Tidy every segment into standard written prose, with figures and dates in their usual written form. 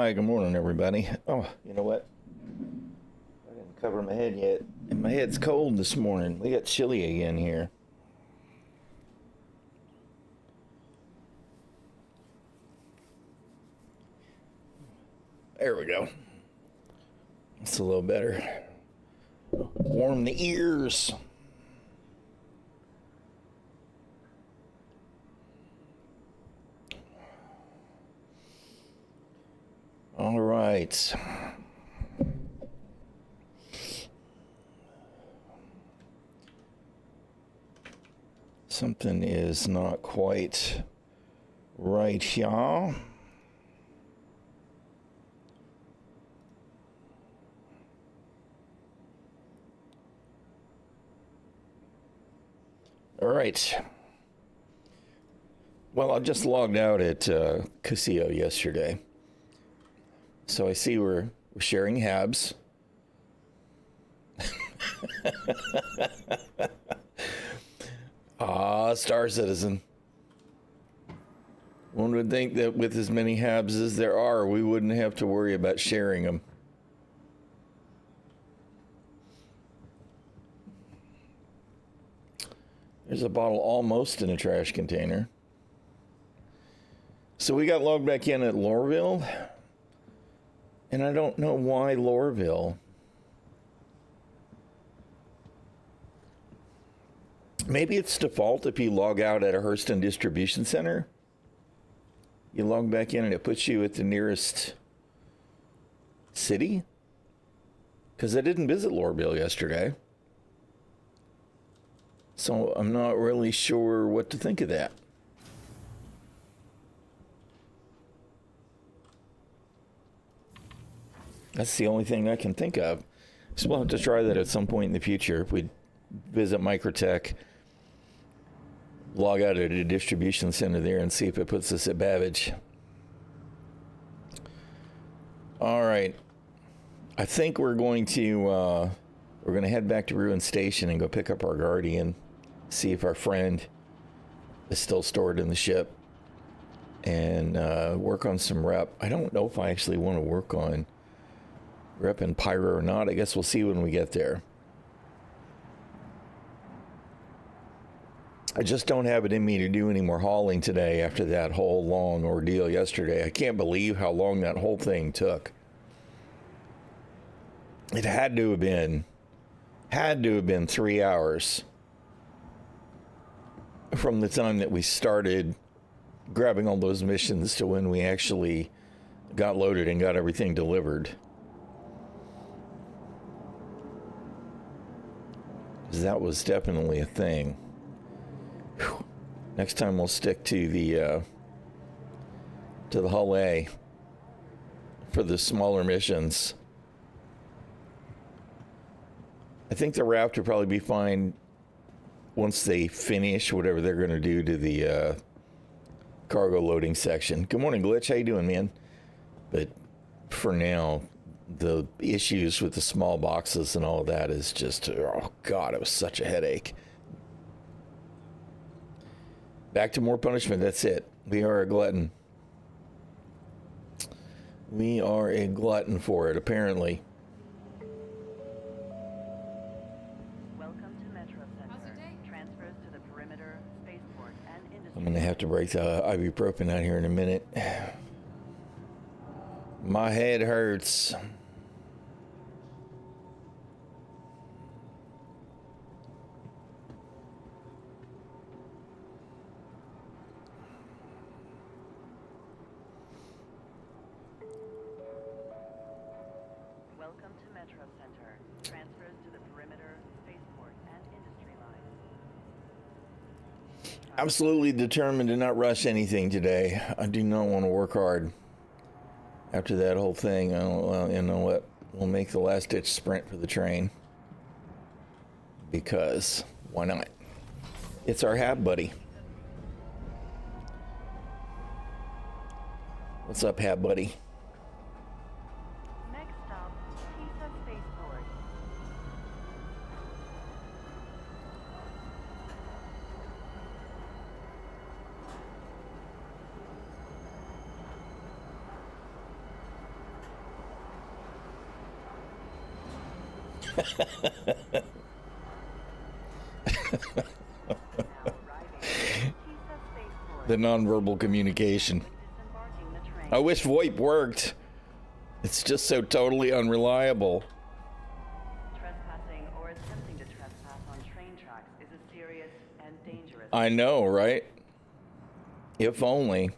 Hi, good morning, everybody. Oh, you know what? I didn't cover my head yet. And my head's cold this morning. We got chilly again here. There we go. It's a little better. Warm the ears. All right. Something is not quite right, y'all. All right. Well, I just logged out at ᚻᚖᚪ᚞ᚻᚢᚾ yesterday. So I see we're sharing habs. Star Citizen. One would think that with as many habs as there are, we wouldn't have to worry about sharing them. There's a bottle almost in a trash container. So we got logged back in at LUL. And I don't know why LUL. Maybe it's default if you log out at a Ḥurston distribution center. You log back in and it puts you at the nearest city. Because I didn't visit LUL yesterday. So I'm not really sure what to think of that. That's the only thing I can think of. So we'll have to try that at some point in the future. If we visit Microtech, log out at a distribution center there and see if it puts us at Babbage. All right. I think we're going to head back to Ruin Station and go pick up our Guardian, see if our friend is still stored in the ship, and work on some rep. I don't know if I actually want to work on rep and pyro or not. I guess we'll see when we get there. I just don't have it in me to do any more hauling today after that whole long ordeal yesterday. I can't believe how long that whole thing took. It had to have been 3 hours from the time that we started grabbing all those missions to when we actually got loaded and got everything delivered. That was definitely a thing. Whew. Next time we'll stick to the Hull A for the smaller missions. I think the raft will probably be fine once they finish whatever they're going to do to the cargo loading section. Good morning, Glitch. How you doing, man? But for now, the issues with the small boxes and all of that is just, oh God, it was such a headache. Back to more punishment. That's it. We are a glutton. We are a glutton for it, apparently. Welcome to Metro Center. Transfers to the perimeter, spaceport, and industry. I'm going to have to break the ibuprofen out here in a minute. My head hurts. Welcome to Metro Center. Transfers to the perimeter, spaceport, and industry lines. Absolutely determined to not rush anything today. I do not want to work hard. After that whole thing, well, you know what? We'll make the last ditch sprint for the train. Because why not? It's our hab buddy. What's up, hab buddy? Next stop, Pisa Spaceport. The nonverbal communication. Disembarking the train. I wish VoIP worked. It's just so totally unreliable. Trespassing or attempting to trespass on train tracks is a serious and dangerous. I know, right? If only.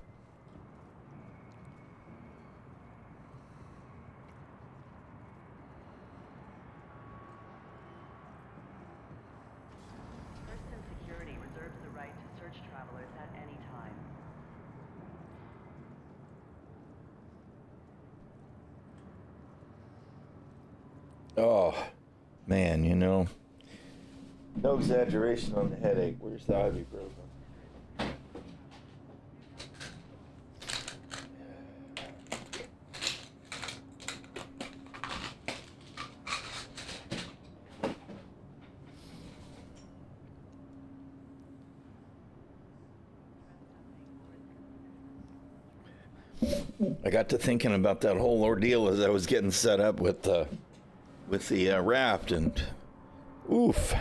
Person security reserves the right to search travelers at any time. Oh, man, you know. No exaggeration on the headache. Where's the ibuprofen? I got to thinking about that whole ordeal as I was getting set up with the raft, and oof. Of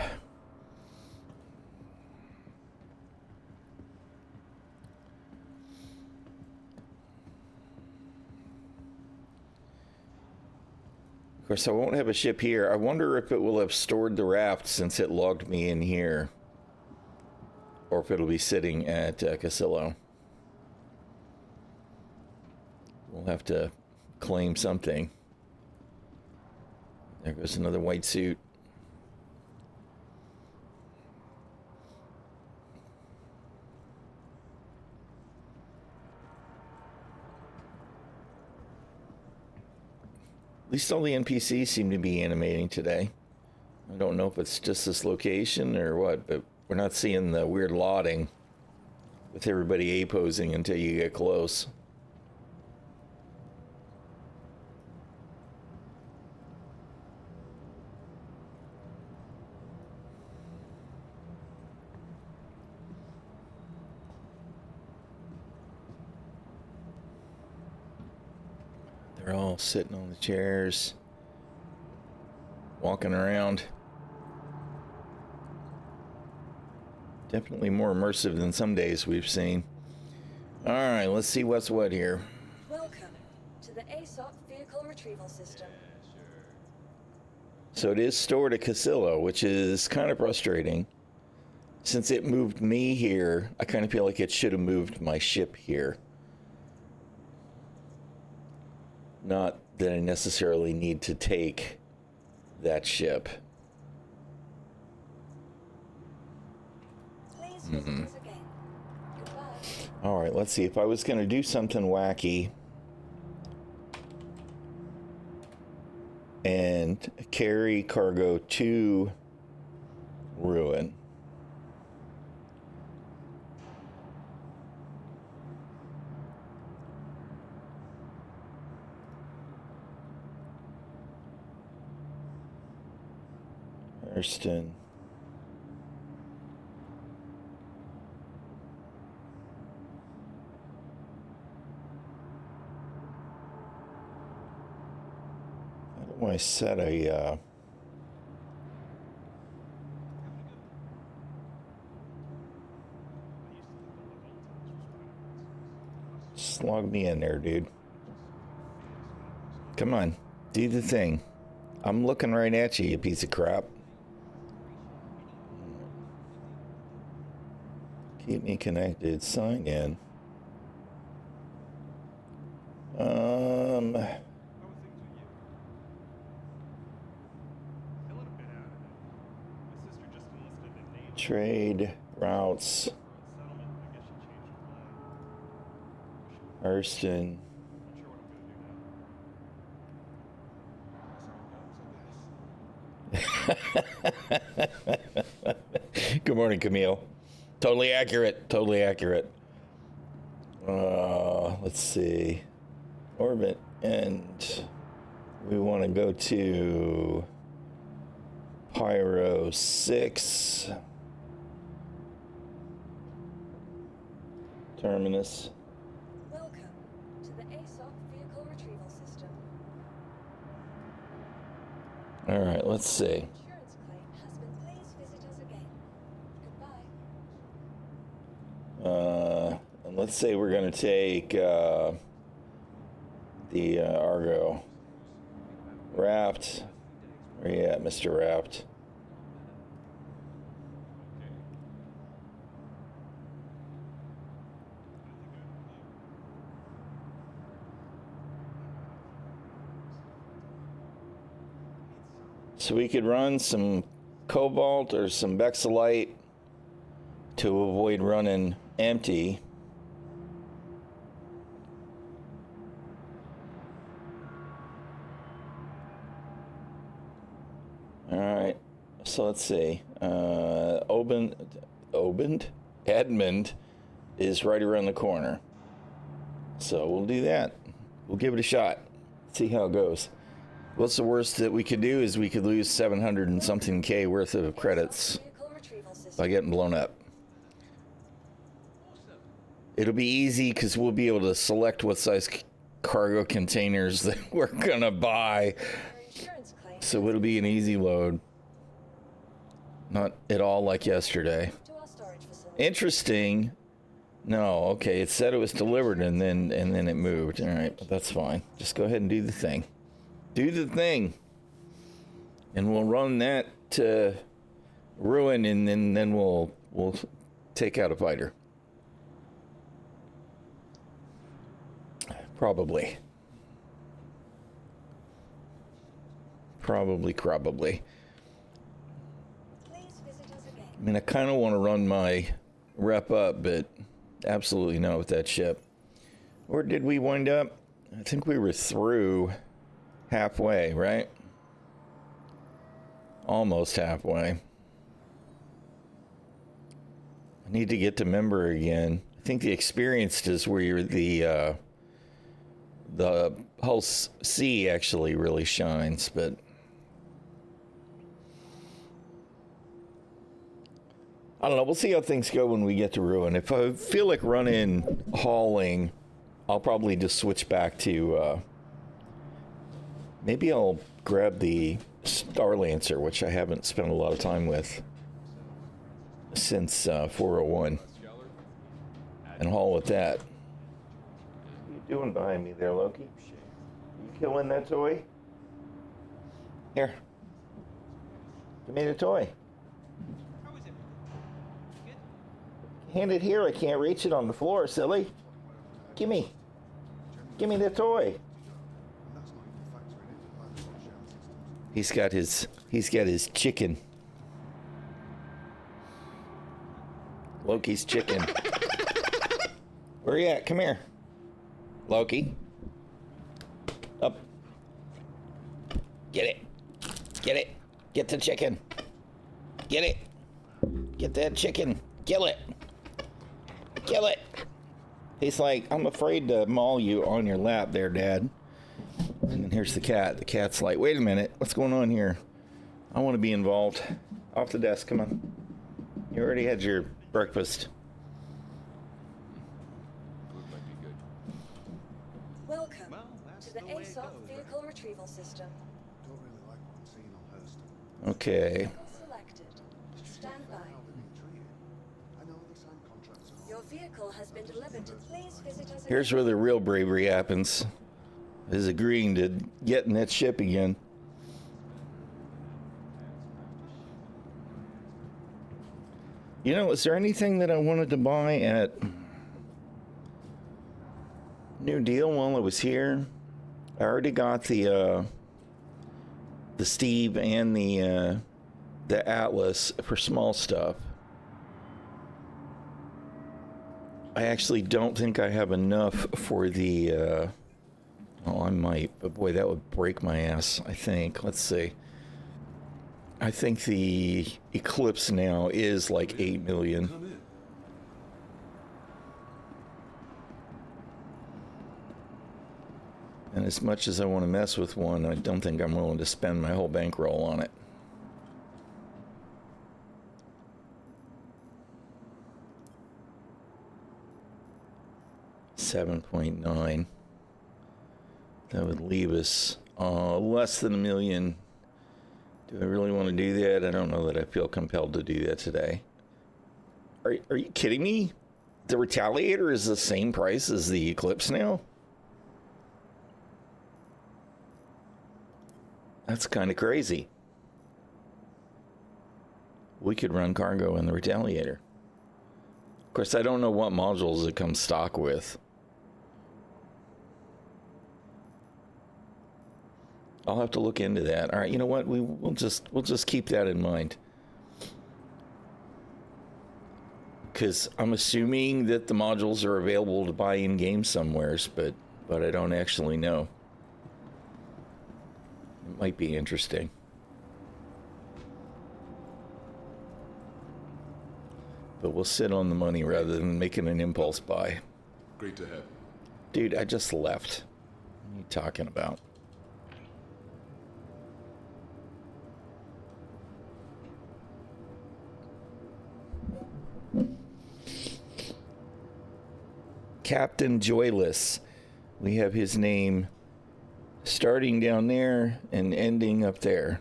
course, I won't have a ship here. I wonder if it will have stored the raft since it logged me in here, or if it'll be sitting at ᚻᚪ᚞ᚻᚢᚾ. We'll have to claim something. There goes another white suit. At least all the NPCs seem to be animating today. I don't know if it's just this location or what, but we're not seeing the weird lotting with everybody A-posing until you get close. They're all sitting on the chairs, walking around. Definitely more immersive than some days we've seen. All right, let's see what's what here. Welcome to the ASOP Vehicle Retrieval System. So it is stored at ᚻᚪ᚞ᚻᚢᚾ, which is kind of frustrating. Since it moved me here, I kind of feel like it should have moved my ship here. Not that I necessarily need to take that ship. Please visit us again. Goodbye. All right, let's see. If I was going to do something wacky and carry cargo to Ruin. ⚻ᚪ᚞ᚻᚢᚾ. How do I set a slog me in there, dude. Come on, do the thing. I'm looking right at you, you piece of crap. Keep me connected. Sign in. Trade routes. Hurston. Good morning, Camille. Totally accurate. Totally accurate. Let's see. Orbit, and we want to go to Pyro 6. Terminus. Welcome to the ASOP Vehicle Retrieval System. All right, let's see. Insurance claim has been. Please visit us again. Goodbye. And let's say we're going to take the Argo. Raft. Where you at, Mr. Raft? So we could run some cobalt or some bexylite to avoid running empty. All right, so let's see. Edmund is right around the corner. So we'll do that. We'll give it a shot. See how it goes. What's the worst that we could do is we could lose 700 and something K worth of credits Vehicle retrieval system. by getting blown up. It'll be easy because we'll be able to select what size cargo containers that we're gonna buy. Our insurance claim So it'll be an easy load. Not at all like yesterday. to our storage facility. Interesting. No, okay, it said it was delivered and then it moved. All right, but that's fine. Just go ahead and do the thing. Do the thing. And we'll run that to ruin and then we'll take out a fighter. Probably. Probably. Please visit us again. I mean, I kind of want to run my rep up, but absolutely not with that ship. Where did we wind up? I think we were through halfway, right? Almost halfway. I need to get to member again. I think the experienced is where you're the whole sea actually really shines, but I don't know. We'll see how things go when we get to Ruin. If I feel like running hauling, I'll probably just switch back to maybe I'll grab the Starlancer, which I haven't spent a lot of time with since 401, and haul with that. What are you doing behind me there, Loki? You killing that toy? Here. Give me the toy. Hand it here. I can't reach it on the floor, silly. Gimme the toy. He's got his chicken. Loki's chicken. Where you at? Come here. Loki. Up. Get it. Get it. Get the chicken. Get it. Get that chicken. Kill it. Kill it. He's like, I'm afraid to maul you on your lap there, Dad. And then here's the cat. The cat's like, wait a minute. What's going on here? I want to be involved. Off the desk. Come on. You already had your breakfast. Welcome to the ᚻᚖᚪ᚞ᚻᚢᚾ vehicle retrieval system. Don't really like what I'm seeing on Hurston. Okay. Vehicle selected. Stand by. How they're being treated. I know they signed contracts and all. Your vehicle has been delivered to. Please visit us Here's again. where the real bravery happens. Is agreeing to get in that ship again. You know, is there anything that I wanted to buy at New Deal while I was here? I already got the Steve and the Atlas for small stuff. I actually don't think I have enough for the oh, I might, but boy, that would break my ass, I think. Let's see. I think the Eclipse now is like 8 million. Come in. And as much as I want to mess with one, I don't think I'm willing to spend my whole bankroll on it. $7.9. That would leave us less than $1 million Do I really want to do that? I don't know that I feel compelled to do that today. Are you kidding me? The Retaliator is the same price as the Eclipse now? That's kind of crazy. We could run cargo in the Retaliator. Of course, I don't know what modules it comes stock with. I'll have to look into that. All right, you know what? We'll just keep that in mind. Because I'm assuming that the modules are available to buy in game somewheres, but I don't actually know. It might be interesting. But we'll sit on the money rather than making an impulse buy. Great to have you. Dude, I just left. What are you talking about? Captain Joyless. We have his name starting down there and ending up there.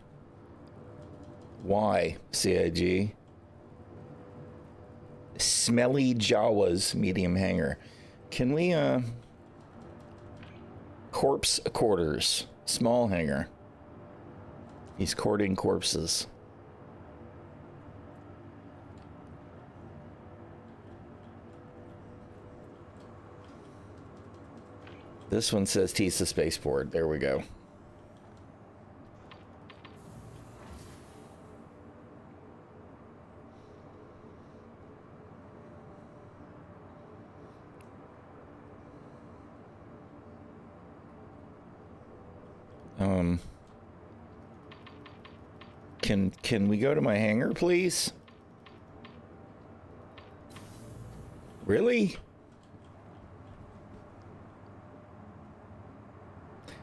Why, CIG? Smelly Jawas, medium hanger. Can we, corpse quarters, small hanger. He's courting corpses. This one says TISA Spaceport. There we go. Can we go to my hangar, please? Really?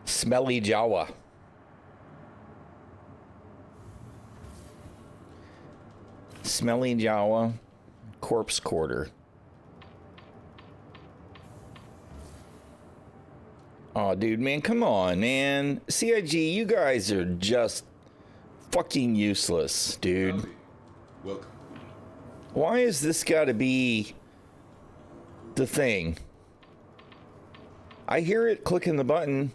Smelly Jawa. Smelly Jawa. Corpse quarter. Oh, dude, man, come on, man. CIG, you guys are just fucking useless, dude. Howdy. Welcome. Why is this gotta be the thing? I hear it clicking the button.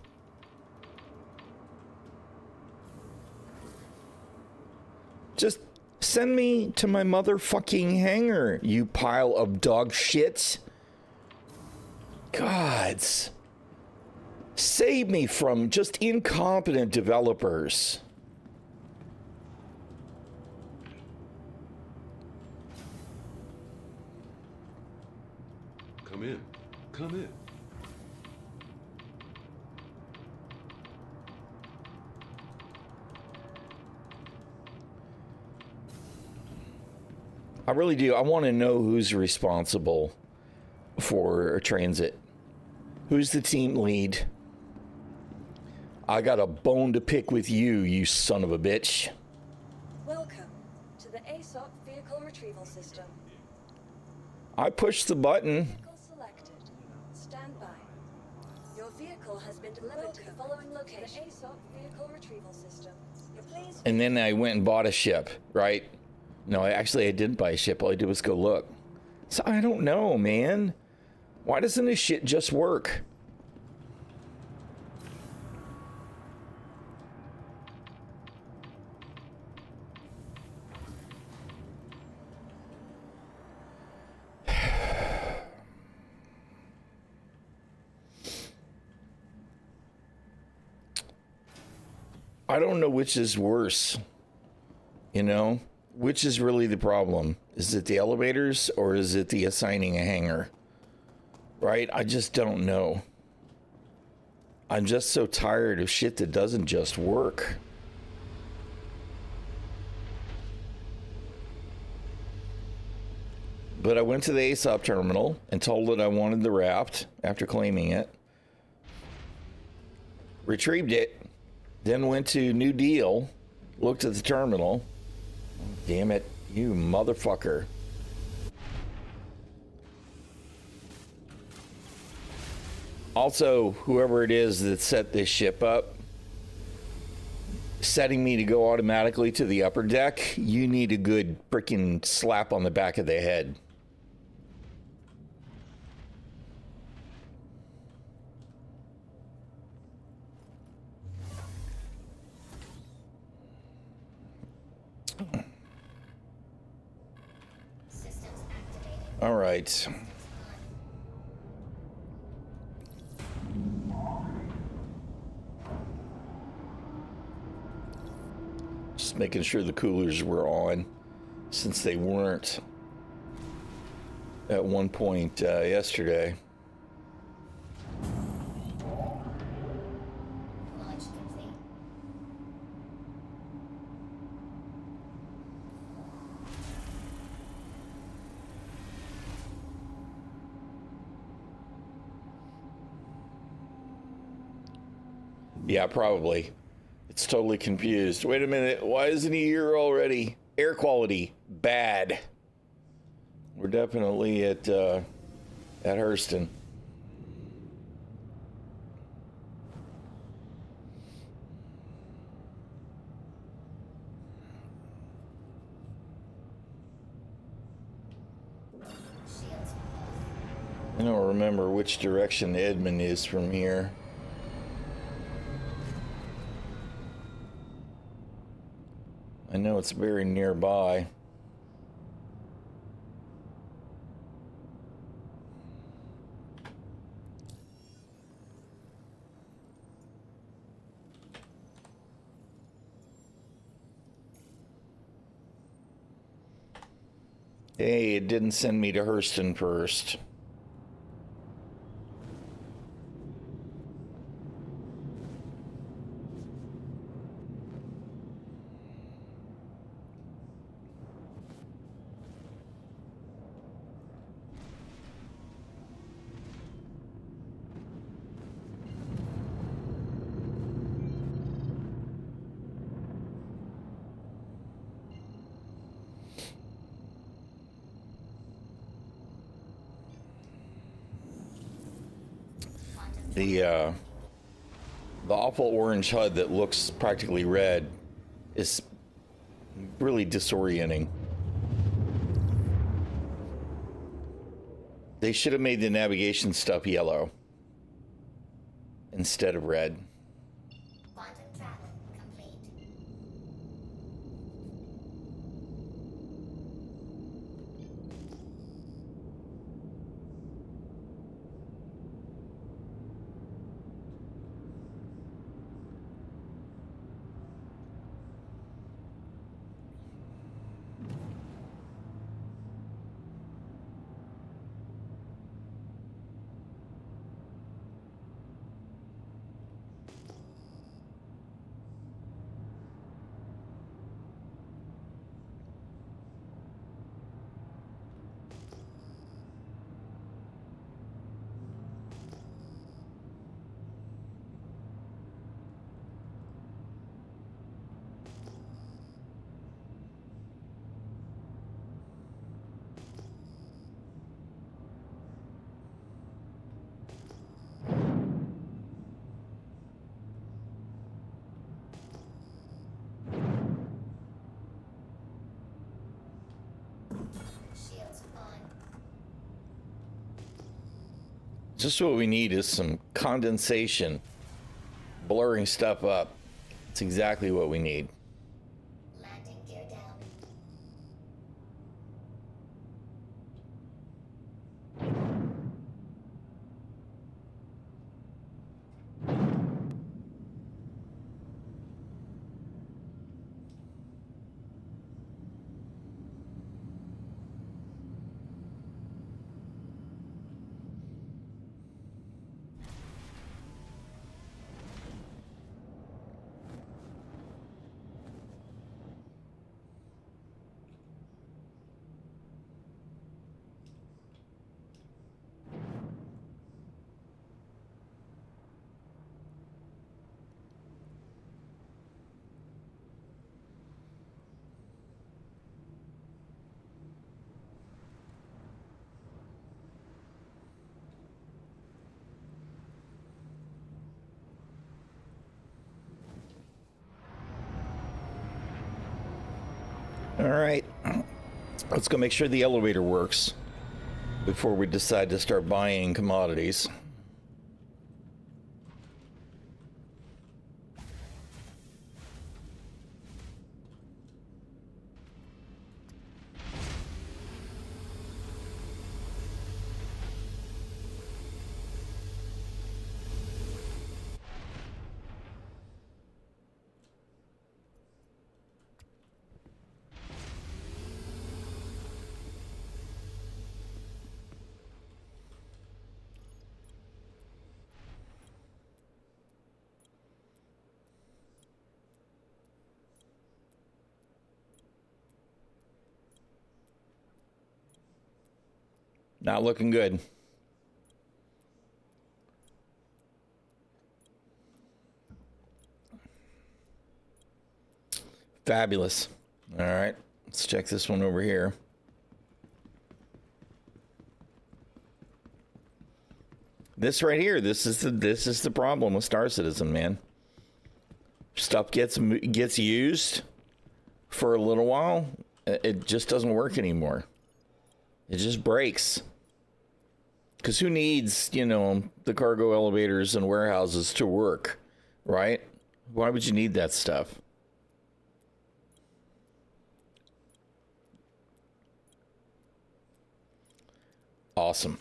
Just send me to my motherfucking hangar, you pile of dog shit. Gods. Save me from just incompetent developers. Come in. Come in. I really do. I want to know who's responsible for transit. Who's the team lead? I got a bone to pick with you, you son of a bitch. Welcome to the ASOP Vehicle Retrieval System. I pushed the button. Vehicle selected. Stand by. Your vehicle has been delivered to the following location. The ASOP Vehicle Retrieval System. Please. And then I went and bought a ship, right? No, I didn't buy a ship. All I did was go look. So I don't know, man. Why doesn't this shit just work? I don't know which is worse, you know? Which is really the problem? Is it the elevators or is it the assigning a hangar? Right? I just don't know. I'm just so tired of shit that doesn't just work. But I went to the ASOP terminal and told it I wanted the Raft after claiming it. Retrieved it. Then went to New Deal. Looked at the terminal. Damn it, you motherfucker. Also, whoever it is that set this ship up, setting me to go automatically to the upper deck, you need a good freaking slap on the back of the head. All right. Just making sure the coolers were on, since they weren't at one point yesterday. Yeah, probably. It's totally confused. Wait a minute. Why isn't he here already? Air quality bad. We're definitely at Ḥırstn. I don't remember which direction Edmund is from here. I know it's very nearby. Hey, it didn't send me to Ḥırstn first. The awful orange HUD that looks practically red is really disorienting. They should have made the navigation stuff yellow instead of red. Quantum travel complete. Shields on. Just what we need is some condensation, blurring stuff up. It's exactly what we need. Landing gear down. All right. Let's go make sure the elevator works before we decide to start buying commodities. Not looking good. Fabulous. All right, let's check this one over here. This right here, this is the problem with Star Citizen, man. Stuff gets used for a little while, it just doesn't work anymore. It just breaks. Because who needs, the cargo elevators and warehouses to work, right? Why would you need that stuff? Awesome.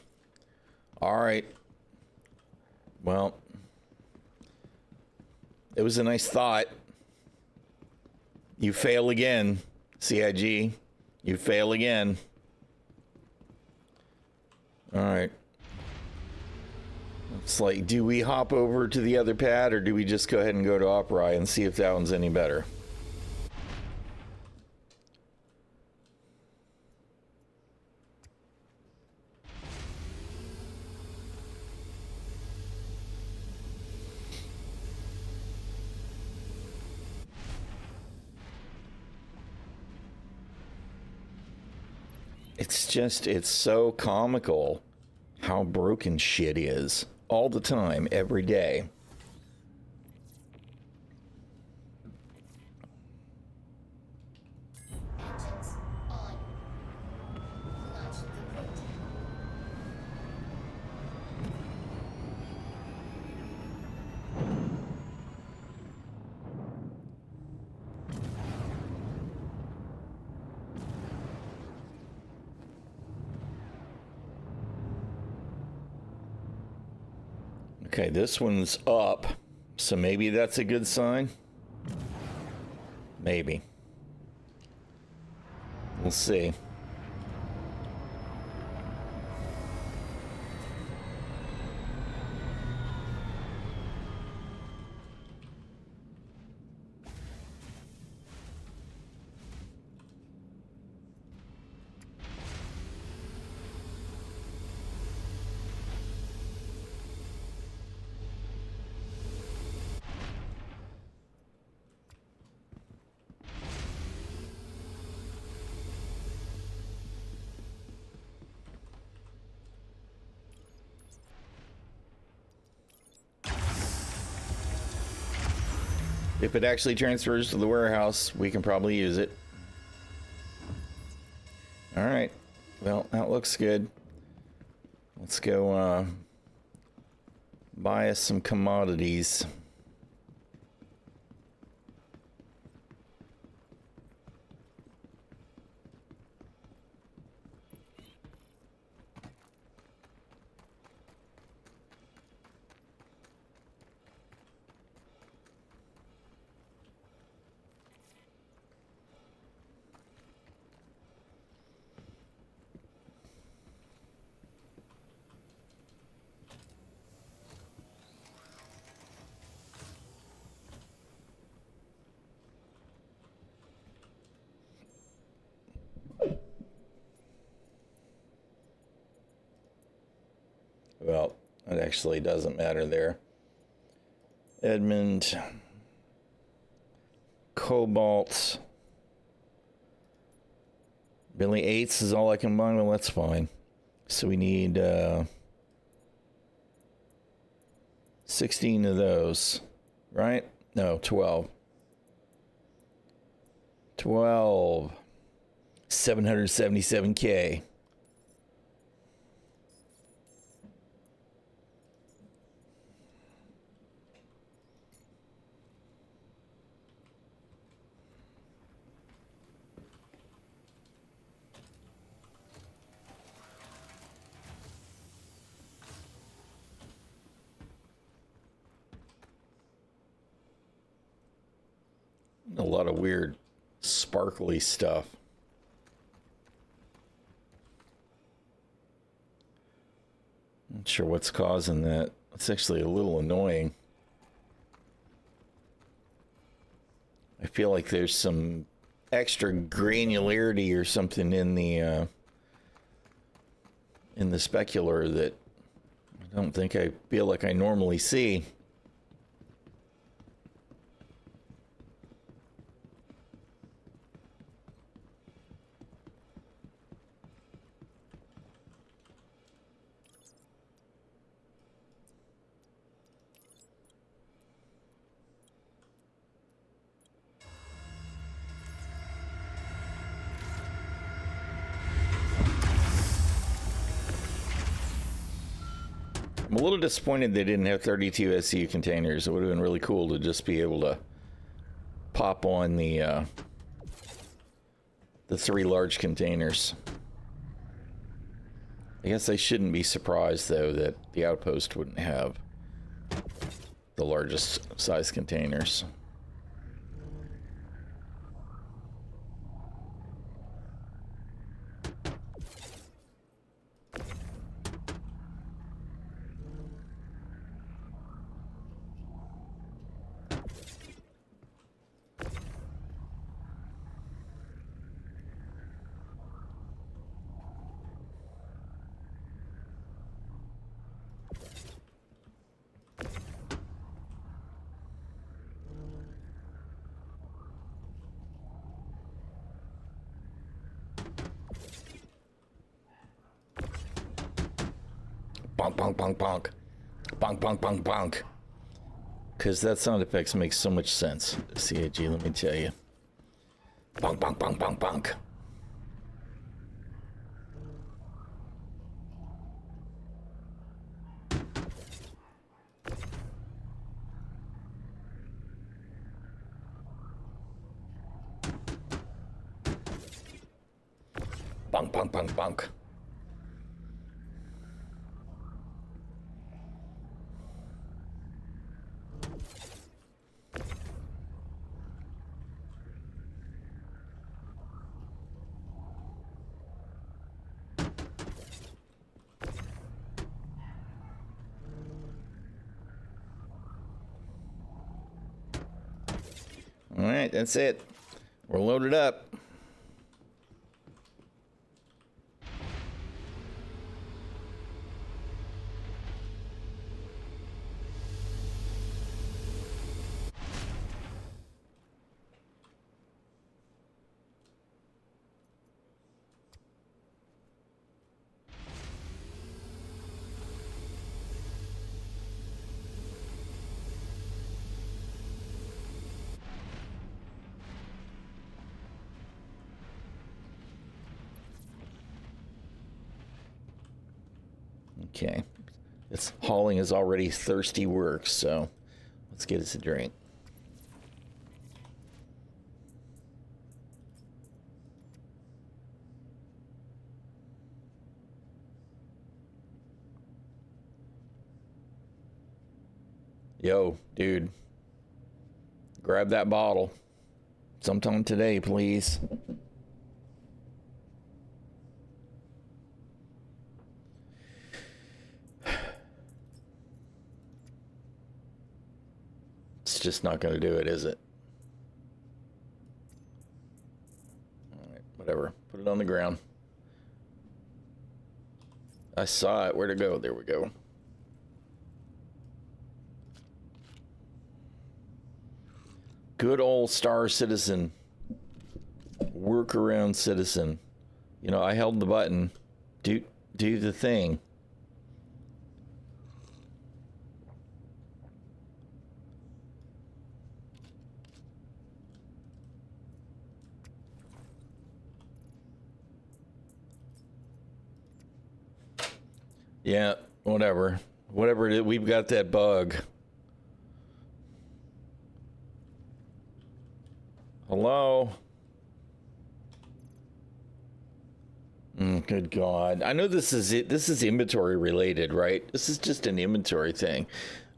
All right. Well, it was a nice thought. You fail again, CIG. You fail again. All right. It's like, do we hop over to the other pad, or do we just go ahead and go to Opera and see if that one's any better? It's so comical how broken shit is all the time, every day. Engines on. Launch complete. Okay, this one's up, so maybe that's a good sign. Maybe. We'll see. If it actually transfers to the warehouse, we can probably use it. All right. Well, that looks good. Let's go buy us some commodities. Well, it actually doesn't matter there. Edmund, Cobalt, Billy Eights is all I can buy. Well, that's fine. So we need 16 of those, right? No, 12. 12. $777K. A lot of weird sparkly stuff. Not sure what's causing that. It's actually a little annoying. I feel like there's some extra granularity or something in the specular that I don't think I feel like I normally see. I'm a little disappointed they didn't have 32 SCU containers. It would have been really cool to just be able to pop on the 3 large containers. I guess I shouldn't be surprised, though, that the outpost wouldn't have the largest size containers. Bonk, bonk, bonk, bonk. Bonk, bonk, bonk, bonk. Because that sound effects makes so much sense. CAG, let me tell you. Bonk, bonk, bonk, bonk, bonk. Bonk, bonk, bonk, bonk. All right, that's it. We're loaded up. Okay. This hauling is already thirsty work, so let's get us a drink. Yo, dude. Grab that bottle. Sometime today, please. It's just not going to do it, is it? All right, whatever. Put it on the ground. I saw it. Where'd it go? There we go. Good old Star Citizen. Workaround citizen. You know, I held the button. Do the thing. Yeah, whatever. Whatever it is, we've got that bug. Hello? Good God. I know this is it. This is inventory related, right? This is just an inventory thing.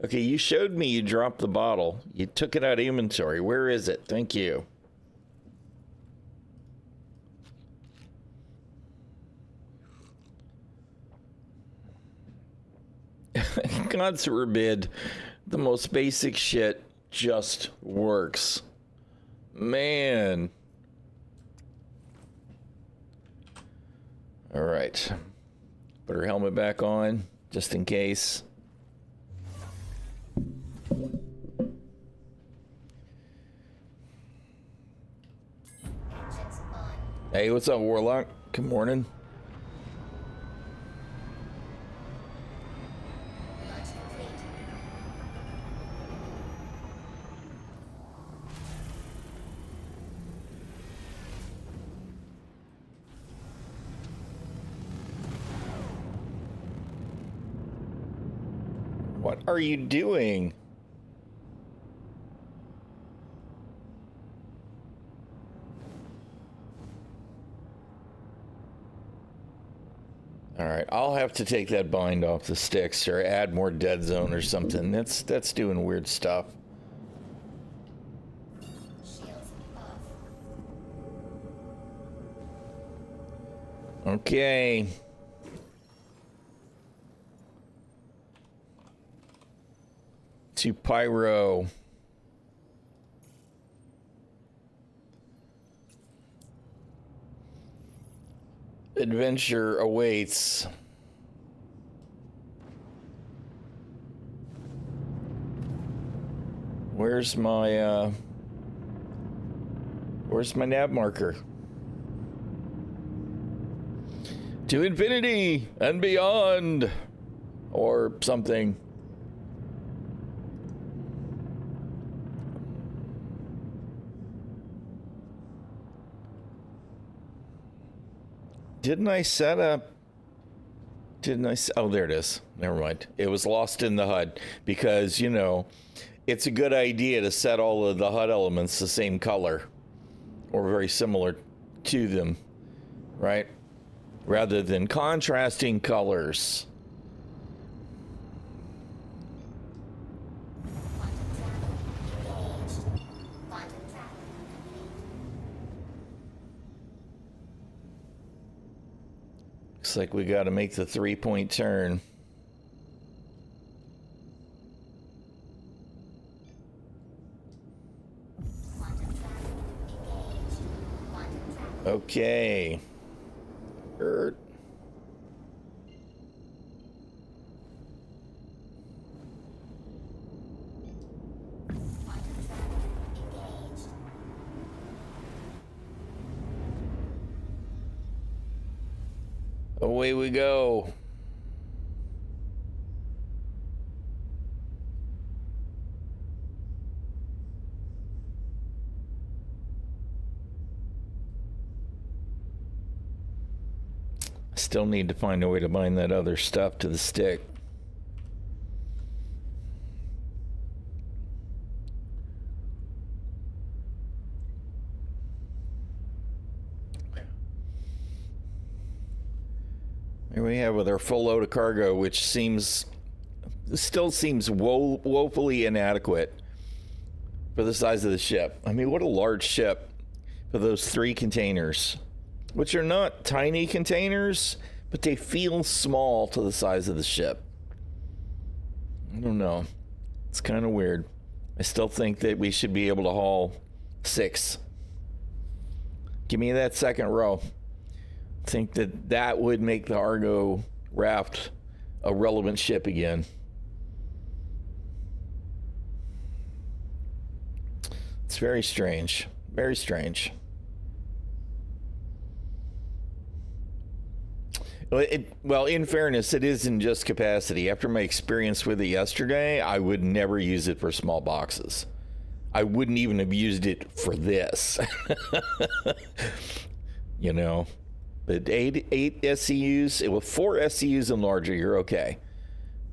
Okay, you showed me you dropped the bottle. You took it out of inventory. Where is it? Thank you. God forbid the most basic shit just works. Man. All right. Put her helmet back on, just in case. Engines on. Hey, what's up, Warlock? Good morning. Launch complete. What are you doing? All right, I'll have to take that bind off the sticks or add more dead zone or something. That's doing weird stuff. Shields off. Okay. To Pyro. Adventure awaits. Where's my nav marker? To infinity and beyond, or something. Didn't I set up? Oh, there it is. Never mind. It was lost in the HUD because, you know, it's a good idea to set all of the HUD elements the same color or very similar to them, right? Rather than contrasting colors. Quantum travel engaged. Quantum travel complete. Looks like we got to make the 3-point turn. Quantum travel engaged. Quantum travel. Okay. Quantum travel engaged. Away we go. Still need to find a way to bind that other stuff to the stick. Here we have with our full load of cargo, which still seems woefully inadequate for the size of the ship. I mean, what a large ship for those 3 containers, which are not tiny containers, but they feel small to the size of the ship. I don't know. It's kind of weird. I still think that we should be able to haul 6. Give me that second row. I think that would make the Argo raft a relevant ship again. It's very strange. Very strange. Well, in fairness, it isn't just capacity. After my experience with it yesterday, I would never use it for small boxes. I wouldn't even have used it for this. You know? But eight SCUs, with 4 SCUs and larger, you're okay,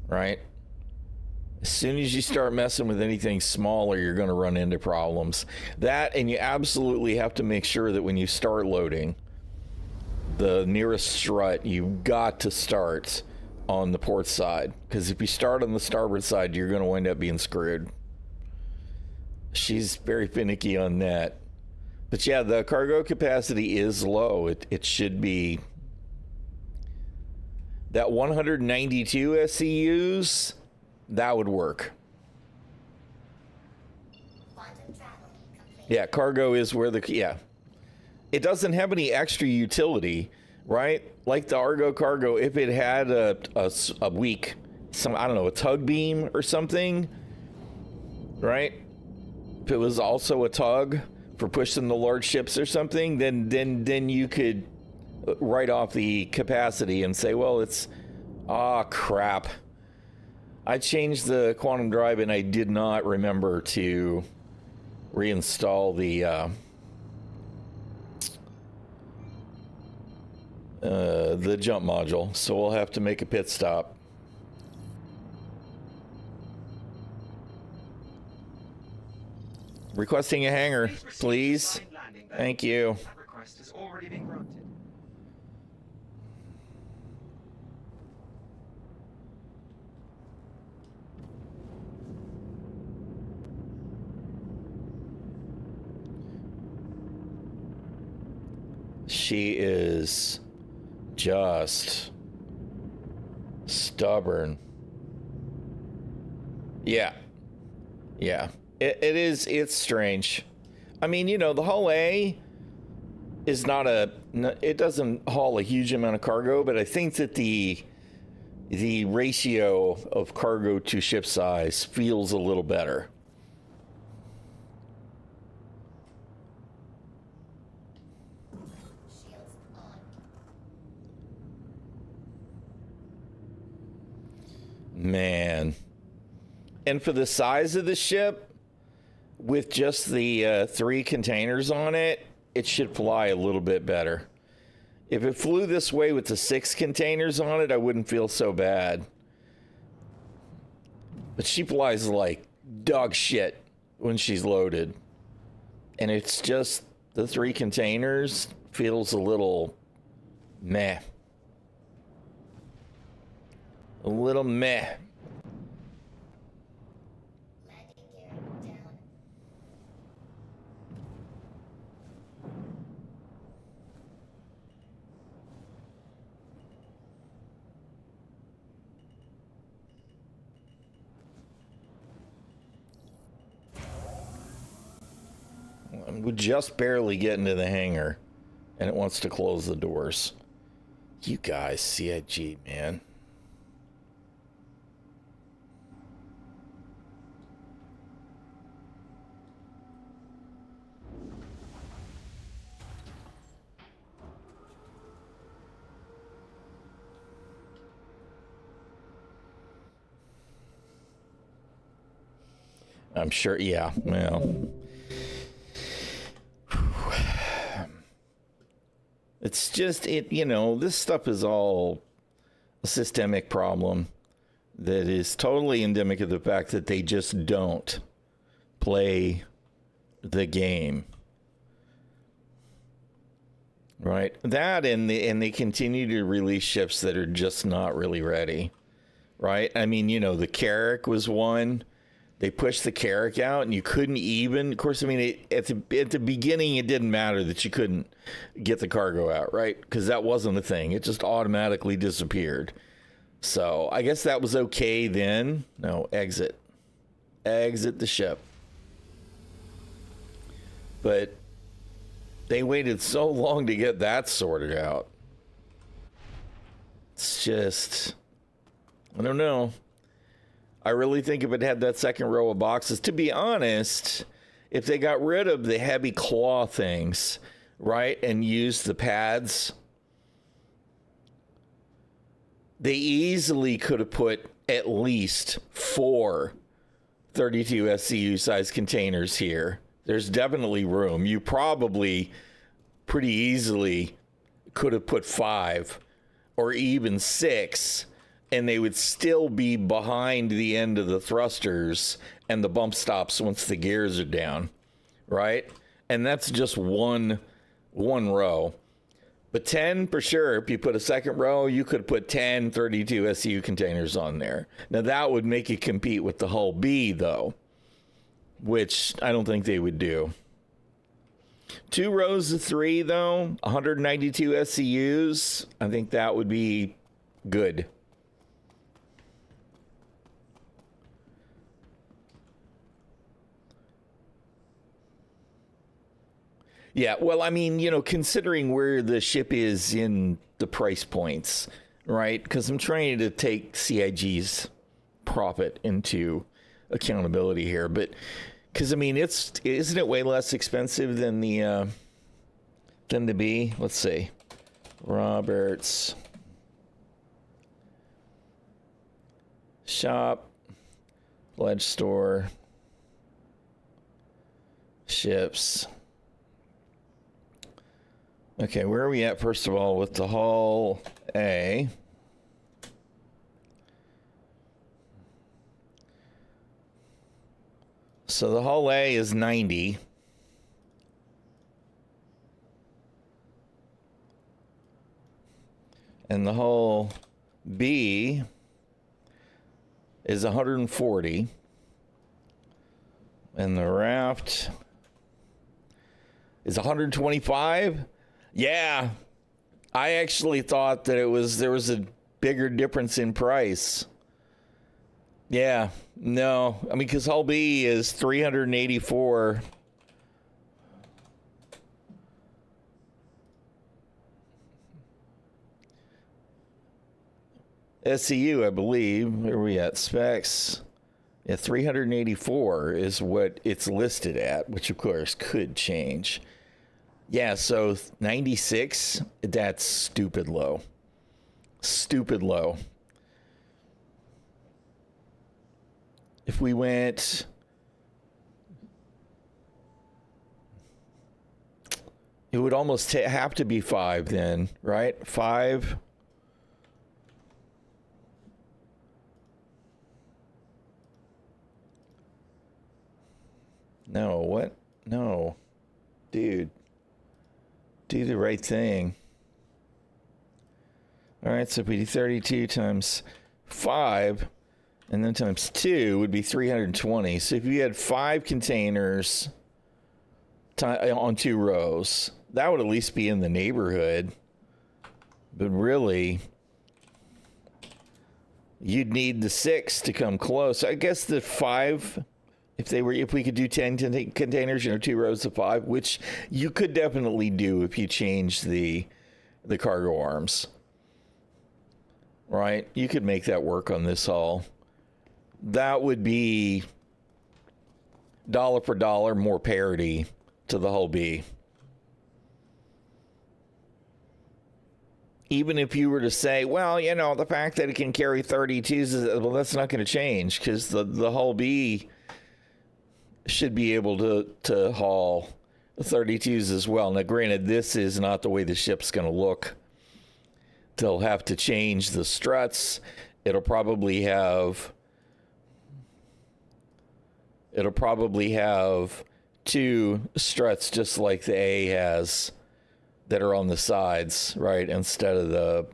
right? As soon as you start messing with anything smaller, you're going to run into problems. That, and you absolutely have to make sure that when you start loading, the nearest strut, you've got to start on the port side. Because if you start on the starboard side, you're going to wind up being screwed. She's very finicky on that. But yeah, the cargo capacity is low. It should be that 192 SCUs, that would work. Quantum travel complete. Yeah, cargo is where yeah. It doesn't have any extra utility, right? Like the Argo cargo, if it had a weak, I don't know, a tug beam or something, right? If it was also a tug for pushing the large ships or something, then you could write off the capacity and say, well, it's, crap. I changed the quantum drive and I did not remember to reinstall the jump module, so we'll have to make a pit stop. Requesting a hangar, please. Thank you. That request has already been granted. She is just stubborn. Yeah. It's strange. I mean, you know, the Hull A is it doesn't haul a huge amount of cargo, but I think that the ratio of cargo to ship size feels a little better. Shields on. Man. And for the size of the ship, with just the 3 containers on it, it should fly a little bit better. If it flew this way with the 6 containers on it, I wouldn't feel so bad. But she flies like dog shit when she's loaded. And it's just the 3 containers feels a little meh. A little meh. Landing gear down. We just barely get into the hangar, and it wants to close the doors. You guys, CIG, man. I'm sure, yeah, well. It's just, this stuff is all a systemic problem that is totally endemic of the fact that they just don't play the game. Right? That and they continue to release ships that are just not really ready. Right? I mean, the Carrack was one. They pushed the Carrack out, and you couldn't even. Of course, I mean, at the beginning, it didn't matter that you couldn't get the cargo out, right? Because that wasn't a thing. It just automatically disappeared. So I guess that was okay then. No, exit the ship. But they waited so long to get that sorted out. It's just, I don't know. I really think if it had that second row of boxes, to be honest, if they got rid of the heavy claw things, right, and used the pads, they easily could have put at least 4 32 SCU size containers here. There's definitely room. You probably pretty easily could have put 5 or even 6, and they would still be behind the end of the thrusters and the bump stops once the gears are down, right? And that's just one row. But 10, for sure, if you put a second row, you could put 10 32 SCU containers on there. Now, that would make it compete with the hull B, though, which I don't think they would do. 2 rows of 3, though, 192 SCUs, I think that would be good. Yeah, well, I mean, you know, considering where the ship is in the price points, right? Because I'm trying to take CIG's profit into accountability here, but because I mean, isn't it way less expensive than the B? Let's see, Roberts shop, pledge store, ships. Okay, where are we at, first of all, with the hull A? So the hull A is 90. And the hull B is 140. And the raft is 125. Yeah, I actually thought that there was a bigger difference in price. Yeah, no, I mean, because hull B is 384. SCU, I believe. Where are we at? Specs. Yeah, 384 is what it's listed at, which of course could change. Yeah, so 96, that's stupid low. Stupid low. If we went... It would almost have to be 5 then, right? 5. No, what? No. Dude. Do the right thing. All right, so if we do 32 times 5, and then times 2 would be 320. So if you had 5 containers on 2 rows, that would at least be in the neighborhood. But really, you'd need the 6 to come close. I guess the 5... If we could do 10 containers, 2 rows of 5, which you could definitely do if you change the cargo arms, right? You could make that work on this hull. That would be dollar for dollar more parity to the hull B. Even if you were to say, well, the fact that it can carry 32s, well, that's not going to change because the hull B should be able to haul 32s as well. Now, granted, this is not the way the ship's going to look. They'll have to change the struts. It'll probably have 2 struts just like the A has that are on the sides, right, instead of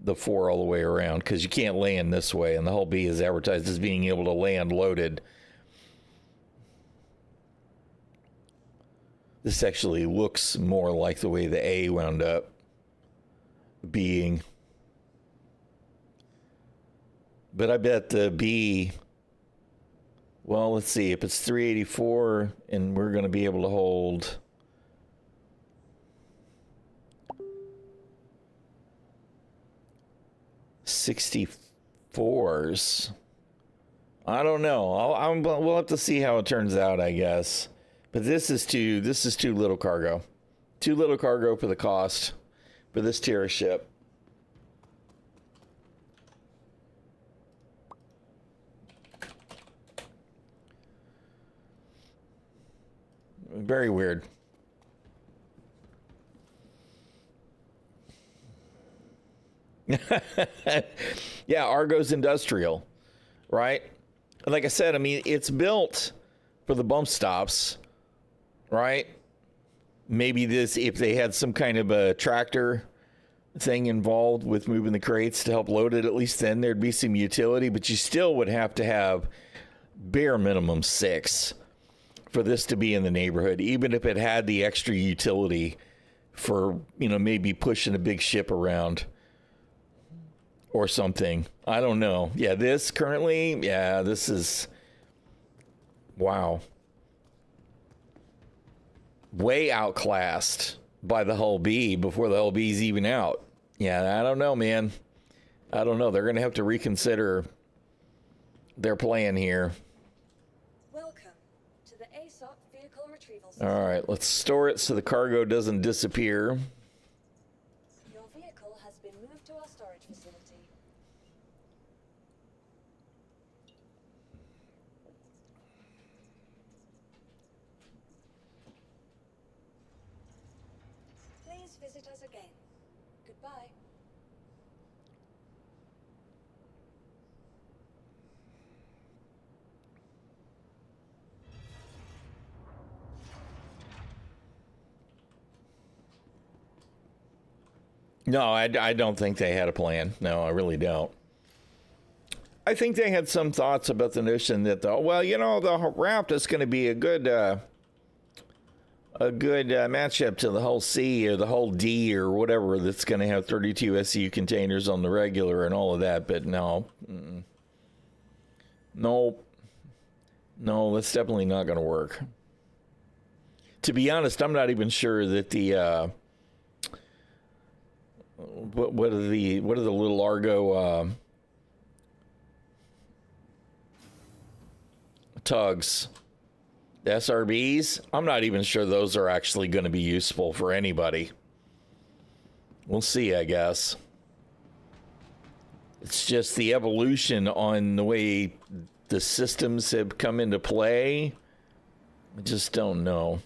the 4 all the way around, because you can't land this way, and the hull B is advertised as being able to land loaded. This actually looks more like the way the A wound up being. But I bet the B, well, let's see. If it's 384 and we're going to be able to hold 64s, I don't know. We'll have to see how it turns out, I guess. But this is too little cargo. Too little cargo for the cost for this tier of ship. Very weird. Yeah, Argo's industrial, right? Like I said, I mean, it's built for the bump stops, right? Maybe this, if they had some kind of a tractor thing involved with moving the crates to help load it, at least then there'd be some utility, but you still would have to have bare minimum 6 for this to be in the neighborhood, even if it had the extra utility for, you know, maybe pushing a big ship around or something. I don't know. Yeah, this currently, yeah, this is, wow. Way outclassed by the Hull B before the Hull B's even out. Yeah, I don't know, man. I don't know. They're going to have to reconsider their plan here. Welcome to the ASOP vehicle retrieval system. All right, let's store it so the cargo doesn't disappear. Your vehicle has been moved to our storage facility. Please visit us again. Goodbye. No, I don't think they had a plan. No, I really don't. I think they had some thoughts about the notion that, the Raft is going to be a good matchup to the Hull C or the Hull D or whatever that's going to have 32 SU containers on the regular and all of that. But no. Nope. No, that's definitely not going to work. To be honest, I'm not even sure that the what are the little Argo tugs, the SRBs? I'm not even sure those are actually going to be useful for anybody. We'll see, I guess. It's just the evolution on the way the systems have come into play. I just don't know.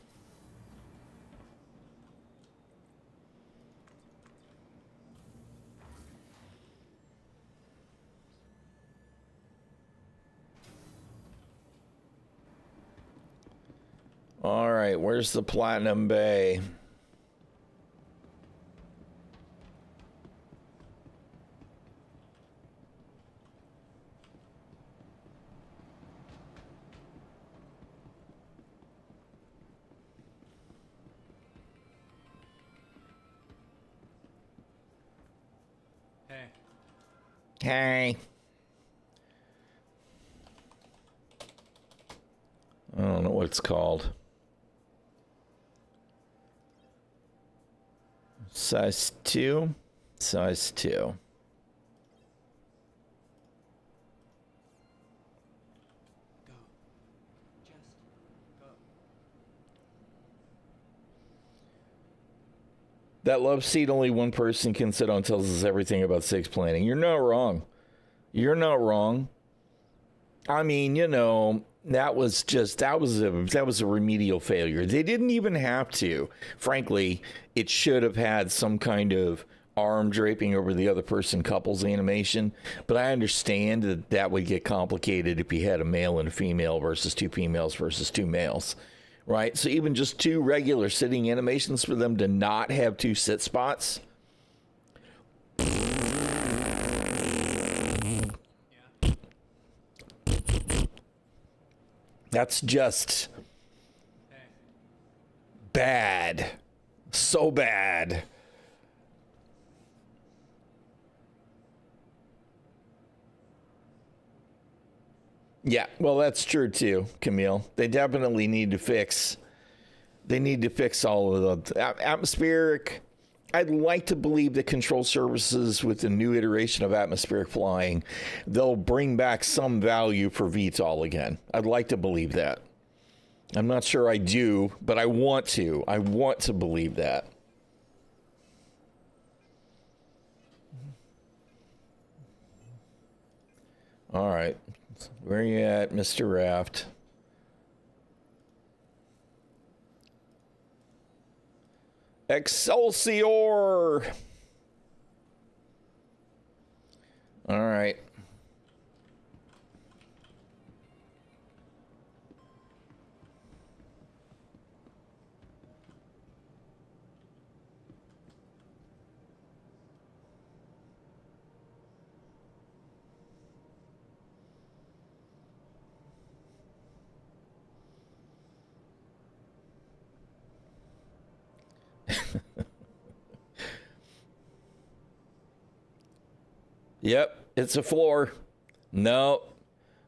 All right, where's the Platinum Bay? Hey. I don't know what it's called. Size 2. Size 2. Go. Just go. That love seat only one person can sit on tells us everything about six planning. You're not wrong. You're not wrong. I mean, you know, that was a remedial failure. They didn't even have to. Frankly, it should have had some kind of arm draping over the other person couples animation. But I understand that that would get complicated if you had a male and a female versus two females versus two males. Right? So even just two regular sitting animations for them to not have two sit spots. That's just bad. So bad. Yeah, well, that's true too, Camille. They definitely need to fix. They need to fix all of the atmospheric. I'd like to believe that control services with the new iteration of atmospheric flying, they'll bring back some value for VTOL again. I'd like to believe that. I'm not sure I do, but I want to. I want to believe that. All right. Where are you at, Mr. Raft? ᚻᚪ᚞᚞ᚻᚢᚾ. All right. Yep, it's a floor. No,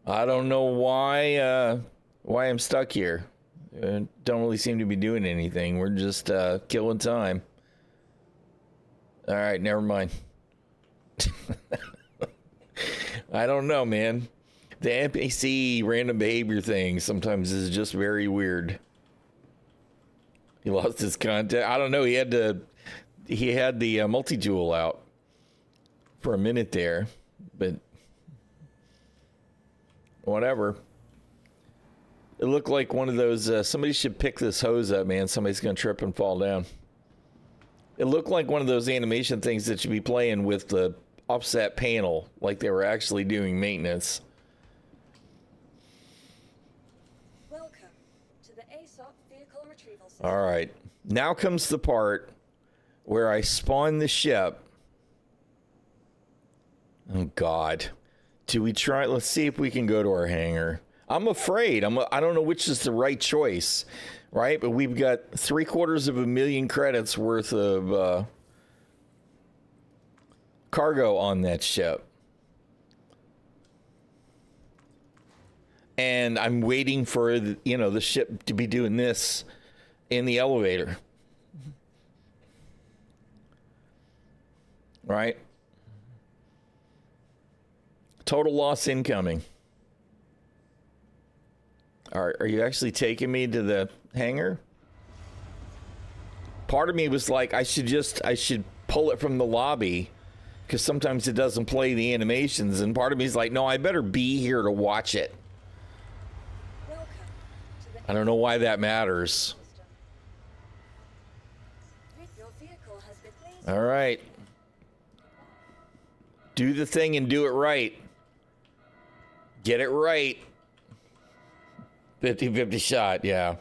I don't know why I'm stuck here. Don't really seem to be doing anything. We're just killing time. All right, never mind. I don't know, man. The NPC random behavior thing sometimes is just very weird. He lost his contact. I don't know. He had the multi-tool out for a minute there, but whatever. It looked like one of those, somebody should pick this hose up, man. Somebody's going to trip and fall down. It looked like one of those animation things that should be playing with the offset panel, like they were actually doing maintenance. Welcome to the ASOP vehicle retrieval system. All right. Now comes the part where I spawn the ship. Oh, God. Do we try? Let's see if we can go to our hangar. I'm afraid. I don't know which is the right choice, right? But we've got 750,000 credits worth of cargo on that ship. And I'm waiting for, the ship to be doing this in the elevator. Right? Total loss incoming. Are you actually taking me to the hangar? Part of me was like, I should pull it from the lobby because sometimes it doesn't play the animations. And part of me is like, no, I better be here to watch it. Welcome to the I don't know why that matters. system. Your vehicle has been pleased. All right. Do the thing and do it right. Get it right. 50-50 shot, yeah.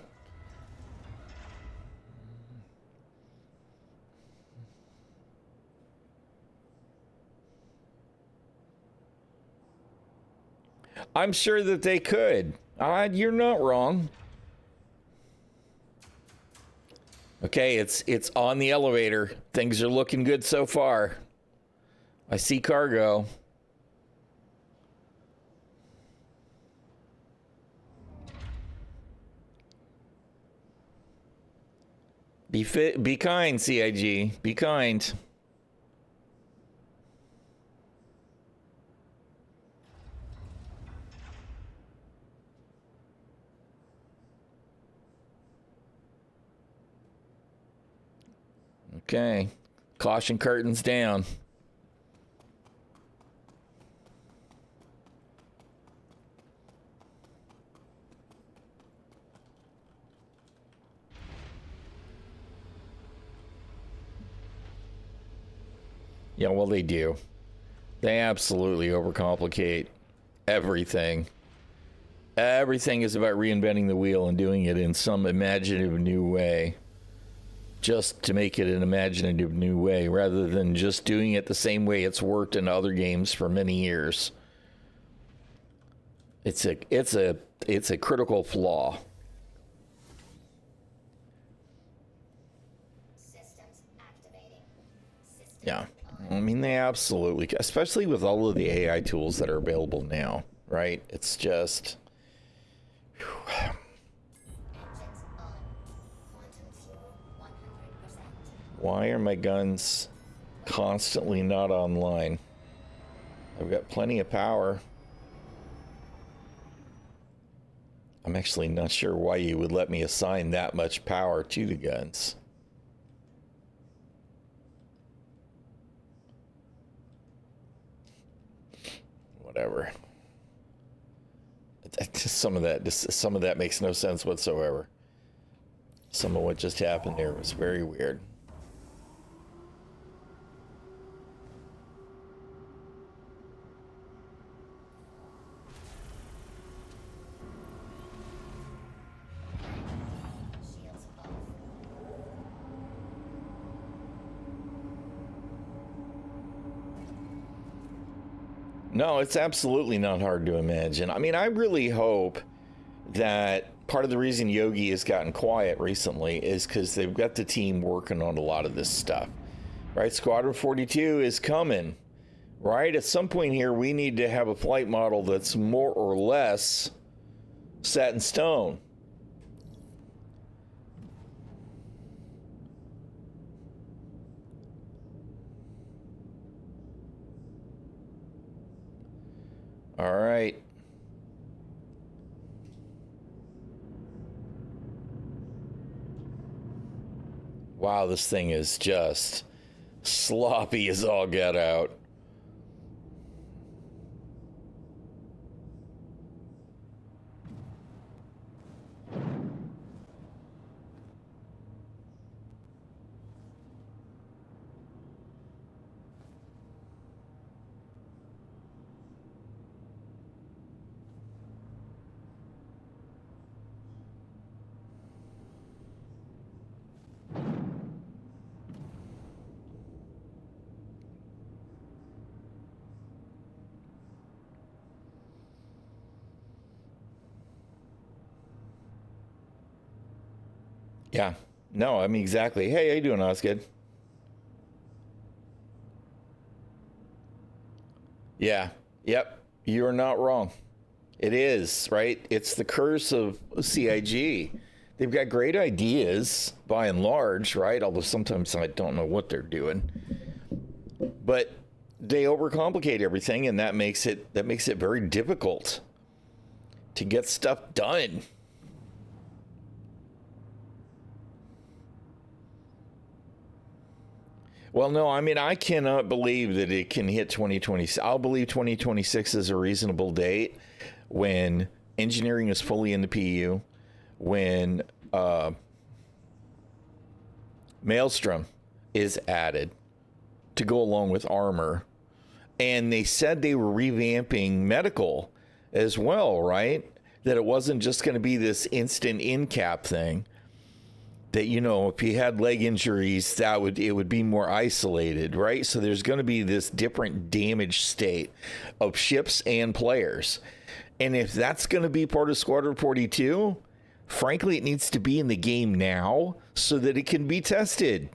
I'm sure that they could. You're not wrong. Okay, it's on the elevator. Things are looking good so far. I see cargo. Be kind, CIG. Be kind. Okay. Caution curtains down. Yeah, well, they do. They absolutely overcomplicate everything. Everything is about reinventing the wheel and doing it in some imaginative new way. Just to make it an imaginative new way, rather than just doing it the same way it's worked in other games for many years. It's a critical flaw. Systems activating. Systems Yeah. I mean, they absolutely, especially with all of the AI tools that are available now, right? It's just, engines on. Quantum fuel 100%. why are my guns constantly not online? I've got plenty of power. I'm actually not sure why you would let me assign that much power to the guns. Whatever. Some of that makes no sense whatsoever. Some of what just happened there was very weird. No, it's absolutely not hard to imagine. I mean, I really hope that part of the reason Yogi has gotten quiet recently is because they've got the team working on a lot of this stuff, right? Squadron 42 is coming, right? At some point here, we need to have a flight model that's more or less set in stone. All right. Wow, this thing is just sloppy as all get out. Yeah. No, I mean, exactly. Hey, how you doing, Osgood? Yeah. Yep. You're not wrong. It is, right? It's the curse of CIG. They've got great ideas by and large, right? Although sometimes I don't know what they're doing. But they overcomplicate everything, and that makes it very difficult to get stuff done. Well, no, I mean, I cannot believe that it can hit 2026. I'll believe 2026 is a reasonable date when engineering is fully in the PU, when Maelstrom is added to go along with armor. And they said they were revamping medical as well, right? That it wasn't just going to be this instant in-cap thing. That, you know, if you had leg injuries, it would be more isolated, right? So there's going to be this different damage state of ships and players. And if that's going to be part of Squadron 42, frankly, it needs to be in the game now so that it can be tested.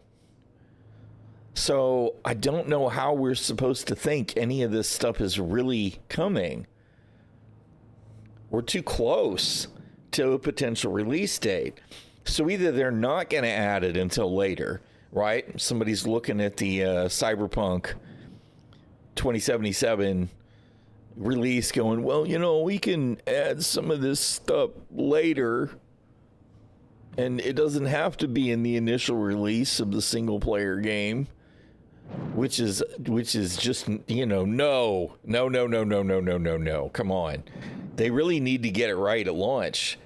So I don't know how we're supposed to think any of this stuff is really coming. We're too close to a potential release date. So either they're not going to add it until later, right? Somebody's looking at the Cyberpunk 2077 release going, well, you know, we can add some of this stuff later. And it doesn't have to be in the initial release of the single player game, which is just, you know, no. Come on. They really need to get it right at launch.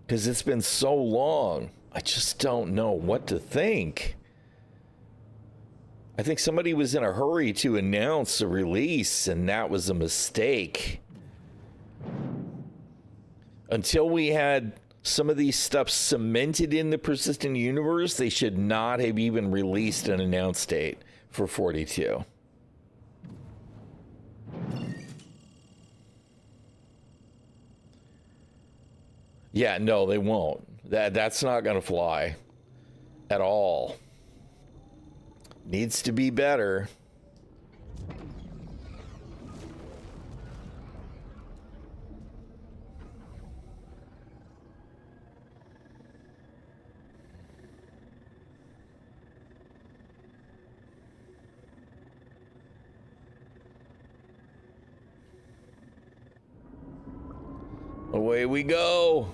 Because it's been so long, I just don't know what to think. I think somebody was in a hurry to announce a release, and that was a mistake. Until we had some of these stuff cemented in the persistent universe, they should not have even released an announced date for 42. Yeah, no, they won't. That's not going to fly at all. Needs to be better. Away we go.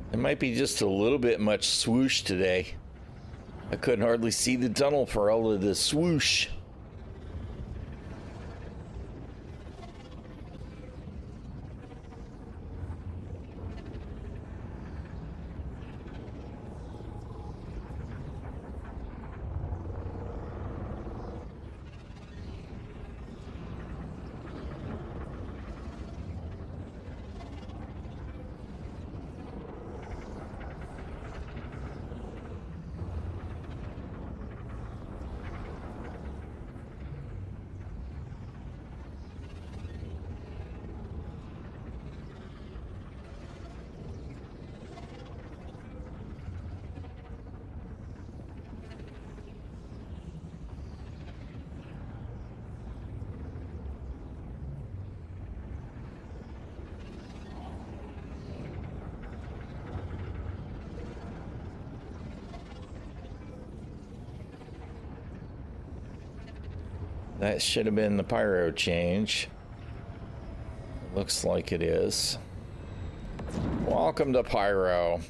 It might be just a little bit much swoosh today. I couldn't hardly see the tunnel for all of the swoosh. That should have been the pyro change. Looks like it is. Welcome to pyro.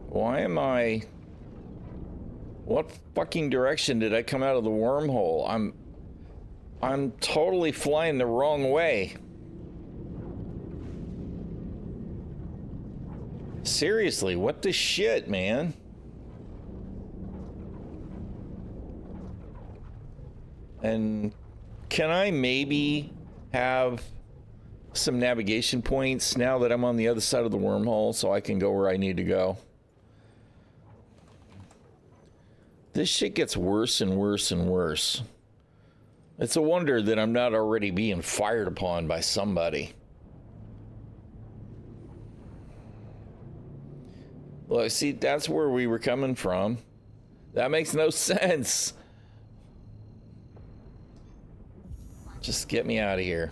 Why am I... What fucking direction did I come out of the wormhole? I'm totally flying the wrong way. Seriously, what the shit, man? And can I maybe have some navigation points now that I'm on the other side of the wormhole so I can go where I need to go? This shit gets worse and worse and worse. It's a wonder that I'm not already being fired upon by somebody. Look, see, that's where we were coming from. That makes no sense. Just get me out of here.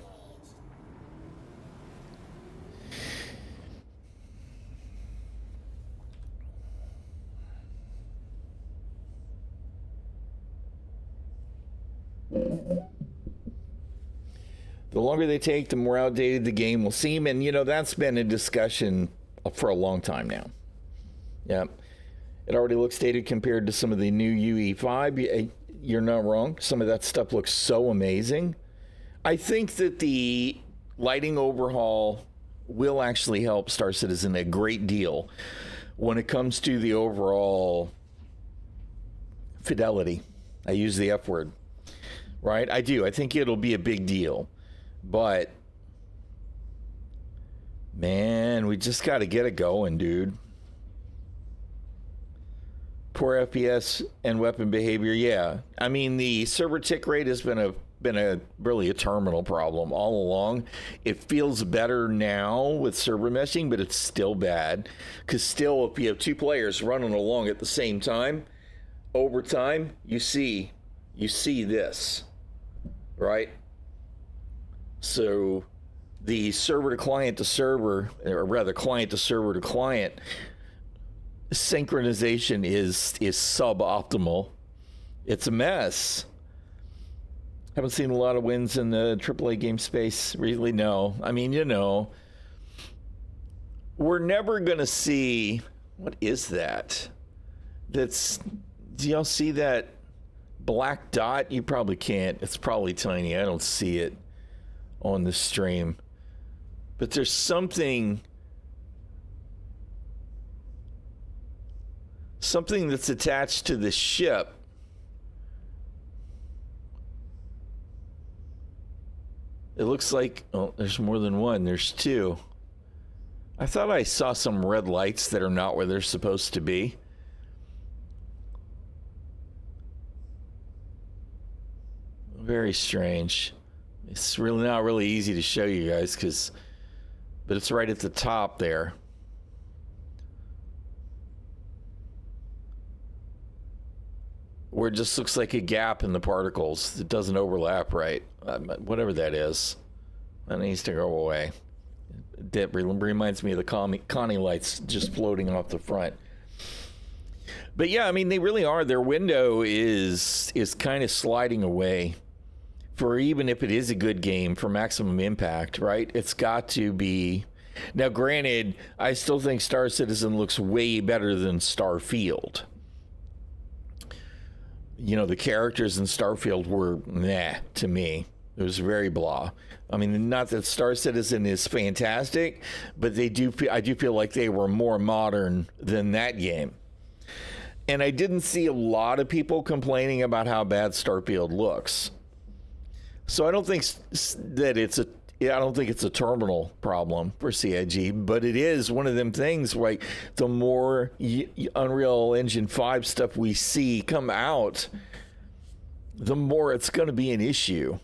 The longer they take, the more outdated the game will seem. And, you know, that's been a discussion for a long time now. Yeah. It already looks dated compared to some of the new UE5. You're not wrong. Some of that stuff looks so amazing. I think that the lighting overhaul will actually help Star Citizen a great deal when it comes to the overall fidelity. I use the F word, right? I do. I think it'll be a big deal. But, man, we just got to get it going, dude. Poor FPS and weapon behavior, yeah. I mean, the server tick rate has been a really a terminal problem all along. It feels better now with server meshing, but it's still bad. Because still, if you have two players running along at the same time, over time, you see this, right? So the server to client to server, or rather client to server to client, synchronization is suboptimal. It's a mess. Haven't seen a lot of wins in the AAA game space. Really, no. I mean, you know, we're never going to see... What is that? Do y'all see that black dot? You probably can't. It's probably tiny. I don't see it on the stream. But there's something that's attached to the ship. It looks like, oh, there's more than one. There's two. I thought I saw some red lights that are not where they're supposed to be. Very strange. It's really not really easy to show you guys but it's right at the top there. Where it just looks like a gap in the particles. It doesn't overlap right. Whatever that is. That needs to go away. That reminds me of the Connie lights just floating off the front. But yeah, I mean, they really are. Their window is kind of sliding away. For even if it is a good game for maximum impact, right? It's got to be. Now, granted, I still think Star Citizen looks way better than Starfield. You know, the characters in Starfield were meh to me. It was very blah. I mean, not that Star Citizen is fantastic, but I do feel like they were more modern than that game. And I didn't see a lot of people complaining about how bad Starfield looks. So I don't think that I don't think it's a terminal problem for CIG, but it is one of them things like the more Unreal Engine 5 stuff we see come out, the more it's going to be an issue.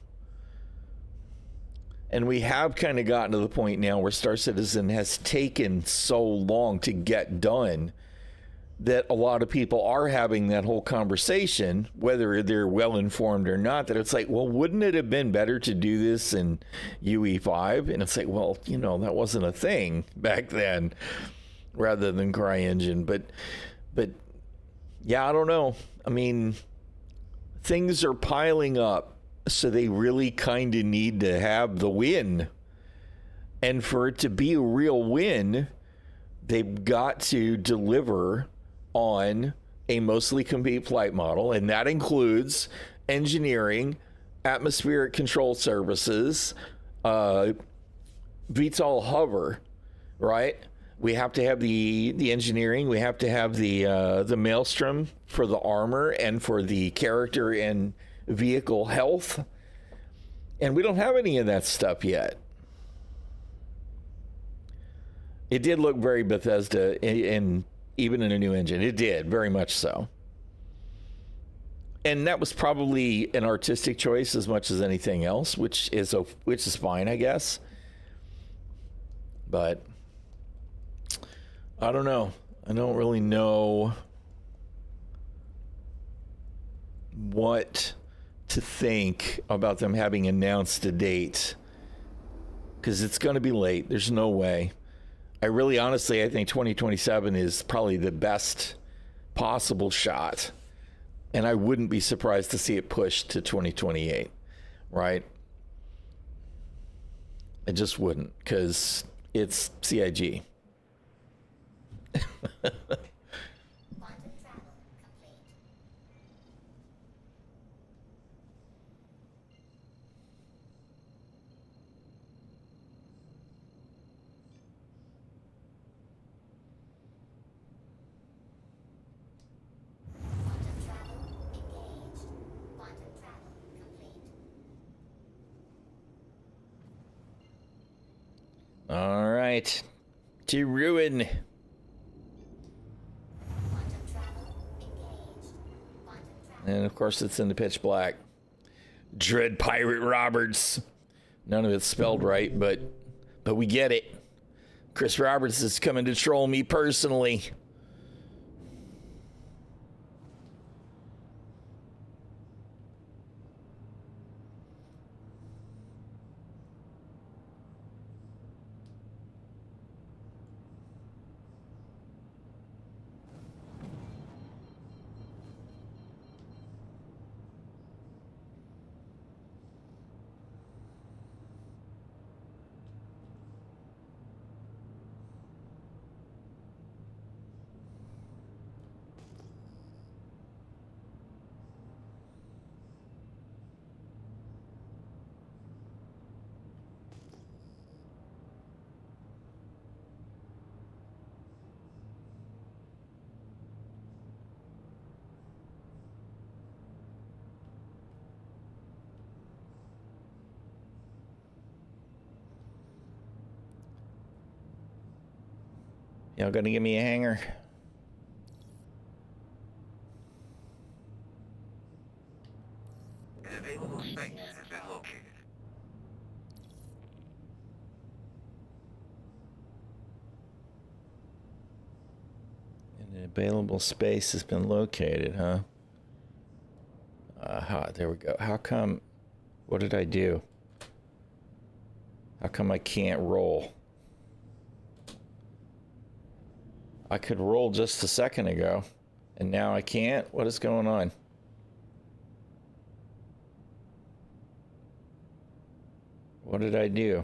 And we have kind of gotten to the point now where Star Citizen has taken so long to get done that a lot of people are having that whole conversation, whether they're well informed or not, that it's like, well, wouldn't it have been better to do this in UE5? And it's like, well, you know, that wasn't a thing back then, rather than CryEngine. But yeah, I don't know. I mean, things are piling up, so they really kind of need to have the win. And for it to be a real win, they've got to deliver on a mostly complete flight model, and that includes engineering, atmospheric control services, VTOL hover, right? We have to have the engineering. We have to have the maelstrom for the armor and for the character and vehicle health. And we don't have any of that stuff yet. It did look very Bethesda, and even in a new engine, it did very much so. And that was probably an artistic choice as much as anything else, which is fine, I guess. But I don't know. I don't really know what to think about them having announced a date, because it's going to be late. There's no way. I think 2027 is probably the best possible shot. And I wouldn't be surprised to see it pushed to 2028, right? I just wouldn't, because it's CIG. Quantum travel complete. Quantum travel engaged. Quantum travel complete. All right. To ruin. Quantum travel engaged. Quantum travel. And of course, it's in the pitch black. Dread Pirate Roberts. None of it's spelled right, but we get it. Chris Roberts is coming to troll me personally. Y'all gonna give me a hanger? Available space has been located. An available space has been located, huh? There we go. How come? What did I do? How come I can't roll? I could roll just a second ago, and now I can't? What is going on? What did I do?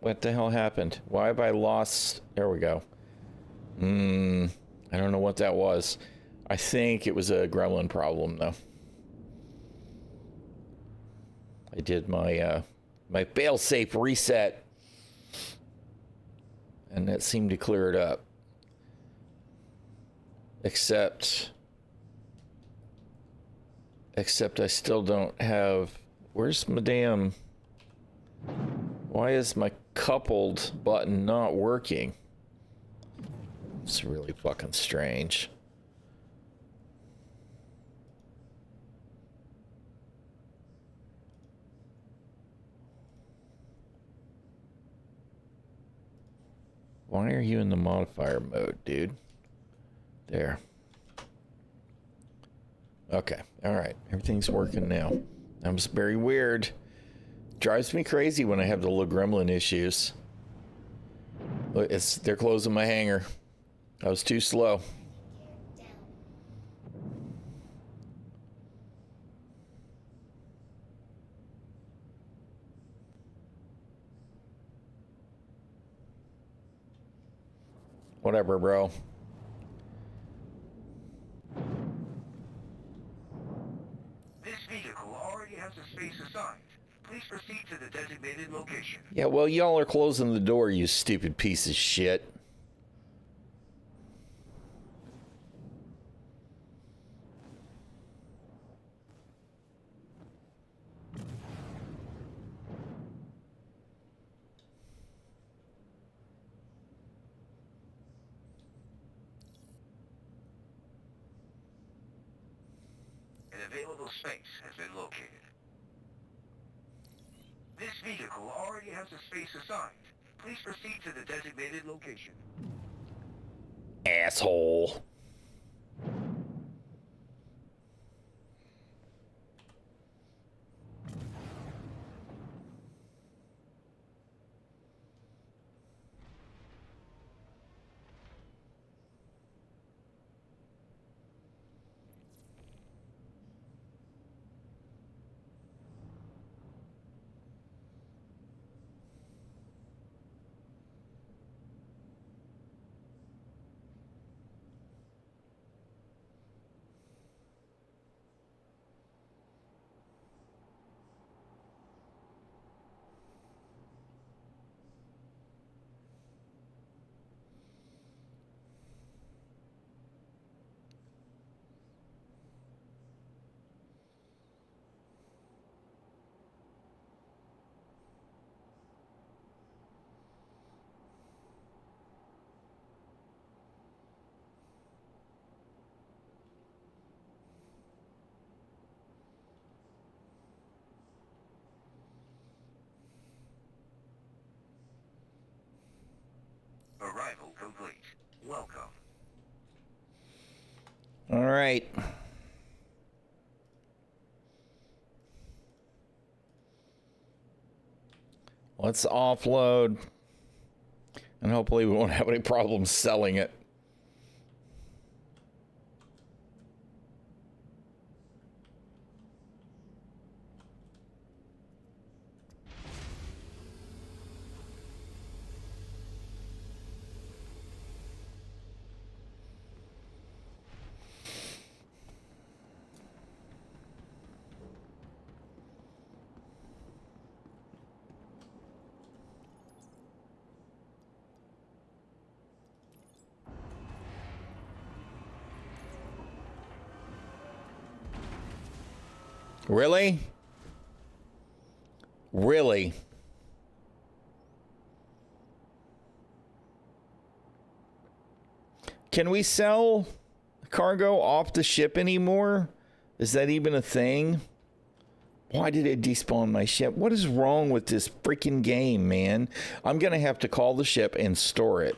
What the hell happened? Why have I lost? There we go. I don't know what that was. I think it was a gremlin problem, though. I did my my fail-safe reset, and that seemed to clear it up. Except I still don't have... Where's my damn... Why is my coupled button not working? It's really fucking strange. Why are you in the modifier mode, dude? There. Okay. All right. Everything's working now. That was very weird. Drives me crazy when I have the little gremlin issues. Look, they're closing my hangar. I was too slow. Down. Whatever, bro. This vehicle already has a space assigned. Please proceed to the designated location. Yeah, well, y'all are closing the door, you stupid piece of shit. An available space has been located. This vehicle already has a space assigned. Please proceed to the designated location. Asshole. Arrival complete. Welcome. All right. Let's offload. And hopefully we won't have any problems selling it. Really? Really? Can we sell cargo off the ship anymore? Is that even a thing? Why did it despawn my ship? What is wrong with this freaking game, man? I'm going to have to call the ship and store it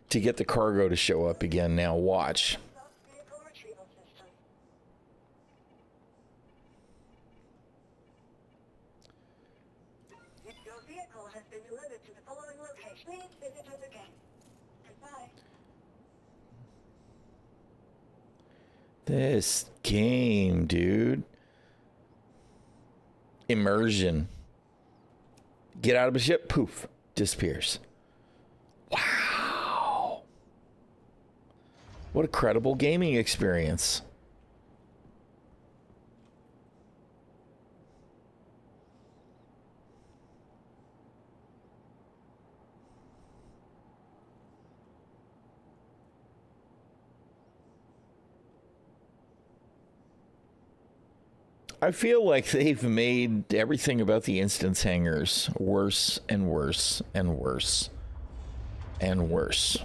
to get the cargo to show up again. Now watch. Vehicle retrieval system. Your vehicle has been delivered to the following location. Please visit us again. Goodbye. This game, dude. Immersion. Get out of the ship, poof, disappears. Wow. What a credible gaming experience. I feel like they've made everything about the instance hangars worse and worse and worse and worse.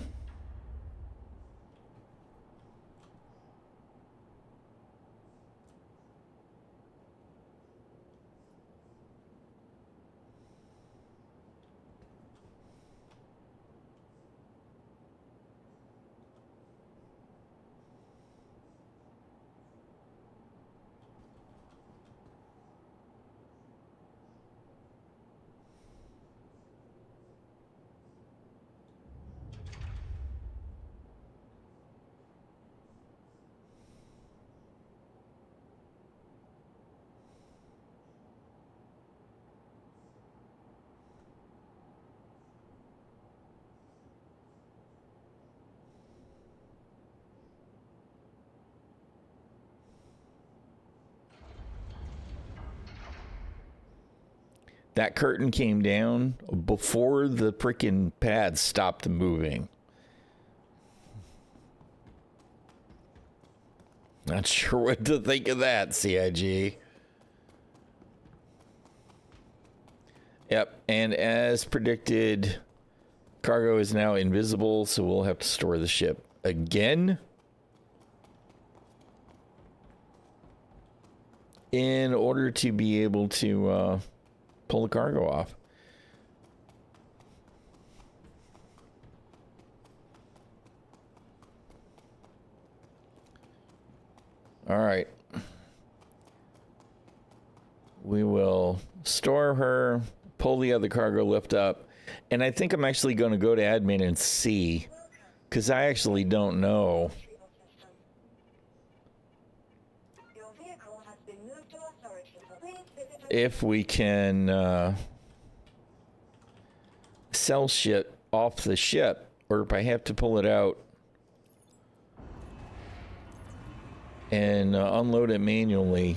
That curtain came down before the freaking pad stopped moving. Not sure what to think of that, CIG. Yep, and as predicted, cargo is now invisible, so we'll have to store the ship again in order to be able to pull the cargo off. All right. We will store her, pull the other cargo lift up, and I think I'm actually going to go to admin and see, because I actually don't know. If we can sell shit off the ship, or if I have to pull it out and unload it manually.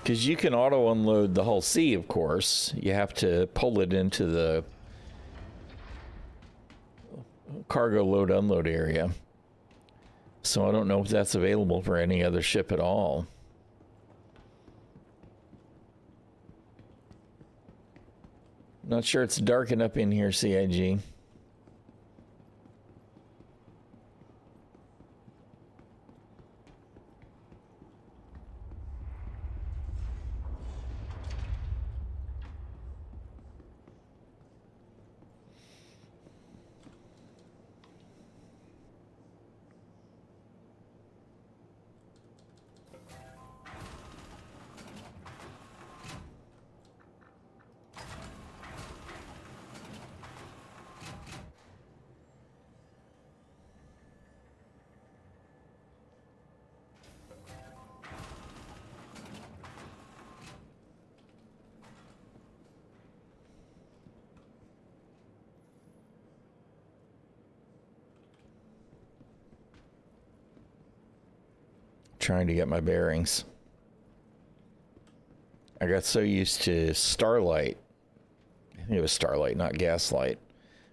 Because you can auto unload the Hull C, of course. You have to pull it into the cargo load unload area. So I don't know if that's available for any other ship at all. Not sure it's dark enough in here, CIG. Trying to get my bearings. I got so used to Starlight. I think it was Starlight, not Gaslight,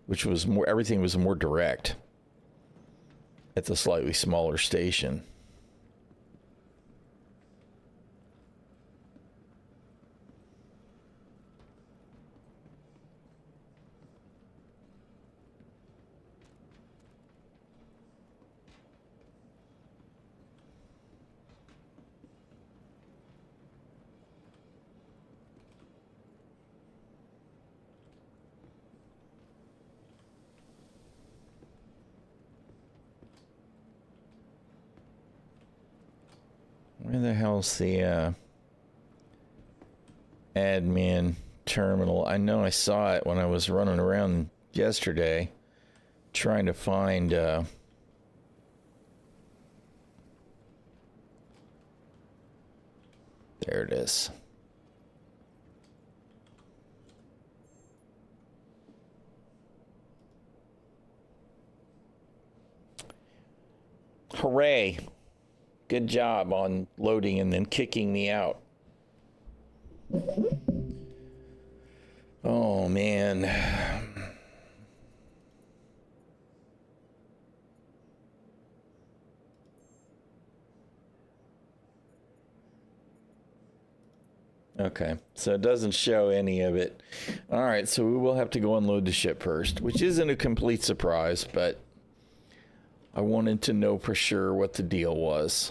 which was more, everything was more direct at the slightly smaller station. Where the hell's the admin terminal? I know I saw it when I was running around yesterday trying to find there it is. Hooray. Good job on loading and then kicking me out. Oh, man. Okay, so it doesn't show any of it. All right, so we will have to go unload the ship first, which isn't a complete surprise, but I wanted to know for sure what the deal was.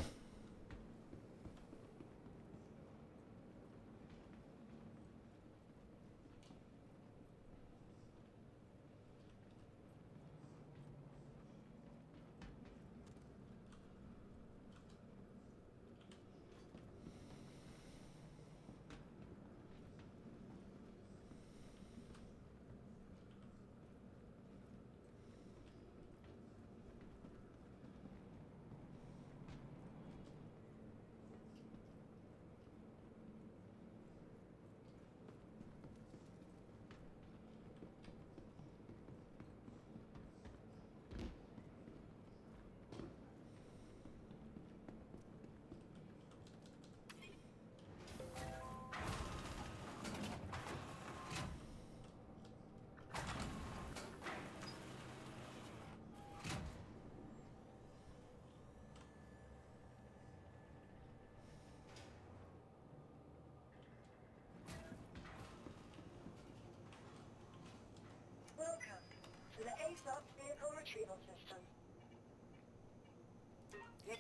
retrieval system.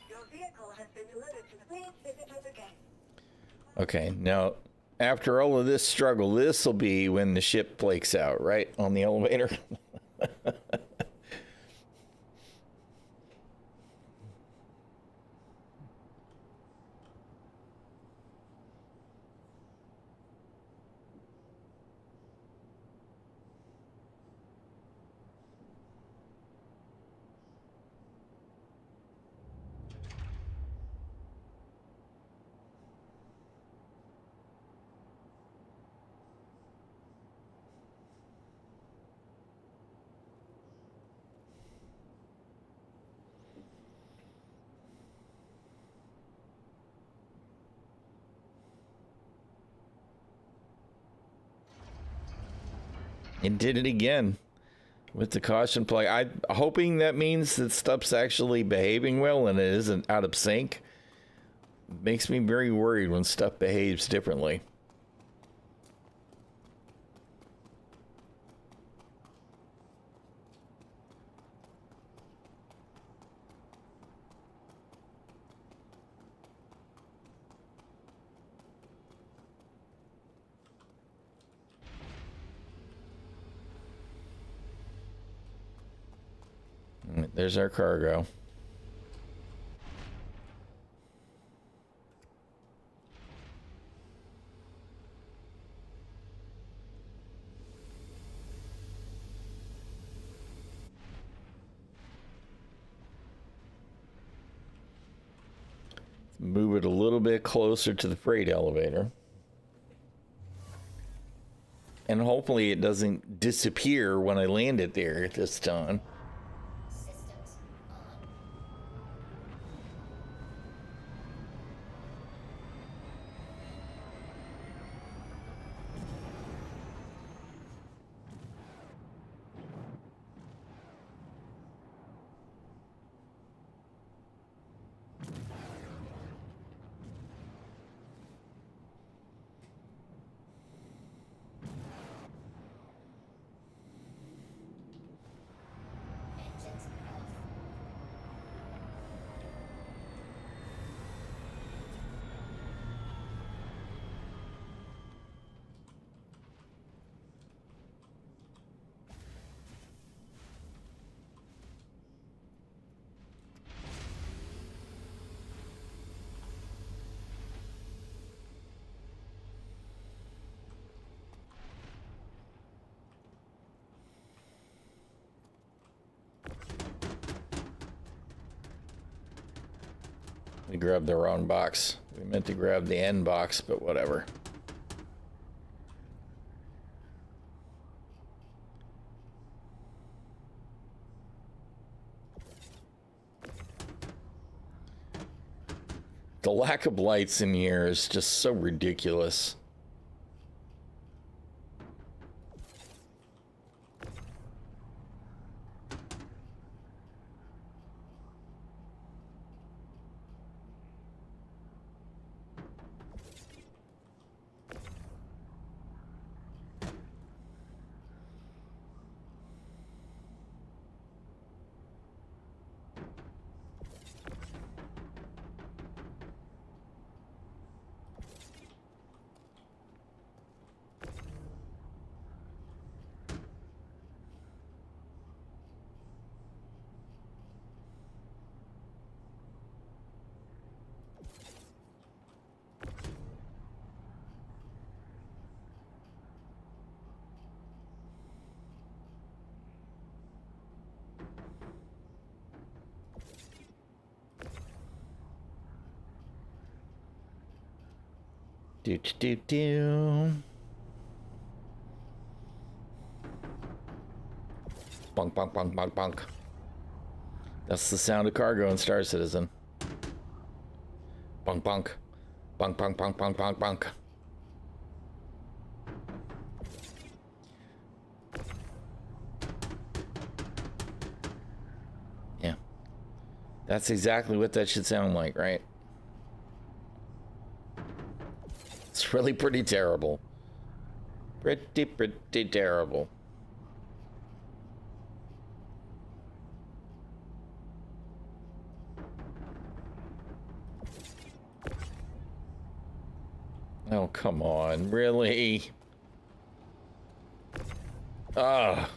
Your vehicle has been delivered to the... Please visit us again. Okay, now after all of this struggle, this will be when the ship flakes out, right? On the elevator. It did it again with the caution plug. I'm hoping that means that stuff's actually behaving well and it isn't out of sync. Makes me very worried when stuff behaves differently. There's our cargo. Move it a little bit closer to the freight elevator. And hopefully it doesn't disappear when I land it there this time. Systems on. Engines off. We grabbed the wrong box. We meant to grab the end box, but whatever. The lack of lights in here is just so ridiculous. Do do do do. Bunk bunk bunk bunk bunk. That's the sound of cargo in Star Citizen. Bunk bunk. Bunk bunk bunk bunk bunk bunk. Yeah. That's exactly what that should sound like, right? It's really pretty terrible. Pretty terrible. Oh, come on. Really? Ugh.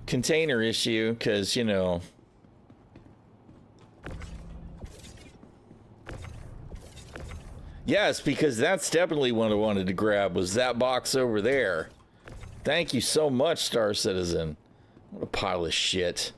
Container issue, because, you know. Yes, because that's definitely what I wanted to grab, was that box over there. Thank you so much, Star Citizen. What a pile of shit.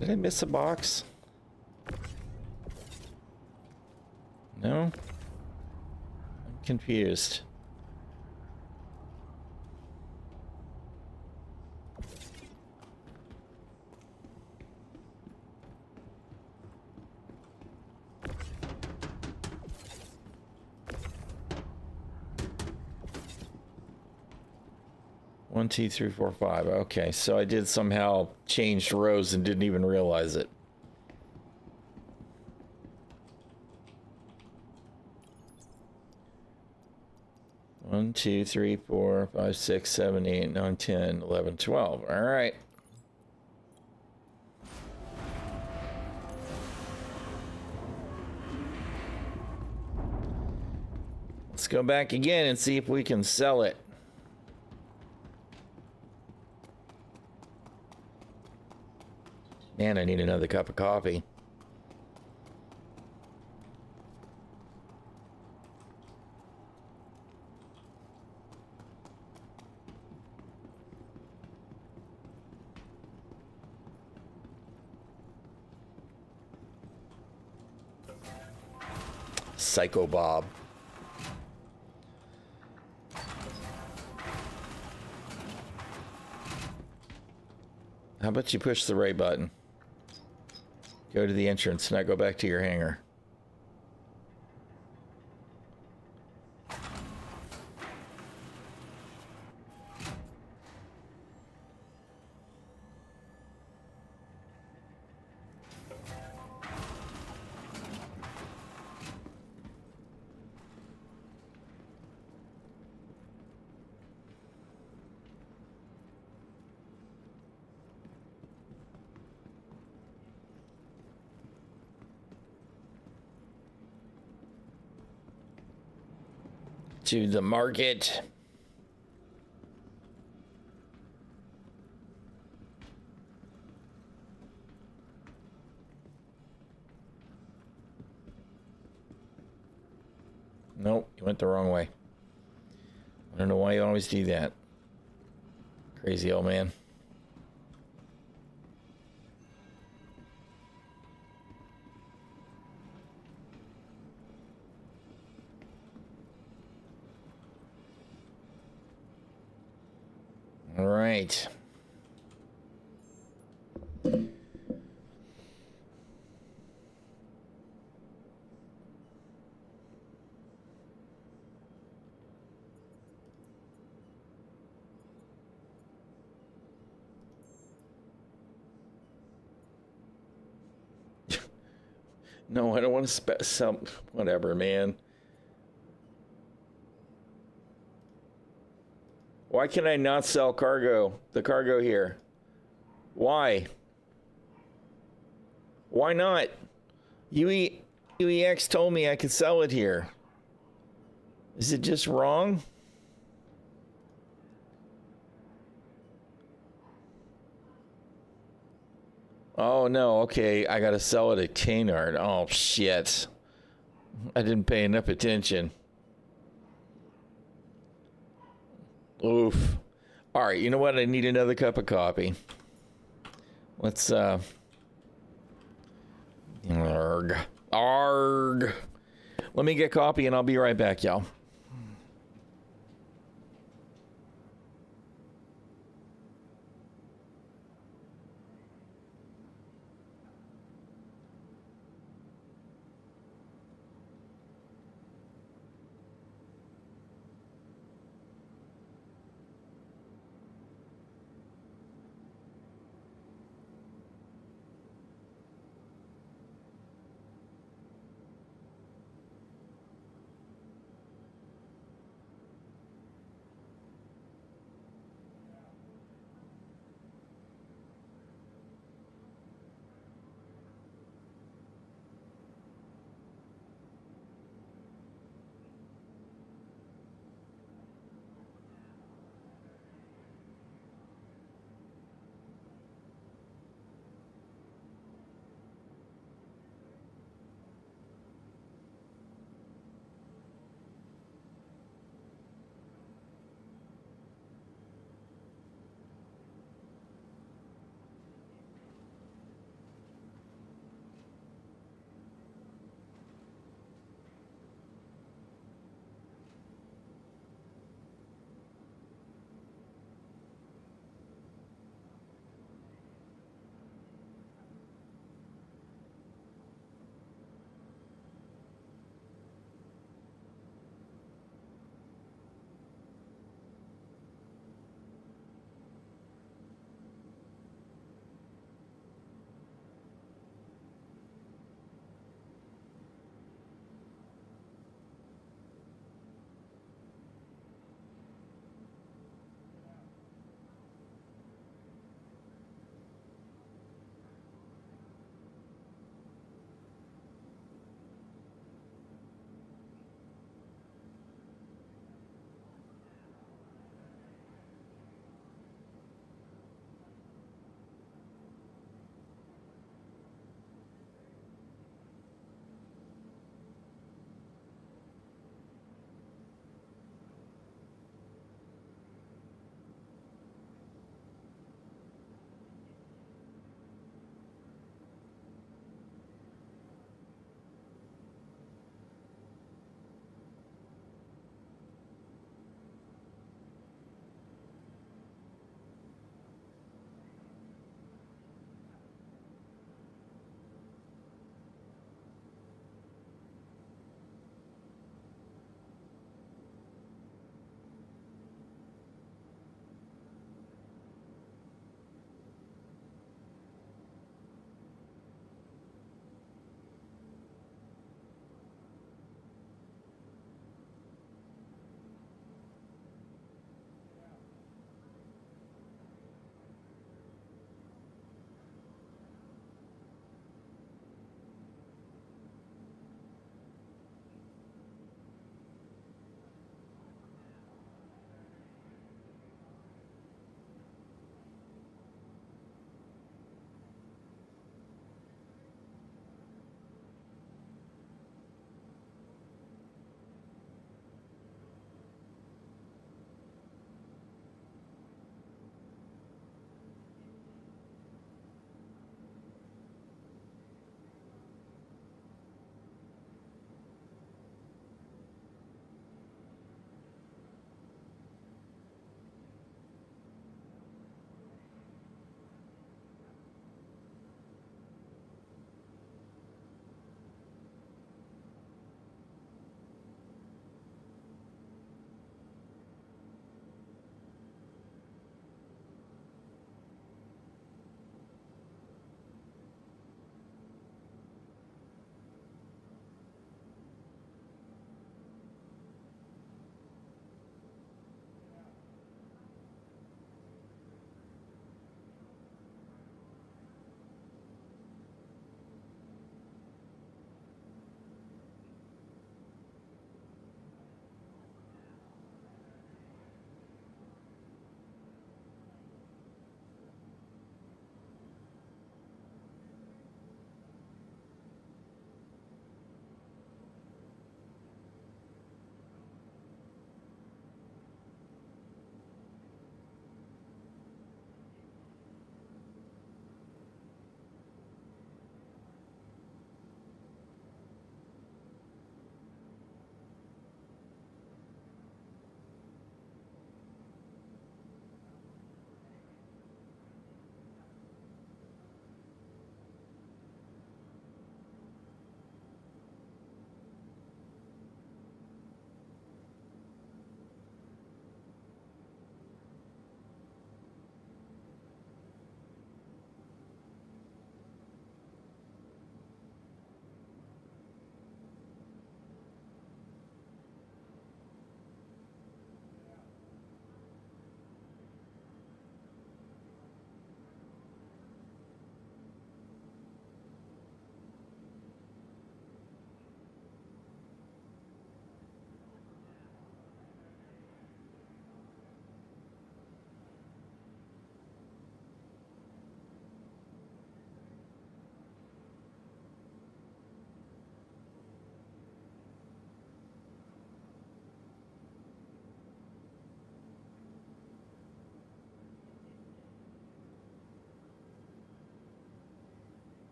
Did I miss a box? No? I'm confused. One, two, three, four, five. Okay, so I did somehow change rows and didn't even realize it. One, two, three, four, five, six, seven, 8, 9, 10, 11, 12. All right. Let's go back again and see if we can sell it. Man, I need another cup of coffee. Psycho Bob. How about you push the right button? Go to the entrance, not go back to your hangar. To the market. Nope, you went the wrong way. I don't know why you always do that. Crazy old man. All right. No, I don't want to sell. Whatever, man. Why can I not sell cargo? The cargo here. Why? Why not? UEX told me I could sell it here. Is it just wrong? Oh no, okay, I gotta sell it at Kmart. Oh shit. I didn't pay enough attention. Oof. Alright, you know what? I need another cup of coffee. Let's Arg. Arg. Let me get coffee and I'll be right back, y'all.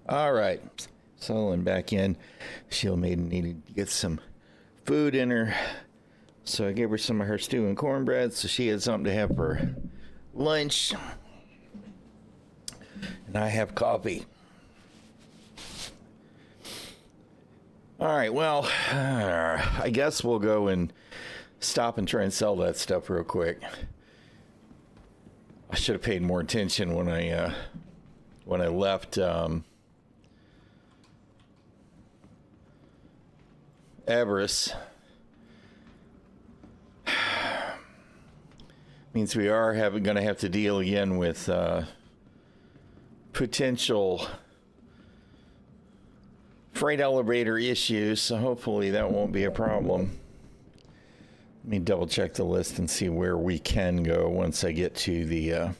All right. Settling back in. Shield Maiden needed to get some food in her. So I gave her some of her stew and cornbread so she had something to have for lunch. And I have coffee. All right, well, I guess we'll go and stop and try and sell that stuff real quick. I should have paid more attention when I left Everest. Means we are going to have to deal again with potential freight elevator issues, so hopefully that won't be a problem. Let me double check the list and see where we can go once I get to the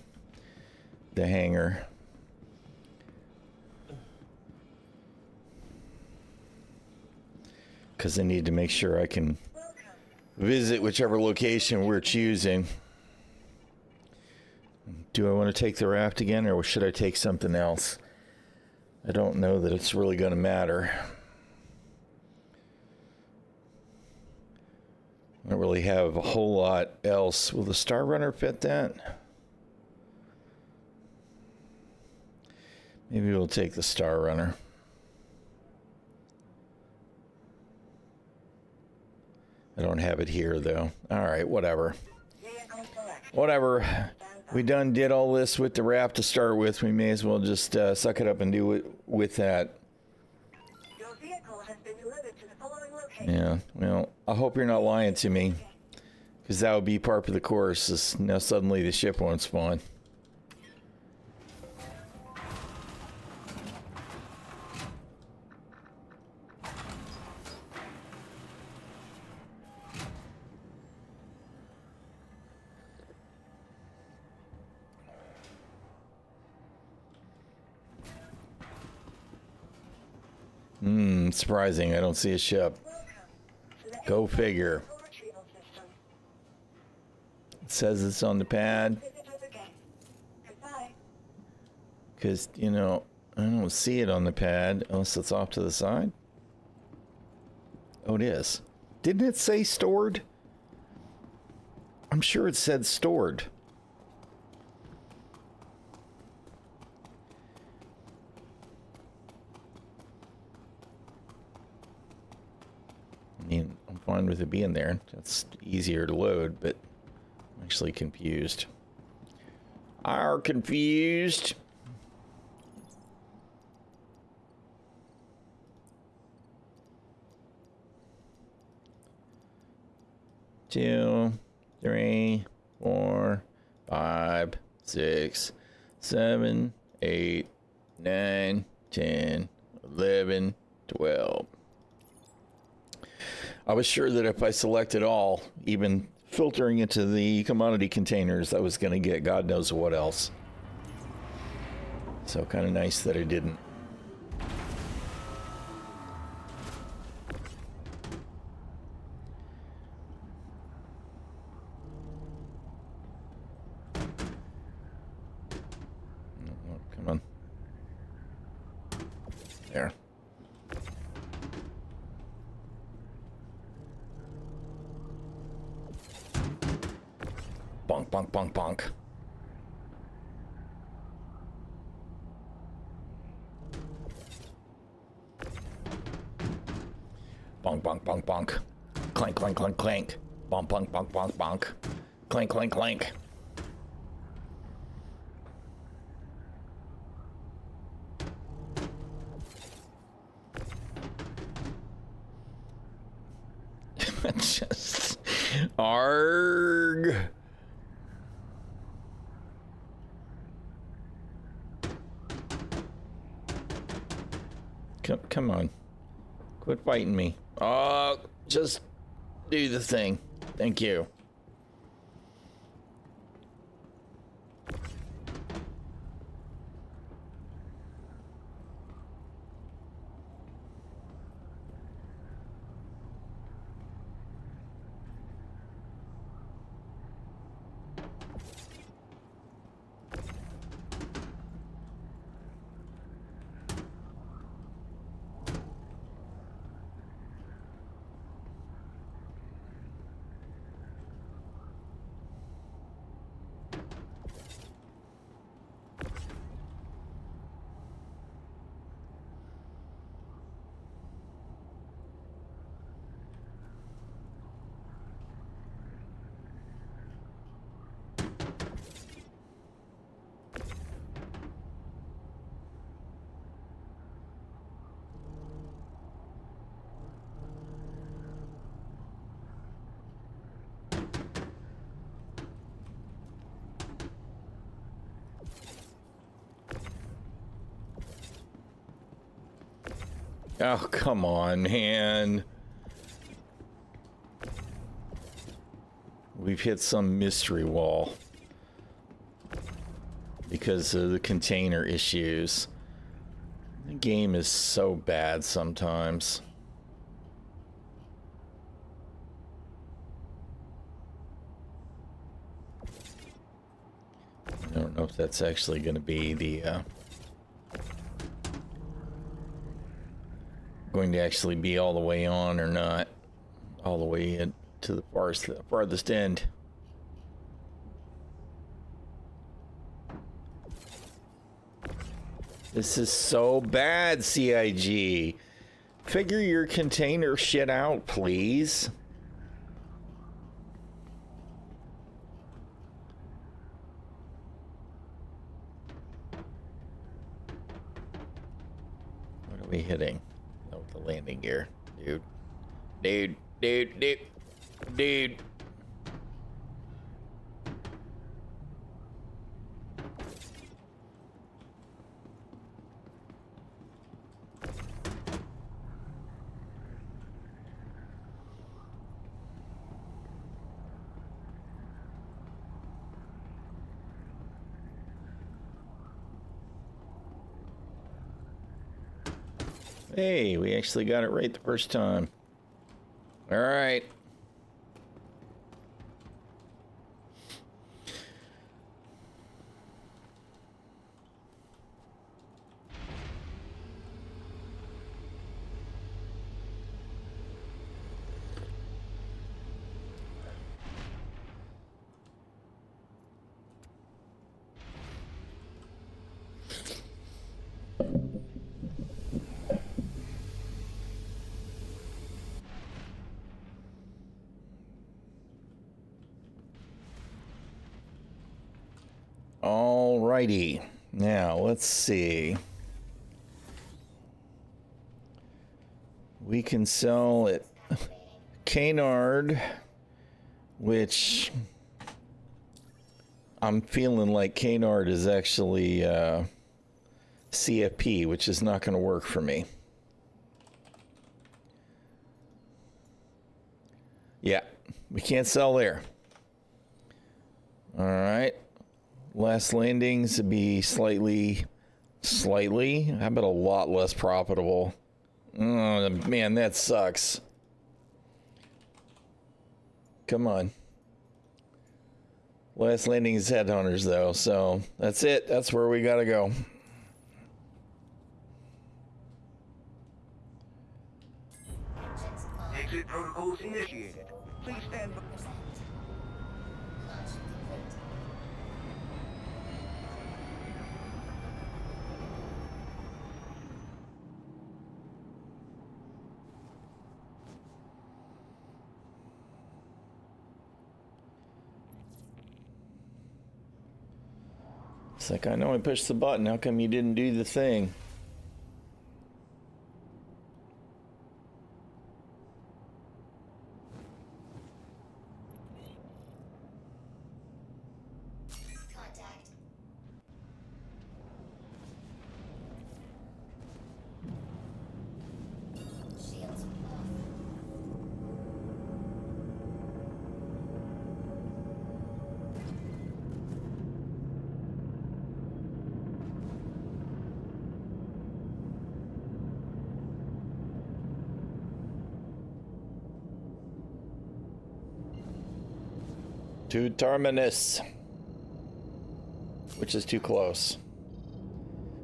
hangar. Because I need to make sure I can visit whichever location we're choosing. Do I want to take the raft again, or should I take something else? I don't know that it's really going to matter. I don't really have a whole lot else. Will the Star Runner fit that? Maybe we'll take the Star Runner. I don't have it here, though. All right, whatever. Whatever. We done did all this with the raft to start with. We may as well just suck it up and do it with that. Your vehicle has been delivered to the following location. Yeah, well, I hope you're not lying to me. Because that would be part of the course. Is now suddenly the ship won't spawn. Surprising. I don't see a ship. Go figure. It says it's on the pad. Because, you know, I don't see it on the pad unless it's off to the side. Oh, it is. Didn't it say stored? I'm sure it said stored. I mean, I'm fine with it being there. That's easier to load, but I'm actually confused. Are confused. Two, 3, 4, 5, 6, 7, 8, 9, 10, 11, 12. I was sure that if I selected all, even filtering into the commodity containers, I was going to get God knows what else. So kind of nice that I didn't. Oh, come on. There. Bonk, bonk, bonk, bonk. Bonk, bonk, bonk, bonk. Clank, clank, clank, clank. Bonk, bonk, bonk, bonk, bonk. Clank, clank, clank. Just... Arg. Come on. Quit fighting me. Oh, just do the thing. Thank you. Oh, come on, man. We've hit some mystery wall because of the container issues. The game is so bad sometimes. I don't know if that's actually going to be the going to actually be all the way on or not. All the way in to the farthest end. This is so bad, CIG. Figure your container shit out, please. What are we hitting? Oh, the landing gear. Dude. Hey, we actually got it right the first time. All right. Alrighty. Now, let's see. We can sell at ᚻᚖᚪ᚞ᚻᚢᚾ, which I'm feeling like ᚻᚖᚪ᚞ᚻᚢᚾ is actually CFP, which is not going to work for me. Yeah, we can't sell there. All right. Last landings would be slightly, how about a lot less profitable? Oh, man, that sucks. Come on. Last landing is Headhunters, though, so that's it. That's where we gotta go. Exit protocols initiated. Please stand by. Launch complete. It's like, I know I pushed the button. How come you didn't do the thing? Contact. Shields off. To Terminus. Which is too close.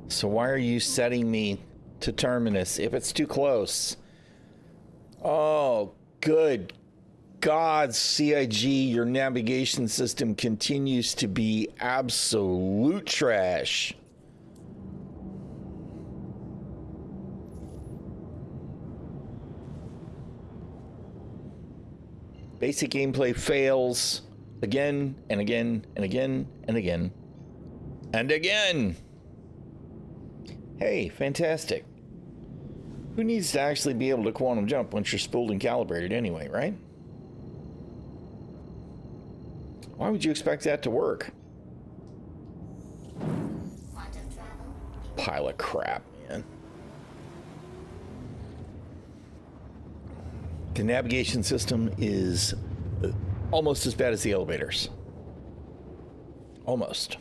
So why are you setting me to Terminus if it's too close? Oh, good God, CIG, your navigation system continues to be absolute trash. Basic gameplay fails again and again and again and again and again. Hey, fantastic. Who needs to actually be able to quantum jump once you're spooled and calibrated anyway, right? Why would you expect that to work? Quantum travel. Pile of crap, man. The navigation system is almost as bad as the elevators. Almost.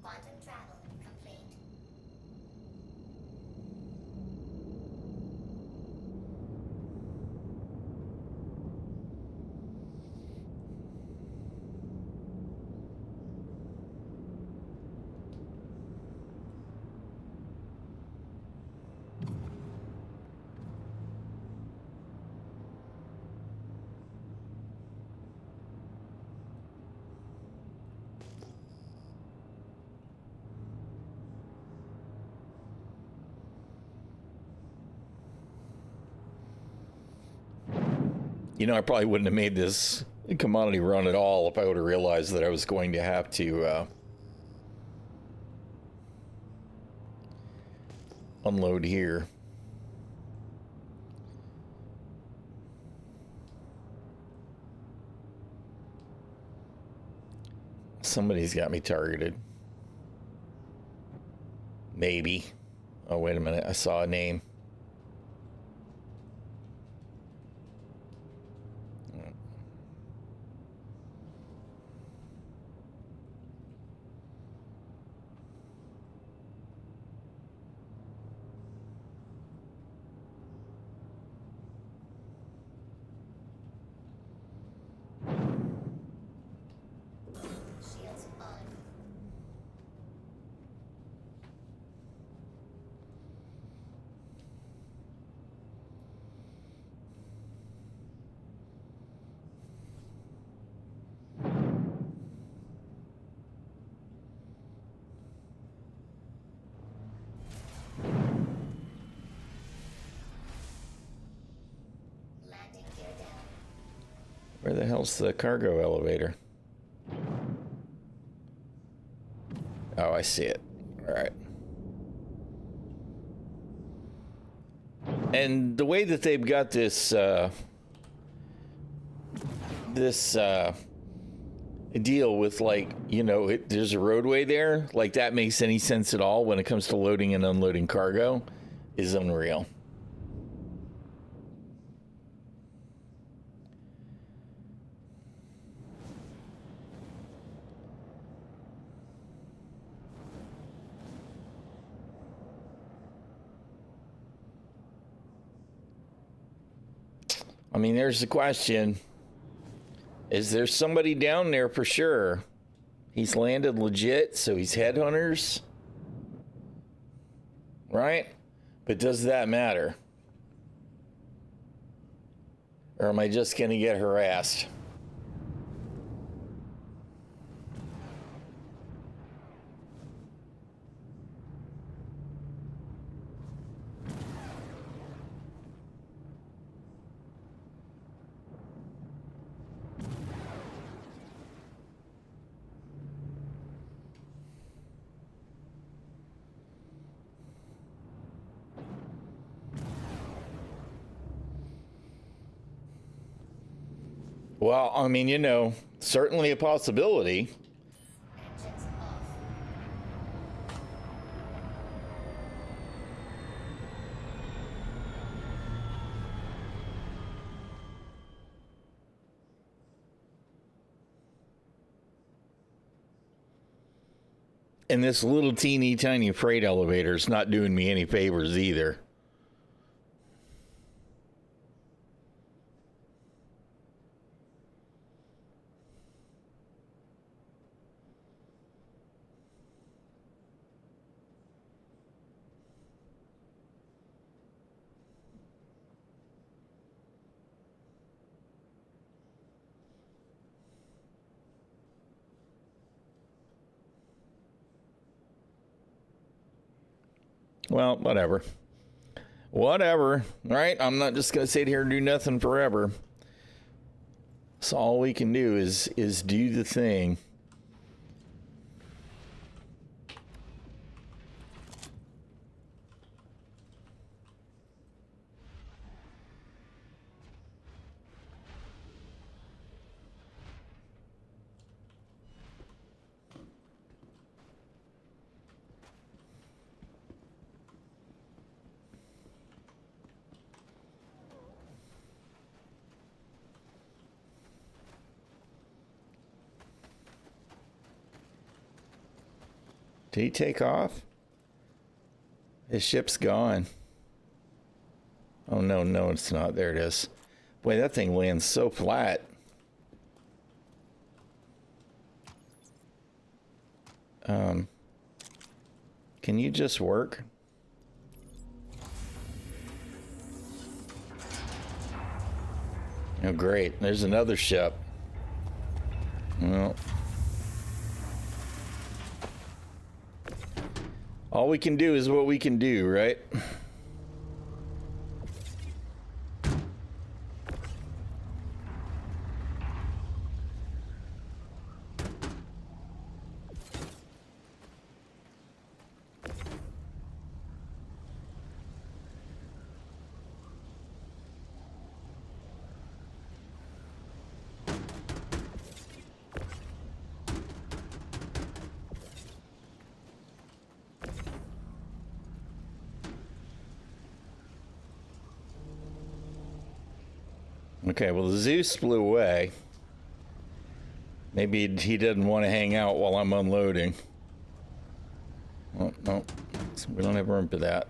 Quantum travel complete. You know, I probably wouldn't have made this commodity run at all if I would have realized that I was going to have to unload here. Somebody's got me targeted. Maybe. Oh, wait a minute. I saw a name. Shields on. Landing gear down. Where the hell's the cargo elevator? Oh, I see it. All right. And the way that they've got this deal with, like, you know, there's a roadway there, like that makes any sense at all when it comes to loading and unloading cargo is unreal. I mean, there's the question. Is there somebody down there for sure? He's landed legit, so he's headhunters. Right? But does that matter? Or am I just going to get harassed? Well, I mean, you know, certainly a possibility. Engines off. And this little teeny tiny freight elevator is not doing me any favors either. Well, whatever. Whatever, right? I'm not just going to sit here and do nothing forever. So all we can do is do the thing. Did he take off? His ship's gone. Oh, no, no, it's not. There it is. Boy, that thing lands so flat. Can you just work? Oh, great. There's another ship. Well, all we can do is what we can do, right? Okay, well, the Zeus flew away. Maybe he didn't want to hang out while I'm unloading. Oh, no, we don't have room for that.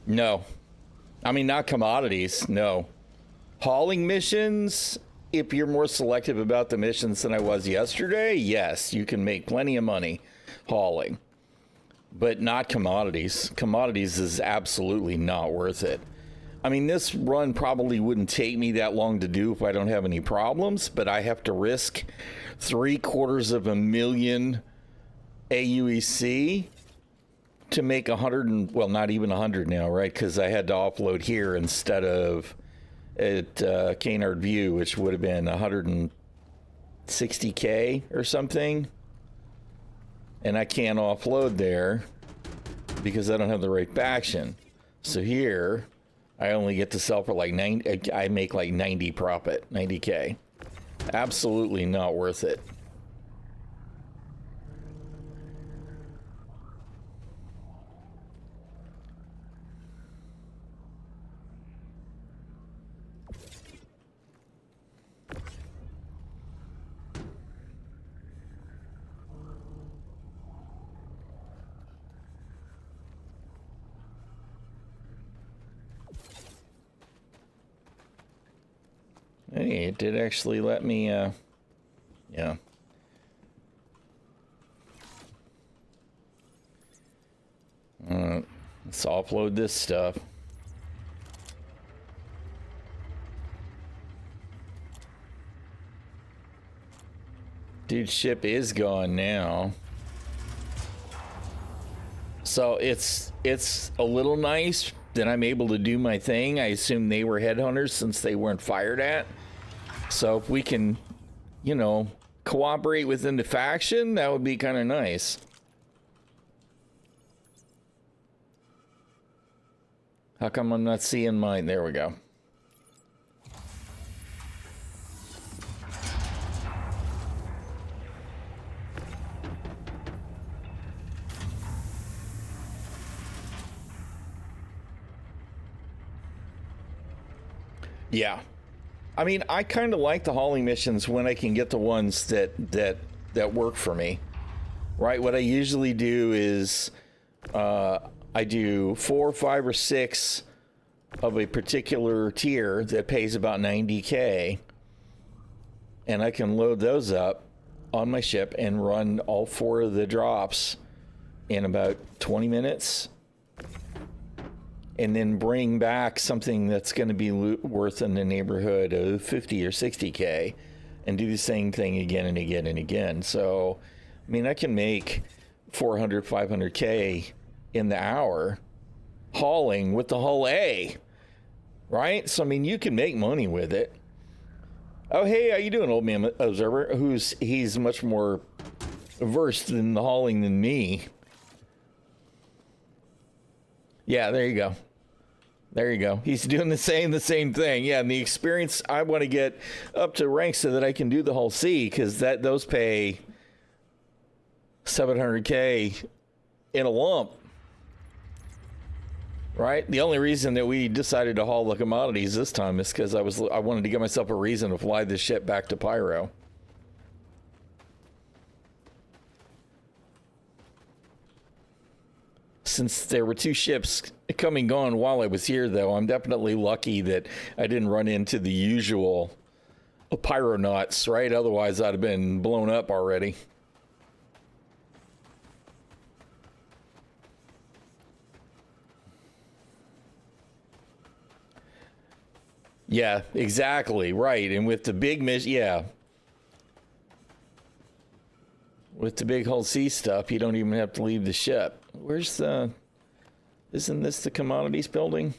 No. I mean, not commodities, no. Hauling missions, if you're more selective about the missions than I was yesterday, yes, you can make plenty of money hauling. But not commodities. Commodities is absolutely not worth it. I mean, this run probably wouldn't take me that long to do if I don't have any problems, but I have to risk $750,000 AUEC to make 100 and, well, not even 100 now, right? Because I had to offload here instead of at Canard View, which would have been 160K or something. And I can't offload there because I don't have the right faction. So here, I only get to sell for like 90. I make like 90 profit, 90K. Absolutely not worth it. Hey, it did actually let me, yeah. Let's offload this stuff. Dude's ship is gone now. So it's a little nice that I'm able to do my thing. I assume they were headhunters since they weren't fired at. So if we can, you know, cooperate within the faction, that would be kind of nice. How come I'm not seeing mine? There we go. Yeah. I mean, I kind of like the hauling missions when I can get the ones that work for me, right? What I usually do is I do 4, 5, or 6 of a particular tier that pays about 90K, and I can load those up on my ship and run all 4 of the drops in about 20 minutes. And then bring back something that's going to be worth in the neighborhood of 50 or 60K and do the same thing again and again and again. So, I mean, I can make 400, 500K in the hour hauling with the hull A, right? So, I mean, you can make money with it. Oh, hey, how you doing, Old Man Observer? He's much more versed in the hauling than me. Yeah, there you go. There you go. He's doing the same thing. Yeah, and the experience, I want to get up to rank so that I can do the whole C, because those pay 700K in a lump. Right? The only reason that we decided to haul the commodities this time is because I wanted to give myself a reason to fly this ship back to Pyro. Since there were 2 ships coming gone while I was here, though, I'm definitely lucky that I didn't run into the usual pyronauts, right? Otherwise, I'd have been blown up already. Yeah, exactly, right. And with the big mission, yeah. With the big Hull C stuff, you don't even have to leave the ship. Where's the... Isn't this the commodities building?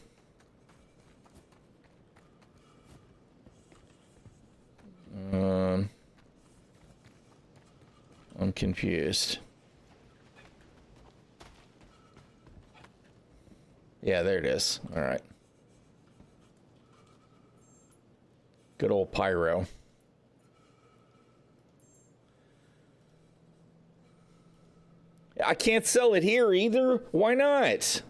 I'm confused. Yeah, there it is. All right. Good old Pyro. I can't sell it here either. Why not?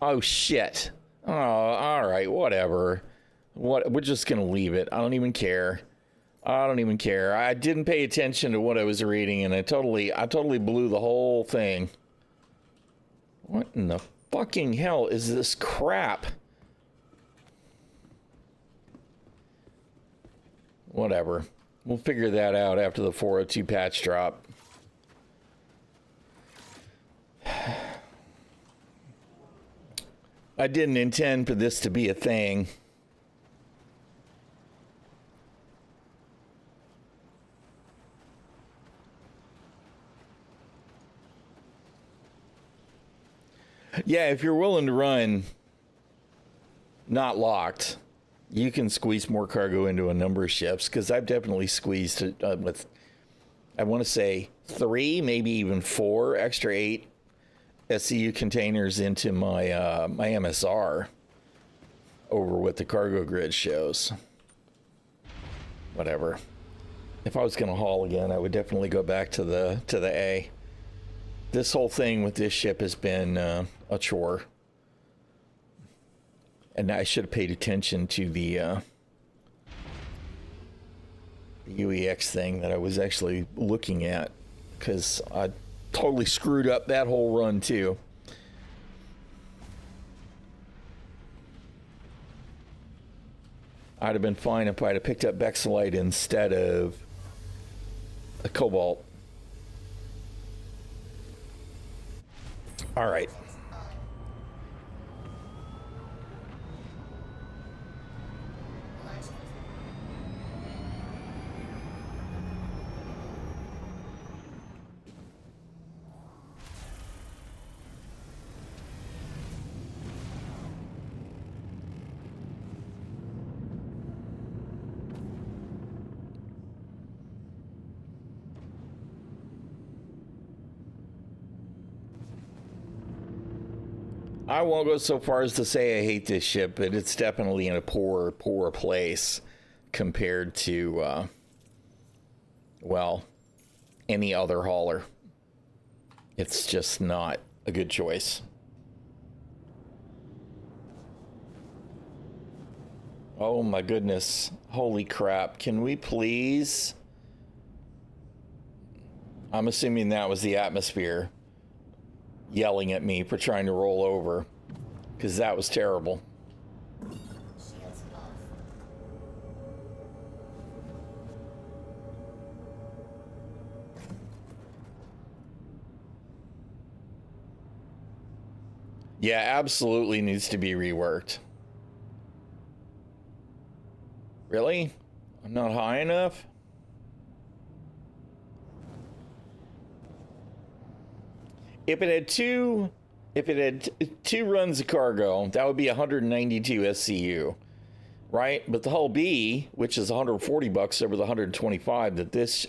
Oh, shit. Oh, all right, whatever. We're just going to leave it. I don't even care. I don't even care. I didn't pay attention to what I was reading, and I totally blew the whole thing. What in the fucking hell is this crap? Whatever. We'll figure that out after the 402 patch drop. I didn't intend for this to be a thing. Yeah, if you're willing to run not locked, you can squeeze more cargo into a number of ships, because I've definitely squeezed it with, I want to say 3, maybe even 4 extra 8 SCU containers into my my MSR over what the cargo grid shows. Whatever. If I was going to haul again, I would definitely go back to the A. This whole thing with this ship has been a chore. And I should have paid attention to the UEX thing that I was actually looking at, because I totally screwed up that whole run too. I'd have been fine if I'd have picked up Bexelite instead of a Cobalt. All right. I won't go so far as to say I hate this ship, but it's definitely in a poor place compared to, well, any other hauler. It's just not a good choice. Oh my goodness. Holy crap. Can we please? I'm assuming that was the atmosphere yelling at me for trying to roll over, because that was terrible. Shields off. Yeah, absolutely needs to be reworked. Really? I'm not high enough? If it had two runs of cargo, that would be 192 SCU, right? But the hull B, which is 140 bucks over the 125 that this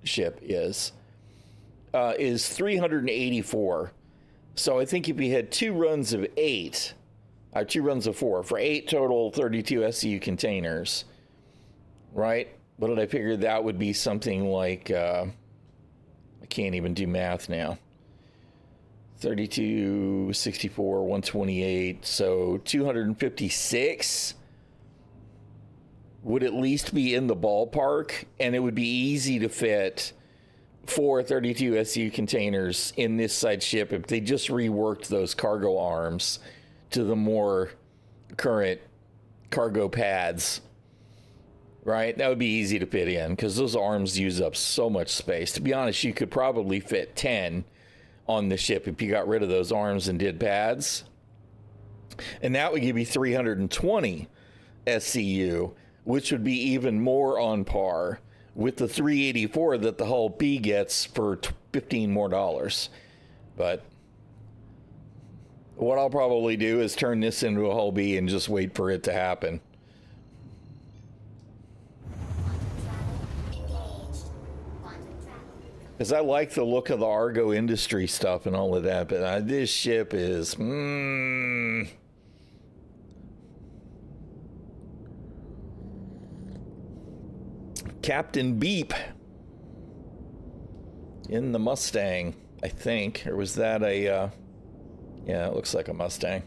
ship is 384. So I think if you had 2 runs of 8, 2 runs of 4, for 8 total 32 SCU containers, right? What did I figure that would be something like, I can't even do math now. 32, 64, 128, so 256 would at least be in the ballpark, and it would be easy to fit 4 32 SU containers in this side ship if they just reworked those cargo arms to the more current cargo pads, right? That would be easy to fit in because those arms use up so much space. To be honest, you could probably fit 10 on the ship if you got rid of those arms and did pads. And that would give you 320 SCU, which would be even more on par with the 384 that the hull B gets for $15 more. But what I'll probably do is turn this into a hull B and just wait for it to happen. Because I like the look of the Argo Industry stuff and all of that, but this ship is... Captain Beep in the Mustang, I think. Or was that a... yeah, it looks like a Mustang.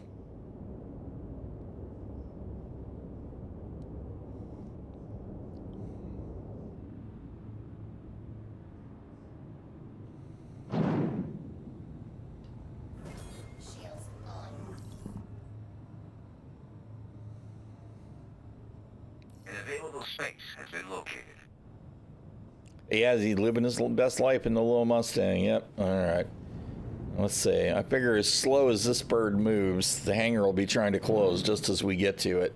Shields on. An available space has been located. Yeah, he's living his best life in the little Mustang. Yep. All right. Let's see. I figure as slow as this bird moves, the hangar will be trying to close just as we get to it.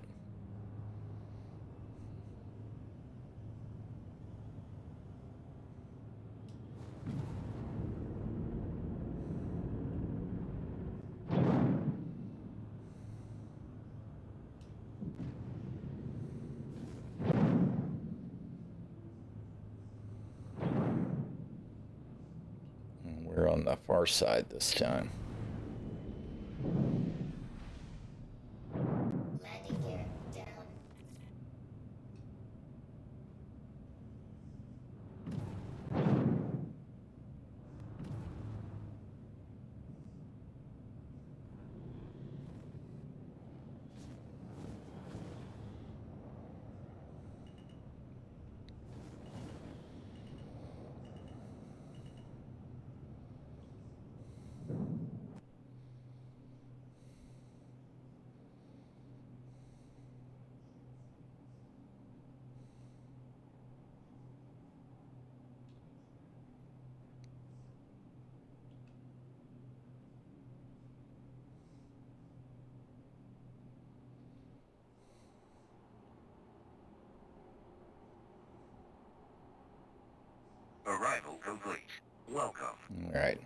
We're on the far side this time. Landing gear down. Arrival complete. Welcome. All right.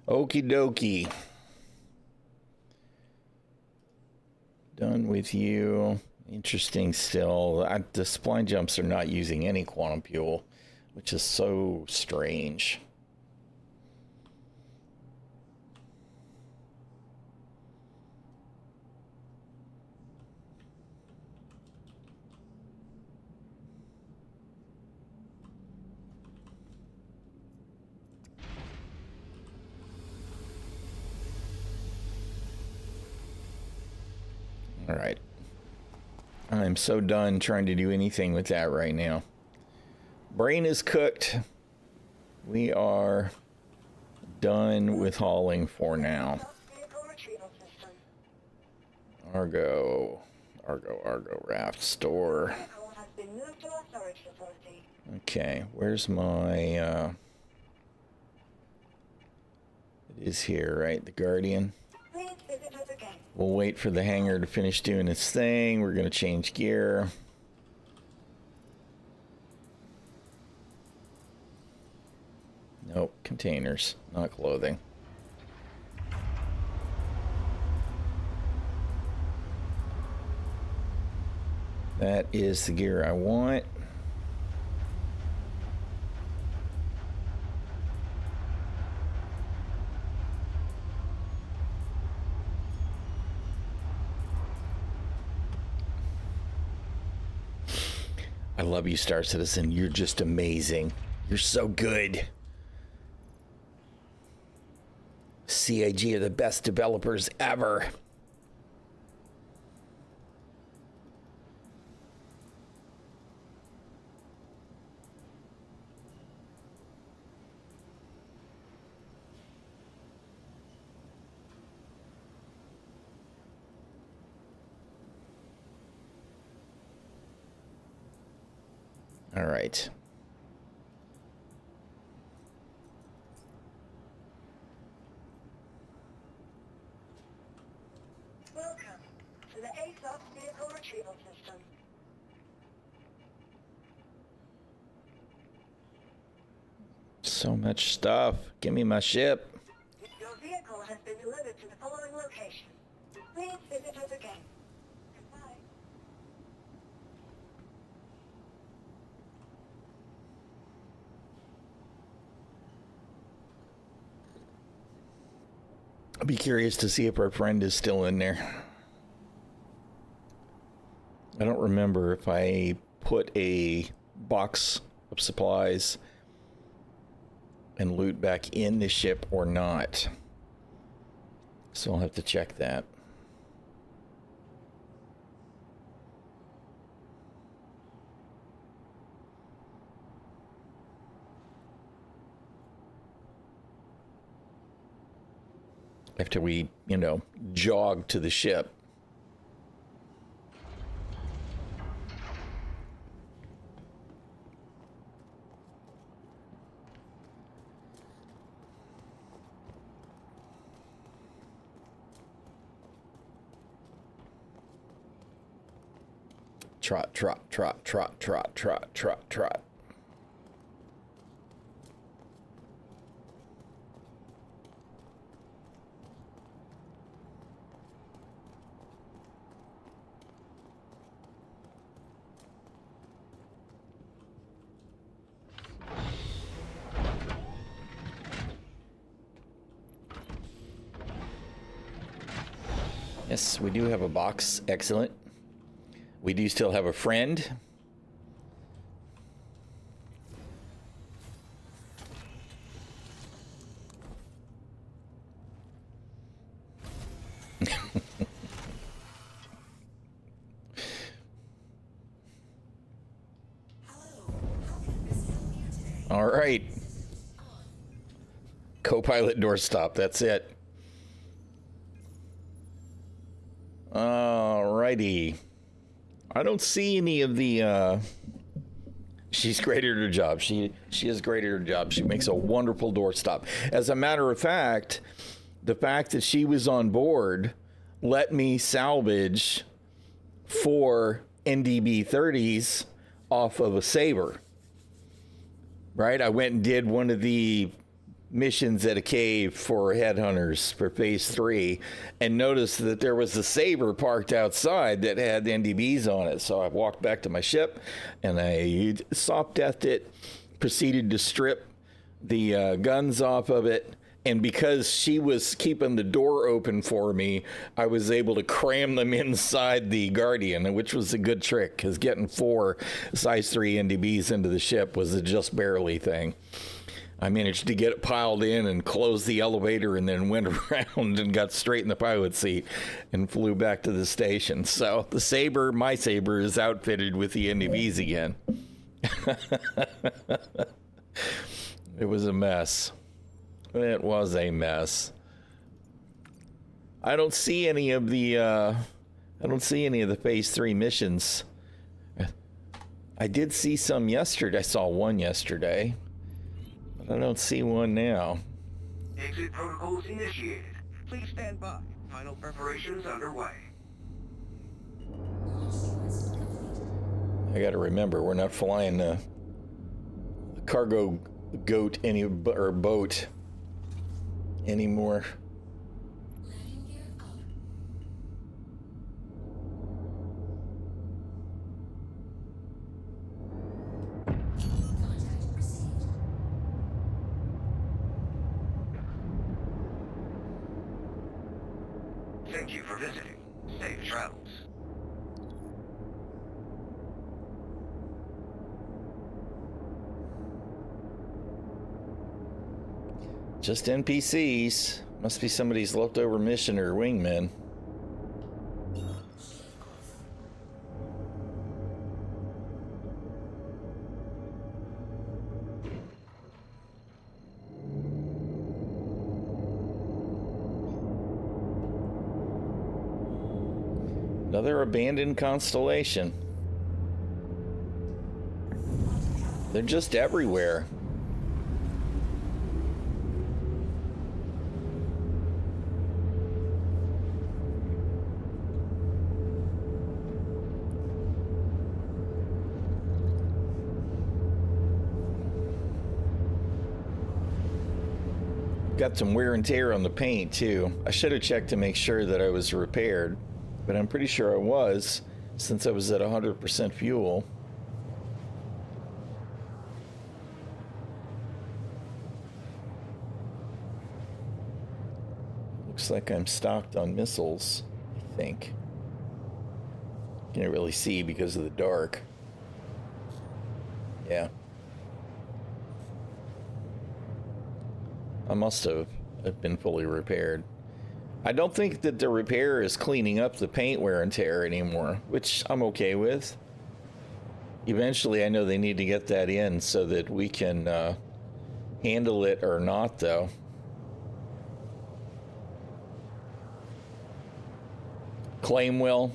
Okie dokie. Done with you. Interesting still. The spline jumps are not using any quantum fuel, which is so strange. All right. I'm so done trying to do anything with that right now. Brain is cooked. We are done with hauling for now. Vehicle retrieval system. Argo, raft store. Vehicle has been moved to our storage facility. Okay, where's my, it is here, right? The Guardian. Please visit us again. We'll wait for the hangar to finish doing its thing. We're going to change gear. Nope, containers, not clothing. That is the gear I want. I love you, Star Citizen. You're just amazing. You're so good. CIG are the best developers ever. All right. Welcome to the ASOP vehicle retrieval system. So much stuff. Give me my ship. Your vehicle has been delivered to the following location. Please visit us again. Goodbye. I'll be curious to see if our friend is still in there. I don't remember if I put a box of supplies and loot back in the ship or not. So I'll have to check that. After we, jog to the ship. Trot, trot, trot, trot, trot, trot, trot, trot. Yes, we do have a box. Excellent. We do still have a friend. All right. Co-pilot doorstop. That's it. Alrighty. I don't see any of the, she's great at her job. She is great at her job. She makes a wonderful doorstop. As a matter of fact, the fact that she was on board let me salvage 4 NDB 30s off of a Saber. Right? I went and did one of the missions at a cave for headhunters for phase 3 and noticed that there was a Saber parked outside that had NDBs on it. So I walked back to my ship and I soft deathed it, proceeded to strip the guns off of it. And because she was keeping the door open for me, I was able to cram them inside the Guardian, which was a good trick because getting 4 size 3 NDBs into the ship was a just barely thing. I managed to get it piled in and close the elevator and then went around and got straight in the pilot seat and flew back to the station. So the Saber, my Saber, is outfitted with the NDBs again. It was a mess. It was a mess. I don't see any of the phase 3 missions. I did see some yesterday. I saw one yesterday. I don't see one now. Exit protocols initiated. Please stand by. Final preparations underway. I got to remember, we're not flying the cargo boat anymore. Thank you for visiting. Safe travels. Just NPCs. Must be somebody's leftover mission or wingman. Another abandoned constellation. They're just everywhere. Got some wear and tear on the paint too. I should have checked to make sure that I was repaired, but I'm pretty sure I was, since I was at 100% fuel. Looks like I'm stocked on missiles, I think. Can't really see because of the dark. Yeah. I must have been fully repaired. I don't think that the repair is cleaning up the paint wear and tear anymore, which I'm okay with. Eventually, I know they need to get that in so that we can handle it or not, though. Claim will.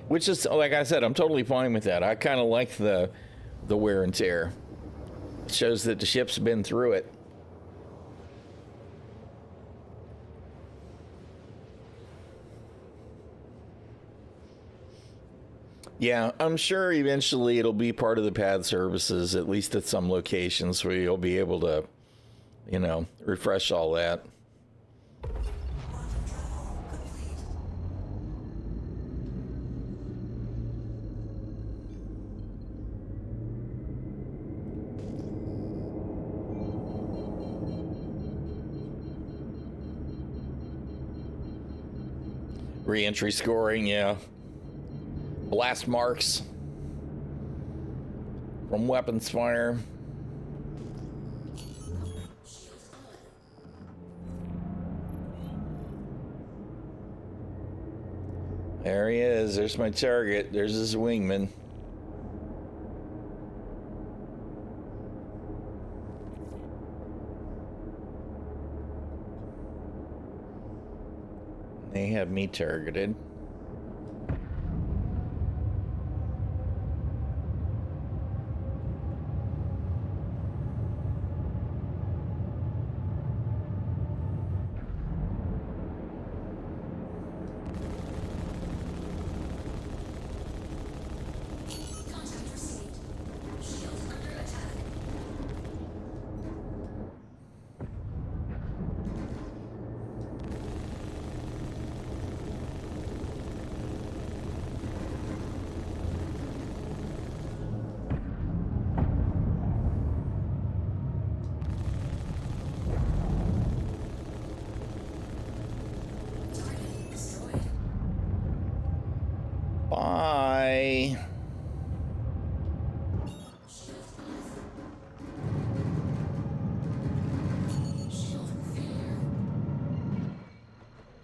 Which is, like I said, I'm totally fine with that. I kind of like the wear and tear. It shows that the ship's been through it. Yeah, I'm sure eventually it'll be part of the pad services, at least at some locations where you'll be able to, you know, refresh all that. Re-entry scoring, yeah. Blast marks from weapons fire. There he is. There's my target. There's his wingman. They have me targeted. Bye.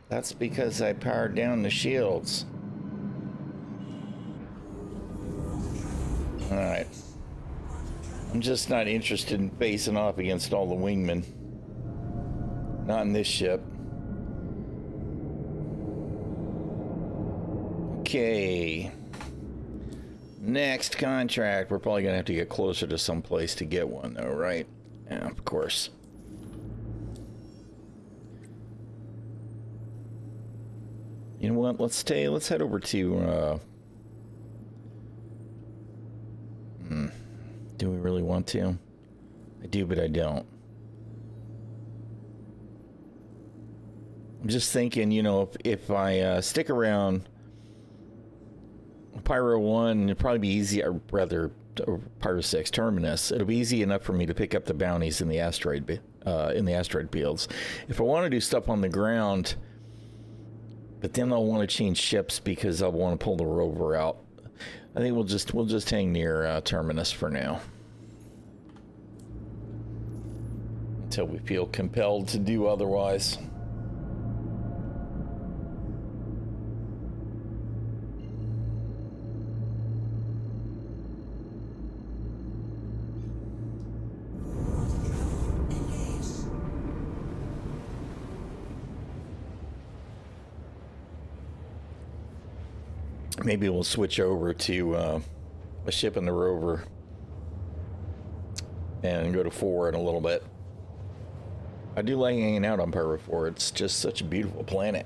That's because I powered down the shields. All right. I'm just not interested in facing off against all the wingmen. Not in this ship. Okay. Next contract. We're probably gonna have to get closer to some place to get one, though, right? Yeah, of course. You know what? Let's head over to. Do we really want to? I do, but I don't. I'm just thinking, you know, if I stick around Pyro 1, it'd probably be easy, or rather, Pyro 6 Terminus. It'll be easy enough for me to pick up the bounties in the asteroid fields. If I want to do stuff on the ground, but then I'll want to change ships because I'll want to pull the rover out. I think we'll just hang near Terminus for now. until we feel compelled to do otherwise. Maybe we'll switch over to a ship in the rover and go to 4 in a little bit. I do like hanging out on Pyro 4. It's just such a beautiful planet.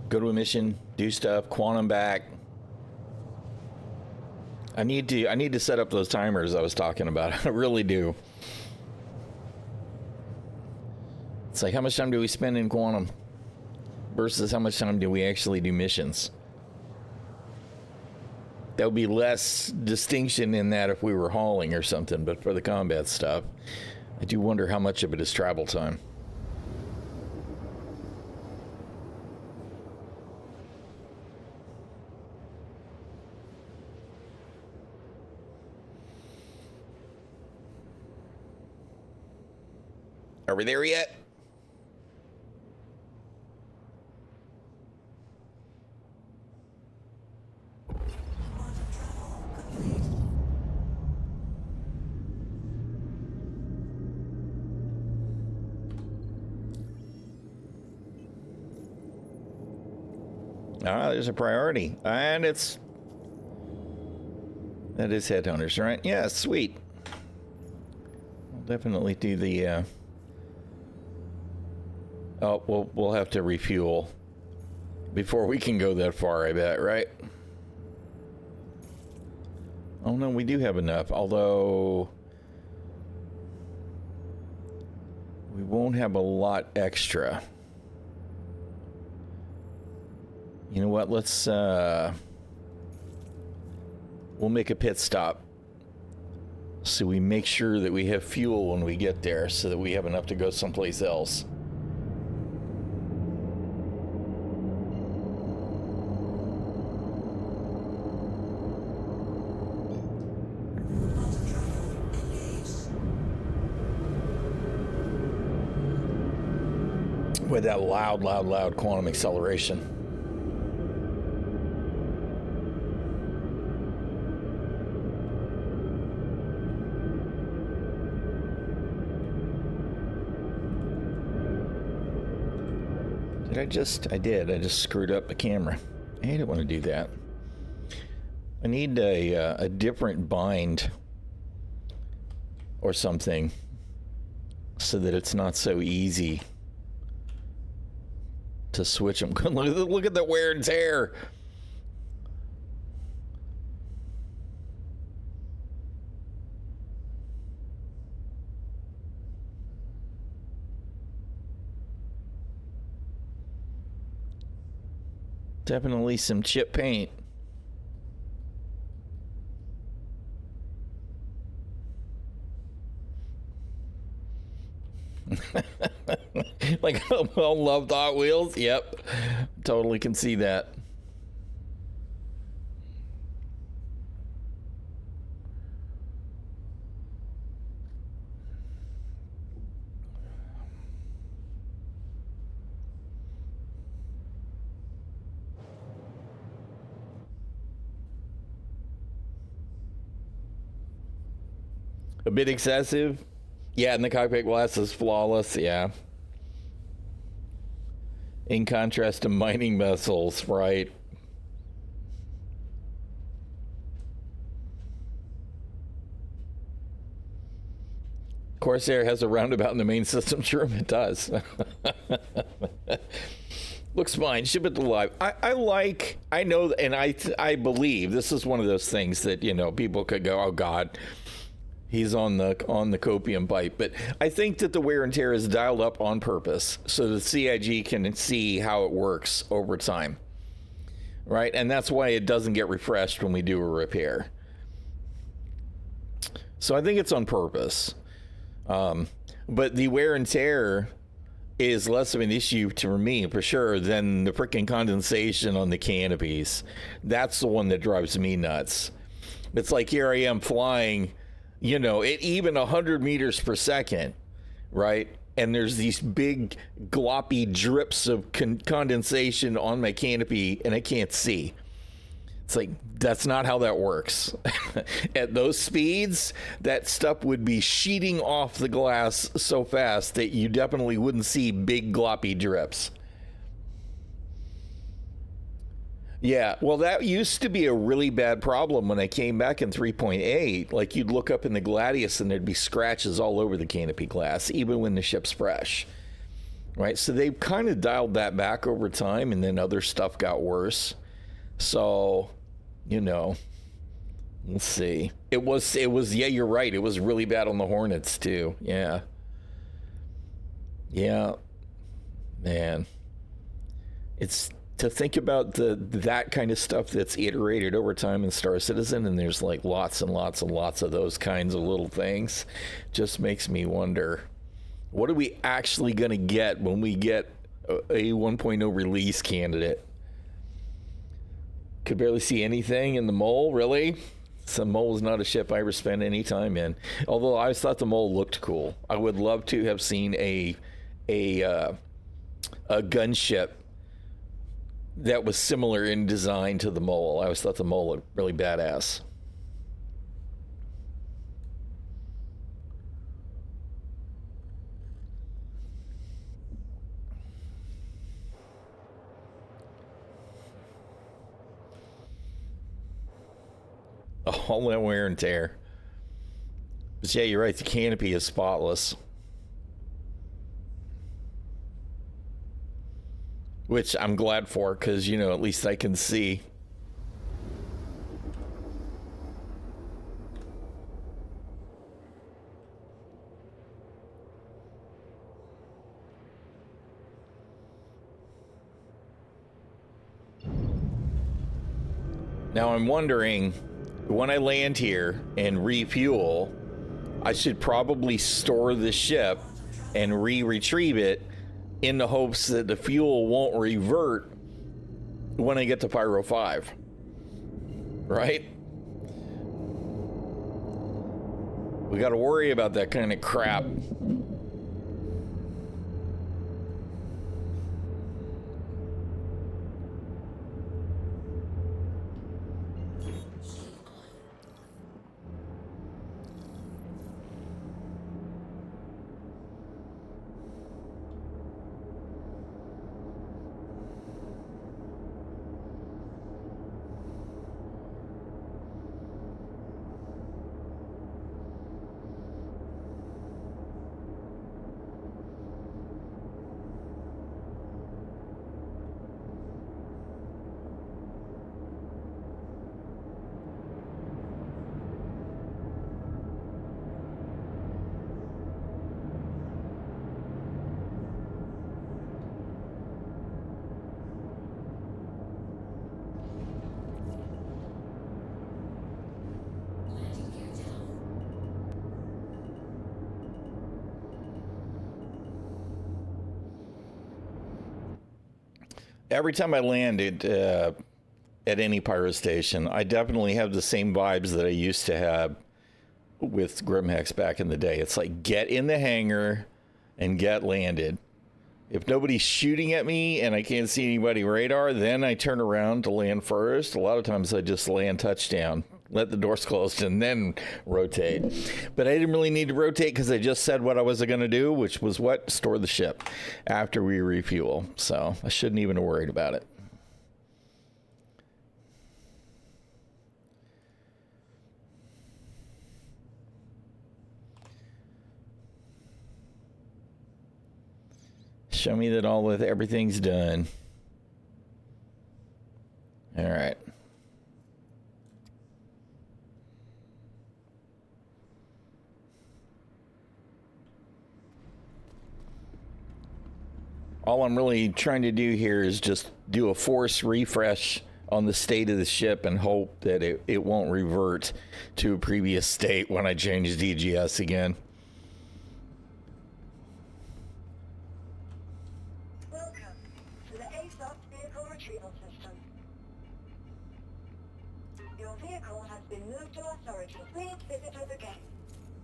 Go to a mission, do stuff, quantum back. I need to set up those timers I was talking about. I really do. It's like, how much time do we spend in quantum versus how much time do we actually do missions? There would be less distinction in that if we were hauling or something, but for the combat stuff, I do wonder how much of it is travel time. Are we there yet? Ah, there's a priority. And that is Headhunters, right? Yeah, sweet. We'll definitely do the, oh, we'll have to refuel before we can go that far, I bet, right? Oh no, we do have enough, although we won't have a lot extra. You know what, let's, we'll make a pit stop so we make sure that we have fuel when we get there so that we have enough to go someplace else. With that loud quantum acceleration. I just screwed up the camera. I didn't want to do that. I need a different bind or something so that it's not so easy to switch them. Look at the wear and tear. Definitely some chip paint. Like, well, loved Hot Wheels. Yep, totally can see that. A bit excessive. Yeah, and the cockpit glass is flawless. Yeah. In contrast to mining vessels, right? Corsair has a roundabout in the main system's room. It does. Looks fine. Ship it to live. I know, and I believe this is one of those things that, you know, people could go, oh God, He's on the copium pipe, but I think that the wear and tear is dialed up on purpose so the CIG can see how it works over time, right? And that's why it doesn't get refreshed when we do a repair. So I think it's on purpose. But the wear and tear is less of an issue to me, for sure, than the freaking condensation on the canopies. That's the one that drives me nuts. It's like here I am flying, you know, at even 100 meters per second, right? And there's these big gloppy drips of condensation on my canopy, and I can't see. It's like, that's not how that works. At those speeds, that stuff would be sheeting off the glass so fast that you definitely wouldn't see big gloppy drips. Yeah, well, that used to be a really bad problem when I came back in 3.8. Like, you'd look up in the Gladius and there'd be scratches all over the canopy glass, even when the ship's fresh. Right? So they've kind of dialed that back over time, and then other stuff got worse. So, you know, we'll see. It was, yeah, you're right. It was really bad on the Hornets, too. Yeah. Yeah. Man. It's... to think about that kind of stuff that's iterated over time in Star Citizen, and there's like lots and lots and lots of those kinds of little things, just makes me wonder, what are we actually going to get when we get a 1.0 release candidate? Could barely see anything in the Mole, really? The Mole is not a ship I ever spent any time in. Although I always thought the Mole looked cool. I would love to have seen a gunship that was similar in design to the Mole. I always thought the Mole looked really badass. All that wear and tear. But yeah, you're right. The canopy is spotless. Which I'm glad for, because, you know, at least I can see. Now I'm wondering, when I land here and refuel, I should probably store the ship and retrieve it in the hopes that the fuel won't revert when I get to Pyro 5. Right? We got to worry about that kind of crap. Every time I land at any pyro station, I definitely have the same vibes that I used to have with Grimhex back in the day. It's like, get in the hangar and get landed. If nobody's shooting at me and I can't see anybody radar, then I turn around to land first. A lot of times I just land touchdown, let the doors closed, and then rotate. But I didn't really need to rotate because I just said what I was going to do, which was what? Store the ship after we refuel. So I shouldn't even have worried about it. Show me that everything's done. All right. All I'm really trying to do here is just do a force refresh on the state of the ship and hope that it won't revert to a previous state when I change DGS again. Welcome to the ASOP vehicle retrieval system. Your vehicle has been moved to authority. Please visit us again.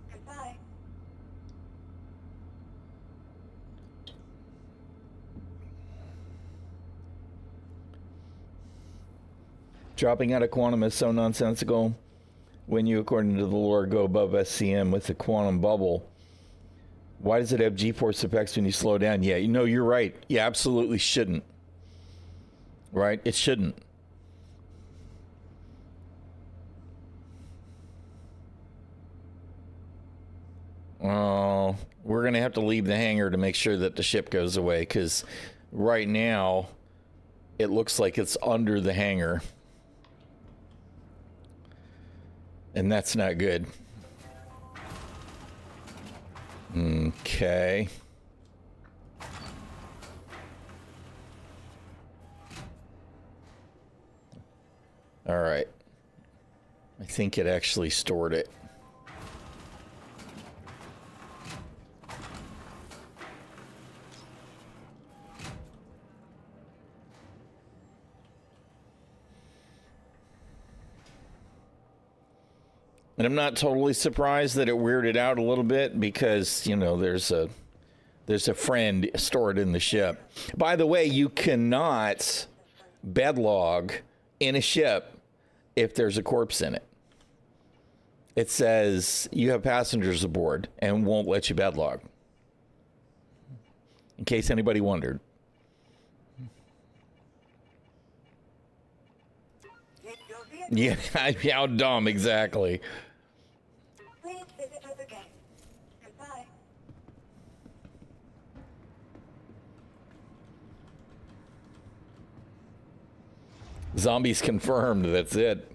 Goodbye. Dropping out of quantum is so nonsensical. When you, according to the lore, go above SCM with the quantum bubble, why does it have G-force effects when you slow down? Yeah, you know, you're right. You absolutely shouldn't. Right? It shouldn't. Oh, we're going to have to leave the hangar to make sure that the ship goes away, because right now it looks like it's under the hangar. And that's not good. Okay. All right. I think it actually stored it. And I'm not totally surprised that it weirded out a little bit because, you know, there's a friend stored in the ship. By the way, you cannot bedlog in a ship if there's a corpse in it. It says you have passengers aboard and won't let you bedlog. In case anybody wondered. Yeah, how dumb, exactly. Please visit us again. Goodbye. Zombies confirmed, that's it.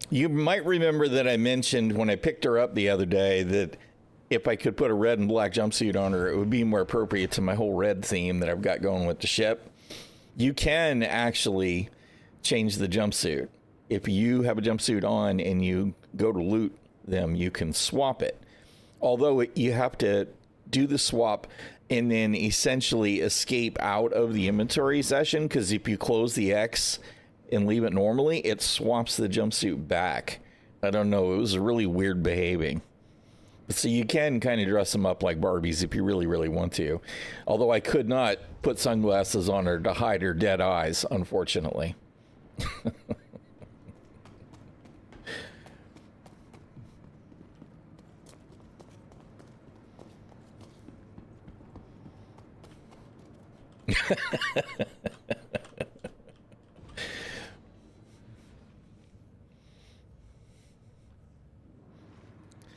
You might remember that I mentioned when I picked her up the other day that if I could put a red and black jumpsuit on her, it would be more appropriate to my whole red theme that I've got going with the ship. You can actually change the jumpsuit. If you have a jumpsuit on and you go to loot them, you can swap it. Although you have to do the swap and then essentially escape out of the inventory session, because if you close the X and leave it normally, it swaps the jumpsuit back. I don't know. It was really weird behaving. So you can kind of dress them up like Barbies if you really, really want to. Although I could not put sunglasses on her to hide her dead eyes, unfortunately.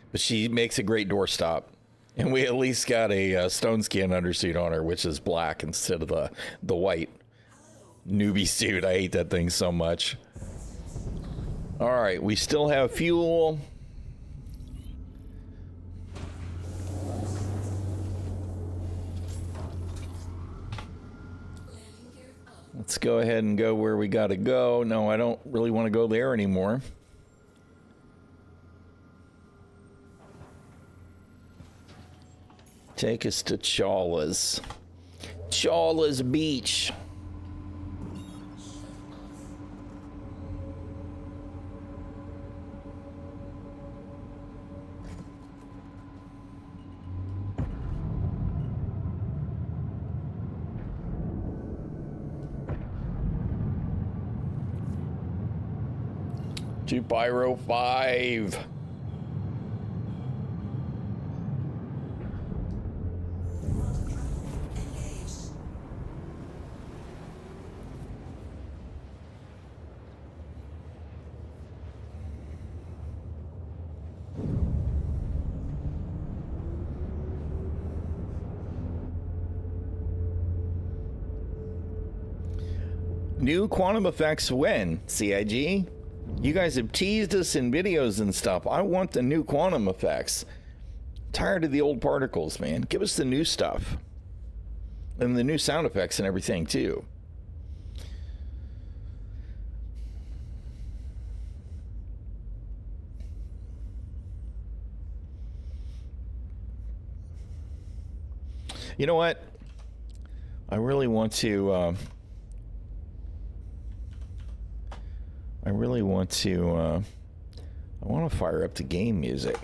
But she makes a great doorstop. And we at least got a stone skin undersuit on her, which is black instead of the white newbie suit. I hate that thing so much. All right, we still have fuel. Let's go ahead and go where we got to go. No, I don't really want to go there anymore. Take us to Ćaŭla's Beach. To Pyro 5. New quantum effects when? CIG? You guys have teased us in videos and stuff. I want the new quantum effects. Tired of the old particles, man. Give us the new stuff. And the new sound effects and everything, too. You know what? I really want to... I want to fire up the game music.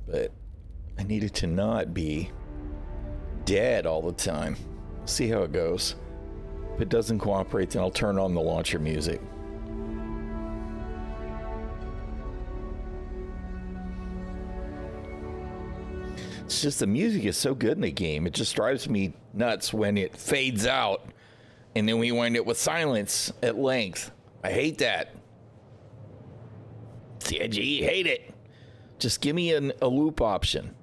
But I need it to not be dead all the time. See how it goes. If it doesn't cooperate, then I'll turn on the launcher music. It's just the music is so good in the game. It just drives me nuts when it fades out and then we wind up with silence at length. I hate that. It's the edgy, hate it. Just give me a loop option.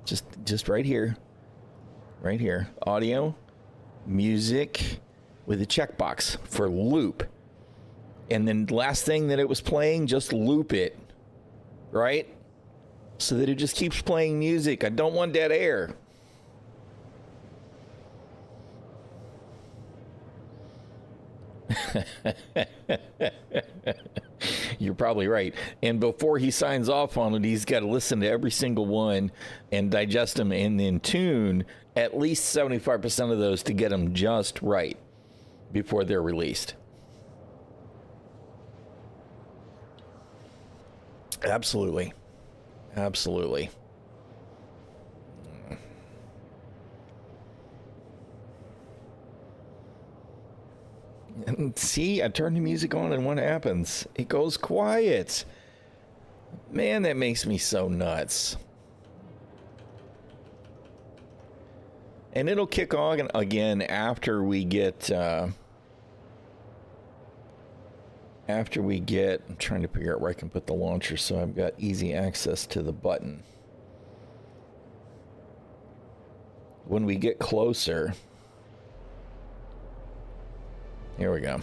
Just right here. Right here. Audio, music with a checkbox for loop. And then last thing that it was playing, just loop it. Right? So that it just keeps playing music. I don't want dead air. You're probably right. And before he signs off on it, he's got to listen to every single one and digest them and then tune at least 75% of those to get them just right before they're released. Absolutely. Absolutely. And see, I turn the music on and what happens? It goes quiet. Man, that makes me so nuts. And it'll kick on again after we get... I'm trying to figure out where I can put the launcher so I've got easy access to the button. When we get closer... Here we go.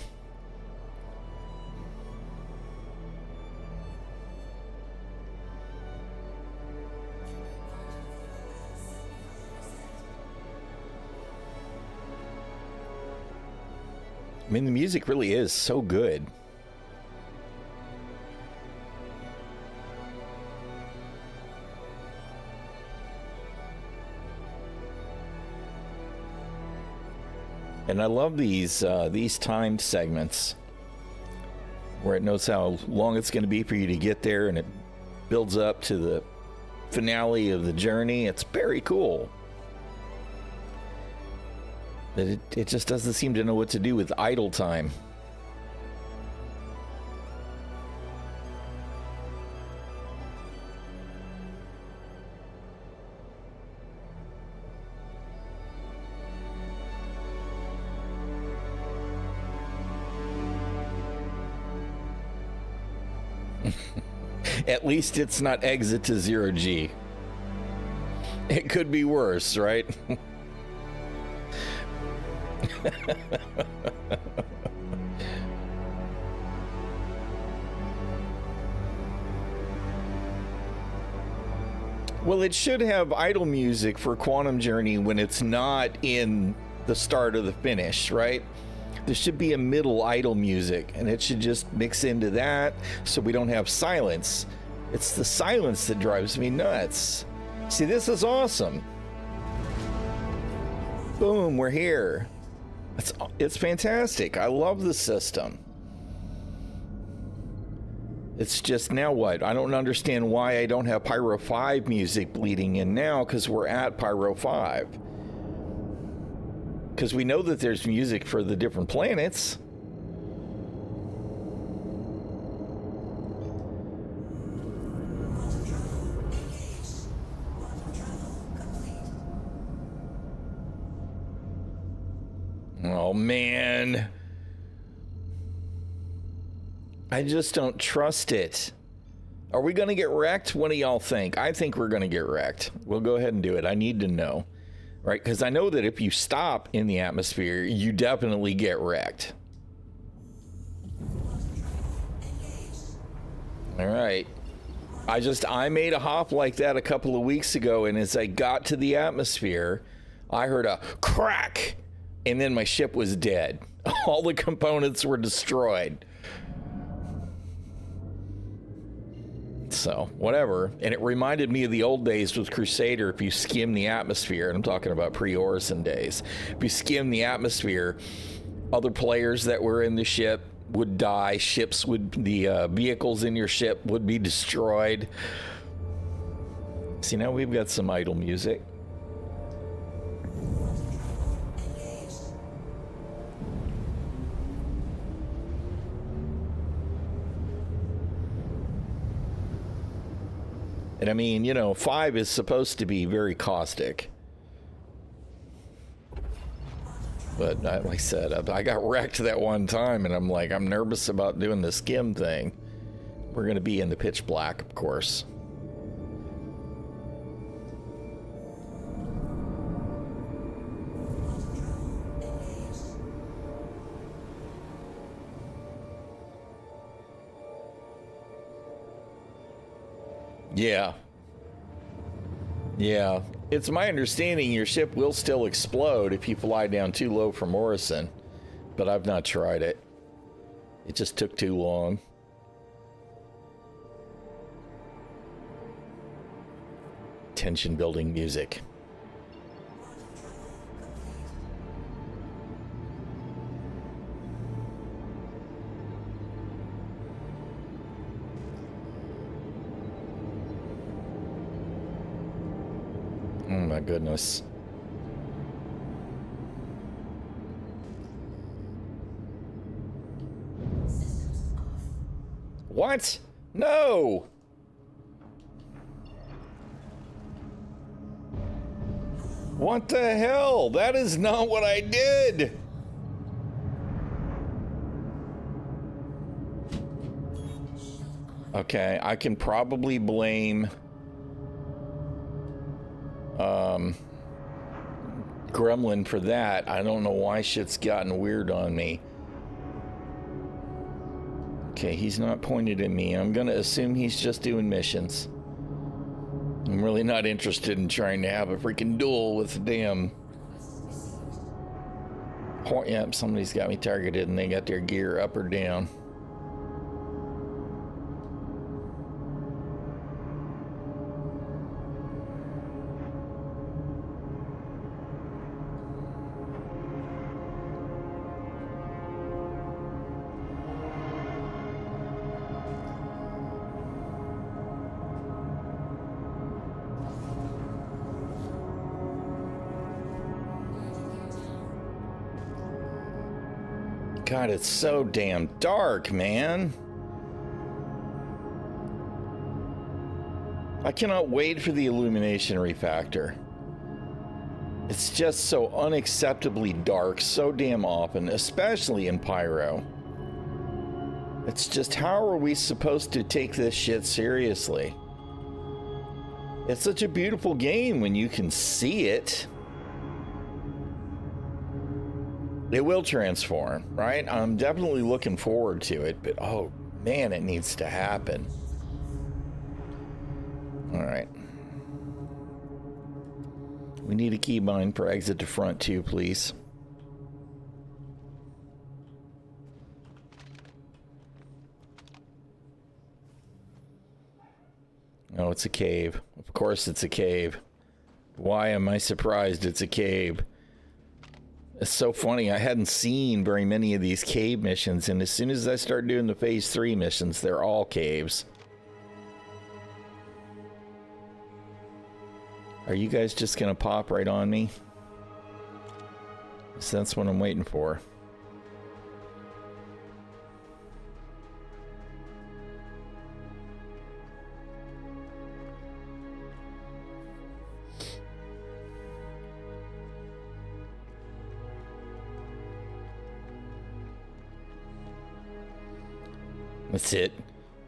I mean, the music really is so good. And I love these timed segments where it knows how long it's going to be for you to get there, and it builds up to the finale of the journey. It's very cool. But it just doesn't seem to know what to do with idle time. At least it's not exit to 0G. It could be worse, right? Well, it should have idle music for Quantum Journey when it's not in the start or the finish, right? There should be a middle idle music, and it should just mix into that so we don't have silence. It's the silence that drives me nuts. See, this is awesome. Boom, we're here. It's fantastic. I love the system. It's just now what? I don't understand why I don't have Pyro 5 music bleeding in now, because we're at Pyro 5. Because we know that there's music for the different planets. Oh, man. I just don't trust it. Are we going to get wrecked? What do y'all think? I think we're going to get wrecked. We'll go ahead and do it. I need to know. Right? Because I know that if you stop in the atmosphere, you definitely get wrecked. All right. I made a hop like that a couple of weeks ago, and as I got to the atmosphere, I heard a crack, and then my ship was dead. All the components were destroyed. So, whatever. And it reminded me of the old days with Crusader. If you skim the atmosphere, and I'm talking about pre-Orison days, if you skim the atmosphere, other players that were in the ship would die. The vehicles in your ship would be destroyed. See, now we've got some idle music. And I mean, you know, 5 is supposed to be very caustic. But like I said, I got wrecked that one time, and I'm like, I'm nervous about doing the skim thing. We're going to be in the pitch black, of course. Yeah. Yeah. It's my understanding your ship will still explode if you fly down too low from Orison, but I've not tried it. It just took too long. Tension building music. Oh my goodness. What? No! What the hell? That is not what I did! Okay, I can probably blame Gremlin for that. I don't know why shit's gotten weird on me. Okay, he's not pointed at me. I'm gonna assume he's just doing missions. I'm really not interested in trying to have a freaking duel with the damn... Yep, somebody's got me targeted and they got their gear up or down. God, it's so damn dark, man. I cannot wait for the illumination refactor. It's just so unacceptably dark so damn often, especially in Pyro. It's just, how are we supposed to take this shit seriously? It's such a beautiful game when you can see it. It will transform, right? I'm definitely looking forward to it, but oh man, it needs to happen. All right. We need a keybind for exit to front 2, please. Oh, it's a cave. Of course it's a cave. Why am I surprised it's a cave? It's so funny. I hadn't seen very many of these cave missions, and as soon as I start doing the phase 3 missions, they're all caves. Are you guys just gonna pop right on me? So that's what I'm waiting for. That's it.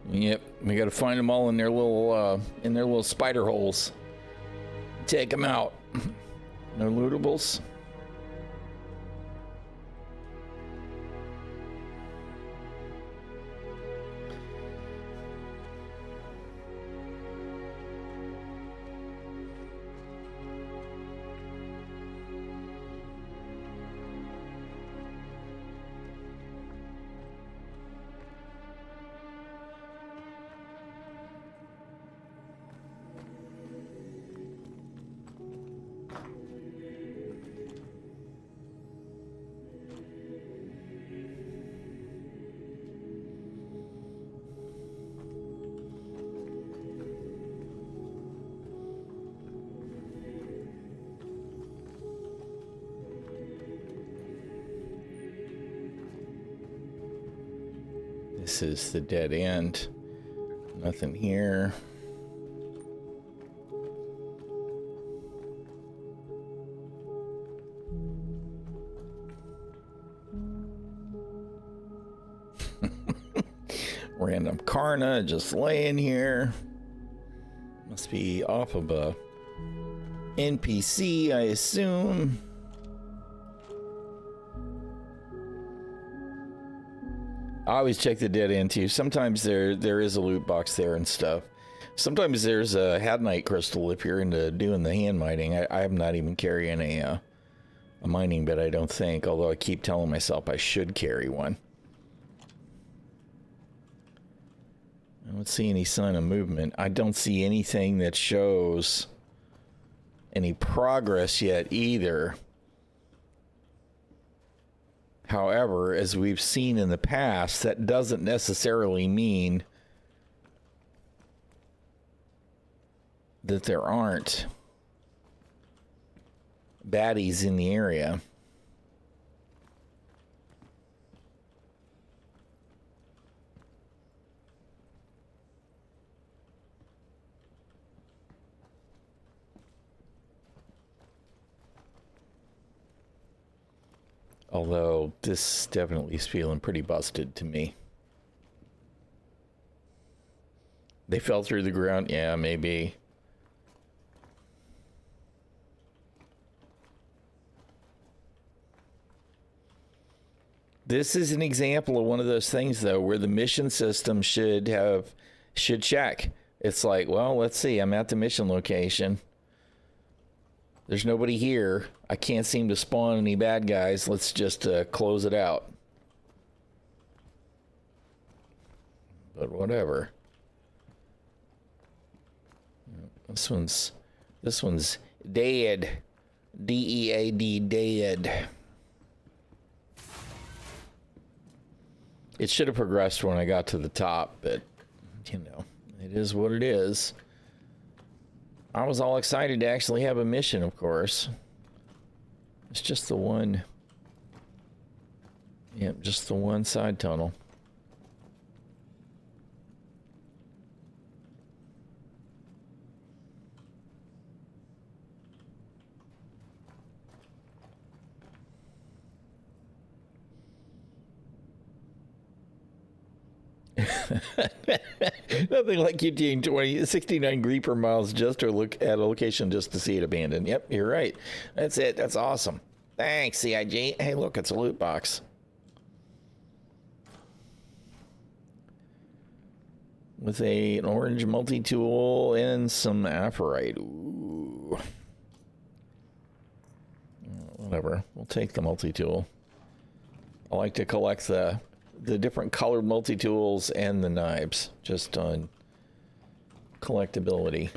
Yep, we gotta find them all in their little spider holes. Take them out. No lootables. This is the dead end. Nothing here. Random Karna just laying here. Must be off of a NPC, I assume. I always check the dead end too. Sometimes there is a loot box there and stuff. Sometimes there's a hadnite crystal if you're into doing the hand mining. I'm not even carrying a mining bit, I don't think, although I keep telling myself I should carry one. I don't see any sign of movement. I don't see anything that shows any progress yet either. However, as we've seen in the past, that doesn't necessarily mean that there aren't baddies in the area. Although this definitely is feeling pretty busted to me. They fell through the ground? Yeah, maybe. This is an example of one of those things, though, where the mission system should check. It's like, well, let's see. I'm at the mission location. There's nobody here. I can't seem to spawn any bad guys. Let's just close it out. But whatever. This one's dead. D-E-A-D, dead. It should have progressed when I got to the top, but, you know, it is what it is. I was all excited to actually have a mission, of course. It's just the one. Yep, just the one side tunnel. Nothing like keeping 69 Greeper miles just to look at a location just to see it abandoned. Yep, you're right. That's it. That's awesome. Thanks, CIG. Hey, look, it's a loot box. With an orange multi-tool and some aphrite. Ooh. Whatever. We'll take the multi-tool. I like to collect the different colored multi-tools and the knives, just on collectability.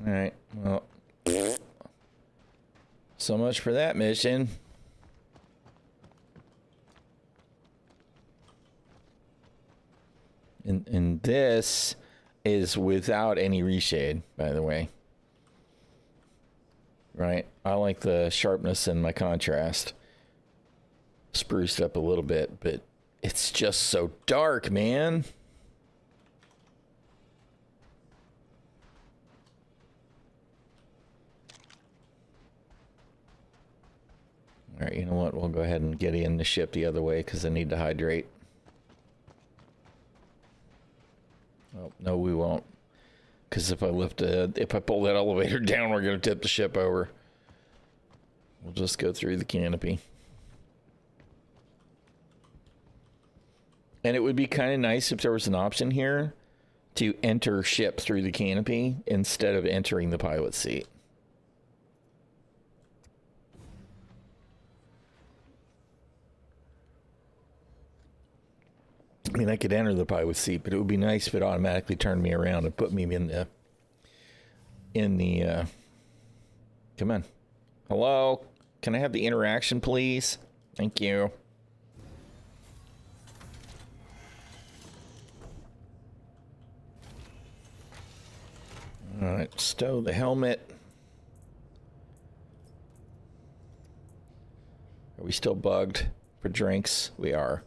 All right, well, so much for that mission. And this is without any reshade, by the way. Right? I like the sharpness and my contrast. Spruced up a little bit, but it's just so dark, man. All right, you know what? We'll go ahead and get in the ship the other way because I need to hydrate. Oh, no, we won't. Because if I pull that elevator down, we're going to tip the ship over. We'll just go through the canopy. And it would be kind of nice if there was an option here to enter ship through the canopy instead of entering the pilot seat. I mean, I could enter the pilot seat, but it would be nice if it automatically turned me around and put me in the come on. Hello? Can I have the interaction, please? Thank you. All right, stow the helmet. Are we still bugged for drinks? We are.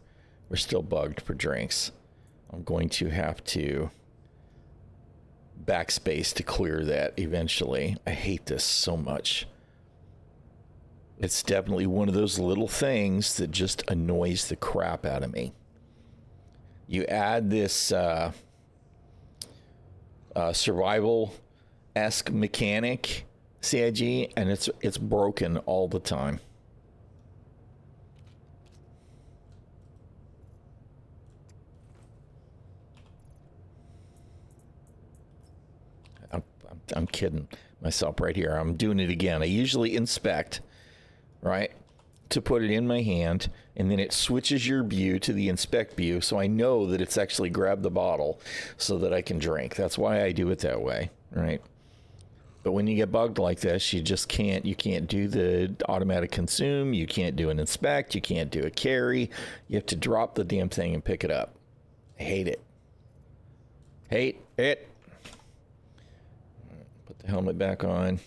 We're still bugged for drinks. I'm going to have to backspace to clear that eventually. I hate this so much. It's definitely one of those little things that just annoys the crap out of me. You add this survival-esque mechanic, CIG, and it's broken all the time. I'm kidding myself right here. I'm doing it again. I usually inspect, right, to put it in my hand, and then it switches your view to the inspect view, so I know that it's actually grabbed the bottle so that I can drink. That's why I do it that way, right? But when you get bugged like this, you just can't. You can't do the automatic consume. You can't do an inspect. You can't do a carry. You have to drop the damn thing and pick it up. I hate it. Hate it. Put the helmet back on.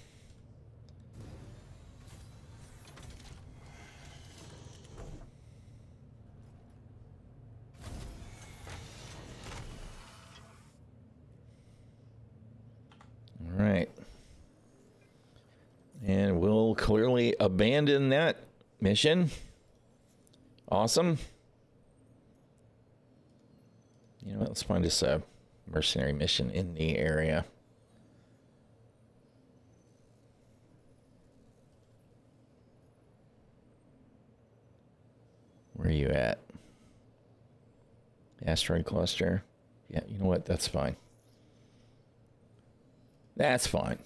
All right. And we'll clearly abandon that mission. Awesome. You know what? Let's find us a mercenary mission in the area. Where are you at? Asteroid cluster. Yeah, you know what? That's fine. That's fine.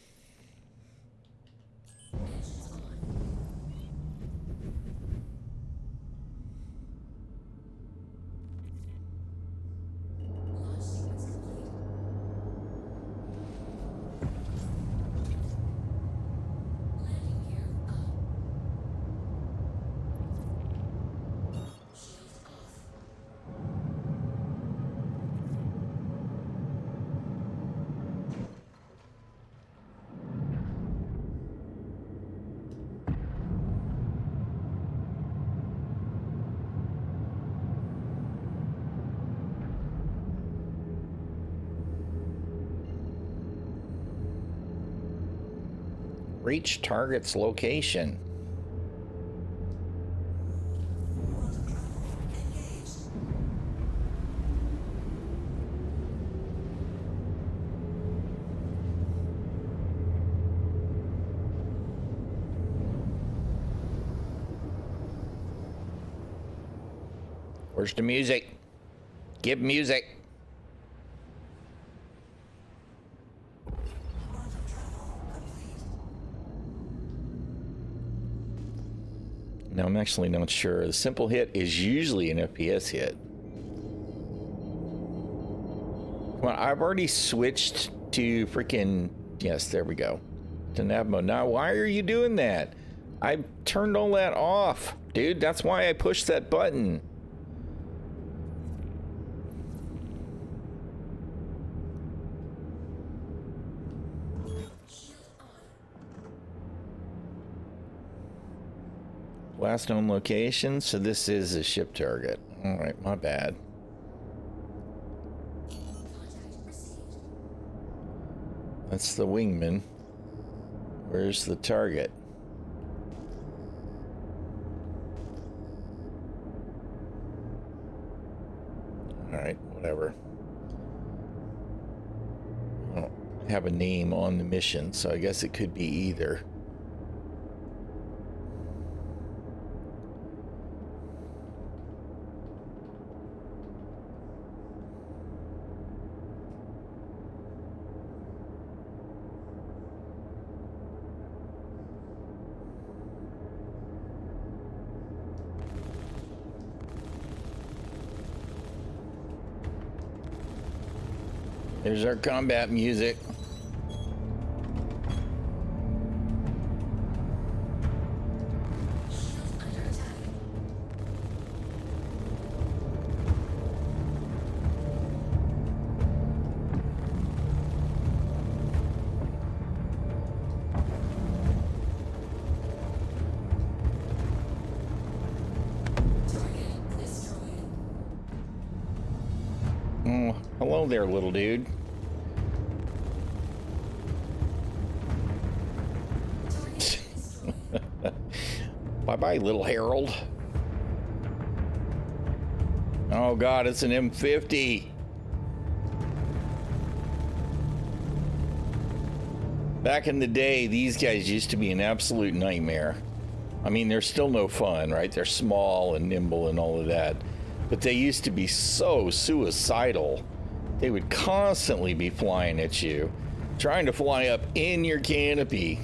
Reach target's location. Where's the music? Give music. Now, I'm actually not sure. The simple hit is usually an FPS hit. Come on, I've already switched to freaking... Yes, there we go. To nav mode. Now, why are you doing that? I turned all that off, dude. That's why I pushed that button. Last known location, so this is a ship target. All right, my bad. That's the wingman. Where's the target? All right, whatever. I don't have a name on the mission, so I guess it could be either. There's our combat music. Hello there, little dude. Bye-bye, little Harold. Oh God, it's an M50. Back in the day, these guys used to be an absolute nightmare. I mean, they're still no fun, right? They're small and nimble and all of that. But they used to be so suicidal. They would constantly be flying at you, trying to fly up in your canopy.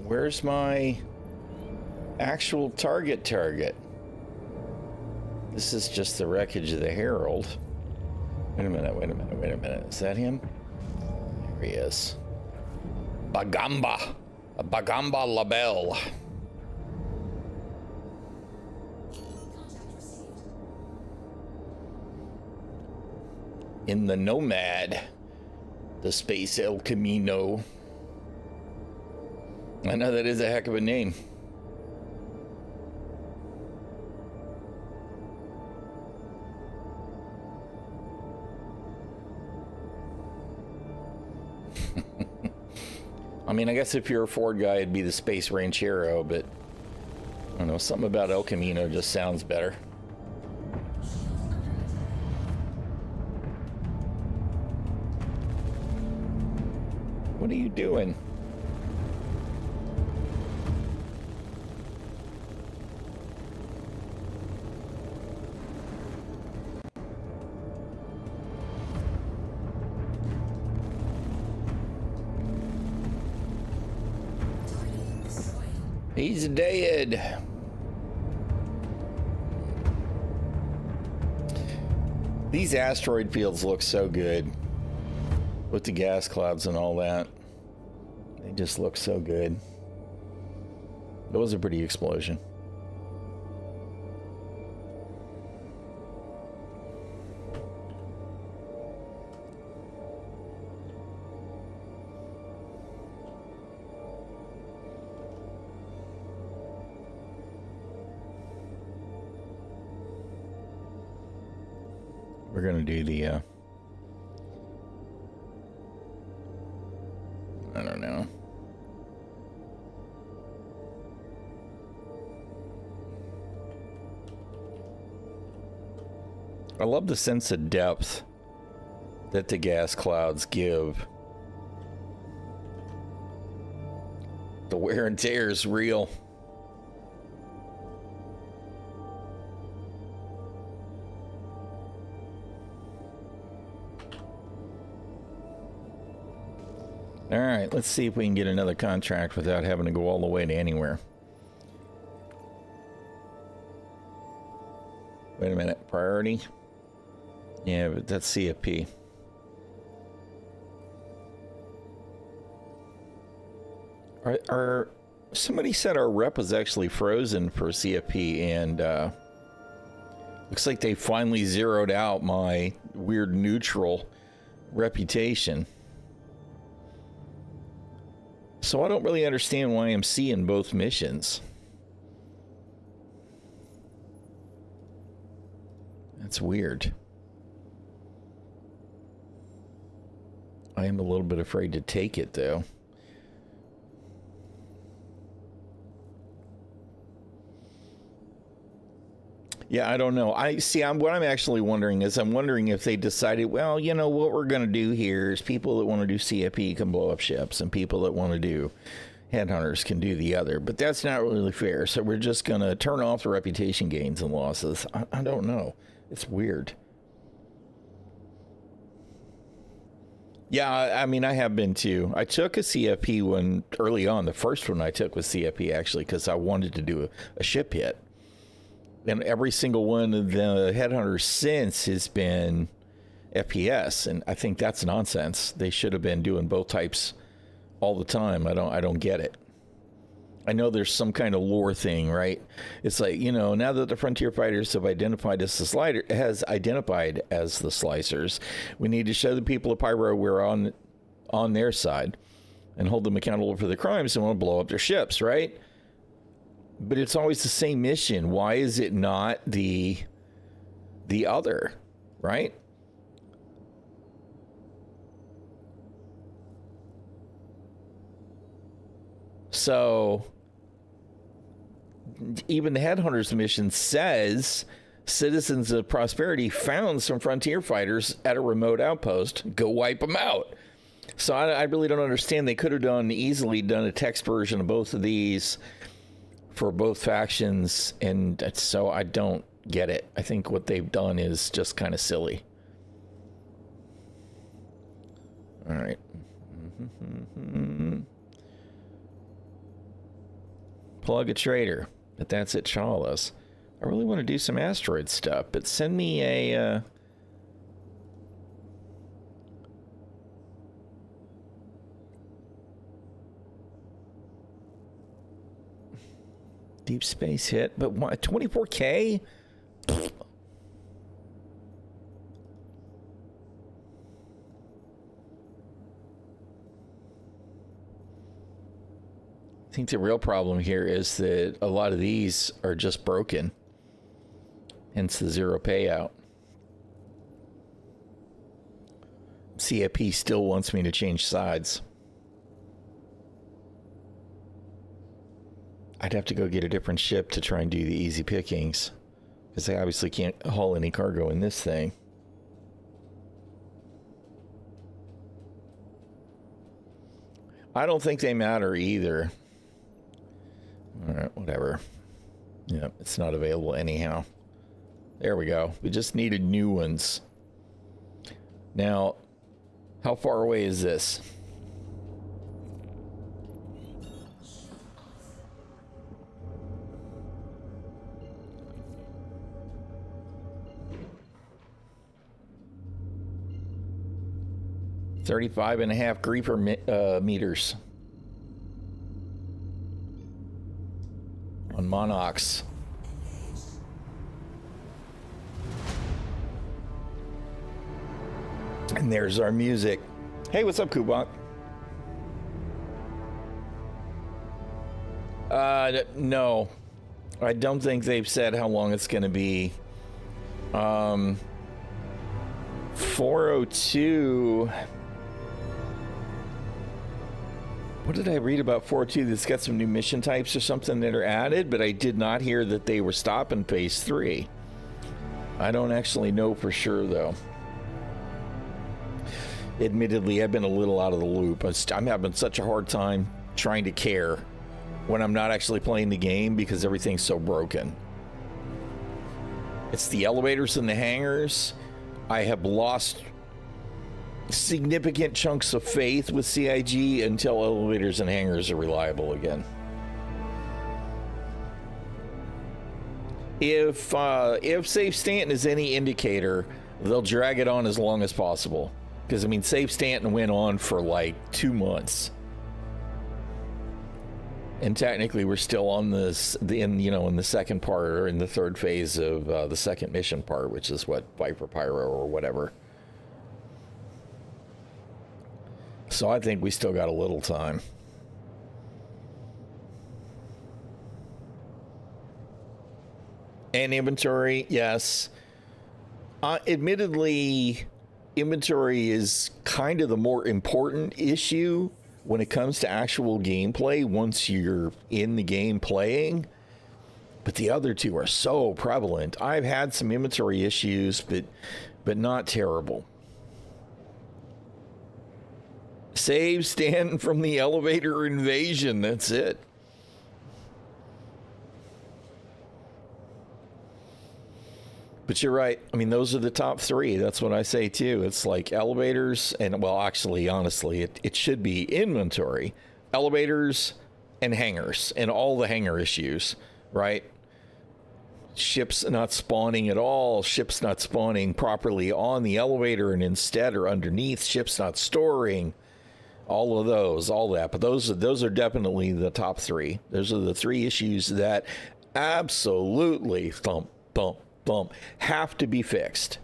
Where's my actual target? This is just the wreckage of the Herald. Wait a minute. Is that him? There he is. Bagamba Labelle. In the Nomad, the space El Camino. I know that is a heck of a name. I mean, I guess if you're a Ford guy, it'd be the Space Ranchero, but I don't know, something about El Camino just sounds better. What are you doing? He's dead. These asteroid fields look so good with the gas clouds and all that. They just look so good. That was a pretty explosion. We're gonna do the I don't know. I love the sense of depth that the gas clouds give. The wear and tear is real. All right, let's see if we can get another contract without having to go all the way to anywhere. Wait a minute, priority? Yeah, but that's CFP. Somebody said our rep was actually frozen for CFP, and looks like they finally zeroed out my weird neutral reputation. So I don't really understand why I'm seeing both missions. That's weird. I am a little bit afraid to take it, though. Yeah, I don't know. What I'm actually wondering is, I'm wondering if they decided, well, you know, what we're going to do here is people that want to do CFP can blow up ships, and people that want to do headhunters can do the other. But that's not really fair. So we're just going to turn off the reputation gains and losses. I don't know. It's weird. Yeah, I mean, I have been too. I took a CFP one early on. The first one I took was CFP, actually, because I wanted to do a ship hit. And every single one of the headhunters since has been FPS, and I think that's nonsense. They should have been doing both types all the time. I don't get it. I know there's some kind of lore thing, right? It's like, you know, now that the frontier fighters have identified as the slicers, we need to show the people of Pyro we're on their side and hold them accountable for the crimes and want to blow up their ships, right? But it's always the same mission. Why is it not the other, right? So even the Headhunters mission says citizens of Prosperity found some frontier fighters at a remote outpost. Go wipe them out. So I really don't understand. They could have easily done a text version of both of these for both factions. And so I don't get it. I think what they've done is just kind of silly. All right. Plug a trader. But that's at Chawla's. I really want to do some asteroid stuff, but send me a deep space hit, but 24K? I think the real problem here is that a lot of these are just broken, hence the zero payout. CIP still wants me to change sides. I'd have to go get a different ship to try and do the easy pickings, because I obviously can't haul any cargo in this thing. I don't think they matter either. All right, whatever. Yeah, it's not available anyhow. There we go. We just needed new ones. Now, how far away is this? $35.5 Griefer meters. On Monox. And there's our music. Hey, what's up, Kubok? No. I don't think they've said how long it's going to be. 402. What did I read about 402 that's got some new mission types or something that are added, but I did not hear that they were stopping phase 3. I don't actually know for sure, though. Admittedly, I've been a little out of the loop. I'm having such a hard time trying to care when I'm not actually playing the game because everything's so broken. It's the elevators and the hangars. I have lost significant chunks of faith with CIG until elevators and hangars are reliable again. If Safe Stanton is any indicator, they'll drag it on as long as possible. Because I mean, Safe Stanton went on for like 2 months, and technically we're still on in the second part or in the third phase of the second mission part, which is what Viper Pyro or whatever. So I think we still got a little time. And inventory, yes. Admittedly, inventory is kind of the more important issue when it comes to actual gameplay once you're in the game playing. But the other two are so prevalent. I've had some inventory issues, but not terrible. Save Stanton from the elevator invasion. That's it. But you're right. I mean, those are the top 3. That's what I say, too. It's like elevators and, well, actually, honestly, it should be inventory, elevators, and hangars, and all the hangar issues, right? Ships not spawning at all, ships not spawning properly on the elevator and instead or underneath, ships not storing. all of those, all that. But those are definitely the top three. Those are the three issues that absolutely have to be fixed.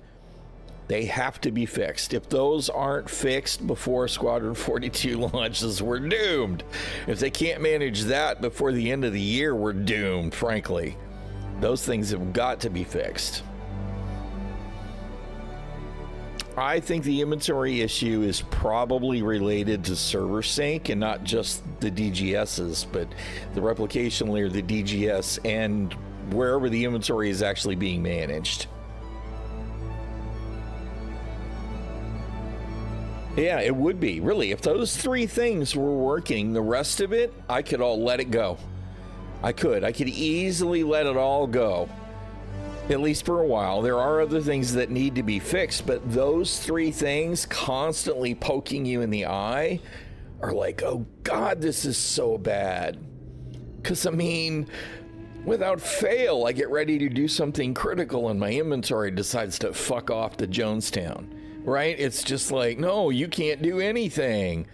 They have to be fixed. If those aren't fixed before Squadron 42 launches, we're doomed. If they can't manage that before the end of the year, we're doomed, frankly. Those things have got to be fixed. I think the inventory issue is probably related to server sync and not just the DGSs, but the replication layer, the DGS, and wherever the inventory is actually being managed. Yeah, it would be. Really, if those three things were working, the rest of it, I could all let it go. I could easily let it all go. At least for a while. There are other things that need to be fixed, but those three things constantly poking you in the eye are like, oh God, this is so bad. Because, I mean, without fail, I get ready to do something critical and my inventory decides to fuck off to Jonestown. Right? It's just like, no, you can't do anything.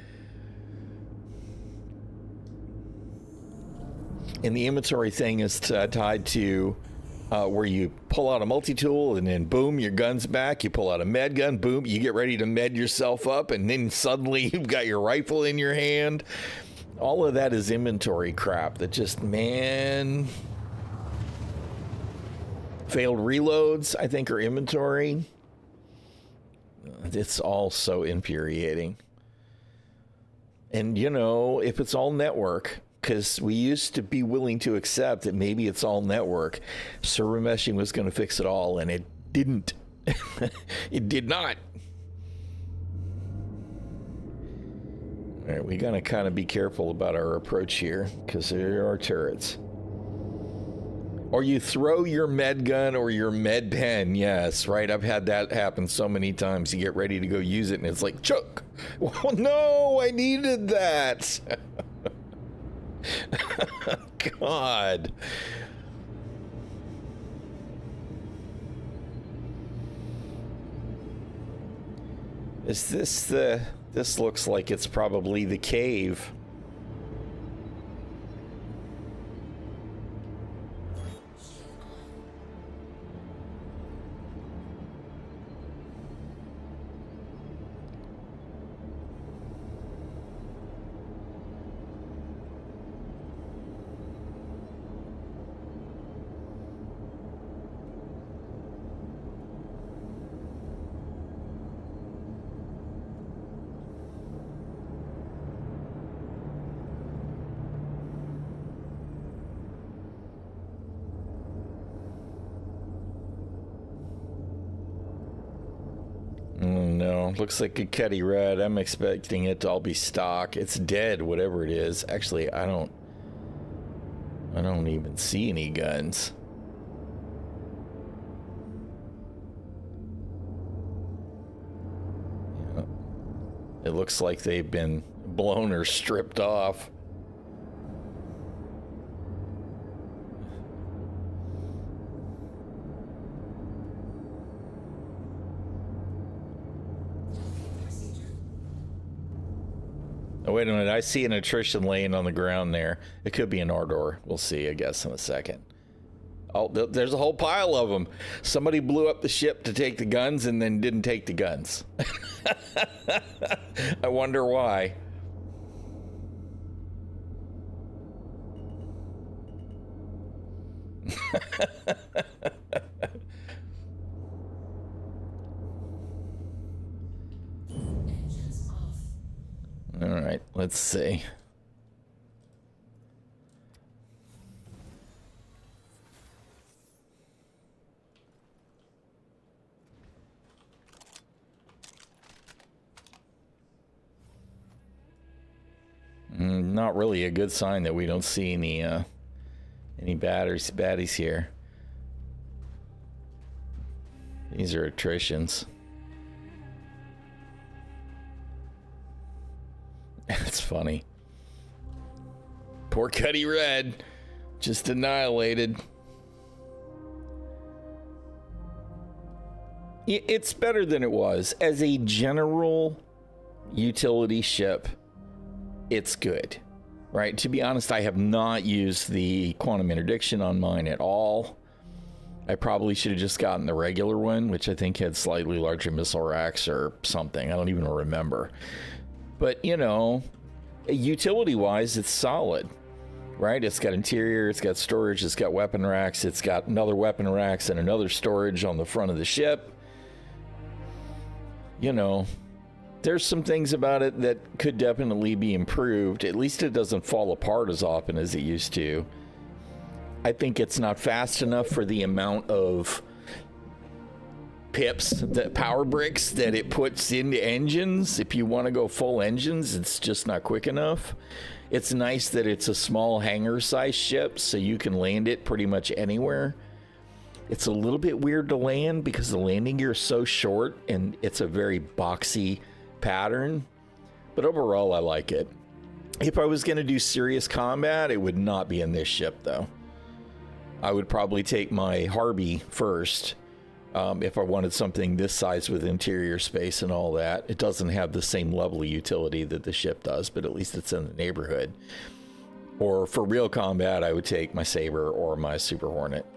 And the inventory thing is tied to where you pull out a multi-tool and then boom, your gun's back. You pull out a med gun, boom, you get ready to med yourself up, and then suddenly you've got your rifle in your hand. All of that is inventory crap that just, man... Failed reloads, I think, are inventory. It's all so infuriating. And, you know, if it's all network, because we used to be willing to accept that maybe it's all network, server meshing was going to fix it all, and it didn't. It did not. All right, we got to kind of be careful about our approach here, because there are turrets. Or you throw your med gun or your med pen. Yes, right. I've had that happen so many times. You get ready to go use it and it's like, choke. Well, no, I needed that. God. Is this this looks like it's probably the cave. No, looks like a Cuddy Red. I'm expecting it to all be stock. It's dead, whatever it is. Actually, I don't even see any guns. Yeah. It looks like they've been blown or stripped off. Oh, wait a minute. I see an attrition laying on the ground there. It could be an Ardor. We'll see, I guess, in a second. Oh, there's a whole pile of them. Somebody blew up the ship to take the guns and then didn't take the guns. I wonder why. All right, let's see. Not really a good sign that we don't see any baddies here. These are attritions. It's funny. Poor Cuddy Red, just annihilated. It's better than it was. As a general utility ship, it's good, right? To be honest, I have not used the quantum interdiction on mine at all. I probably should have just gotten the regular one, which I think had slightly larger missile racks or something. I don't even remember. But, you know, utility-wise, it's solid, right? It's got interior, it's got storage, it's got weapon racks, it's got another weapon racks and another storage on the front of the ship. You know, there's some things about it that could definitely be improved. At least it doesn't fall apart as often as it used to. I think it's not fast enough for the amount of pips, the power bricks that it puts into engines. If you want to go full engines, it's just not quick enough. It's nice that it's a small hangar size ship, so you can land it pretty much anywhere. It's a little bit weird to land because the landing gear is so short and it's a very boxy pattern. But overall, I like it. If I was going to do serious combat, it would not be in this ship, though. I would probably take my Harvey first if I wanted something this size with interior space and all that. It doesn't have the same level of utility that the ship does, but at least it's in the neighborhood. Or for real combat, I would take my Saber or my Super Hornet.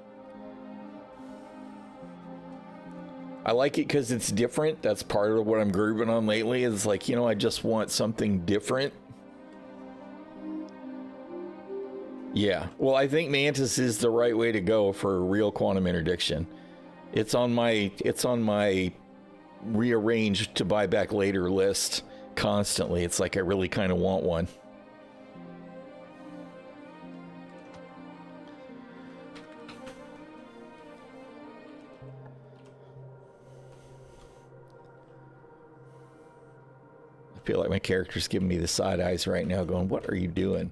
I like it because it's different. That's part of what I'm grooving on lately. It's like, you know, I just want something different. Yeah, well, I think Mantis is the right way to go for real quantum interdiction. It's on my rearranged to buy back later list constantly. It's like I really kind of want one. I feel like my character's giving me the side eyes right now going, what are you doing?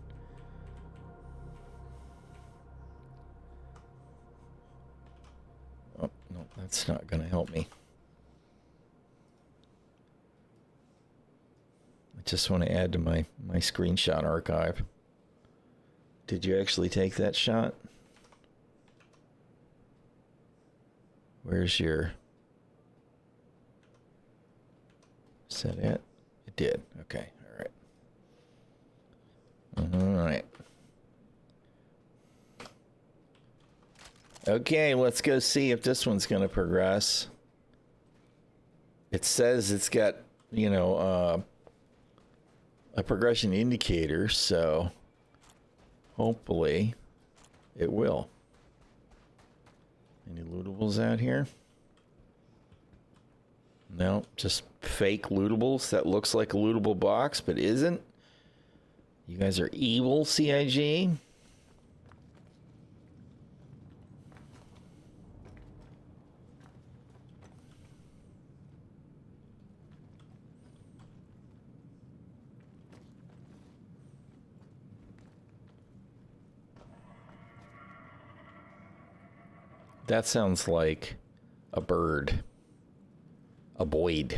Oh, no, that's not going to help me. I just want to add to my screenshot archive. Did you actually take that shot? Where's your... Is that it? It did. Okay. All right. All right. Okay, let's go see if this one's going to progress. It says it's got, you know, a progression indicator, so hopefully it will. Any lootables out here? No, just fake lootables. That looks like a lootable box, but isn't. You guys are evil, CIG. That sounds like a bird. A Boyd.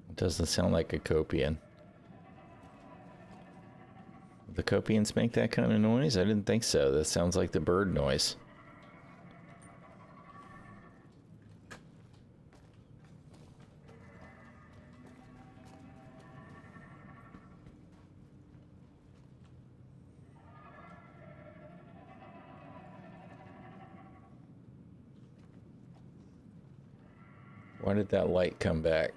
It doesn't sound like a Copian. The Copians make that kind of noise? I didn't think so. That sounds like the bird noise. Why did that light come back?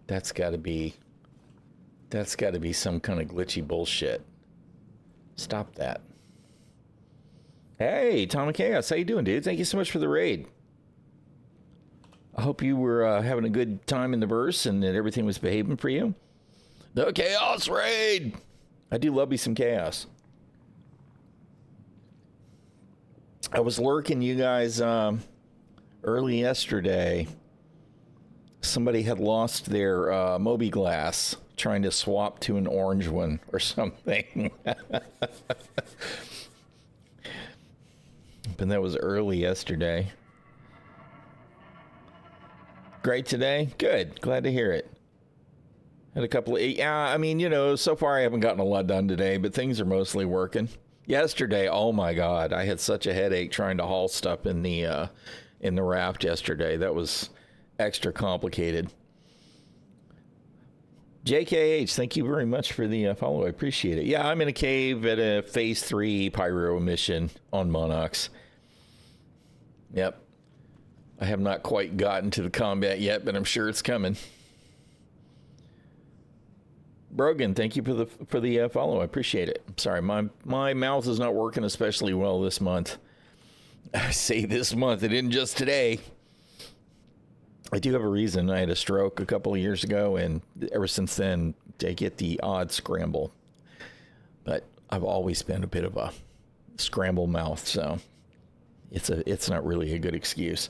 That's got to be some kind of glitchy bullshit. Stop that. Hey, Tom and Chaos, how you doing, dude? Thank you so much for the raid. I hope you were having a good time in the verse and that everything was behaving for you. The Chaos raid! I do love me some chaos. I was lurking you guys early yesterday. somebody had lost their Moby glass trying to swap to an orange one or something. But that was early yesterday. Great today? Good. Glad to hear it. Had a couple of, yeah, I mean, you know, so far I haven't gotten a lot done today, but things are mostly working. Yesterday, oh my God, I had such a headache trying to haul stuff in the raft yesterday. That was extra complicated. JKH, thank you very much for the follow. I appreciate it. Yeah, I'm in a cave at a phase 3 pyro mission on Monox. Yep. I have not quite gotten to the combat yet, but I'm sure it's coming. Brogan, thank you for the follow. I appreciate it. I'm sorry, my mouth is not working especially well this month. I say this month, it didn't just today. I do have a reason. I had a stroke a couple of years ago, and ever since then, I get the odd scramble. But I've always been a bit of a scramble mouth, so it's not really a good excuse.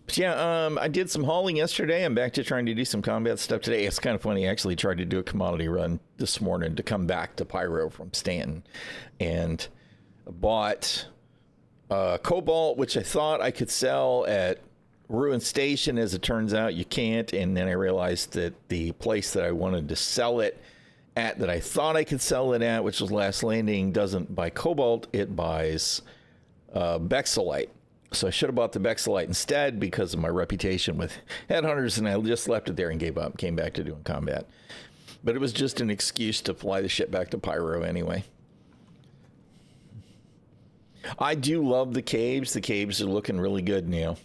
But yeah, I did some hauling yesterday. I'm back to trying to do some combat stuff today. It's kind of funny. I actually tried to do a commodity run this morning to come back to Pyro from Stanton, and bought Cobalt, which I thought I could sell at Ruin Station. As it turns out, you can't. And then I realized that the place that I wanted to sell it at, that I thought I could sell it at, which was Last Landing, doesn't buy Cobalt. It buys Bexolite. So I should have bought the Bexolite instead because of my reputation with headhunters, and I just left it there and gave up, came back to doing combat. But it was just an excuse to fly the ship back to Pyro anyway. I do love the caves. The caves are looking really good now.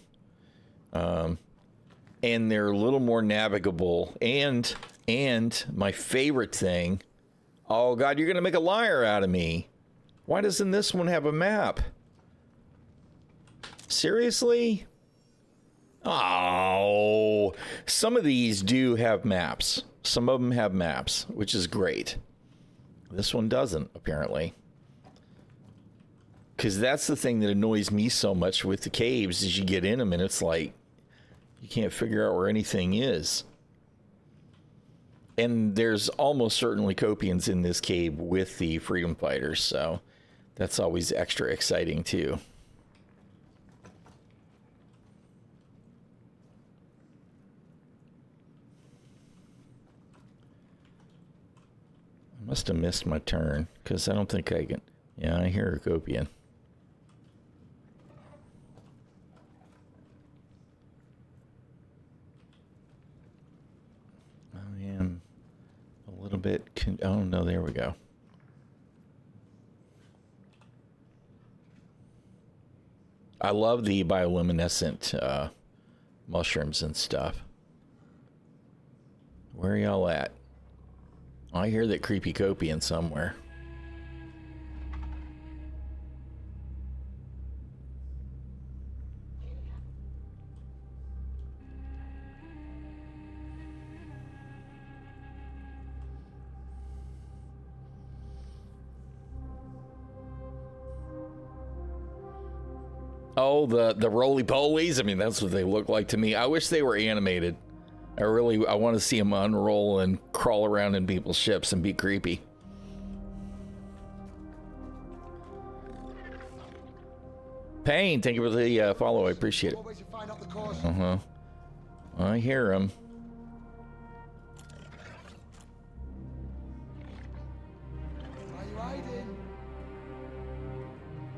And they're a little more navigable. And my favorite thing, oh God, you're going to make a liar out of me. Why doesn't this one have a map? Seriously? Oh, some of these do have maps. Some of them have maps, which is great. This one doesn't, apparently. Because that's the thing that annoys me so much with the caves, is you get in them and it's like, you can't figure out where anything is. And there's almost certainly Copians in this cave with the Freedom Fighters, so that's always extra exciting too. I must have missed my turn, because I don't think I can. Yeah, I hear a Copian. I am a little bit... oh, no, there we go. I love the bioluminescent mushrooms and stuff. Where are y'all at? I hear that creepy Copian somewhere. Oh, the roly-polies? I mean, that's what they look like to me. I wish they were animated. I want to see them unroll and crawl around in people's ships and be creepy. Pain, thank you for the follow. I appreciate it. Uh-huh. I hear him.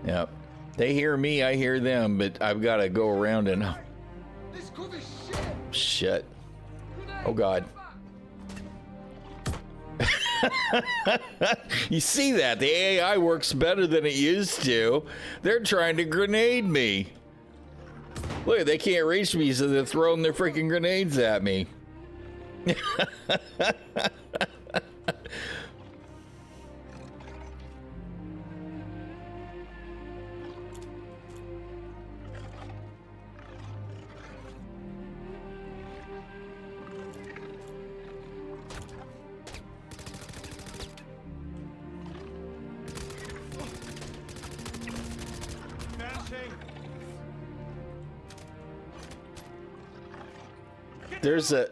Yep. They hear me, I hear them, but I've got to go around and... Shit. Oh, God. You see that? The AI works better than it used to. They're trying to grenade me. Look, they can't reach me, so they're throwing their freaking grenades at me. There's a...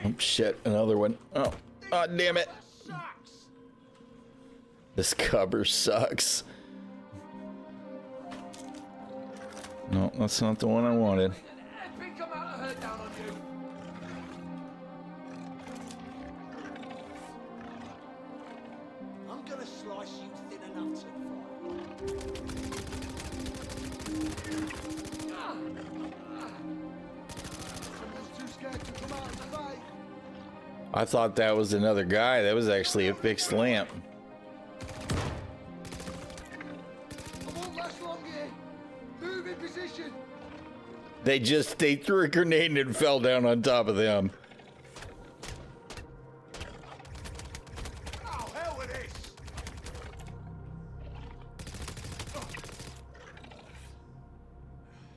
Oh, shit. Another one. Oh, damn it. This cover sucks. No, that's not the one I wanted. I'm gonna slice you thin enough to Someone's too scared to come out and fight. I thought that was another guy. That was actually a fixed lamp. I won't last long here. Move in position. They threw a grenade and fell down on top of them. Oh, hell with this.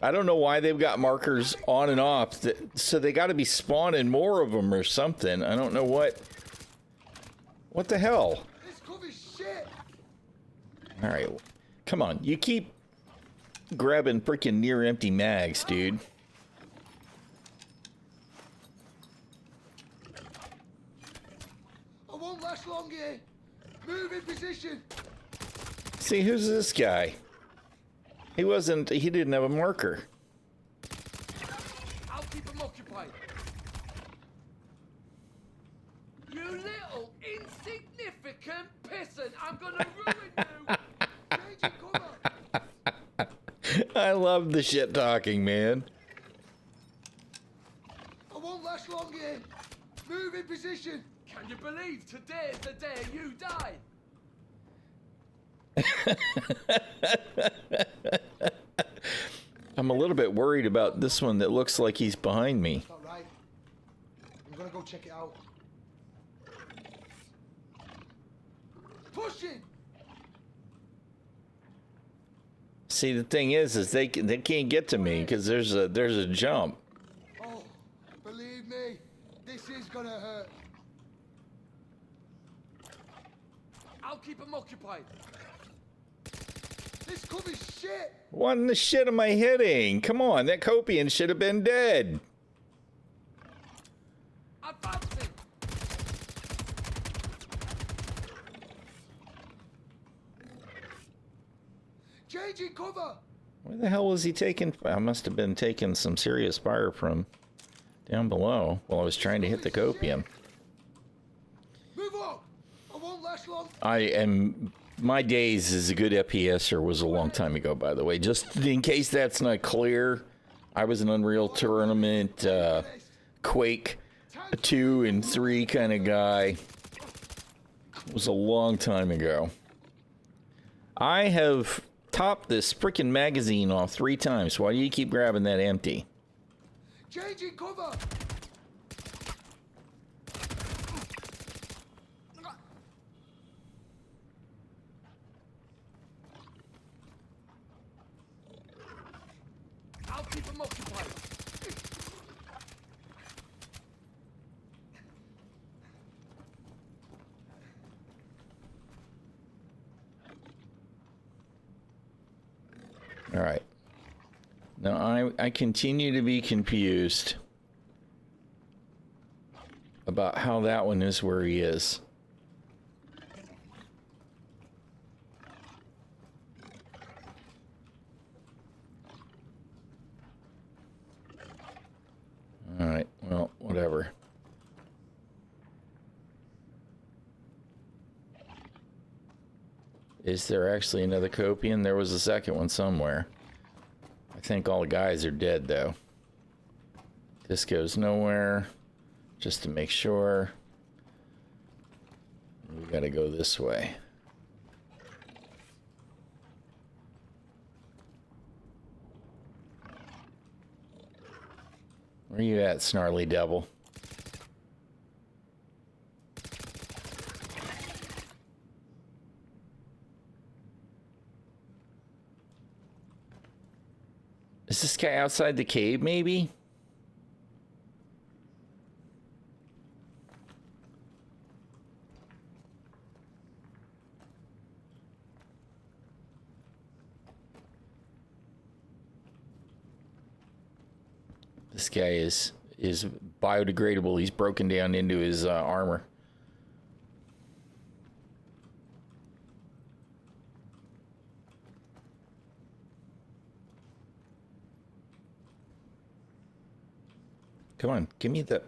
I don't know why they've got markers on and off. So they got to be spawning more of them or something. I don't know what. What the hell? This covers shit. All right, come on. You keep grabbing freaking near empty mags, dude. I won't last long here. Move in position. See, who's this guy? He didn't have a marker. I'll keep him occupied. You little insignificant pissant! I'm gonna ruin you! Change your cover. I love the shit talking, man. I won't last long here. Move in position. Can you believe today's the day you died? I'm a little bit worried about this one that looks like he's behind me. It's not right. I'm gonna go check it out. Pushing. See, the thing is they can't get to me because there's a jump. Oh, believe me, this is gonna hurt. I'll keep him occupied. This covers shit. What in the shit am I hitting? Come on, that Copian should have been dead. Advancing. Changing cover. Where the hell was he taking? I must have been taking some serious fire from down below while I was trying to hit the Copium. Move on. I won't last long. My days as a good FPSer was a long time ago, by the way. Just in case that's not clear, I was an Unreal Tournament, Quake 2 and 3 kind of guy. It was a long time ago. I have topped this freaking magazine off 3 times. Why do you keep grabbing that empty? Changing cover. I'll keep him occupied. All right. Now, I continue to be confused about how that one is where he is. All right, well, whatever. Is there actually another Copian? There was a second one somewhere. I think all the guys are dead, though. This goes nowhere. Just to make sure. We gotta go this way. Where you at, snarly devil? Is this guy outside the cave, maybe? This guy is is biodegradable. He's broken down into his armor. Come on, give me the...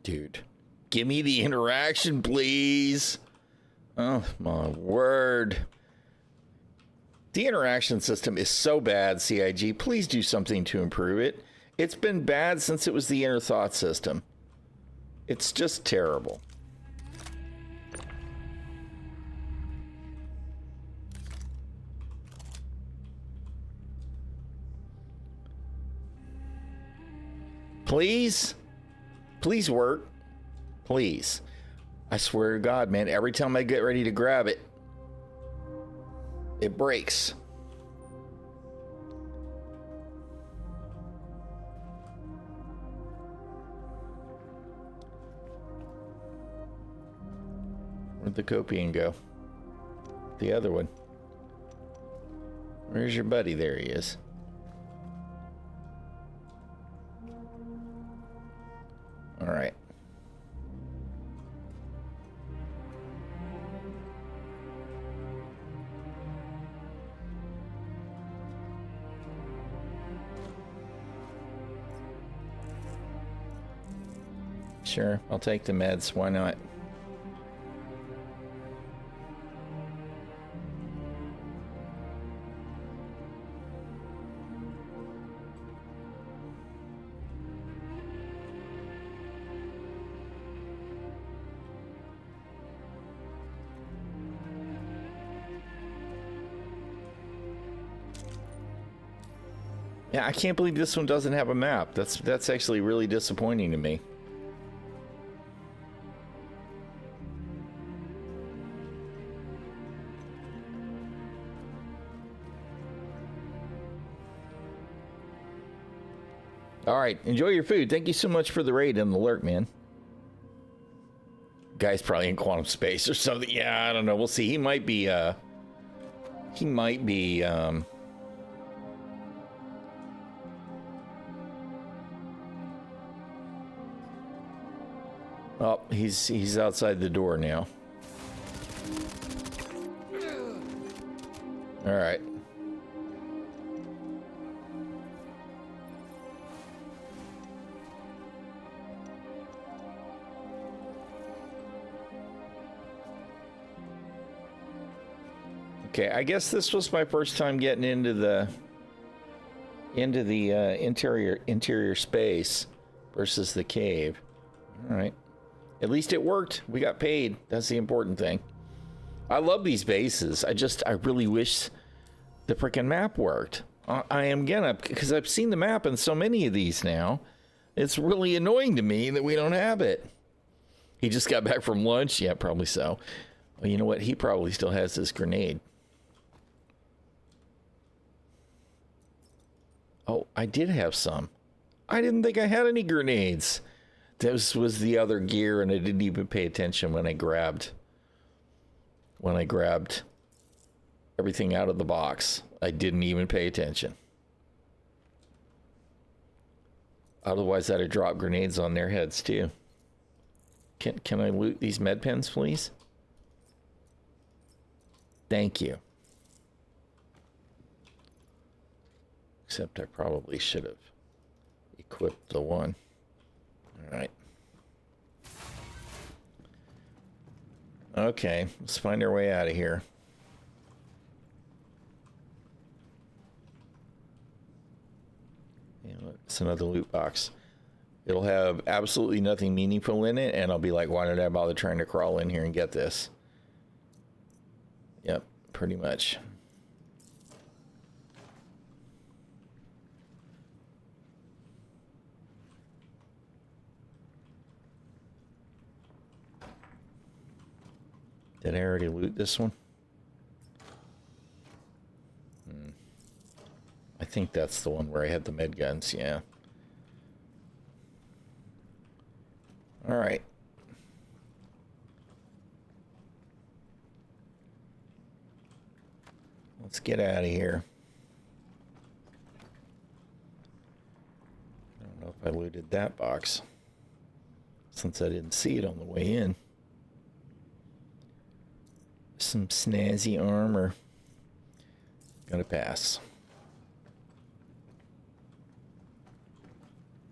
Dude, give me the interaction, please. Oh, my word. The interaction system is so bad, CIG. Please do something to improve it. It's been bad since it was the inner thought system. It's just terrible. Please? Please work. Please. I swear to God, man, every time I get ready to grab it, it breaks. Where'd the copian go? The other one. Where's your buddy? There he is. All right. Sure, I'll take the meds. Why not? Yeah, I can't believe this one doesn't have a map. That's actually really disappointing to me. All right, enjoy your food. Thank you so much for the raid and the alert, man. Guy's probably in quantum space or something. Yeah, I don't know. We'll see. He might be oh, he's outside the door now. All right. Okay, I guess this was my first time getting into the interior space versus the cave. All right. At least it worked. We got paid. That's the important thing. I love these bases. I really wish the freaking map worked. I am gonna, because I've seen the map in so many of these now. It's really annoying to me that we don't have it. He just got back from lunch. Yeah, probably so. Well, you know what? He probably still has this grenade. Oh, I did have some. I didn't think I had any grenades. This was the other gear, and I didn't even pay attention when I grabbed everything out of the box. I didn't even pay attention. Otherwise, I'd have dropped grenades on their heads too. Can I loot these med pens, please? Thank you. Except I probably should have equipped the one. All right. Okay, let's find our way out of here. You know, it's another loot box. It'll have absolutely nothing meaningful in it, and I'll be like, why did I bother trying to crawl in here and get this? Yep, pretty much. Did I already loot this one? I think that's the one where I had the med guns, yeah. All right. Let's get out of here. I don't know looted that box, since I didn't see it on the way in. Some snazzy armor. Gonna pass.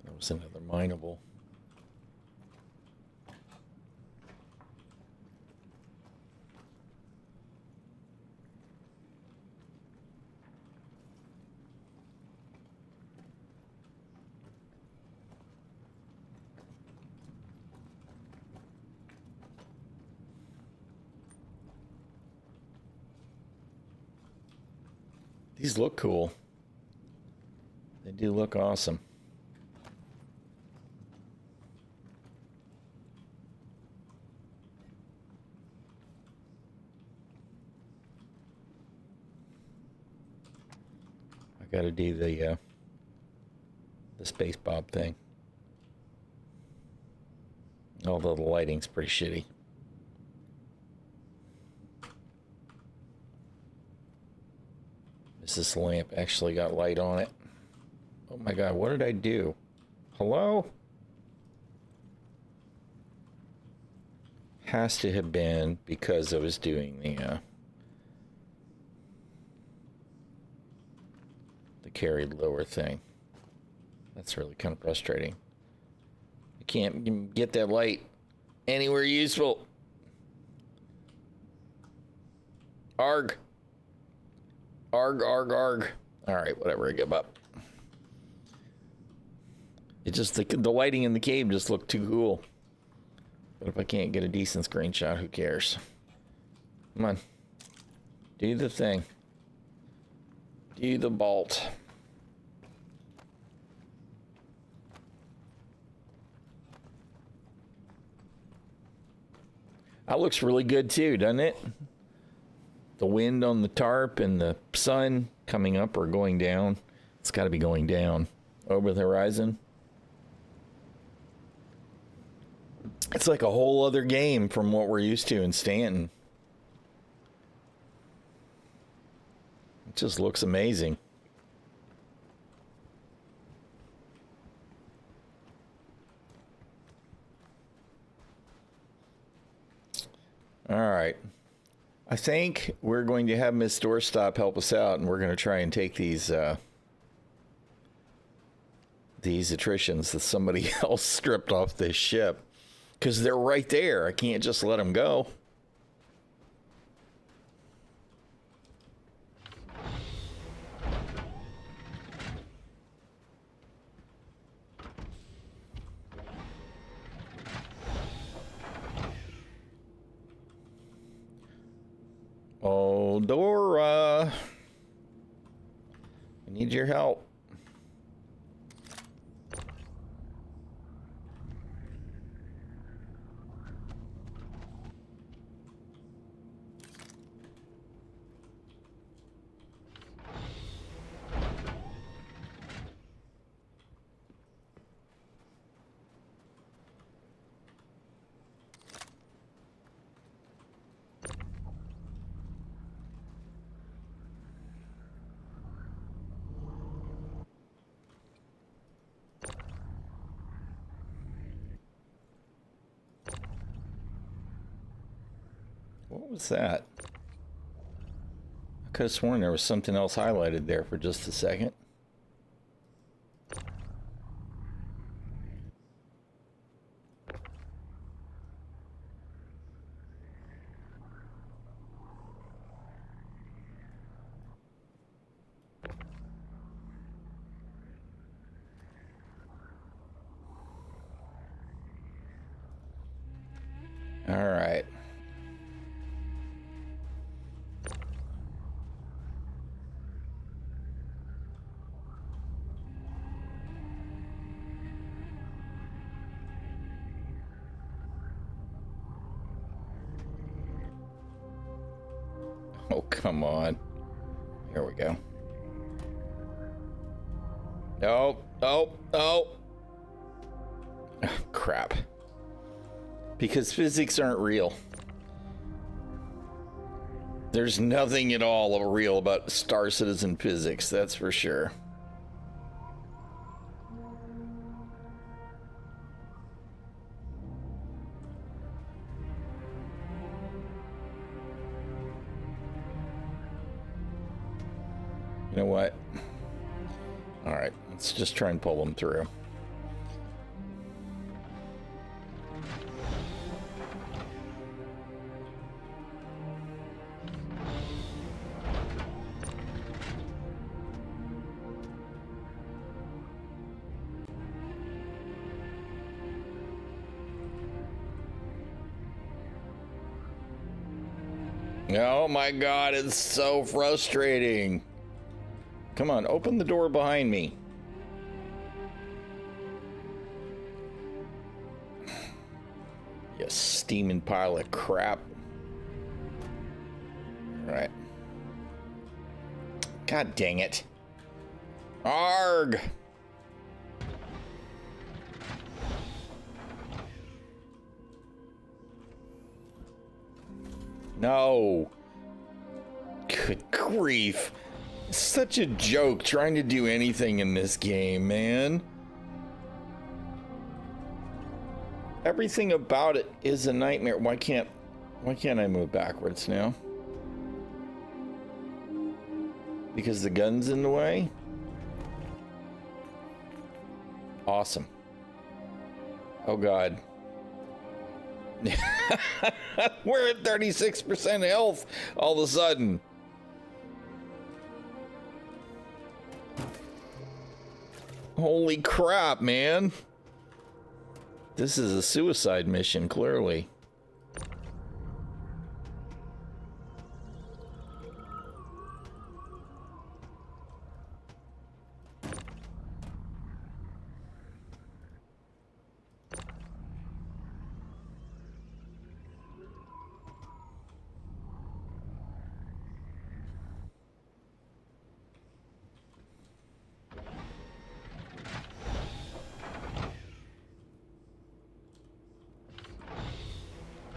That was another mineable. These look cool. They do look awesome. I gotta do the space bob thing. Although the lighting's pretty shitty. This lamp actually got light on it. Oh my god, what did I do? Hello? Has to have been because I was doing the carried lower thing. That's really kind of frustrating. I can't get that light anywhere useful. Arg. Arg, arg, arg. All right, whatever, I give up. It just, the lighting in the cave just looked too cool. But if I can't get a decent screenshot, who cares? Come on. Do the thing. Do the bolt. That looks really good too, doesn't it? The wind on the tarp and the sun coming up or going down. It's got to be going down over the horizon. It's like a whole other game from what we're used to in Stanton. It just looks amazing. All right. I think we're going to have Miss Doorstop help us out, and we're going to try and take these attritions that somebody else stripped off this ship, because they're right there. I can't just let them go. Oh, Dora. I need your help. What was that? I could have sworn there was something else highlighted there for just a second. All right. Oh, come on. Here we go. Oh, oh, oh. Oh, crap. Because physics aren't real. There's nothing at all real about Star Citizen physics, that's for sure. All right, let's just try and pull them through. Oh my God, it's so frustrating. Come on, open the door behind me. You steaming pile of crap. All right. God dang it. Arg! No. Good grief. Such a joke trying to do anything in this game, man. Everything about it is a nightmare. Why can't I move backwards now? Because the gun's in the way? Awesome. Oh God. We're at 36% health all of a sudden. Holy crap, man. This is a suicide mission, clearly.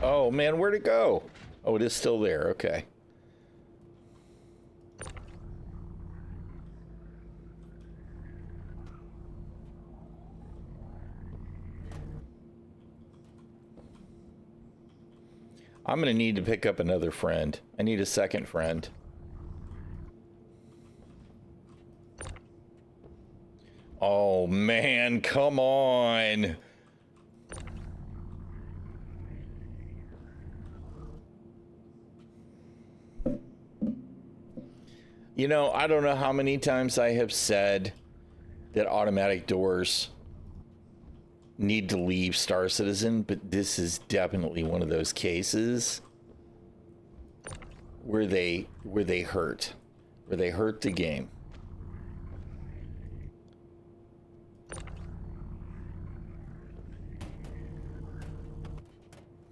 Oh man, where'd it go? Oh, it is still there. Okay. I'm gonna need to pick up another friend. I need a second friend. Oh man, come on. You know, I don't know how many times I have said that automatic doors need to leave Star Citizen, but this is definitely one of those cases where they hurt the game.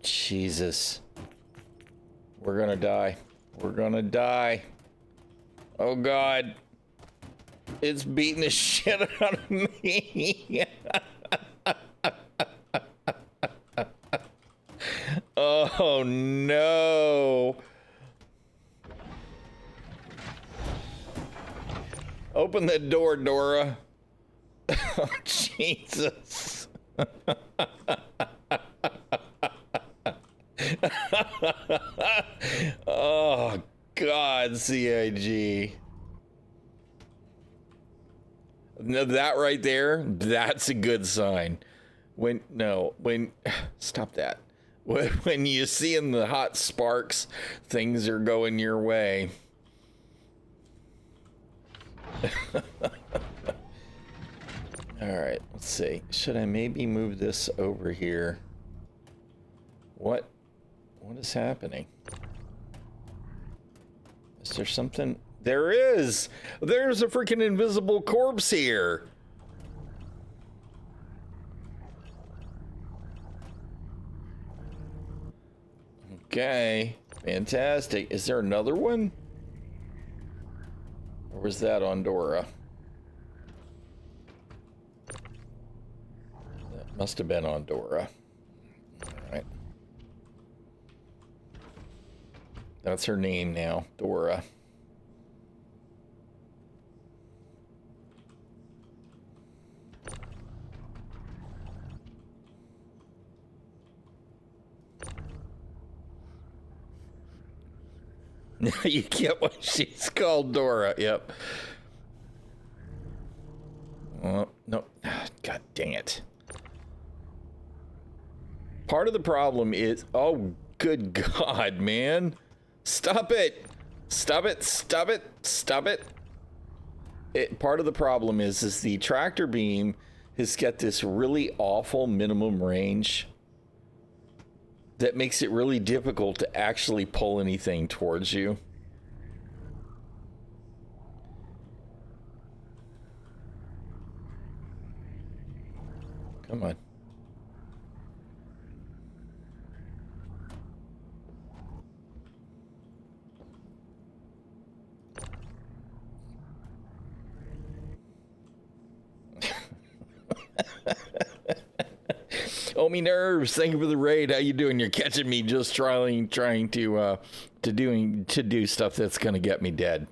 Jesus. We're gonna die. We're gonna die. Oh God. It's beating the shit out of me. Oh no. Open the door, Dora. Oh, Jesus. Oh God, CIG. No, that right there, that's a good sign. Stop that. When you see in the hot sparks, things are going your way. All right, let's see. Should I maybe move this over here? What is happening? Is there something? There is! There's a freaking invisible corpse here! Okay, fantastic. Is there another one? Or was that on Dora? That must have been on Dora. Alright. That's her name now, Dora. You get what she's called, Dora. Yep. dang it. Part of the problem is, oh, good God, man. Stop it. Stop it. Stop it. Stop it. Part of the problem is the tractor beam has got this really awful minimum range that makes it really difficult to actually pull anything towards you. Come on. Oh, me nerves. Thank you for the raid. How you doing? You're catching me just trying to do stuff that's gonna get me dead.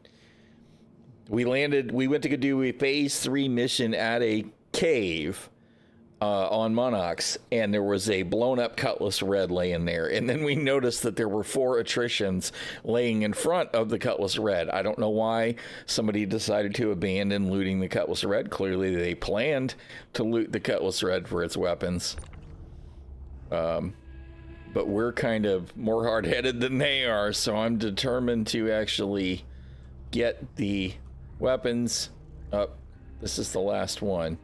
We went to go do a phase 3 mission at a cave on Monox, and there was a blown up Cutlass Red laying there. And then we noticed that there were 4 attritions laying in front of the Cutlass Red. I don't know why somebody decided to abandon looting the Cutlass Red. Clearly they planned to loot the Cutlass Red for its weapons. But we're kind of more hard-headed than they are, so I'm determined to actually get the weapons up. This is the last one.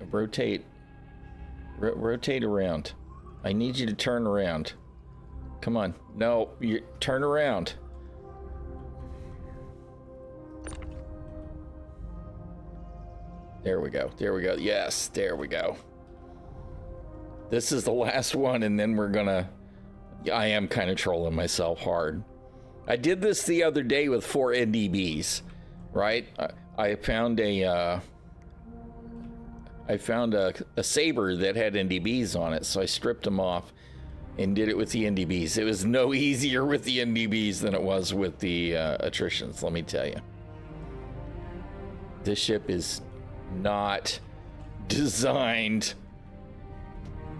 Rotate around. I need you to turn around. Come on. No, you turn around. There we go. There we go. Yes, there we go. This is the last one, and then we're gonna... I am kind of trolling myself hard. I did this the other day with 4 NDBs, right? I found a saber that had NDBs on it, so I stripped them off and did it with the NDBs. It was no easier with the NDBs than it was with the attritions, let me tell you. This ship is not designed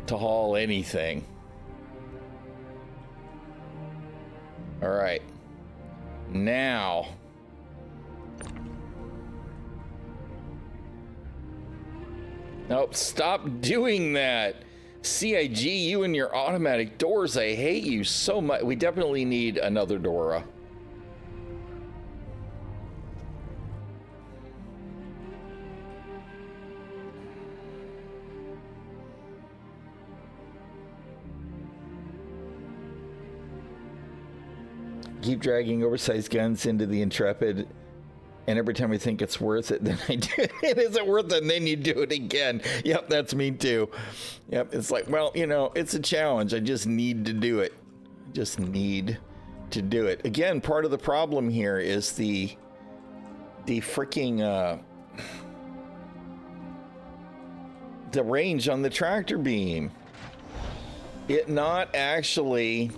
to haul anything. All right. Now. Nope, stop doing that. CIG, you and your automatic doors, I hate you so much. We definitely need another Dora. Keep dragging oversized guns into the Intrepid, and every time I think it's worth it, then I do it isn't worth it, and then you do it again. Yep, that's me too. Yep, it's like, well, you know, it's a challenge. I just need to do it. Just need to do it. Again, part of the problem here is the freaking the range on the tractor beam. It not actually...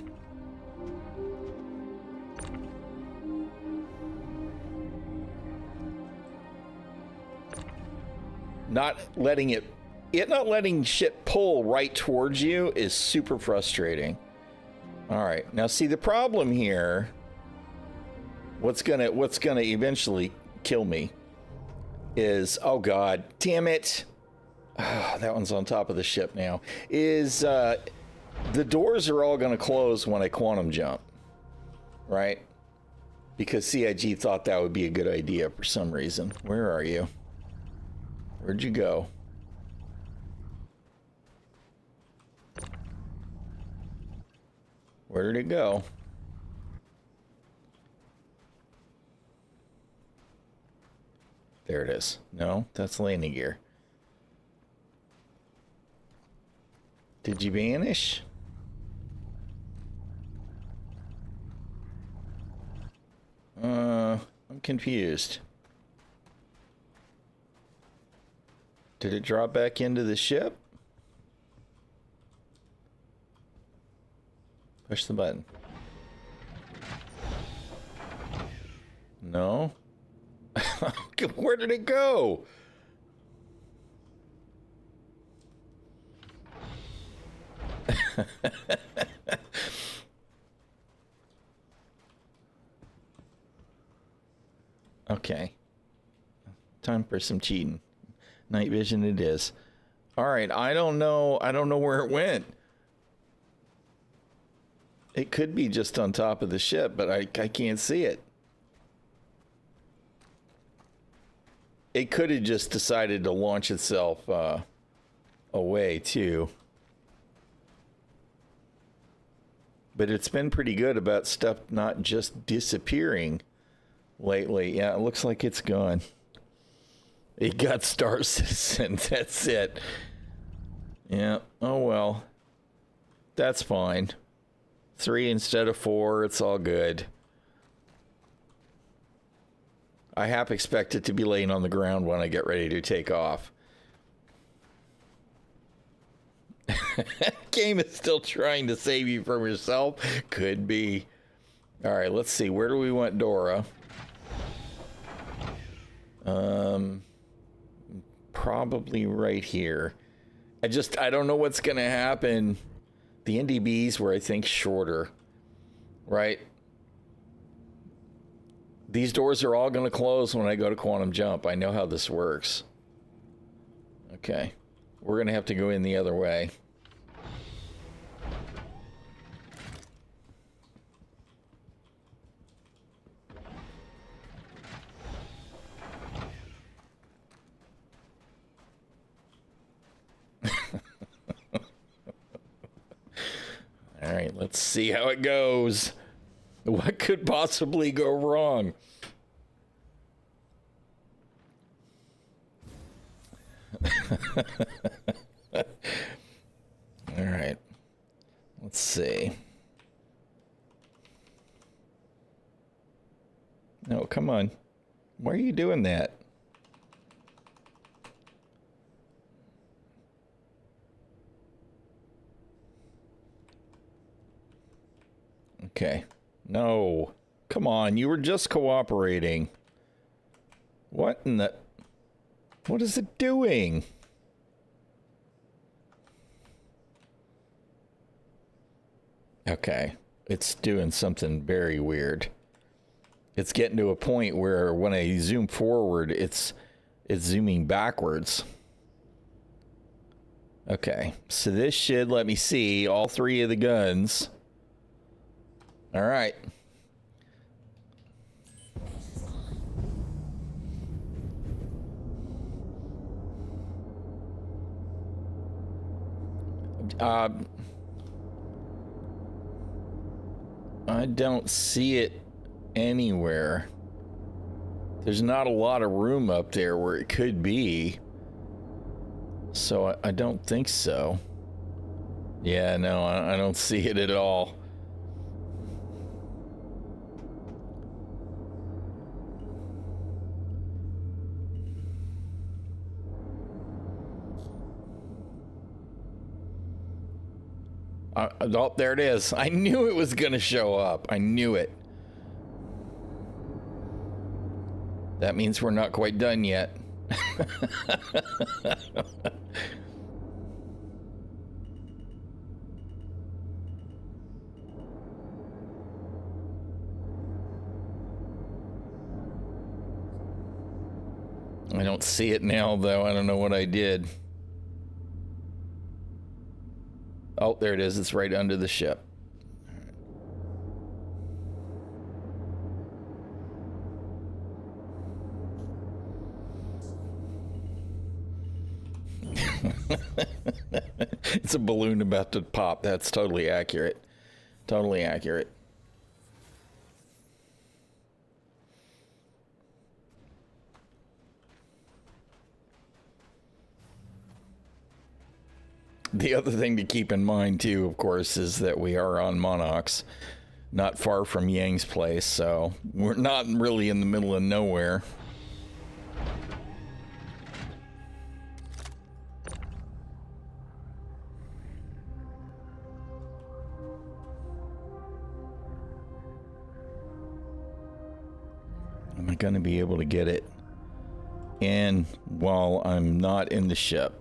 not letting shit pull right towards you is super frustrating. All right, now see the problem here. What's gonna eventually kill me is, oh god, damn it! That one's on top of the ship now. Is the doors are all gonna close when I quantum jump, right? Because CIG thought that would be a good idea for some reason. Where are you? Where'd you go? Where did it go? There it is. No, that's landing gear. Did you vanish? I'm confused. Did it drop back into the ship? Push the button. No? Where did it go? Okay. Time for some cheating. Night vision it is. All right, I don't know where it went. It could be just on top of the ship, but I can't see it. It could have just decided to launch itself away too. But it's been pretty good about stuff not just disappearing lately. Yeah, it looks like it's gone. It got Star Citizen. That's it. Yeah. Oh, well. That's fine. 3 instead of 4. It's all good. I half expect it to be laying on the ground when I get ready to take off. Game is still trying to save you from yourself. Could be. All right, let's see. Where do we want Dora? Probably right here. I don't know what's going to happen. The NDBs were, I think, shorter. Right? These doors are all going to close when I go to Quantum Jump. I know how this works. Okay. We're going to have to go in the other way. All right, let's see how it goes. What could possibly go wrong? All right. Let's see. No, come on. Why are you doing that? Okay. No. Come on, you were just cooperating. What in the... What is it doing? Okay. It's doing something very weird. It's getting to a point where when I zoom forward, it's zooming backwards. Okay. So this should let me see all 3 of the guns. All right. I don't see it anywhere. There's not a lot of room up there where it could be. So I don't think so. Yeah, no, I don't see it at all. Oh, there it is. I knew it was going to show up. I knew it. That means we're not quite done yet. I don't see it now, though. I don't know what I did. Oh, there it is. It's right under the ship. It's a balloon about to pop. That's totally accurate. Totally accurate. The other thing to keep in mind, too, of course, is that we are on Monox, not far from Yang's place, so we're not really in the middle of nowhere. Am I going to be able to get it in while I'm not in the ship?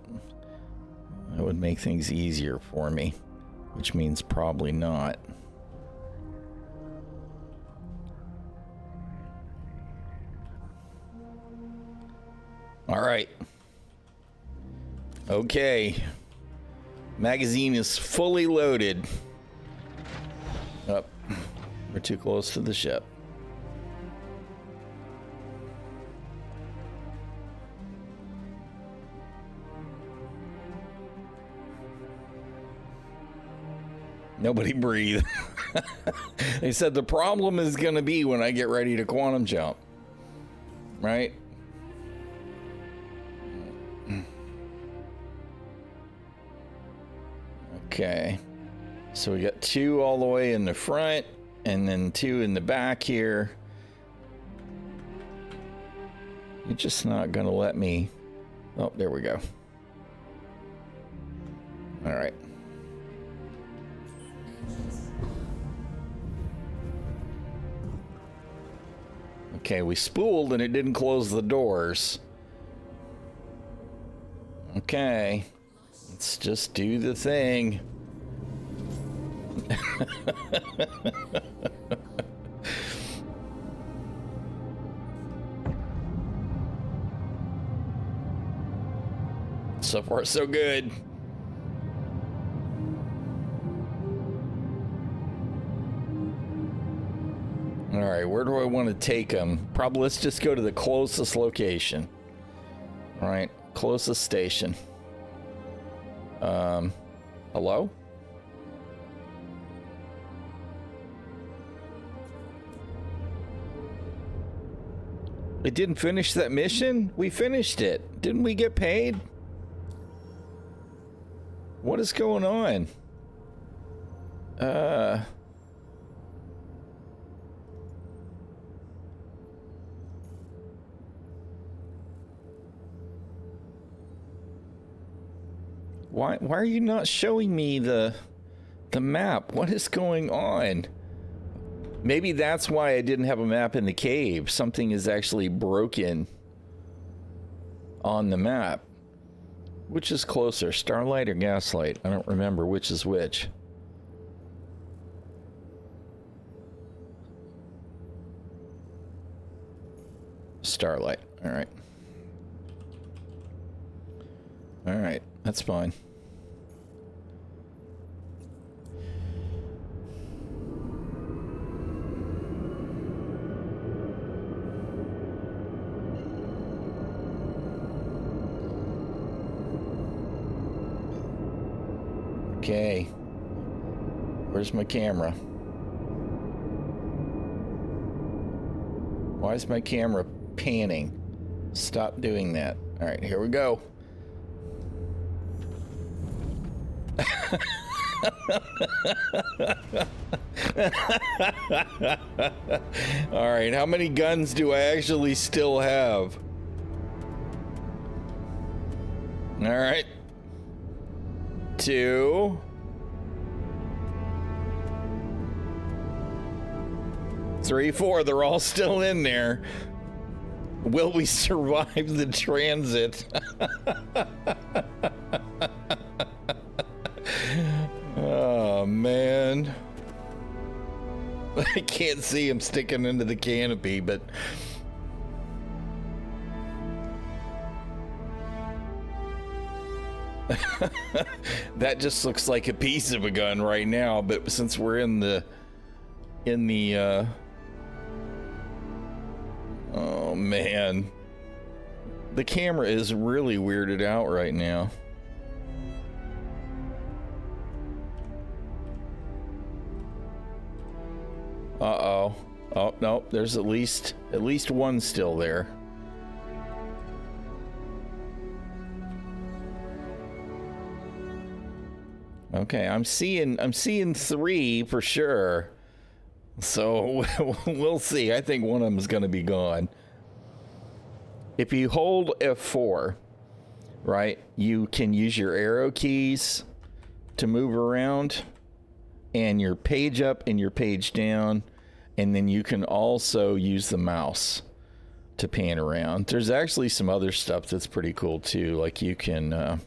That would make things easier for me, which means probably not. All right. Okay. Magazine is fully loaded. Oh, we're too close to the ship. Nobody breathe. They said the problem is going to be when I get ready to quantum jump. Right? Okay. So we got 2 all the way in the front and then 2 in the back here. You're just not going to let me. Oh, there we go. All right. Okay, we spooled and it didn't close the doors. Okay, let's just do the thing. So far, so good. All right, where do I want to take them? Probably let's just go to the closest location. All right, closest station. Hello? It didn't finish that mission? We finished it. Didn't we get paid? What is going on? Why are you not showing me the map? What is going on? Maybe that's why I didn't have a map in the cave. Something is actually broken on the map. Which is closer, Starlight or Gaslight? I don't remember which is which. Starlight. All right. All right, that's fine. Okay. Where's my camera? Why is my camera panning? Stop doing that. All right, here we go. All right, how many guns do I actually still have? All right. 2. 3, 4, they're all still in there. Will we survive the transit? Oh, man. I can't see him sticking into the canopy, but... that just looks like a piece of a gun right now, but since we're in the oh man, the camera is really weirded out right now. Uh-oh. Oh no, there's at least one still there. Okay, I'm seeing 3 for sure. So we'll see. I think one of them is going to be gone. If you hold F4, right, you can use your arrow keys to move around, and your page up and your page down, and then you can also use the mouse to pan around. There's actually some other stuff that's pretty cool too. Like you can, oh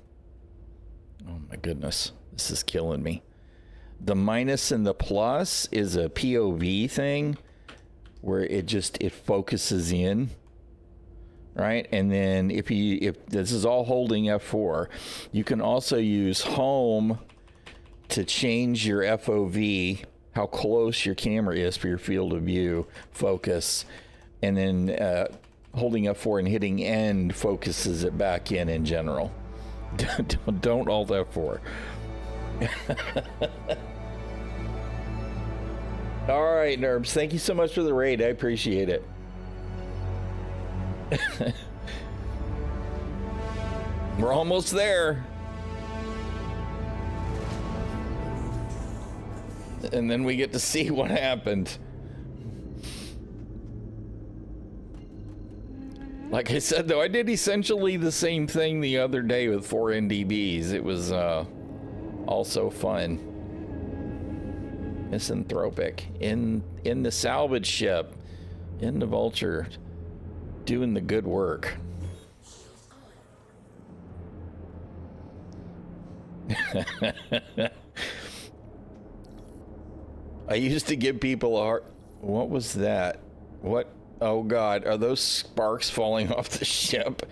my goodness. This is killing me. The minus and the plus is a POV thing where it focuses in right? And then if this is all holding F4, you can also use home to change your FOV, how close your camera is for your field of view focus, and then holding F4 and hitting end focuses it back in general. Don't alt F4. All right, Nerbs, thank you so much for the raid. I appreciate it. We're almost there. And then we get to see what happened. Like I said, though, I did essentially the same thing the other day with 4 NDBs. It was also fun. Misanthropic in the salvage ship, in the Vulture, doing the good work. I used to give people a heart. What was that? What? Oh God, are those sparks falling off the ship?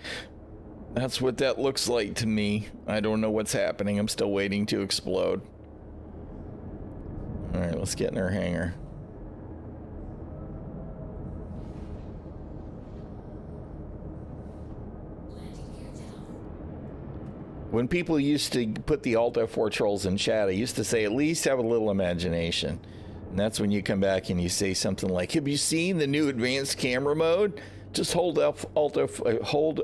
That's what that looks like to me. I don't know what's happening. I'm still waiting to explode. All right, let's get in our hangar. When people used to put the Alt F4 trolls in chat, I used to say, at least have a little imagination. And that's when you come back and you say something like, have you seen the new advanced camera mode? Just hold hold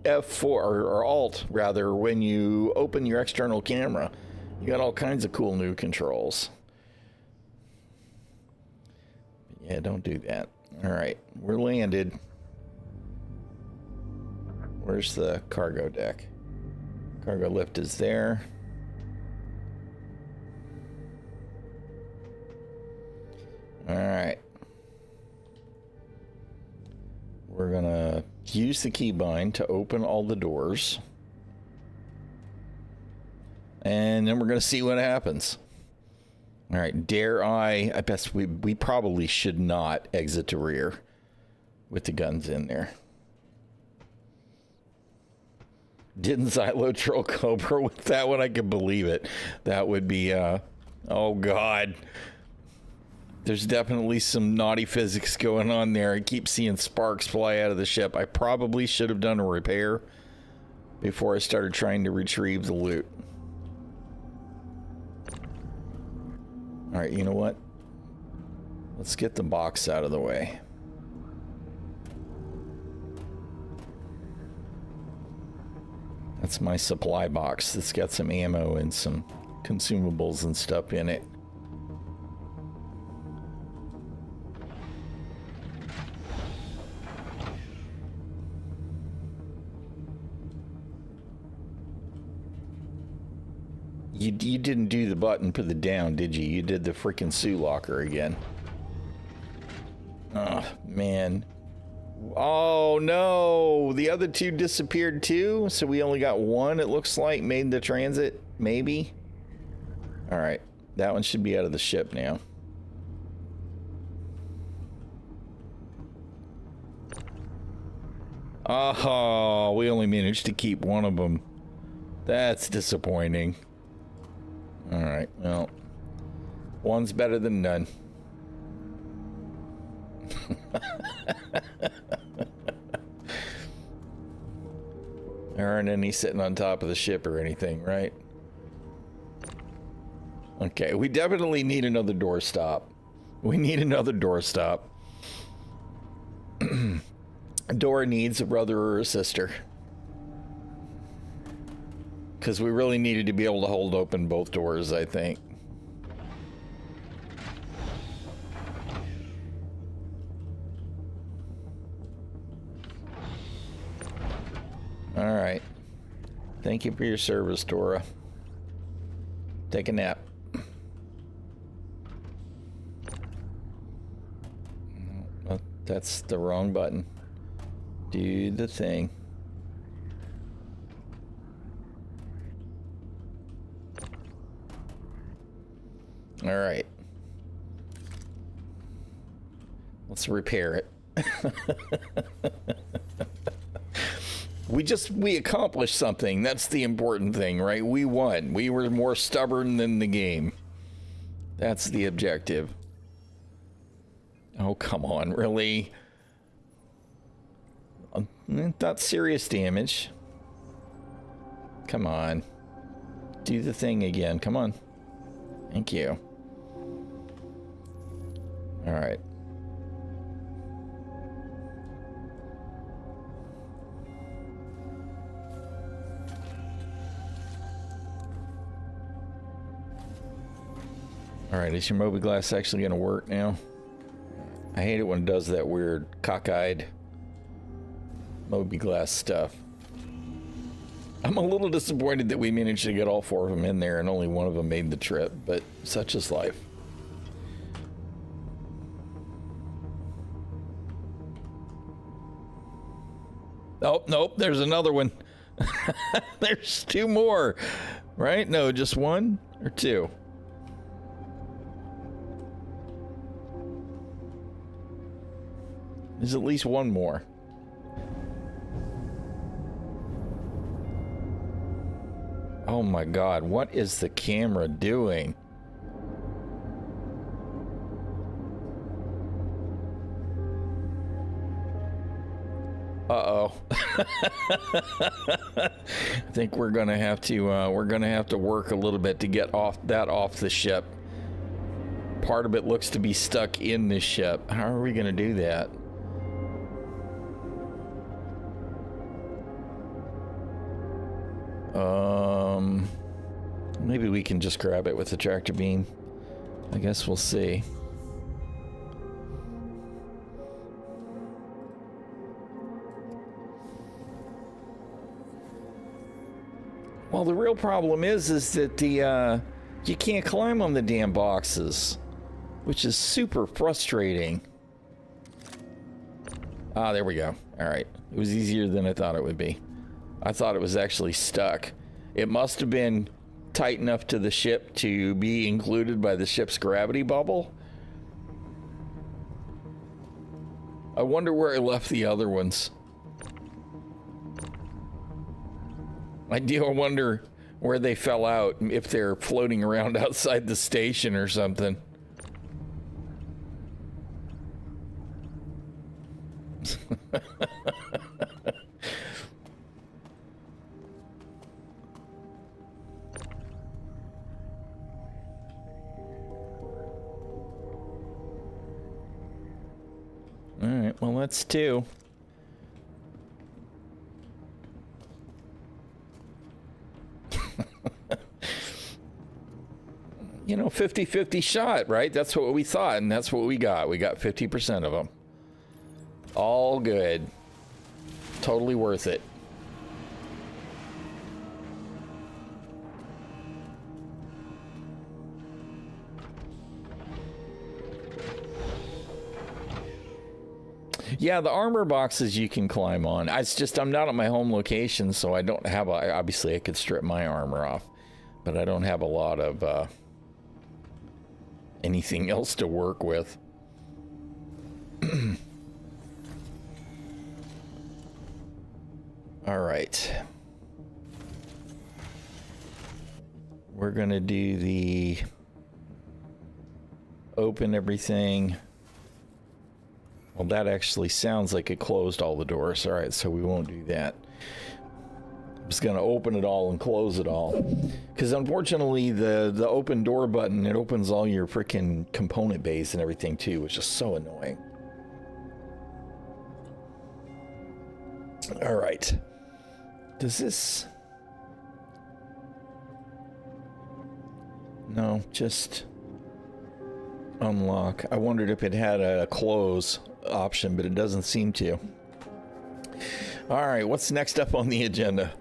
F4 or Alt rather when you open your external camera. You got all kinds of cool new controls. Yeah, don't do that. All right, we're landed. Where's the cargo deck? Cargo lift is there. All right. We're gonna use the keybind to open all the doors. And then we're gonna see what happens. All right, dare I guess we probably should not exit to rear with the guns in there. Didn't Zylo troll Cobra with that one? I can believe it. That would be, oh God. There's definitely some naughty physics going on there. I keep seeing sparks fly out of the ship. I probably should have done a repair before I started trying to retrieve the loot. All right, you know what? Let's get the box out of the way. That's my supply box. It's got some ammo and some consumables and stuff in it. You didn't do the button for the down, did you? You did the freaking Sioux locker again. Oh, man. Oh, no. The other two disappeared too? So we only got one, it looks like, made the transit, maybe? All right. That one should be out of the ship now. Oh, we only managed to keep one of them. That's disappointing. All right, well, one's better than none. There aren't any sitting on top of the ship or anything, right? Okay, we definitely need another doorstop. We need another doorstop. Dora needs a brother or a sister. Because we really needed to be able to hold open both doors, I think. All right. Thank you for your service, Dora. Take a nap. Well, that's the wrong button. Do the thing. All right. Let's repair it. We accomplished something. That's the important thing, right? We won. We were more stubborn than the game. That's the objective. Oh, come on, really? Not serious damage. Come on. Do the thing again. Come on. Thank you. All right. All right, is your Moby Glass actually going to work now? I hate it when it does that weird cockeyed Moby Glass stuff. I'm a little disappointed that we managed to get all 4 of them in there and only one of them made the trip, but such is life. Oh, nope, there's another one. There's 2 more, right? No, just 1 or 2? There's at least 1 more. Oh my God, what is the camera doing? Uh-oh. I think we're gonna have to work a little bit to get off the ship. Part of it looks to be stuck in the ship. How are we gonna do that? Maybe we can just grab it with the tractor beam. I guess we'll see. Well, the real problem is that the you can't climb on the damn boxes, which is super frustrating. Ah, there we go. All right. It was easier than I thought it would be. I thought it was actually stuck. It must have been tight enough to the ship to be included by the ship's gravity bubble. I wonder where I left the other ones. I do wonder where they fell out, if they're floating around outside the station or something. All right, well, that's 2. You know, 50-50 shot, right? That's what we thought, and that's what we got. We got 50% of them. All good. Totally worth it. Yeah, the armor boxes you can climb on. It's just I'm not at my home location, so I don't have obviously I could strip my armor off, but I don't have a lot of anything else to work with. All right. We're gonna do the open everything. Well, that actually sounds like it closed all the doors. All right, so we won't do that. I'm just gonna open it all and close it all. Because unfortunately, the open door button, it opens all your freaking component base and everything too, which is so annoying. All right. Does this... No, just unlock. I wondered if it had a close option, but it doesn't seem to. All right, what's next up on the agenda?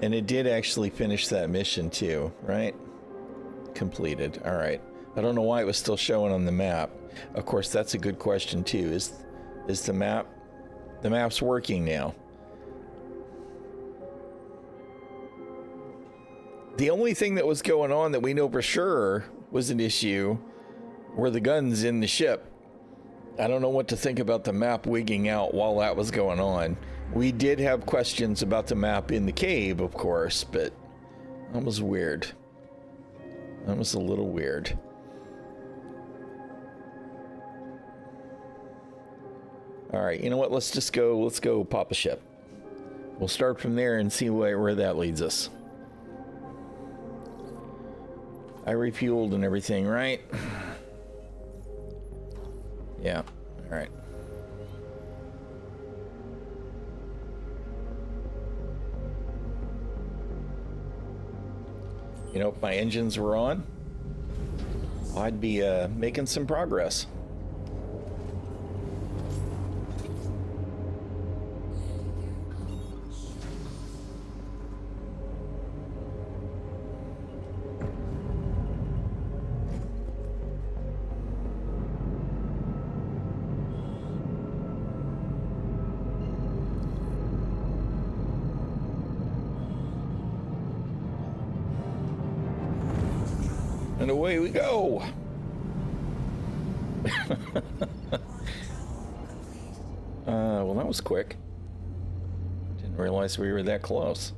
And it did actually finish that mission too, right? Completed. All right. I don't know why it was still showing on the map. Of course, that's a good question too. Is the map's working now? The only thing that was going on that we know for sure was an issue were the guns in the ship. I don't know what to think about the map wigging out while that was going on. We did have questions about the map in the cave, of course, but that was weird. That was a little weird. All right, you know what? Let's go pop a ship. We'll start from there and see where that leads us. I refueled and everything, right? Yeah, all right. You know, if my engines were on, I'd be making some progress. And away we go. Well, that was quick. Didn't realize we were that close.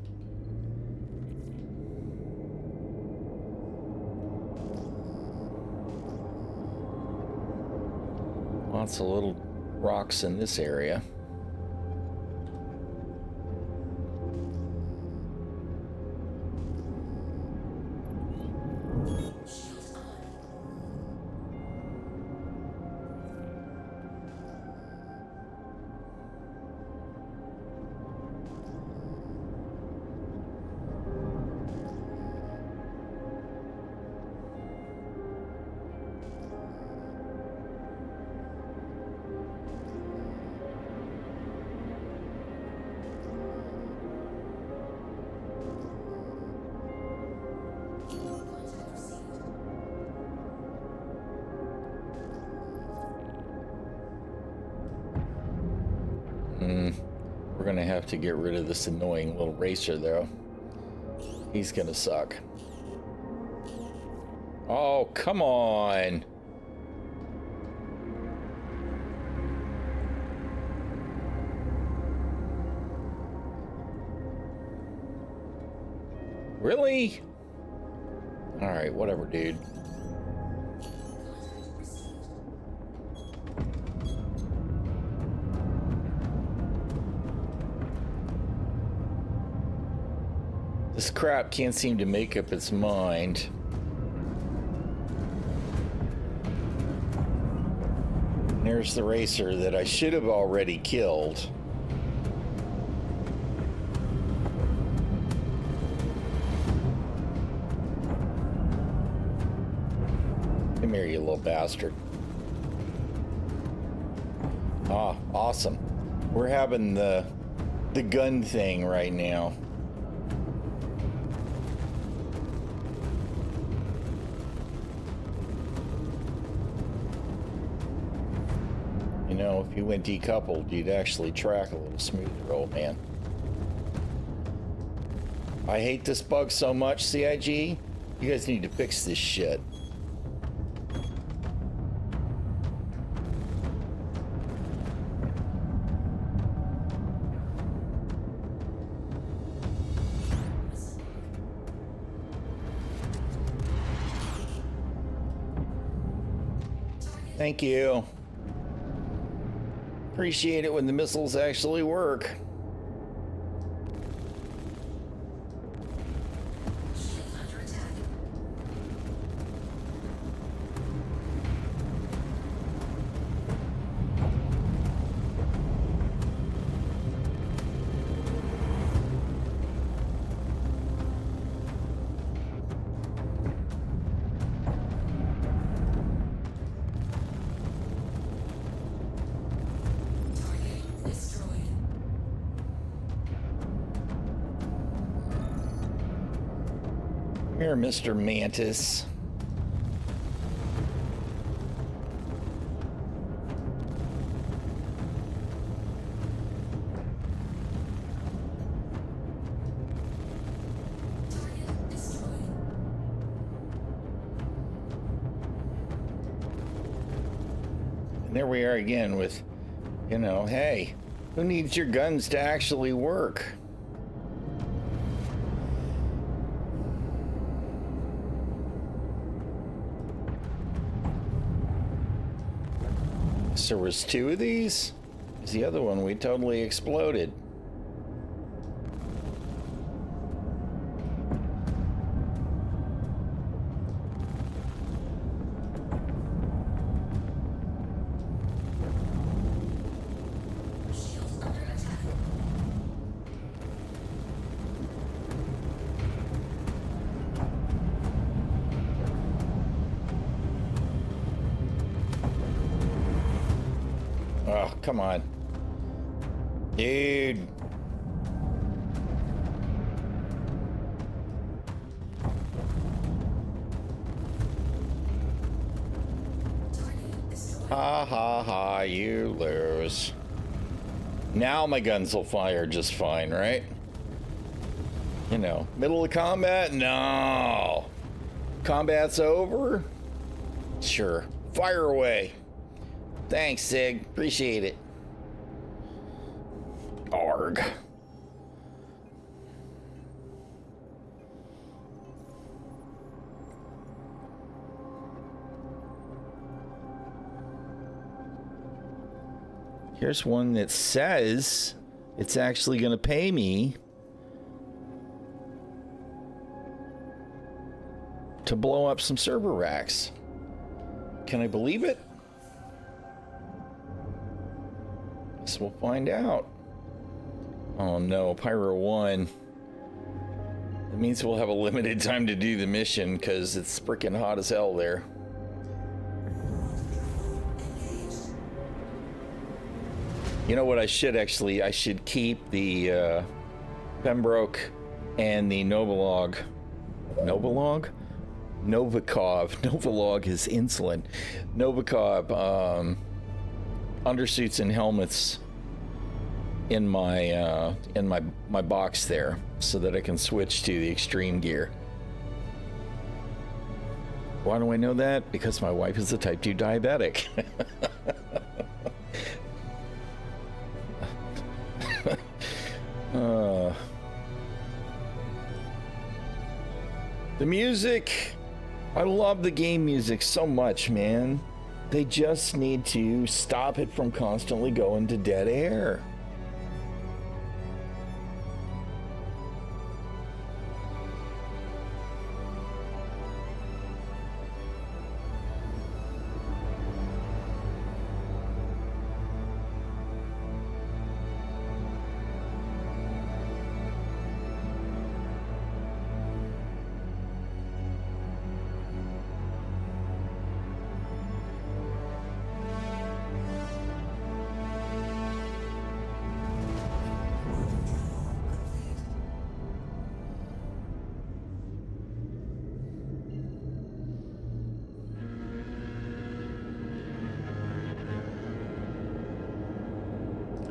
Lots of little rocks in this area. We're gonna have to get rid of this annoying little racer, though. He's gonna suck. Oh, come on. Really? All right, whatever, dude. This crap can't seem to make up its mind. And there's the racer that I should have already killed. Come here, you little bastard. Ah, awesome. We're having the gun thing right now. You know, if you went decoupled, you'd actually track a little smoother, old man. I hate this bug so much, CIG. You guys need to fix this shit. Thank you. Appreciate it when the missiles actually work. Here, Mr. Mantis. And There we are again with, you know, hey, who needs your guns to actually work? So there was 2 of these? Is the other one we totally exploded? Oh, come on. Dude. Ha ha ha, you lose. Now my guns will fire just fine, right? You know, middle of combat? No. Combat's over? Sure. Fire away. Thanks, Sig. Appreciate it. Arg. Here's one that says it's actually going to pay me to blow up some server racks. Can I believe it? Guess we'll find out. Oh no, Pyro 1. It means we'll have a limited time to do the mission because it's freaking hot as hell there. You know what I should actually, I should keep the Pembroke and the Novolog. Novolog? Novikov. Novolog is insulin. Novikov undersuits and helmets in my my box there so that I can switch to the extreme gear. Why do I know that? Because my wife is a type 2 diabetic. The music, I love the game music so much, man. They just need to stop it from constantly going to dead air.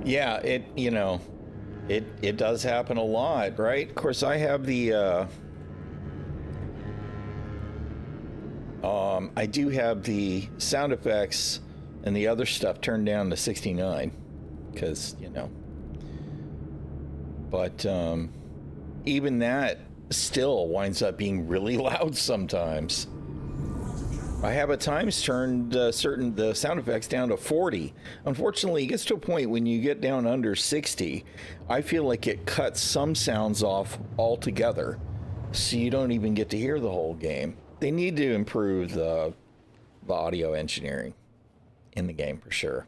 Yeah, it does happen a lot, right? Of course, I have the I do have the sound effects and the other stuff turned down to 69 because, but even that still winds up being really loud sometimes. I have at times turned the sound effects down to 40. Unfortunately, it gets to a point when you get down under 60, I feel like it cuts some sounds off altogether, so you don't even get to hear the whole game. They need to improve the audio engineering in the game for sure.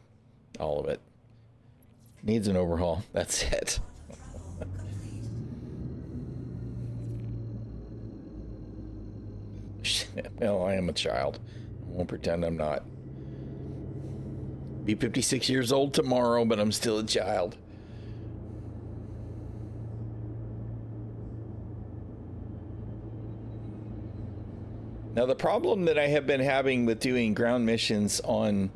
All of it needs an overhaul. That's it. Well, I am a child. I won't pretend I'm not. Be 56 years old tomorrow, but I'm still a child. Now, the problem that I have been having with doing ground missions on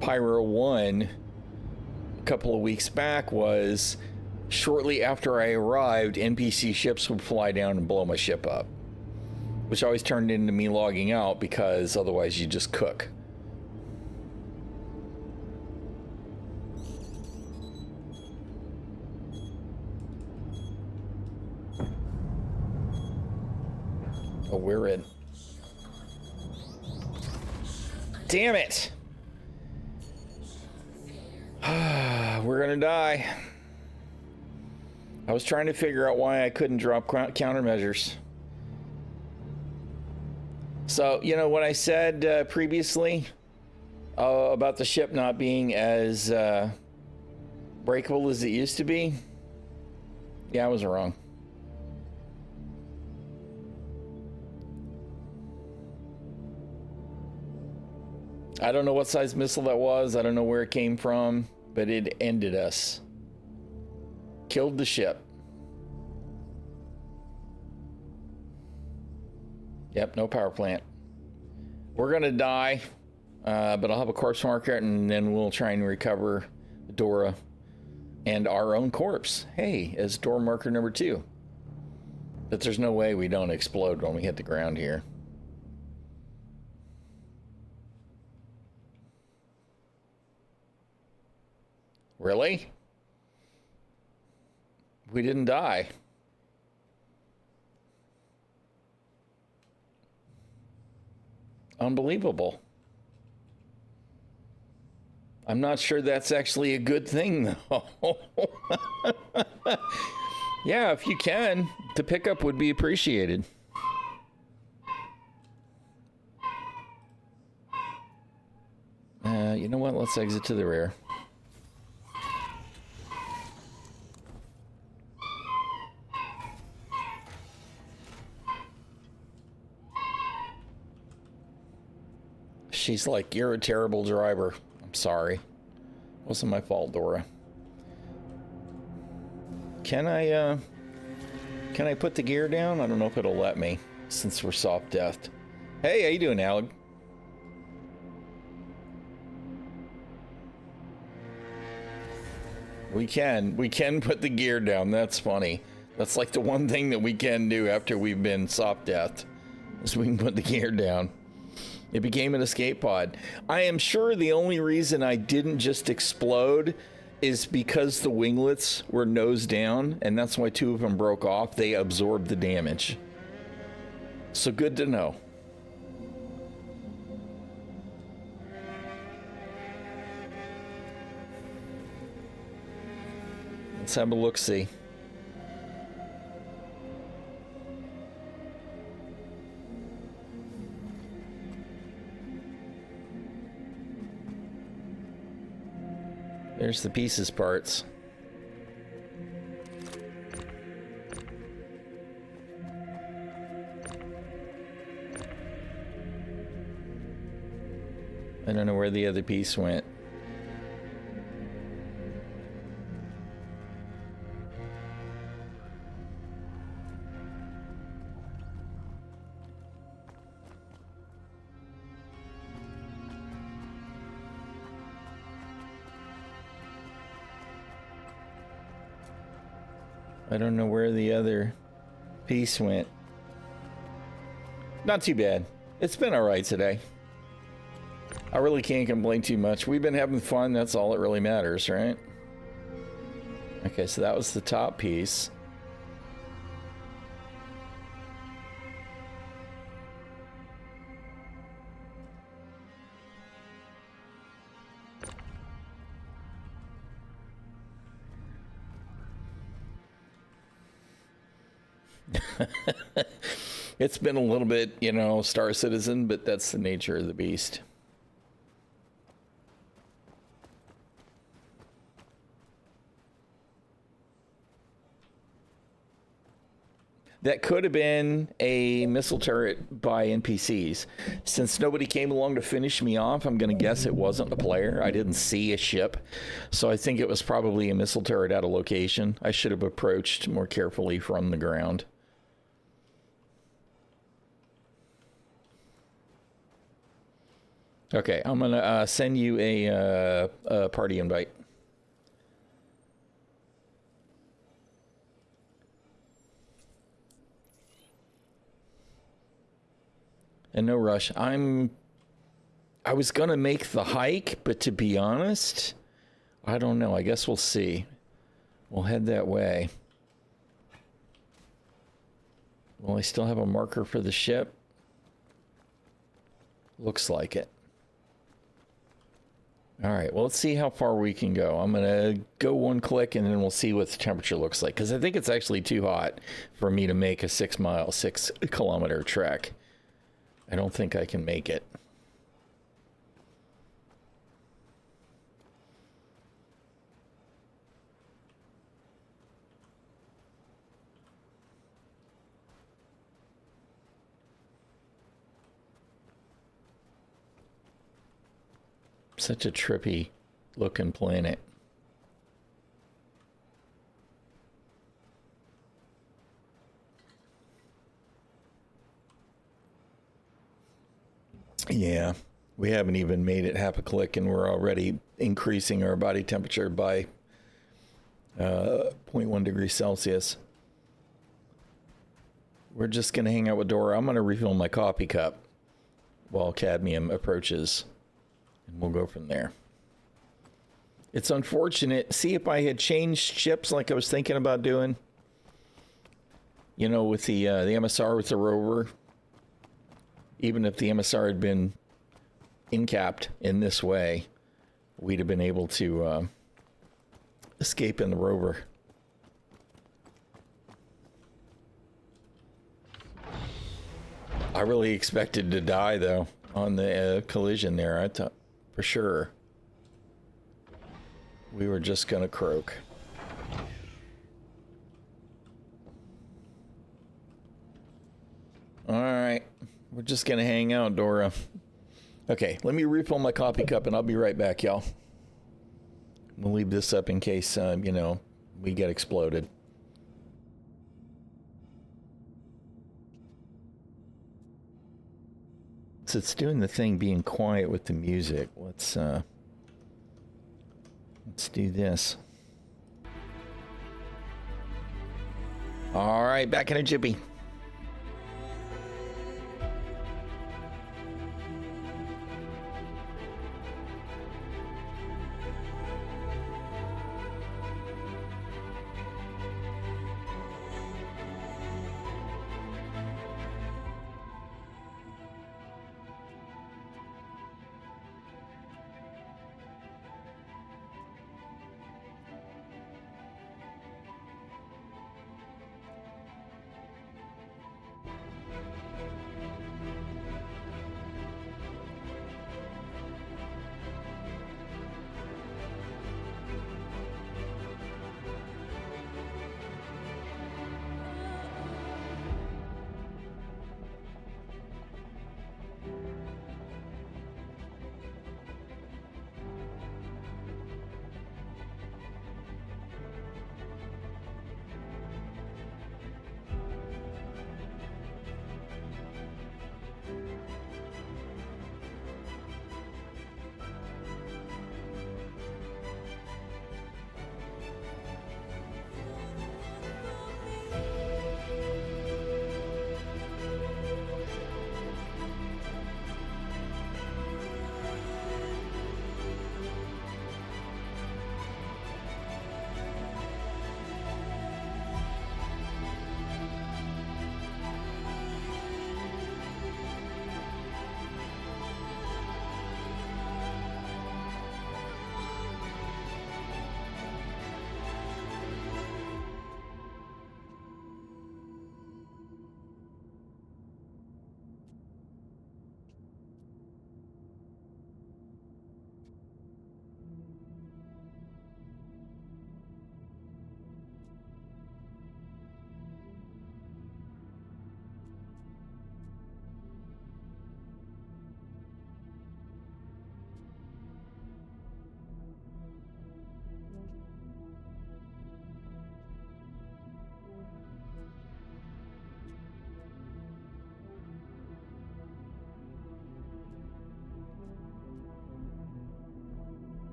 Pyro 1 a couple of weeks back was shortly after I arrived, NPC ships would fly down and blow my ship up, which always turned into me logging out because otherwise you just cook. Oh, we're in. Damn it! We're gonna die. I was trying to figure out why I couldn't drop countermeasures. So, you know, what I said previously about the ship not being as breakable as it used to be, yeah, I was wrong. I don't know what size missile that was. I don't know where it came from, but it ended us. Killed the ship. Yep, no power plant. We're gonna die, but I'll have a corpse marker and then we'll try and recover Dora and our own corpse. Hey, as door marker number 2. But there's no way we don't explode when we hit the ground here. Really? We didn't die. Unbelievable. I'm not sure that's actually a good thing, though. Yeah, if you can, the pickup would be appreciated. You know what? Let's exit to the rear. She's like, you're a terrible driver. I'm sorry. Wasn't my fault, Dora. Can I put the gear down? I don't know if it'll let me, since we're soft deathed. Hey, how you doing, Alec? We can put the gear down. That's funny. That's like the one thing that we can do after we've been soft deathed, is we can put the gear down. It became an escape pod. I am sure the only reason I didn't just explode is because the winglets were nose down, and that's why 2 of them broke off. They absorbed the damage. So good to know. Let's have a look-see. There's the pieces parts. I don't know where the other piece went. I don't know where the other piece went. Not too bad. It's been all right today. I really can't complain too much. We've been having fun. That's all that really matters, right? Okay, so that was the top piece. It's been a little bit, you know, Star Citizen, but that's the nature of the beast. That could have been a missile turret by NPCs. Since nobody came along to finish me off, I'm going to guess it wasn't a player. I didn't see a ship. So I think it was probably a missile turret at a location. I should have approached more carefully from the ground. Okay, I'm going to send you a party invite. And no rush. I was going to make the hike, but to be honest, I don't know. I guess we'll see. We'll head that way. Well, I still have a marker for the ship. Looks like it. All right, well, let's see how far we can go. I'm going to go one click, and then we'll see what the temperature looks like, because I think it's actually too hot for me to make a 6-kilometer trek. I don't think I can make it. Such a trippy looking planet. Yeah, we haven't even made it half a click and we're already increasing our body temperature by 0.1 degrees Celsius. We're just going to hang out with Dora. I'm going to refill my coffee cup while cadmium approaches. And we'll go from there. It's unfortunate. See, if I had changed ships like I was thinking about doing, you know, with the MSR with the rover, even if the MSR had been incapped in this way, we'd have been able to escape in the rover. I really expected to die, though, on the collision there. I thought, for sure, we were just gonna croak. All right, we're just gonna hang out, Dora. Okay, let me refill my coffee cup and I'll be right back, y'all. We'll leave this up in case, you know, we get exploded. So it's doing the thing being quiet with the music. Let's do this. All right, back in a jiffy.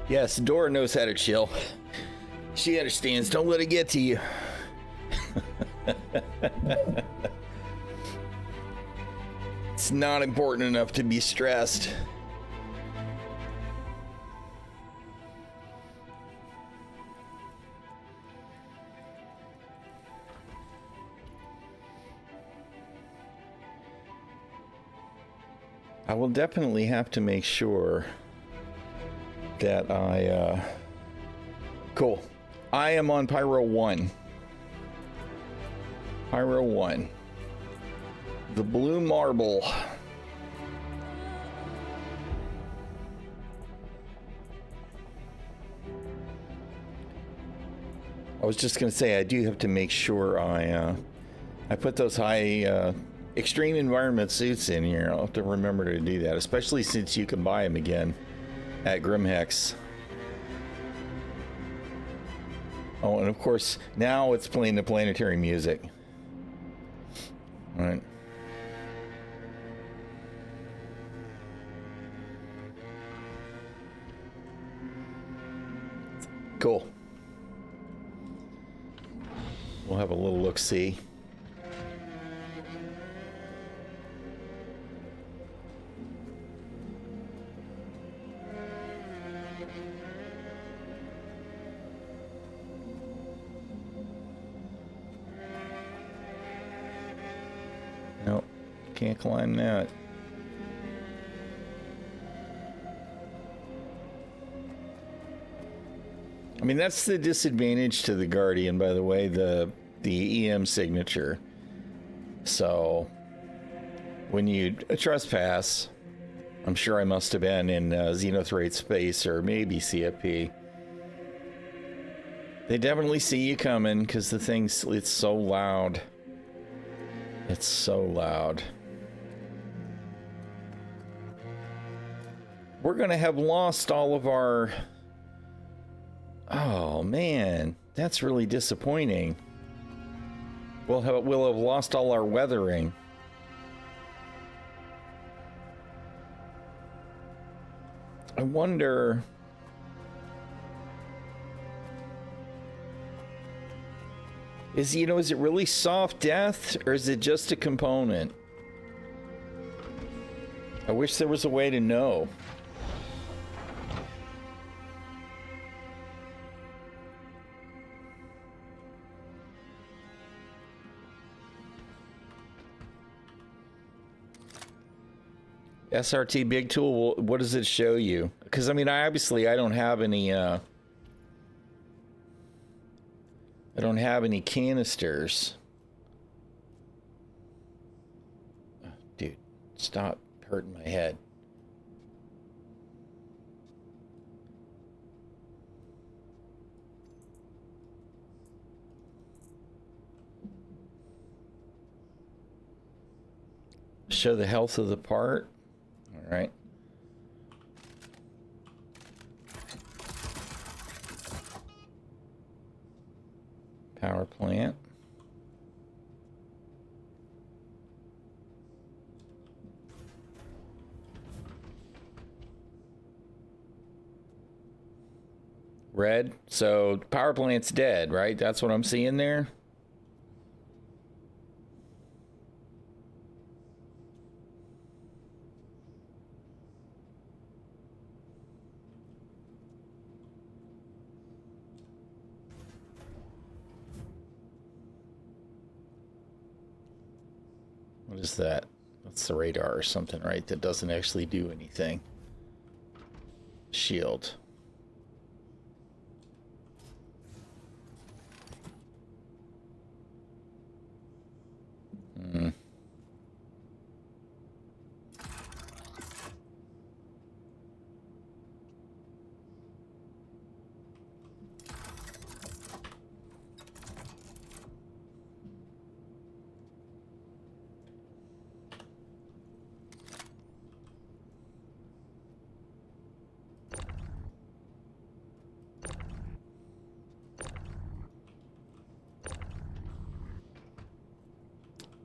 Yes, Dora knows how to chill. She understands. Don't let it get to you. It's not important enough to be stressed. I will definitely have to make sure that cool. I am on Pyro 1. Pyro 1. The blue marble. I was just gonna say I do have to make sure I put those high extreme environment suits in here. I'll have to remember to do that, especially since you can buy them again at Grimhex. Oh, and of course now it's playing the planetary music. All right. Cool. We'll have a little look-see. Nope, can't climb that. I mean, that's the disadvantage to the Guardian, by the way, the EM signature. So, when you trespass, I'm sure I must have been in Xenothrate space or maybe CFP. They definitely see you coming because the thing's, it's so loud. It's so loud. We're gonna have lost all of our... Oh man, that's really disappointing. We'll have lost all our weathering. I wonder... Is it really soft death, or is it just a component? I wish there was a way to know. SRT big tool, what does it show you? Because I mean, I don't have any I don't have any canisters. Oh, dude, stop hurting my head. Show the health of the part. All right. Power plant. Red. So power plant's dead, right? That's what I'm seeing there. What is that? That's the radar or something, right? That doesn't actually do anything. Shield. Hmm.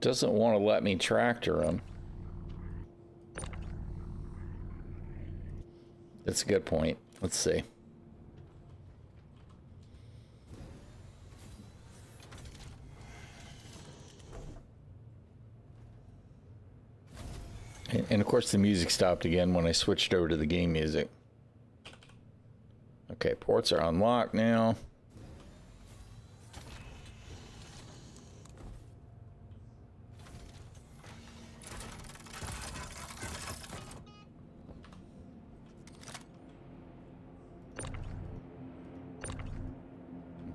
Doesn't want to let me tractor him. That's a good point. Let's see. And of course the music stopped again when I switched over to the game music. Okay, ports are unlocked now.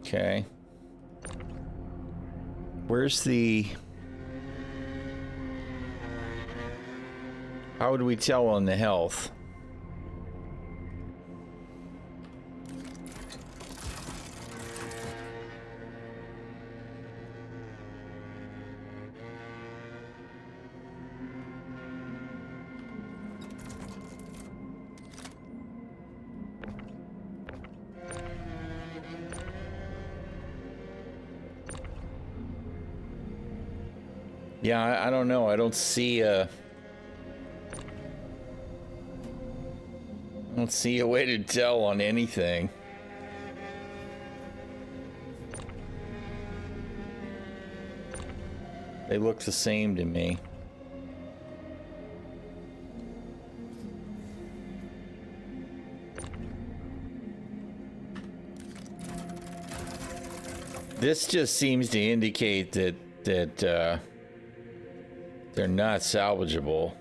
Okay. Where's the... How would we tell on the health? Yeah, I don't know. I don't see a way to tell on anything. They look the same to me. This just seems to indicate that they're not salvageable.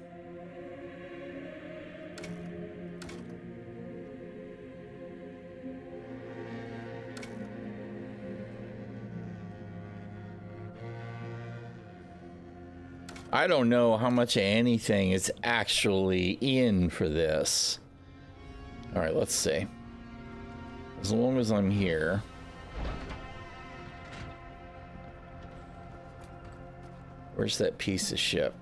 I don't know how much of anything is actually in for this. All right, let's see. As long as I'm here. Where's that piece of ship?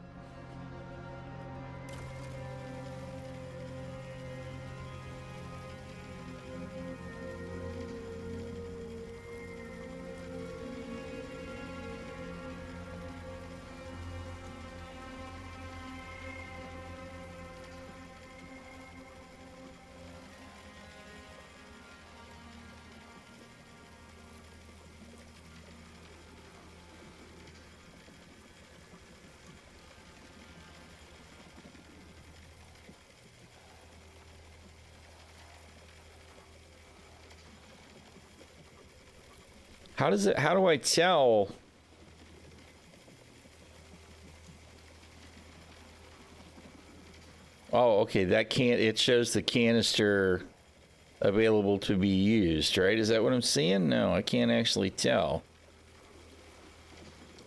How do I tell? Oh, okay, it shows the canister available to be used, right? Is that what I'm seeing? No, I can't actually tell.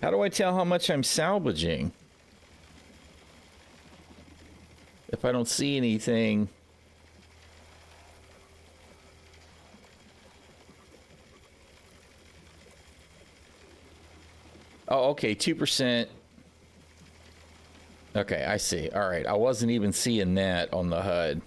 How do I tell how much I'm salvaging? If I don't see anything. Oh, okay, 2%. Okay, I see. All right, I wasn't even seeing that on the HUD.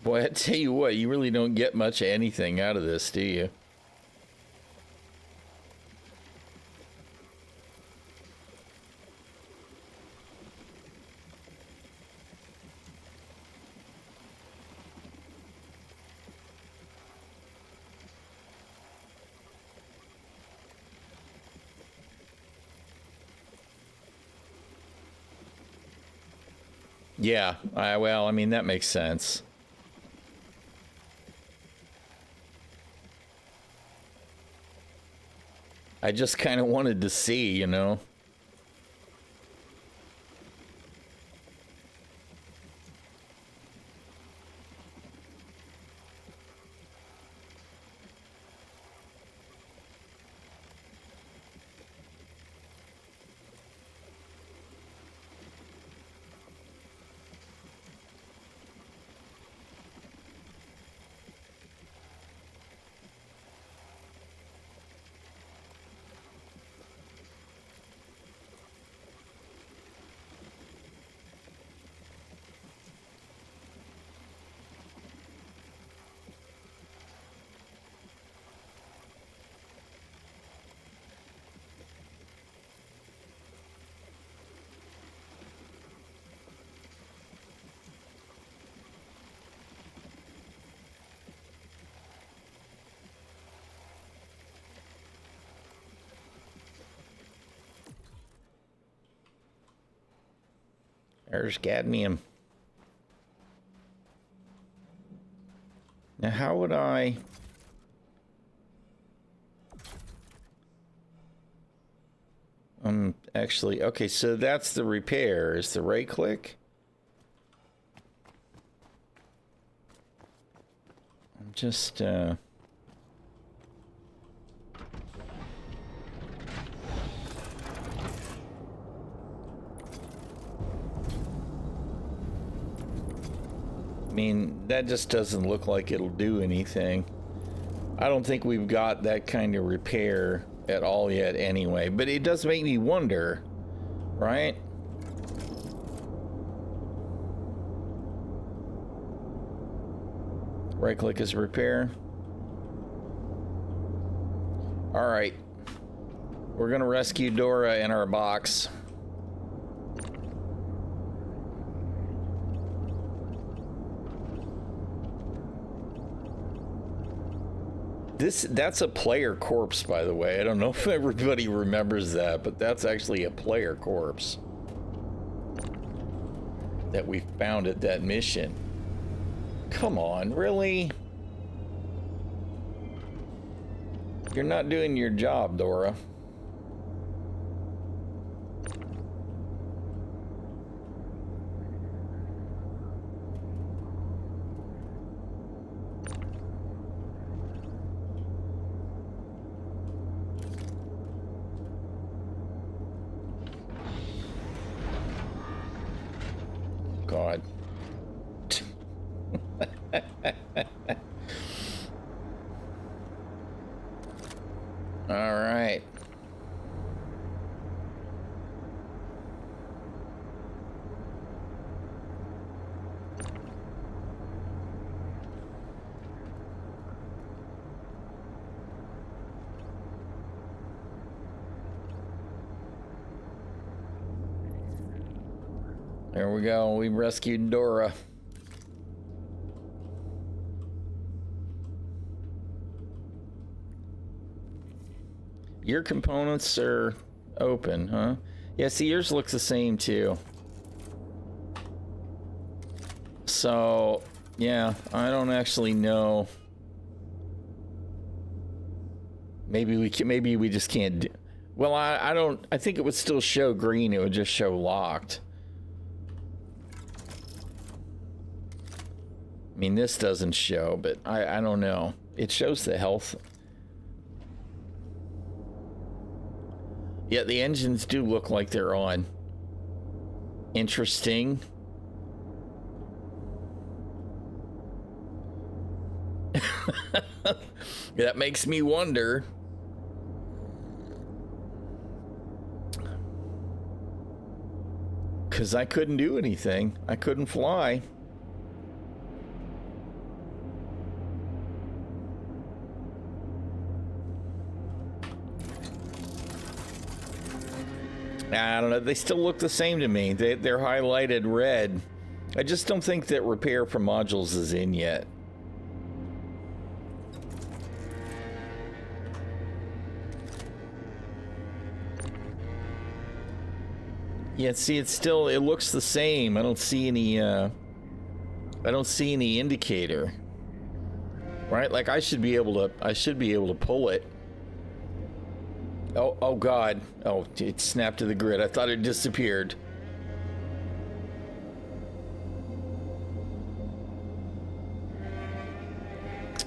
Boy, I tell you what, you really don't get much of anything out of this, do you? Yeah, well, I mean, that makes sense. I just kind of wanted to see, you know. There's cadmium. Now, how would I... Actually, okay, so that's the repair. Is the right click? I'm just, I mean, that just doesn't look like it'll do anything. I don't think we've got that kind of repair at all yet anyway, but it does make me wonder, right? Right click is repair. All right. We're gonna rescue Dora in our box. That's a player corpse, by the way. I don't know if everybody remembers that, but that's actually a player corpse that we found at that mission. Come on, really? You're not doing your job, Dora. God. All right. There we go. We rescued Dora. Your components are open, huh? Yeah, see, yours looks the same too. So, yeah, I don't actually know. Maybe we just can't do... Well, I don't... I think it would still show green. It would just show locked. I mean, this doesn't show, but I don't know. It shows the health. Yeah, the engines do look like they're on. Interesting. That makes me wonder. Because I couldn't do anything. I couldn't fly. I don't know. They still look the same to me. They're highlighted red. I just don't think that repair for modules is in yet. Yeah, see, it looks the same. I don't see any indicator. Right? Like I should be able to pull it. Oh God. Oh, it snapped to the grid. I thought it disappeared.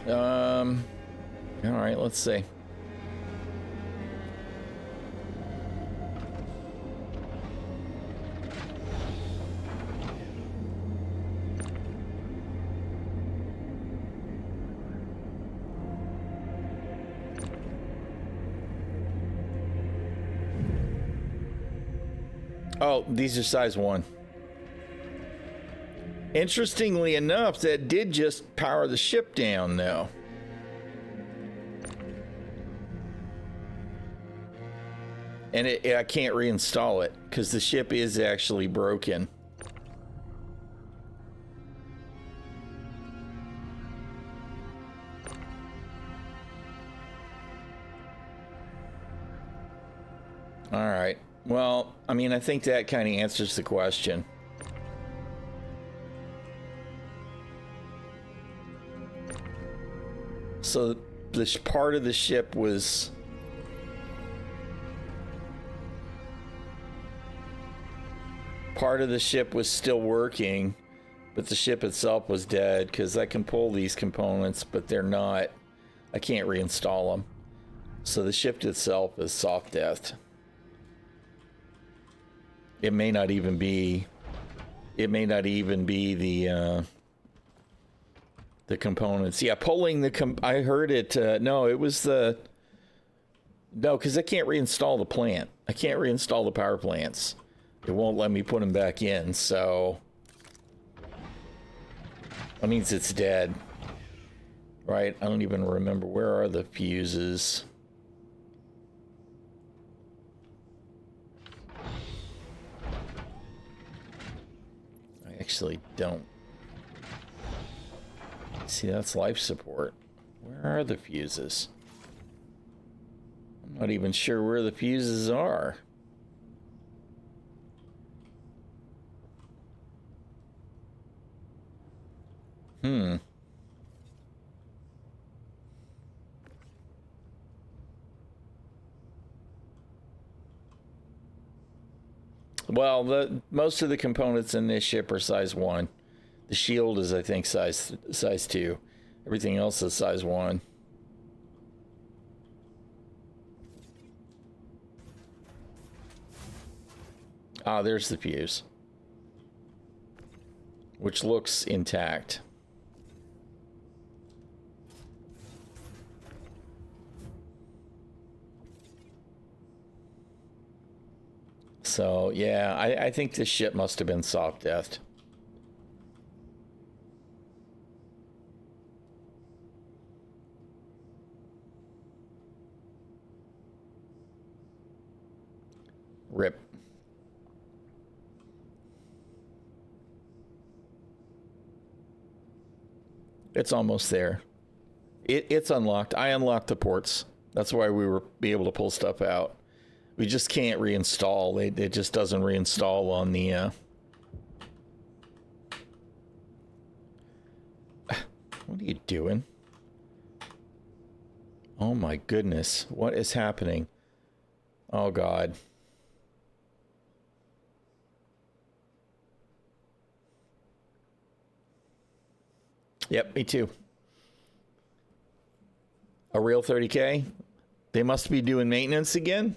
All right, let's see. Oh, these are size 1. Interestingly enough, that did just power the ship down, though. And I can't reinstall it because the ship is actually broken. All right. Well, I mean, I think that kind of answers the question. So this part of the ship was... Part of the ship was still working, but the ship itself was dead, because I can pull these components, but they're not... I can't reinstall them. So the ship itself is soft death. It may not even be... It may not even be the components. Yeah, pulling the... I heard it... no, it was the... No, because I can't reinstall the plant. I can't reinstall the power plants. It won't let me put them back in, so... That means it's dead. Right? I don't even remember. Where are the fuses? I actually don't. See, that's life support. Where are the fuses? I'm not even sure where the fuses are. Well, most of the components in this ship are size 1. The shield is, I think, size 2. Everything else is size 1. Ah, there's the fuse, which looks intact. So, yeah, I think this ship must have been soft deathed. Rip. It's almost there. It's unlocked. I unlocked the ports. That's why we were able to pull stuff out. We just can't reinstall. It just doesn't reinstall on the... What are you doing? Oh my goodness. What is happening? Oh God. Yep, me too. A real 30K? They must be doing maintenance again?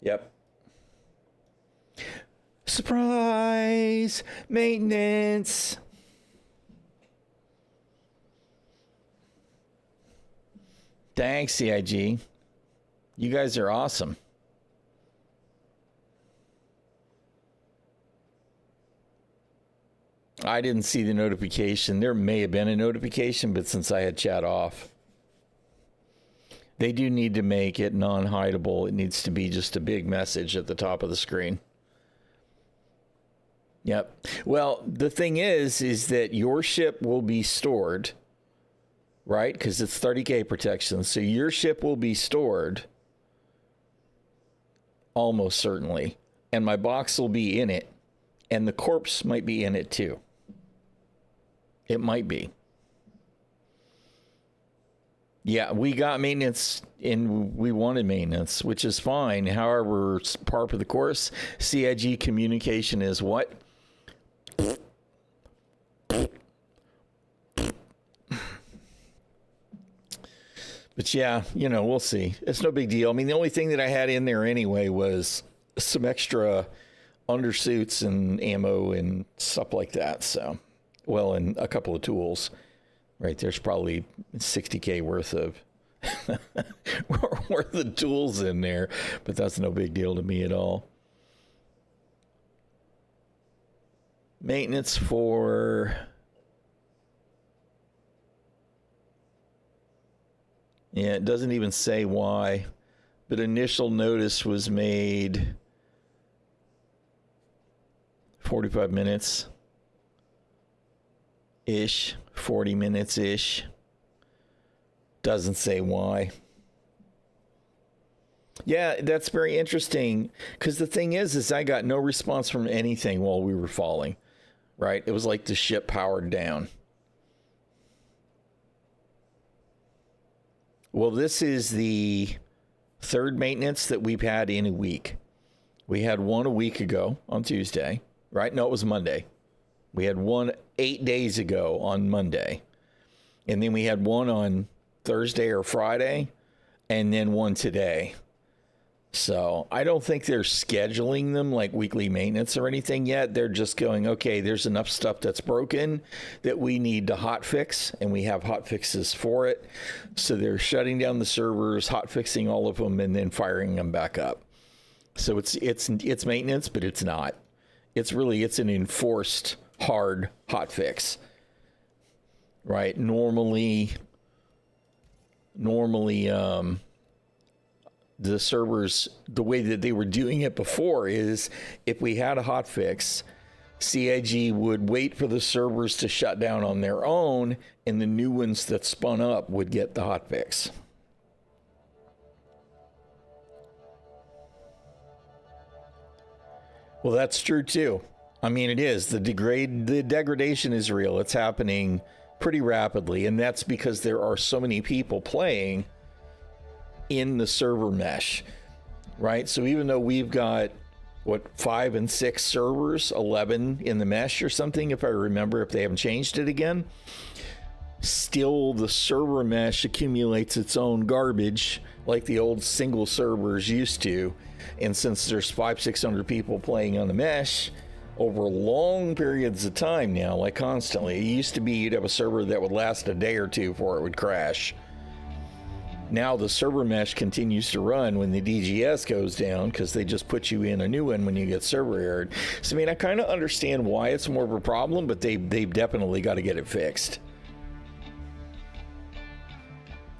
Yep. Surprise! Maintenance! Thanks, CIG. You guys are awesome. I didn't see the notification. There may have been a notification, but since I had chat off. They do need to make it non-hideable. It needs to be just a big message at the top of the screen. Yep. Well, the thing is that your ship will be stored, right? Because it's 30K protection. So your ship will be stored almost certainly. And my box will be in it. And the corpse might be in it too. It might be. Yeah, we got maintenance and we wanted maintenance, which is fine. However, par for the course, CIG communication is what? But yeah, you know, we'll see. It's no big deal. I mean, the only thing that I had in there anyway was some extra undersuits and ammo and stuff like that. So, well, and a couple of tools. Right, there's probably 60K worth of worth of tools in there, but that's no big deal to me at all. Maintenance for... Yeah, it doesn't even say why, but initial notice was made 45 minutes ish, 40 minutes ish. Doesn't say why. Yeah, that's very interesting. Because the thing is I got no response from anything while we were falling. Right? It was like the ship powered down. Well, this is the third maintenance that we've had in a week. We had one a week ago on Tuesday, right? No, it was Monday. We had one 8 days ago on Monday. And then we had one on Thursday or Friday, and then one today. So I don't think they're scheduling them like weekly maintenance or anything yet. They're just going, okay, there's enough stuff that's broken that we need to hot fix, and we have hot fixes for it. So they're shutting down the servers, hot fixing all of them, and then firing them back up. So it's maintenance, but it's not. It's an enforced hard hot fix. Right? Normally the servers, the way that they were doing it before is if we had a hot fix, CIG would wait for the servers to shut down on their own, and the new ones that spun up would get the hot fix. Well, that's true too. I mean, it is. The degradation is real. It's happening pretty rapidly, and that's because there are so many people playing in the server mesh, right? So even though we've got 5 and 6 servers, 11 in the mesh or something, if I remember, if they haven't changed it again, still the server mesh accumulates its own garbage like the old single servers used to. And since there's 500-600 people playing on the mesh over long periods of time now, like constantly, it used to be you'd have a server that would last a day or two before it would crash. Now the server mesh continues to run when the DGS goes down because they just put you in a new one when you get server errored. So I mean, I kind of understand why it's more of a problem, but they've definitely got to get it fixed.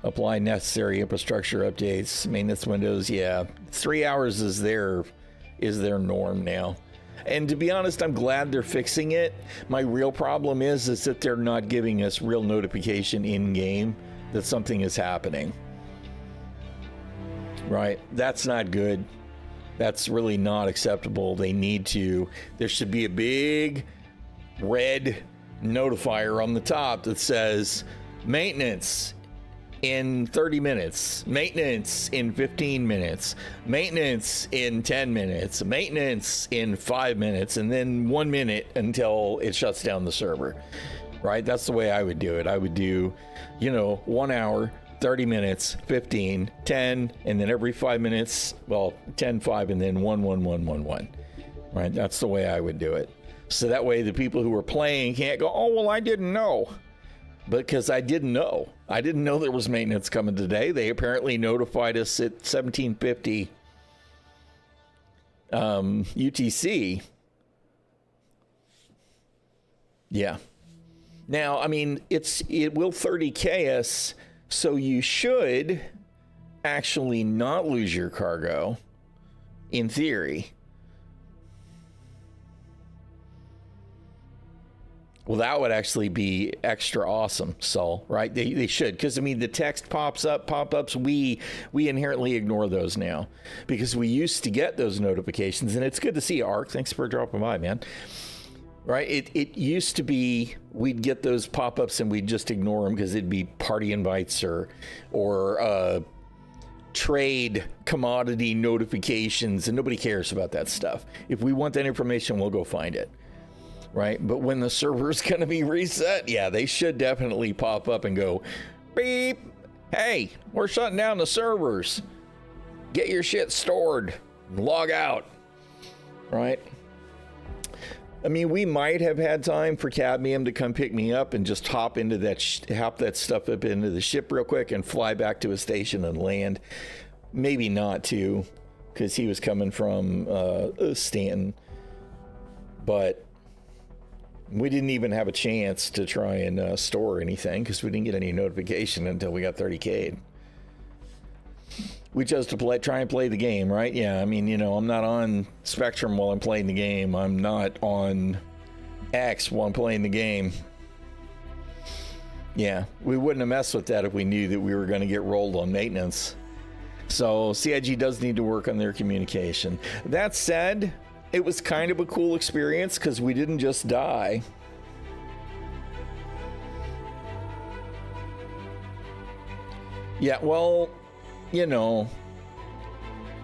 Apply necessary infrastructure updates, maintenance windows. Yeah, 3 hours is their norm now. And to be honest, I'm glad they're fixing it. My real problem is that they're not giving us real notification in game that something is happening. Right? That's not good. That's really not acceptable. There should be a big red notifier on the top that says maintenance in 30 minutes, maintenance in 15 minutes, maintenance in 10 minutes, maintenance in 5 minutes, and then 1 minute until it shuts down the server. Right? That's the way I would do it. I would do, 1 hour, 30 minutes, 15, 10, and then every 5 minutes, 10, 5, and then 1, 1, 1, 1, 1. Right? That's the way I would do it. So that way the people who are playing can't go, oh, well, I didn't know. Because I didn't know. I didn't know there was maintenance coming today. They apparently notified us at 1750 UTC. Yeah. Now, I mean, it will 30K us, so you should actually not lose your cargo, in theory. Well, that would actually be extra awesome. So, right? They should. Because, I mean, the text pop-ups, we inherently ignore those now. Because we used to get those notifications. And it's good to see you, Ark. Thanks for dropping by, man. Right? It used to be we'd get those pop-ups and we'd just ignore them because it'd be party invites or trade commodity notifications. And nobody cares about that stuff. If we want that information, we'll go find it. Right? But when the server's going to be reset, yeah, they should definitely pop up and go, beep, hey, we're shutting down the servers. Get your shit stored. Log out. Right? I mean, we might have had time for Cadmium to come pick me up and just hop into hop that stuff up into the ship real quick and fly back to a station and land. Maybe not too, because he was coming from Stanton. But we didn't even have a chance to try and store anything because we didn't get any notification until we got 30K'd. We chose to try and play the game, right? Yeah, I mean, I'm not on Spectrum while I'm playing the game. I'm not on X while I'm playing the game. Yeah, we wouldn't have messed with that if we knew that we were going to get rolled on maintenance. So CIG does need to work on their communication. That said, it was kind of a cool experience because we didn't just die. Yeah, well, you know,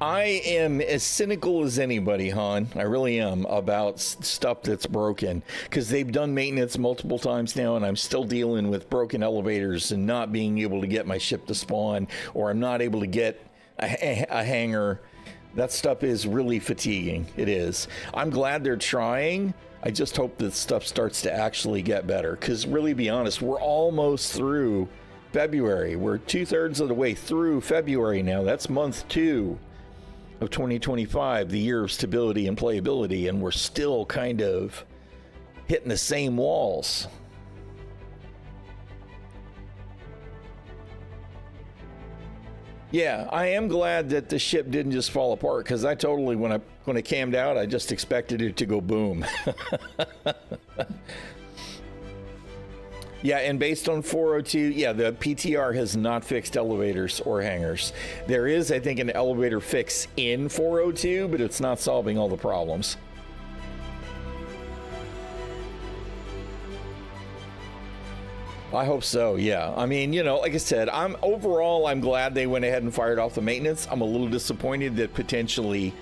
I am as cynical as anybody, hon. I really am about stuff that's broken because they've done maintenance multiple times now, and I'm still dealing with broken elevators and not being able to get my ship to spawn, or I'm not able to get a hangar. That stuff is really fatiguing. It is. I'm glad they're trying. I just hope that stuff starts to actually get better because, really, be honest, we're almost through February. We're 2/3 of the way through February now. That's month 2 of 2025, the year of stability and playability, and we're still kind of hitting the same walls. Yeah, I am glad that the ship didn't just fall apart because I totally, when it cammed out, I just expected it to go boom. Yeah, and based on 402, yeah, the PTR has not fixed elevators or hangars. There is, I think, an elevator fix in 402, but it's not solving all the problems. I hope so, yeah. I mean, you know, like I said, I'm glad they went ahead and fired off the maintenance. I'm a little disappointed that potentially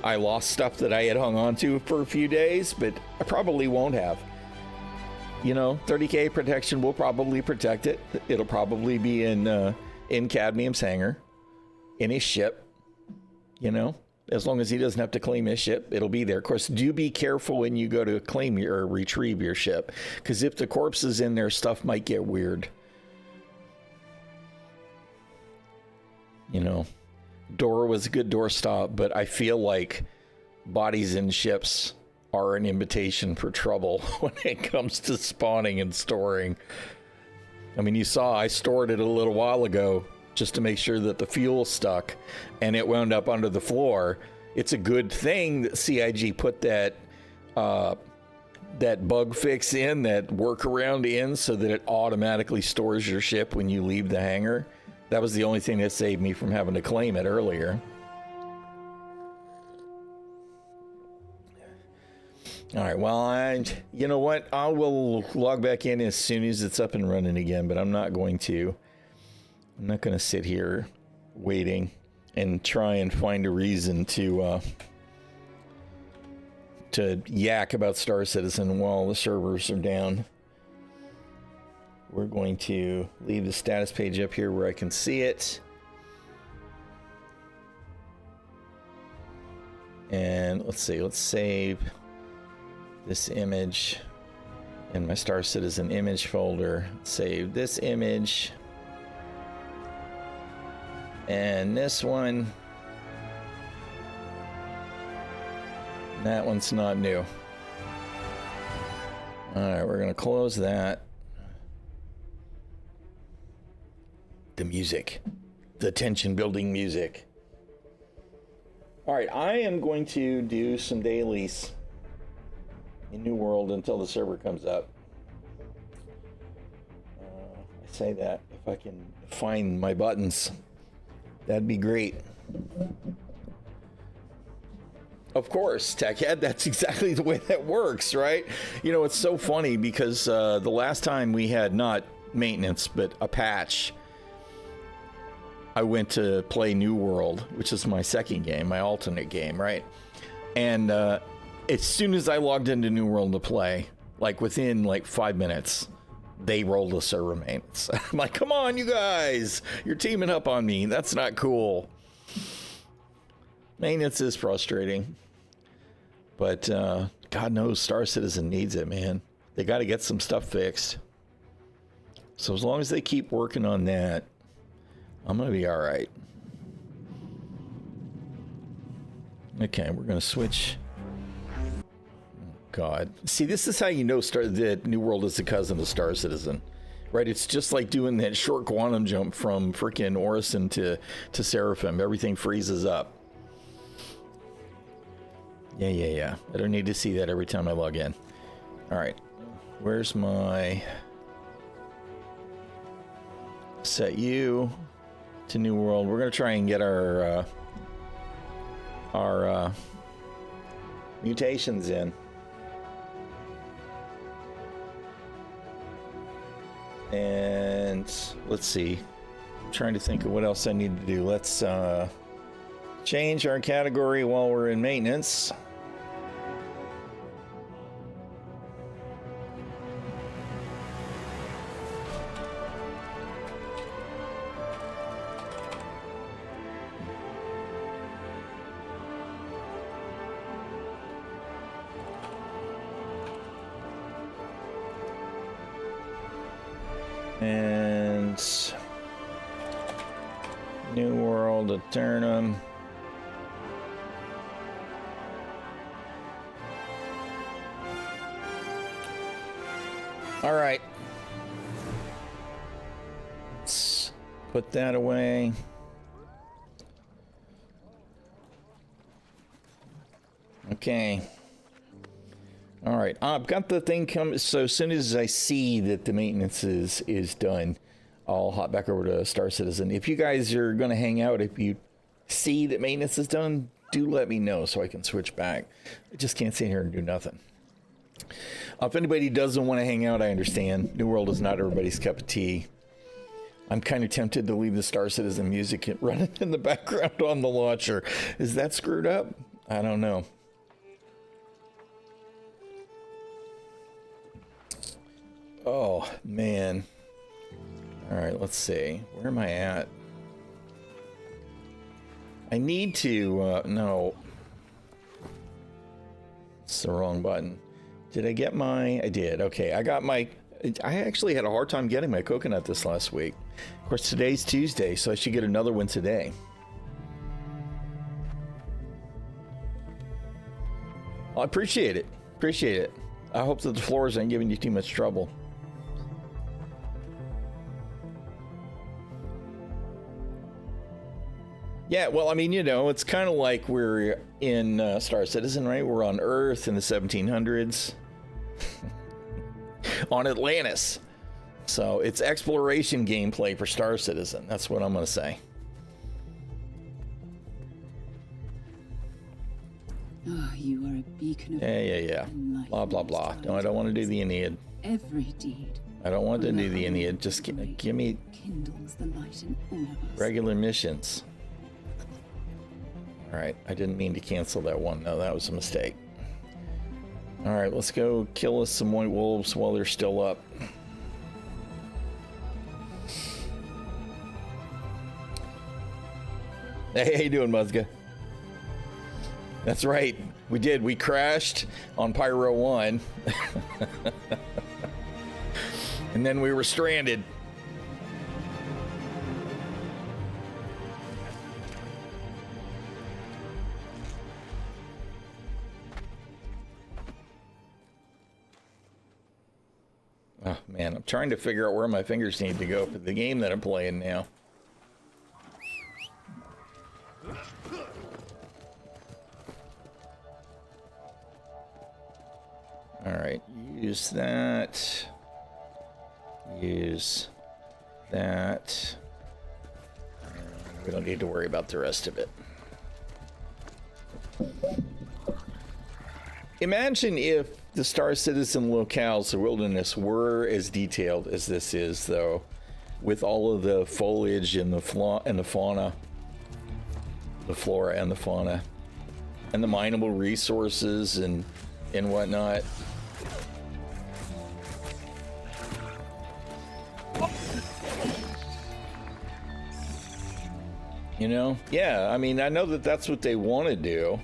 I lost stuff that I had hung on to for a few days, but I probably won't have. You know, 30K protection will probably protect it. It'll probably be in Cadmium's hangar, in his ship, you know. As long as he doesn't have to claim his ship, it'll be there. Of course, do be careful when you go to claim or retrieve your ship, because if the corpse is in there, stuff might get weird. You know, door was a good doorstop, but I feel like bodies in ships are an invitation for trouble when it comes to spawning and storing. I mean, you saw I stored it a little while ago just to make sure that the fuel stuck, and it wound up under the floor. It's a good thing that CIG put that bug fix in, that workaround in, so that it automatically stores your ship when you leave the hangar. That was the only thing that saved me from having to claim it earlier. All right, well, you know what? I will log back in as soon as it's up and running again, but I'm not going to sit here waiting and try and find a reason to yak about Star Citizen while the servers are down. We're going to leave the status page up here where I can see it. And let's see, let's save this image in my Star Citizen image folder. Save this image. And this one. That one's not new. Alright, we're gonna close that. The music. The tension building music. Alright, I am going to do some dailies in New World until the server comes up. I say that if I can find my buttons, that'd be great. Of course, Techhead, that's exactly the way that works, right? You know, it's so funny because the last time we had not maintenance, but a patch, I went to play New World, which is my second game, my alternate game, right? And as soon as I logged into New World to play, like within like 5 minutes, they rolled a server maintenance. I'm like, come on, you guys, you're teaming up on me. That's not cool. Maintenance is frustrating, but God knows Star Citizen needs it, man. They got to get some stuff fixed. So as long as they keep working on that, I'm going to be all right. Okay, we're going to switch. God. See, this is how you know that New World is the cousin of Star Citizen, right? It's just like doing that short quantum jump from freaking Orison to Seraphim. Everything freezes up. Yeah. I don't need to see that every time I log in. All right. Where's my set you to New World. We're gonna try and get our mutations in. And let's see. I'm trying to think of what else I need to do. Let's change our category while we're in maintenance. And New World Eternum. All right. Let's put that away. Okay. All right, I've got the thing come. So as soon as I see that the maintenance is done, I'll hop back over to Star Citizen. If you guys are going to hang out, if you see that maintenance is done, do let me know so I can switch back. I just can't sit here and do nothing. If anybody doesn't want to hang out, I understand. New World is not everybody's cup of tea. I'm kind of tempted to leave the Star Citizen music running in the background on the launcher. Is that screwed up? I don't know. Oh, man. All right, let's see. Where am I at? I need to, no. It's the wrong button. Did I get my, I did. Okay, I got my, I actually had a hard time getting my coconut this last week. Of course, today's Tuesday, so I should get another one today. I appreciate it. Appreciate it. I hope that the floors aren't giving you too much trouble. Yeah, well, I mean, you know, it's kind of like we're in Star Citizen, right? We're on Earth in the 1700s. On Atlantis. So it's exploration gameplay for Star Citizen. That's what I'm going to say. Oh, you are a beacon of Yeah. Blah, blah, blah. No, I don't want to do the Aeneid. Every deed. I don't want to do the Aeneid. Just give me kindles the light in all of us. regular missions. All right, I didn't mean to cancel that one. No, that was a mistake. All right, let's go kill us some white wolves while they're still up. Hey, how you doing, Muzga? That's right, we did. We crashed on Pyro 1. And then we were stranded. Oh man, I'm trying to figure out where my fingers need to go for the game that I'm playing now. All right, use that. Use that. We don't need to worry about the rest of it. Imagine if the Star Citizen locales, the wilderness, were as detailed as this is, though, with all of the foliage and the fauna, the flora and the fauna, and the mineable resources and whatnot. You know? Yeah, I mean, I know that that's what they want to do.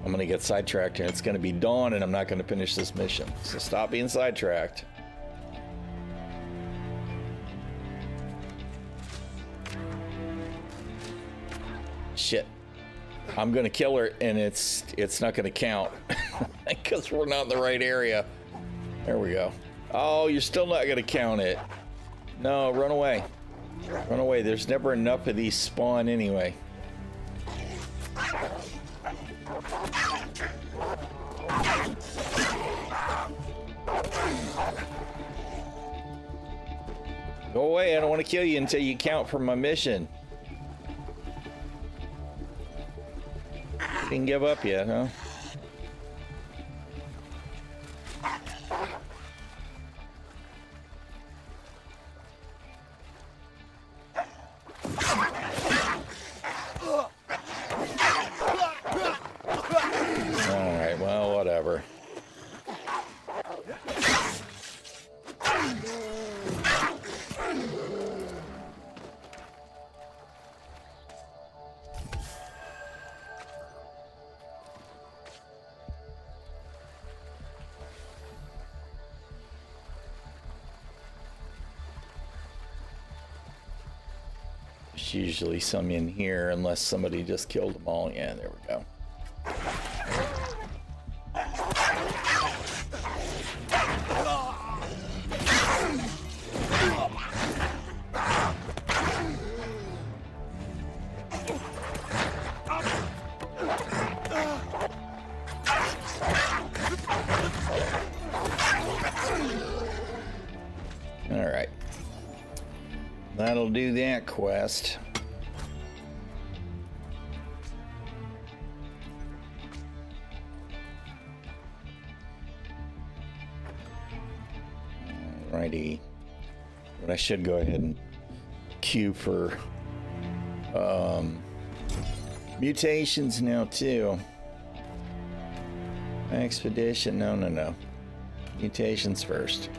I'm gonna get sidetracked here. It's gonna be dawn and I'm not gonna finish this mission. So stop being sidetracked. Shit. I'm gonna kill her and it's not gonna count because we're not in the right area. There we go. Oh, you're still not gonna count it. No, run away. Run away. There's never enough of these spawn anyway. Go away. I don't want to kill you until you count for my mission. You didn't give up yet, huh? Alright, well, whatever. There's usually some in here unless somebody just killed them all. Yeah, there we go. All right. That'll do that quest. Alrighty. But I should go ahead and queue for mutations now too. Expedition, no. Mutations first.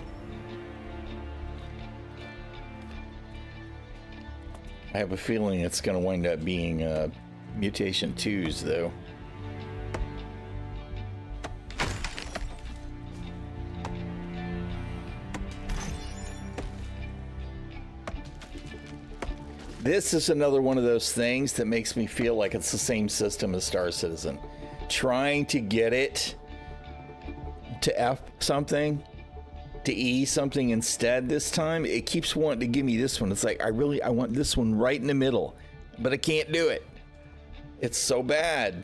I have a feeling it's going to wind up being mutation 2s, though. This is another one of those things that makes me feel like it's the same system as Star Citizen. Trying to get it to F something, to E something instead this time. It keeps wanting to give me this one. It's like, I want this one right in the middle, but I can't do it. It's so bad.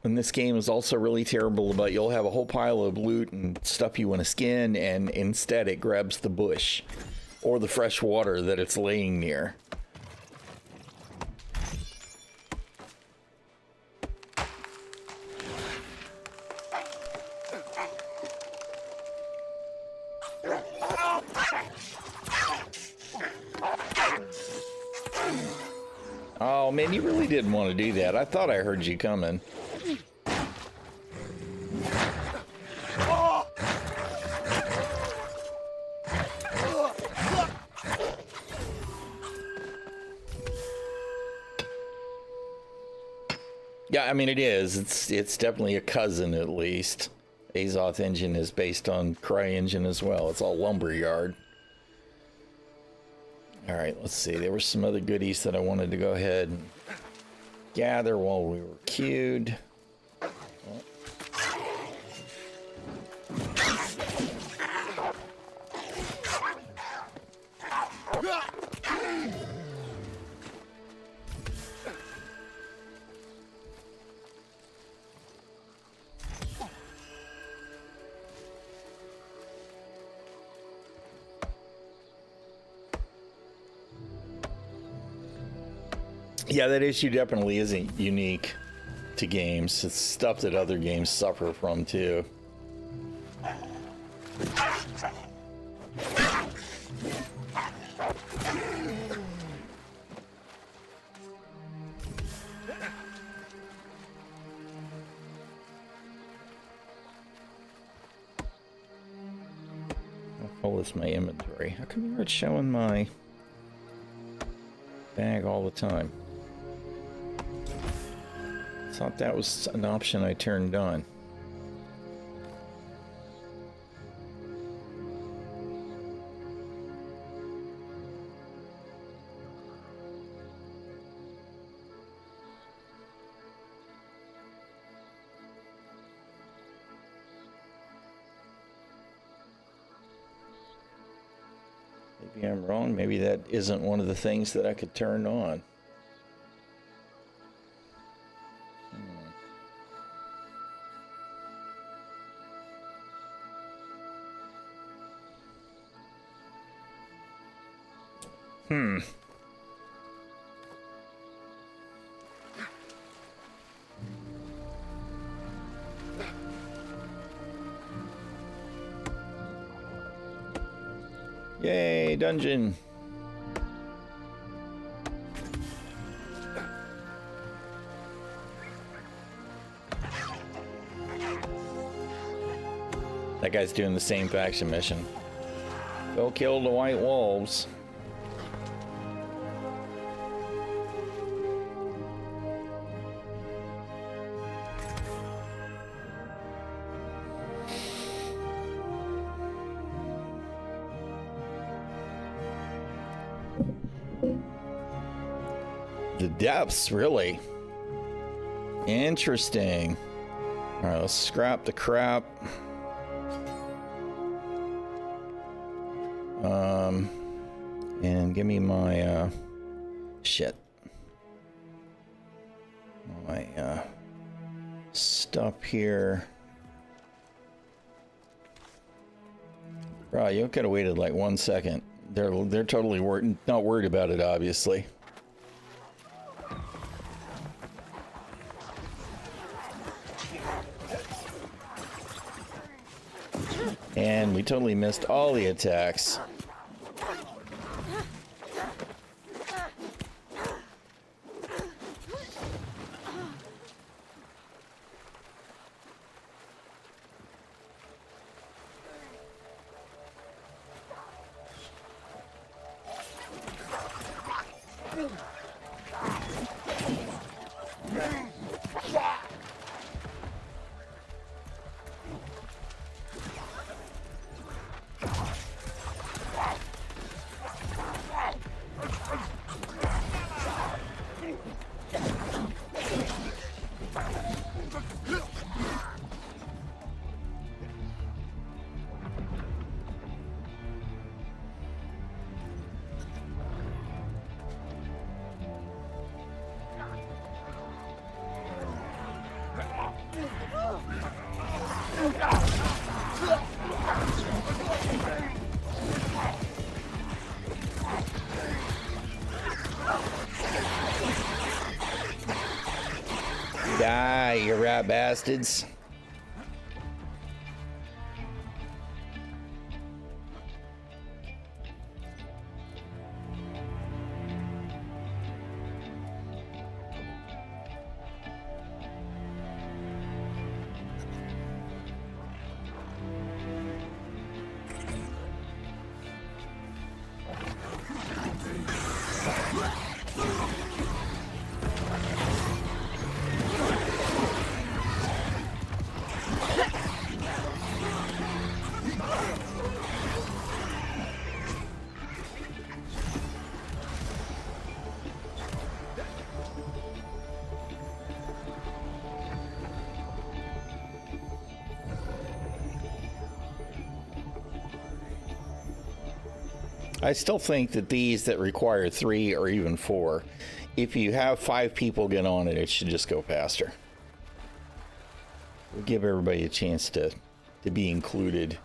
And this game is also really terrible about you'll have a whole pile of loot and stuff you want to skin, and instead it grabs the bush or the fresh water that it's laying near. Oh man, you really didn't want to do that. I thought I heard you coming. Yeah, I mean it is. It's definitely a cousin at least. ᚻᚖᚪ᚞ᚻᚢᚾ is based on CryEngine as well. It's all lumberyard. All right, let's see. There were some other goodies that I wanted to go ahead and gather while we were queued. Yeah, that issue definitely isn't unique to games. It's stuff that other games suffer from too. How full is my inventory? How come you're not showing my bag all the time? Thought that was an option I turned on. Maybe I'm wrong. Maybe that isn't one of the things that I could turn on. Yay, dungeon. That guy's doing the same faction mission. Go kill the white wolves. The depths, really. Interesting. All right, let's scrap the crap. And give me my shit. My stuff here. Bro, you could have waited like 1 second. They're totally not worried about it, obviously. And we totally missed all the attacks. Die, you rat bastards. I still think that these that require 3 or even 4, if you have 5 people get on it, it should just go faster. We'll give everybody a chance to be included.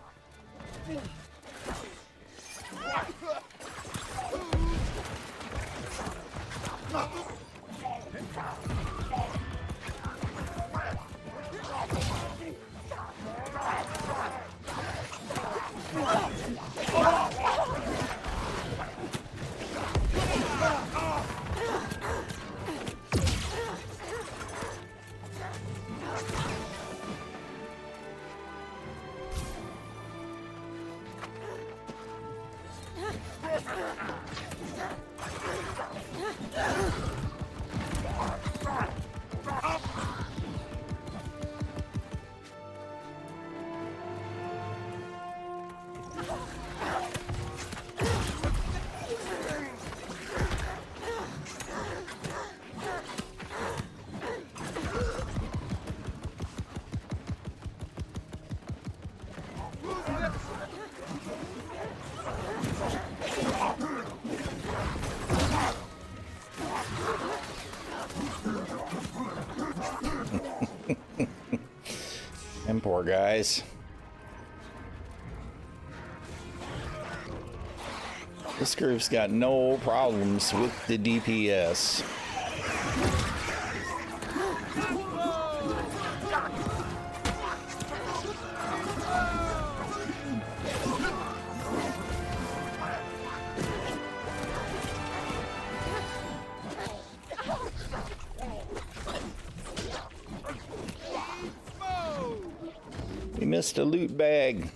Them poor guys. This group's got no problems with the DPS. We missed a loot bag.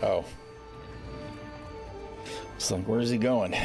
Oh. It's like, where's he going?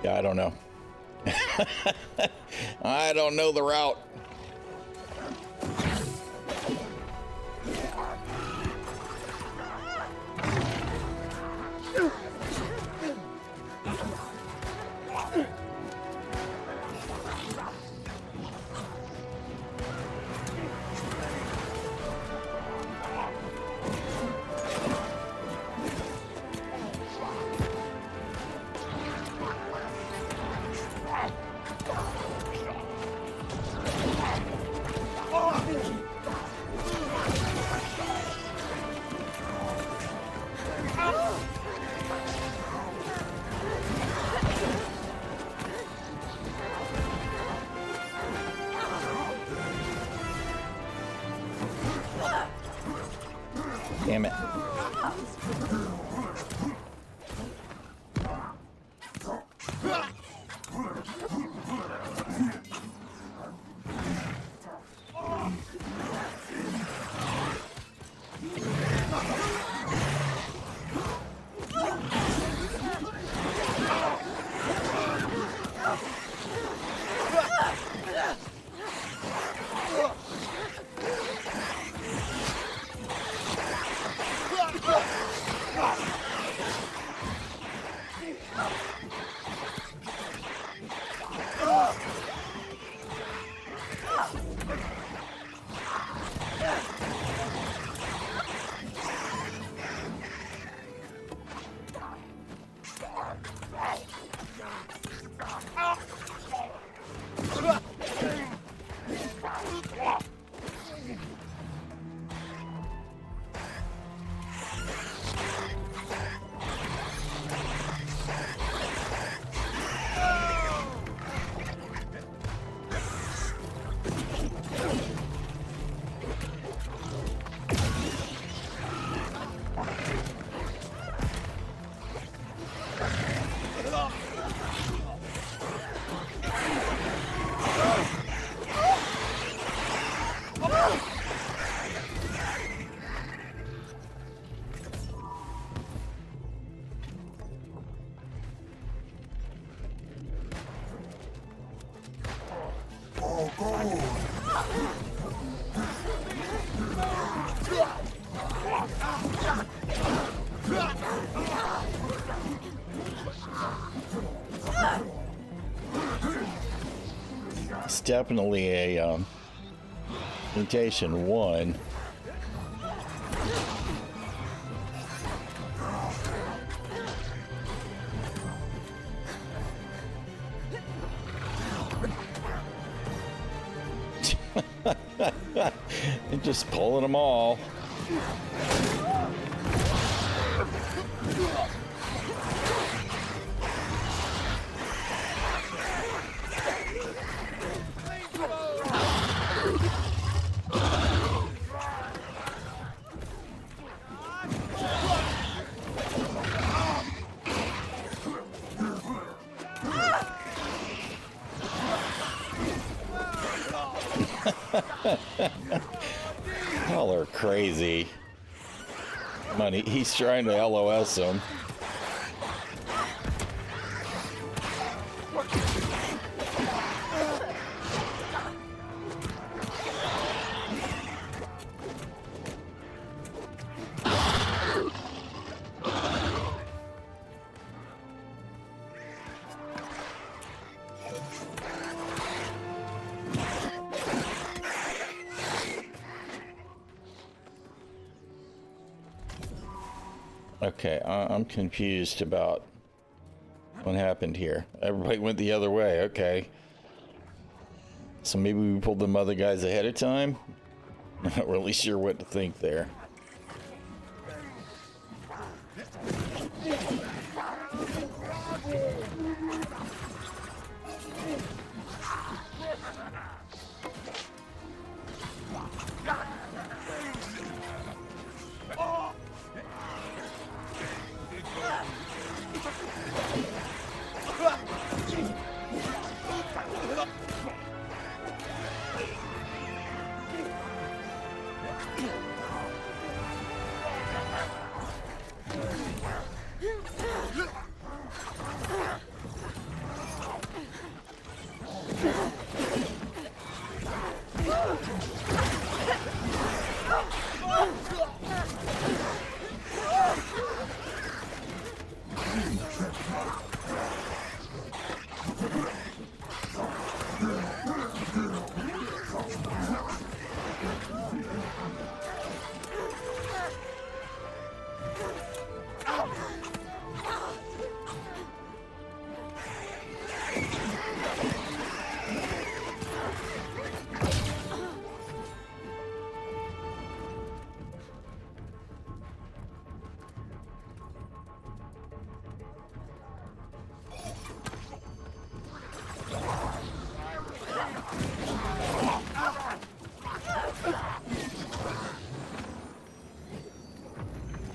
Yeah, I don't know. I don't know the route. Damn it. It's definitely a mutation 1. And just pulling them all. Y'all are crazy. Money, he's trying to LOS him. Okay, I'm confused about what happened here. Everybody went the other way, okay. So maybe we pulled them other guys ahead of time? Not really sure what to think there.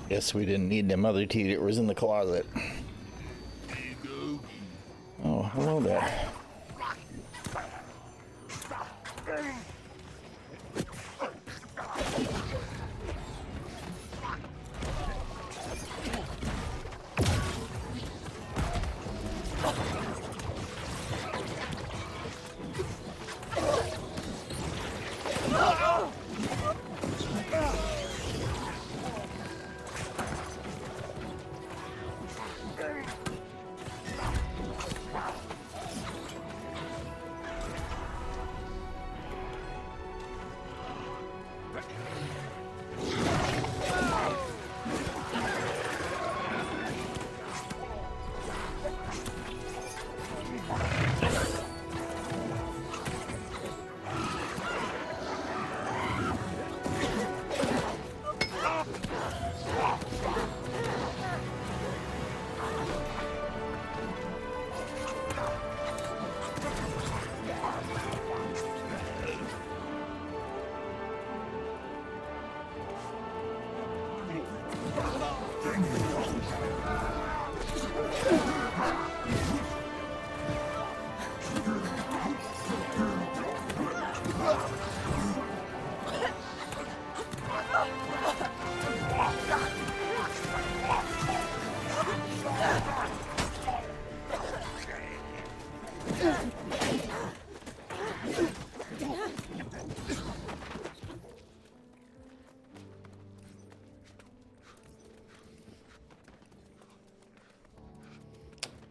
Guess we didn't need them other tea that was in the closet. Oh, hello there.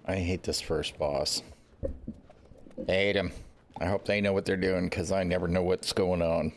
I hate this first boss. I hate him. I hope they know what they're doing, because I never know what's going on.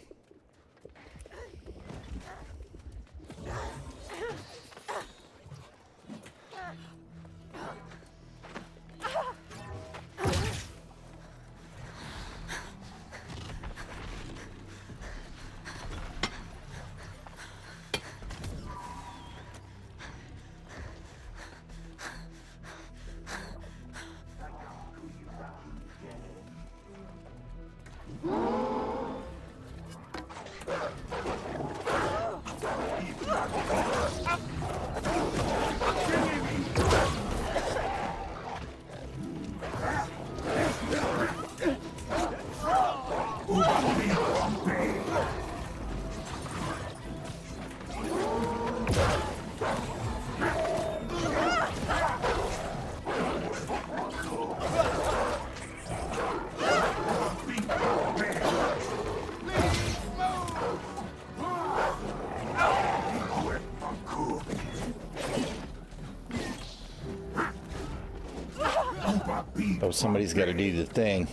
Oh, somebody's got to do the thing.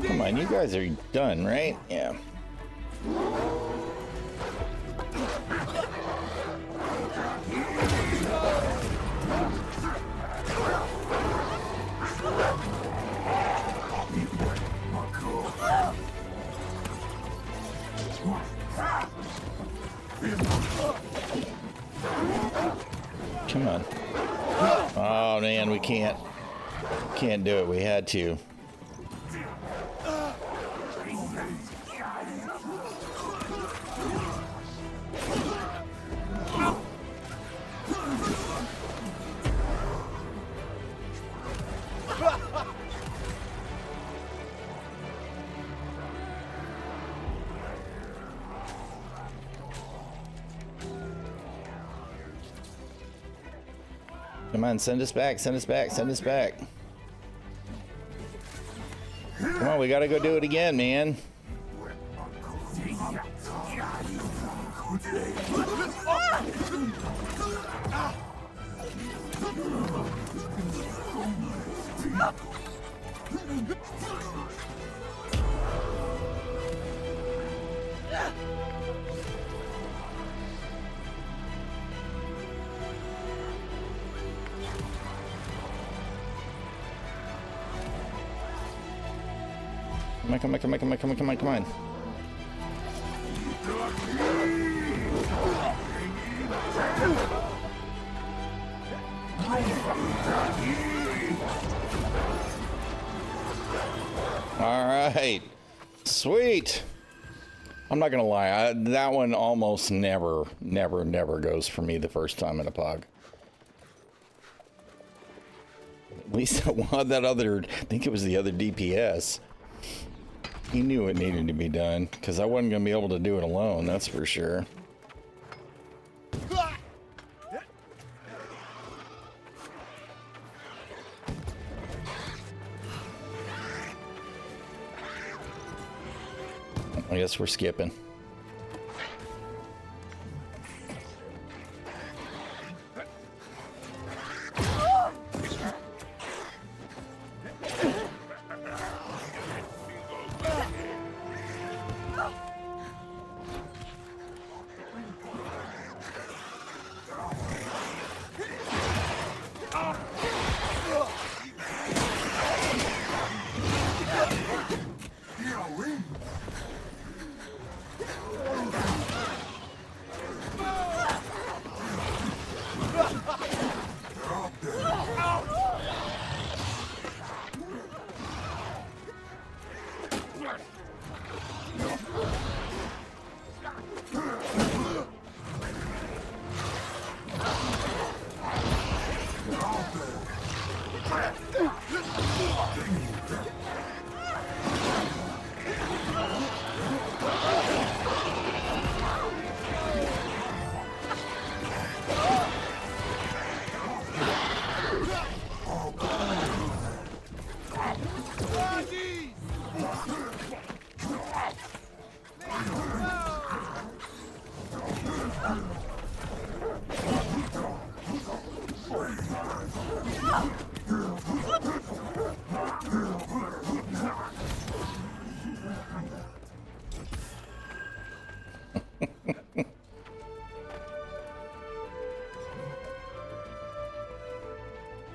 Come on, you guys are done, right? Yeah. Come on. Oh man, we can't do it. We had to. Come on, send us back, send us back, send us back. Come on, we gotta go do it again, man. Come on. All right. Sweet. I'm not going to lie. That one almost never goes for me the first time in a pog. At least that other, I think it was the other DPS. He knew it needed to be done, because I wasn't going to be able to do it alone, that's for sure. I guess we're skipping.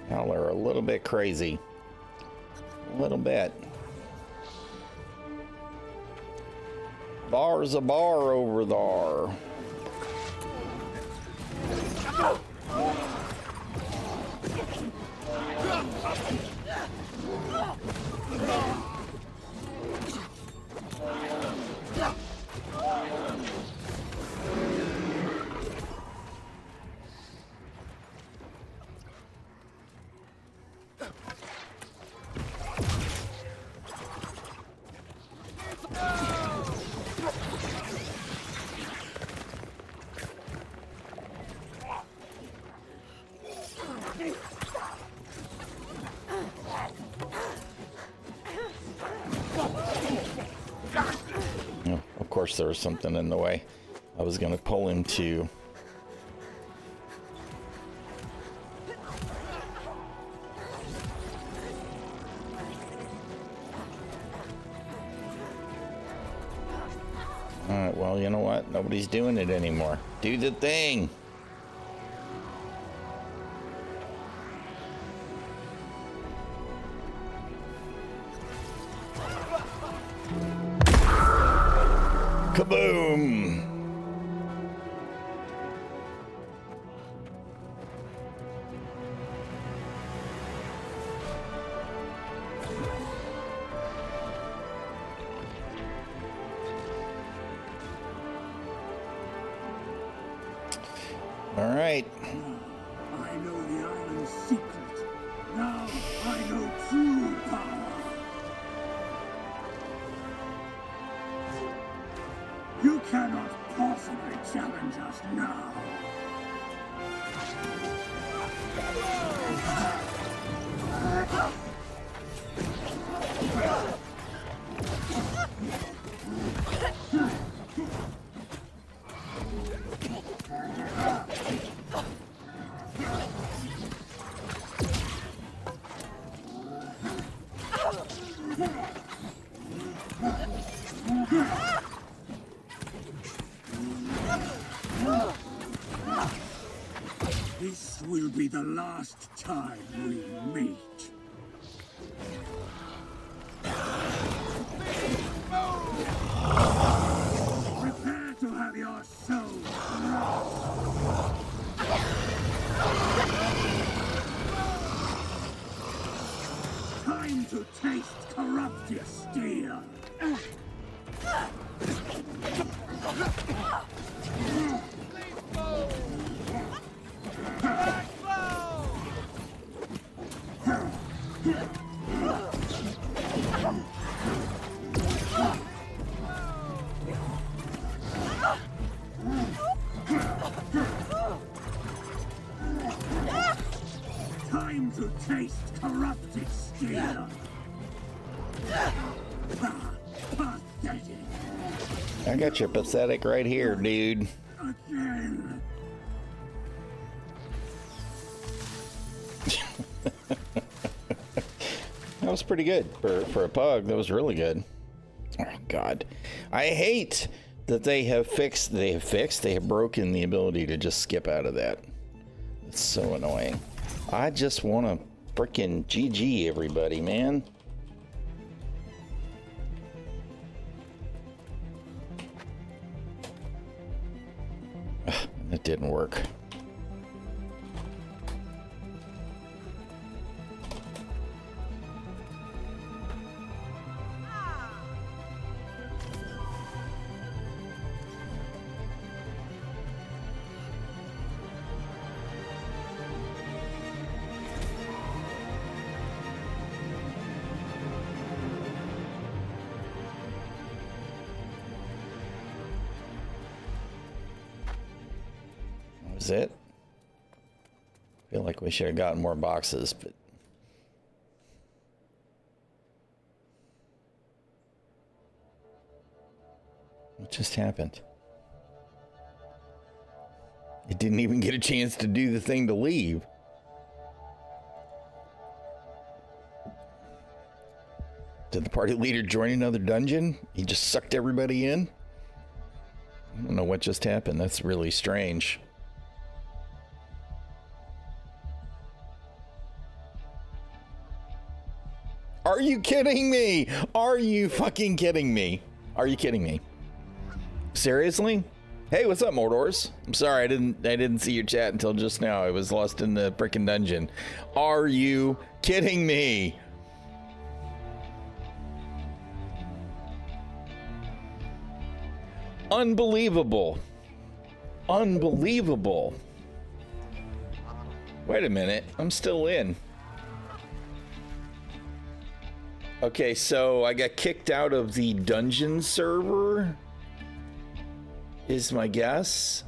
Y'all are a little bit crazy. A little bit. Bar's a bar over there. Oh, of course there was something in the way. I was gonna pull him to... Alright, well, you know what? Nobody's doing it anymore. Do the thing! Kaboom! All right. I know the island's secret. Now I know true power. You cannot possibly challenge us now. This will be the last time we meet. Prepare to have your soul crushed. Time to taste corrupted steel. Time to taste corrupted steel. Pathetic. I got your pathetic right here, dude. Again. That was pretty good for a pug. That was really good. Oh God, I hate that they have broken the ability to just skip out of that. It's so annoying. I just want to frickin' GG everybody, man. It didn't work. That was it. I feel like we should have gotten more boxes, but what just happened? It didn't even get a chance to do the thing to leave. Did the party leader join another dungeon? He just sucked everybody in? I don't know what just happened. That's really strange. Are you kidding me? Are you fucking kidding me? Are you kidding me? Seriously? Hey, what's up, Mordors? I'm sorry, I didn't see your chat until just now. I was lost in the frickin' dungeon. Are you kidding me? Unbelievable. Unbelievable. Wait a minute, I'm still in. Okay, so I got kicked out of the dungeon server, is my guess.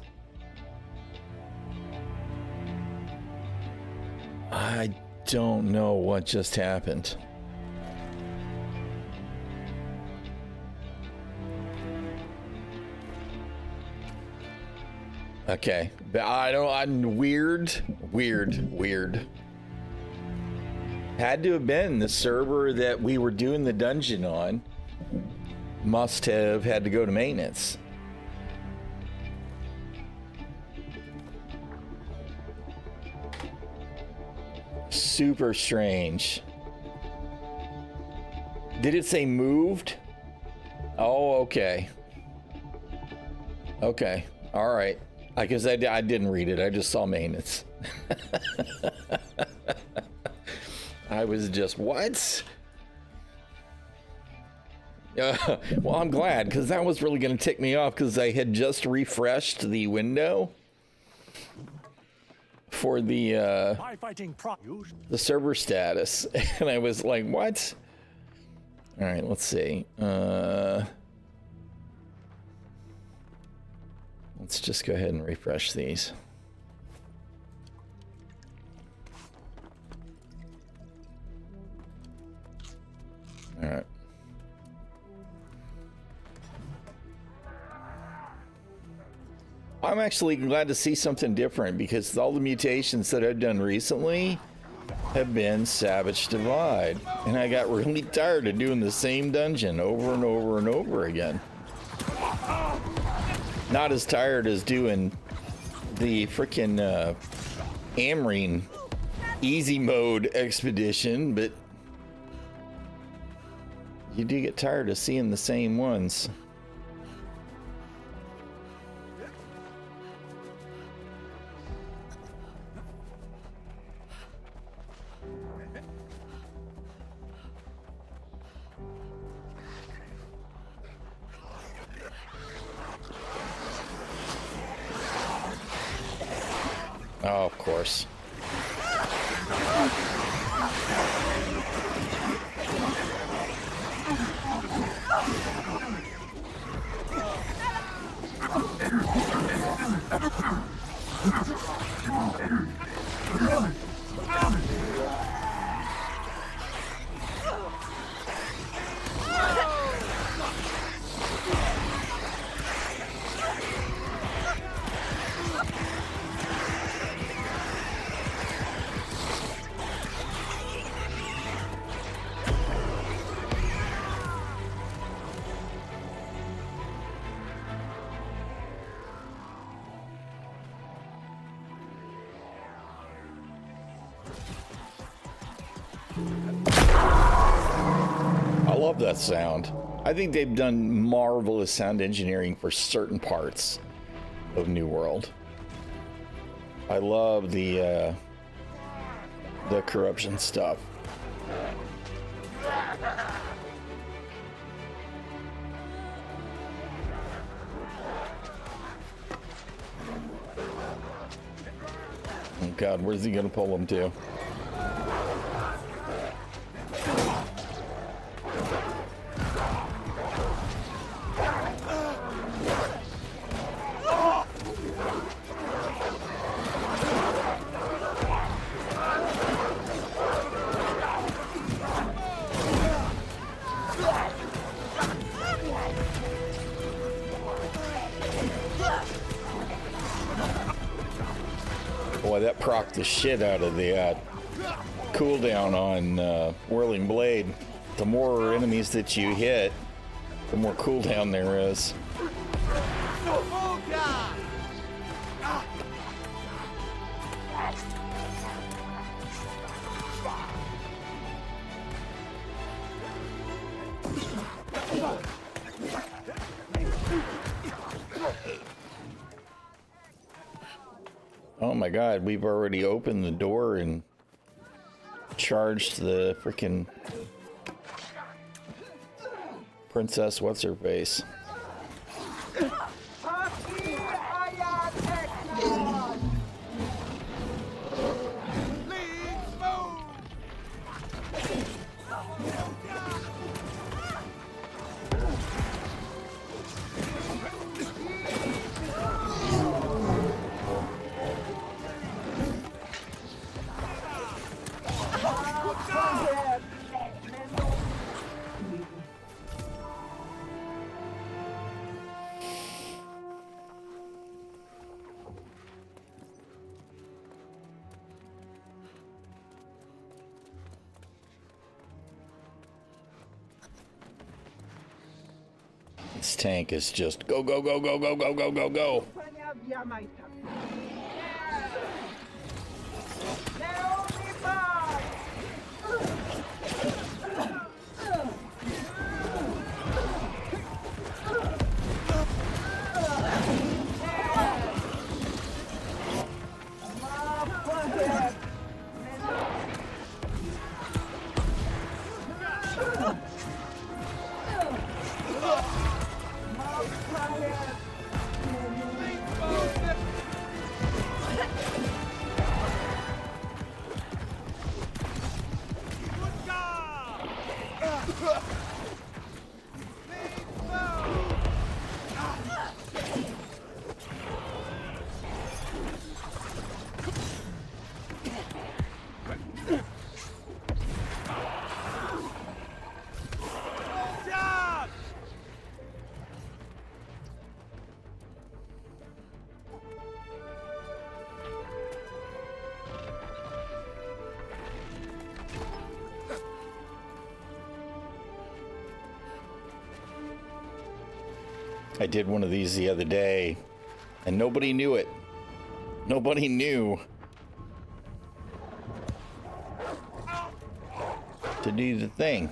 I don't know what just happened. Okay, but I'm weird. Had to have been the server that we were doing the dungeon on. Must have had to go to maintenance. Super strange. Did it say moved? Oh, okay. Okay, all right. I guess I didn't read it. I just saw maintenance. I was just, what? Well, I'm glad, because that was really going to tick me off, because I had just refreshed the window for the server status, and I was like, what? All right, let's see. Let's just go ahead and refresh these. All right. I'm actually glad to see something different, because all the mutations that I've done recently have been Savage Divide, and I got really tired of doing the same dungeon over and over and over again. Not as tired as doing the frickin' Amrine easy mode expedition, but you do get tired of seeing the same ones. Oh, of course. I love that sound. I think they've done marvelous sound engineering for certain parts of New World. I love the corruption stuff. Oh God, where's he gonna pull him to? Boy, that procced the shit out of the cooldown on Whirling Blade. The more enemies that you hit, the more cooldown there is. Oh my god, we've already opened the door and charged the freaking princess what's-her-face. This tank is just go, go, go, go, go, go, go, go, go. I did one of these the other day, and nobody knew it. Nobody knew to do the thing.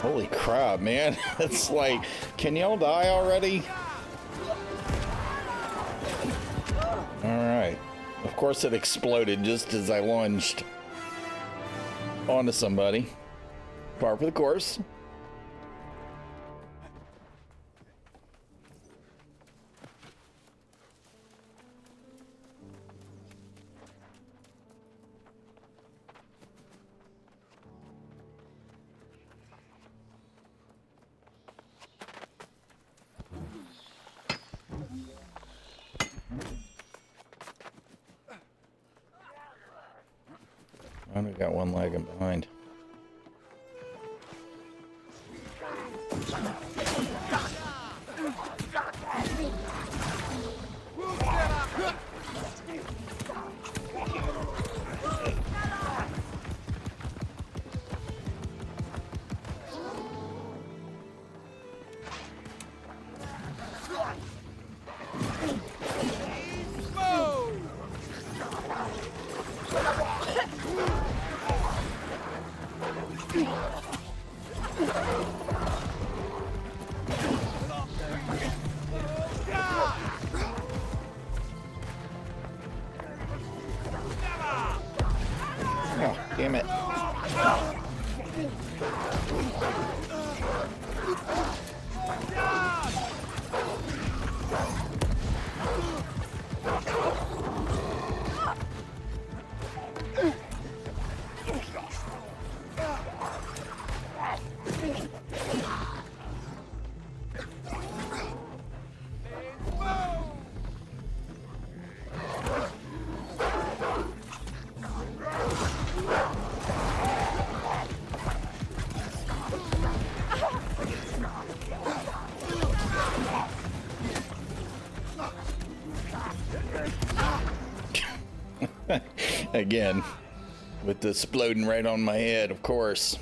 Holy crap, man. It's like, can y'all die already? Alright. Of course it exploded just as I lunged onto somebody. Par for the course. I only got one lagging behind. Damn it. Again, with the exploding right on my head, of course.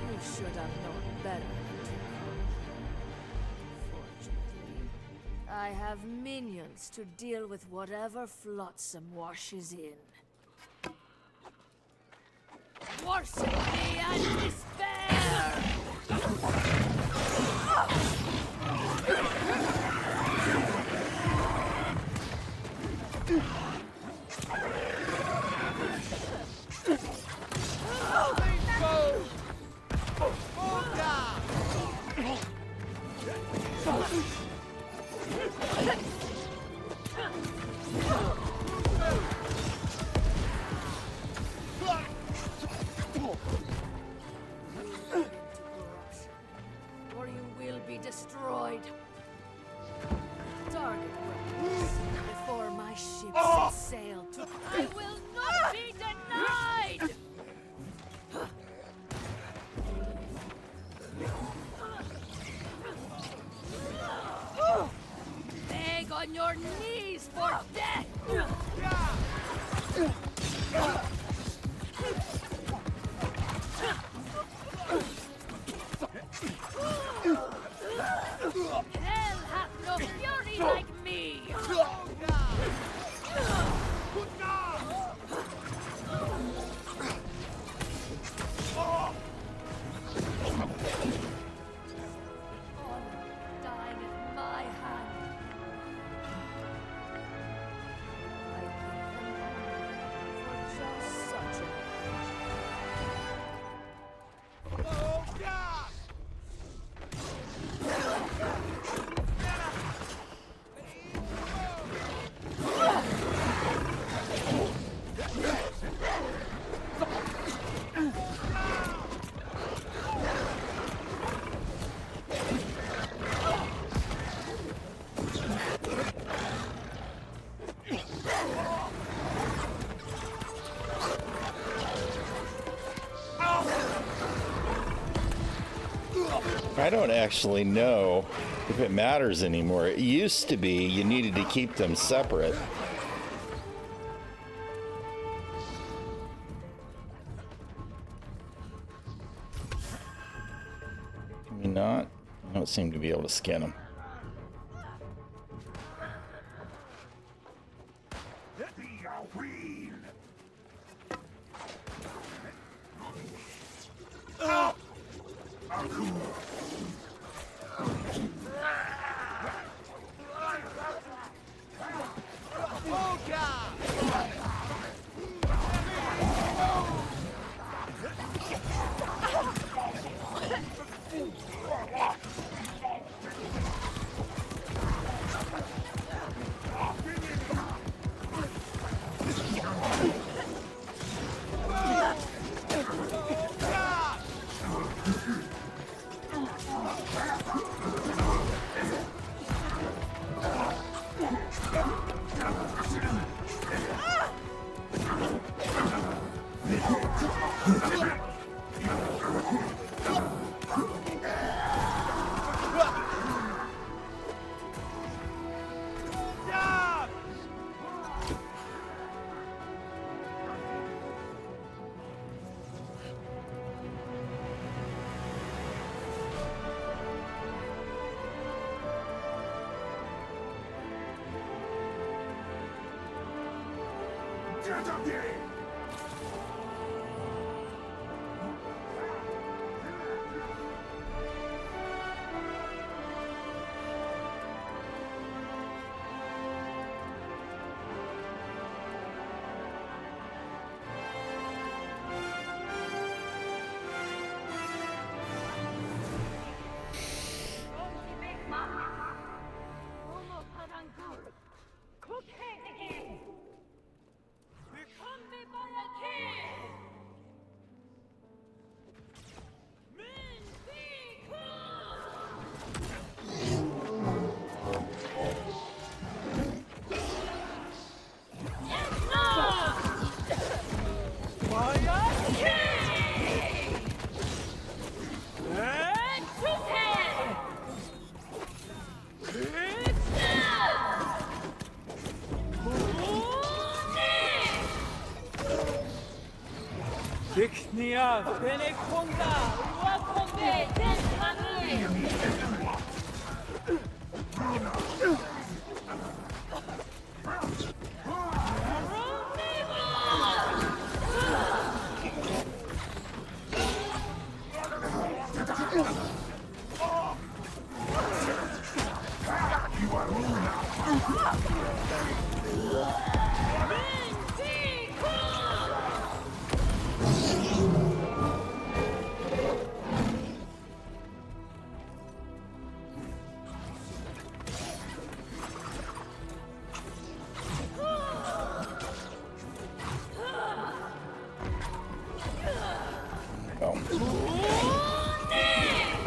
You should have known better than to come. Fortunately, I have minions to deal with whatever flotsam washes in. Worship me and despair! Or you will be destroyed. Target weapons before my ship sets sail to. I will not be denied! Beg on your knees for death! Hell hath no fury like me! Dying at my hand. I give them for just such a I don't actually know if it matters anymore. It used to be you needed to keep them separate. Can we not? I don't seem to be able to skin them.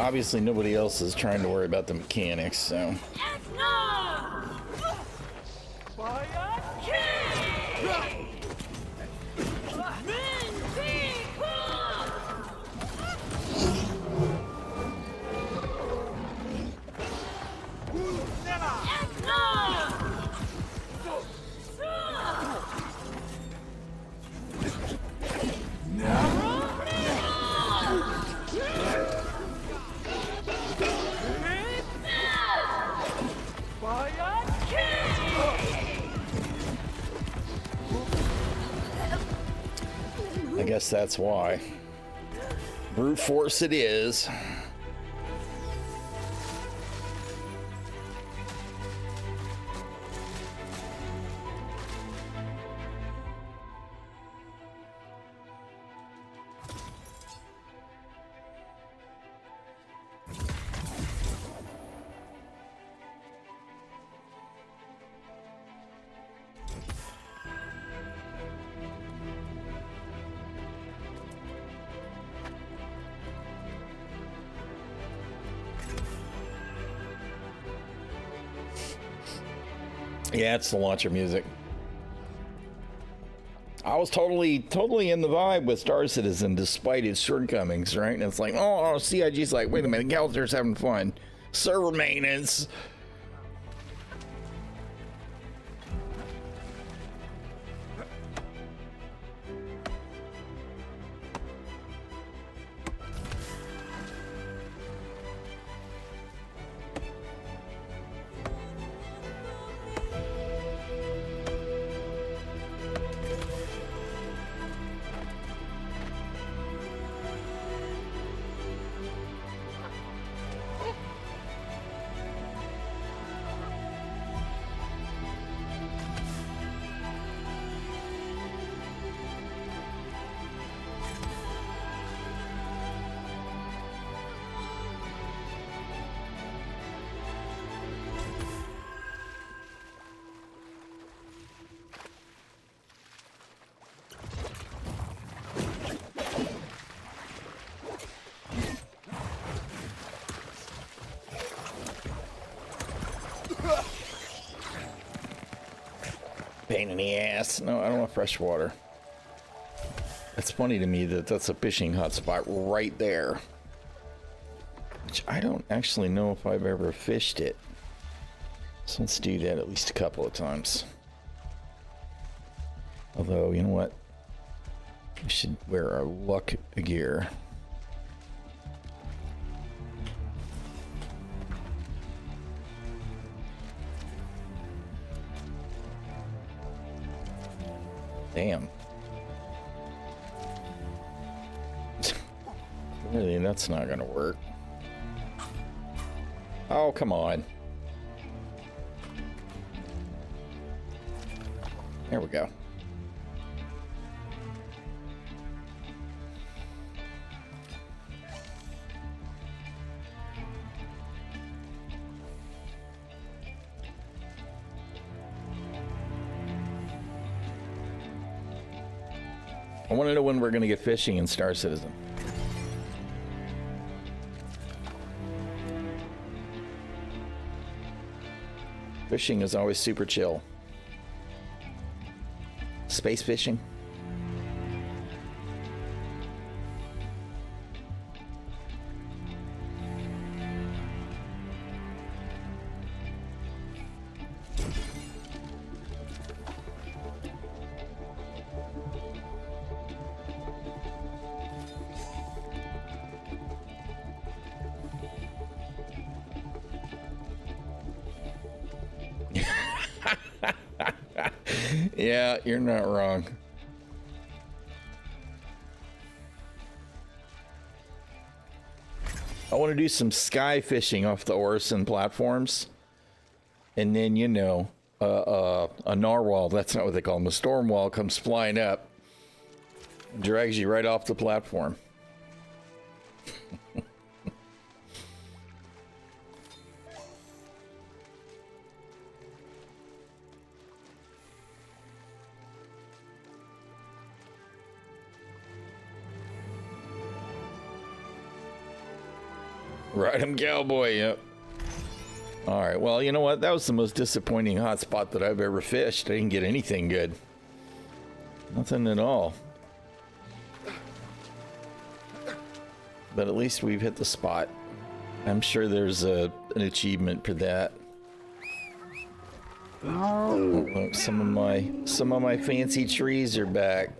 Obviously, nobody else is trying to worry about the mechanics, so. I guess that's why. Brute force it is. Yeah, it's the launcher music. I was totally in the vibe with Star Citizen despite its shortcomings, right? And it's like, oh, CIG's like, wait a minute, Galater's having fun. Server maintenance. Pain in the ass. No, I don't want fresh water. It's funny to me that that's a fishing hotspot right there. Which I don't actually know if I've ever fished it. So let's do that at least a couple of times. Although, you know what? We should wear our luck gear. Damn. Really, that's not gonna work. Oh, come on. There we go. I want to know when we're going to get fishing in Star Citizen. Fishing is always super chill. Space fishing? Yeah, you're not wrong. I want to do some sky fishing off the Orison platforms. And then, you know, a narwhal, that's not what they call them, a storm wall comes flying up and drags you right off the platform. Ride 'em cowboy, yep. All right, well, you know what? That was the most disappointing hotspot that I've ever fished. I didn't get anything good. Nothing at all. But at least we've hit the spot. I'm sure there's an achievement for that. Oh, look, some of my fancy trees are back.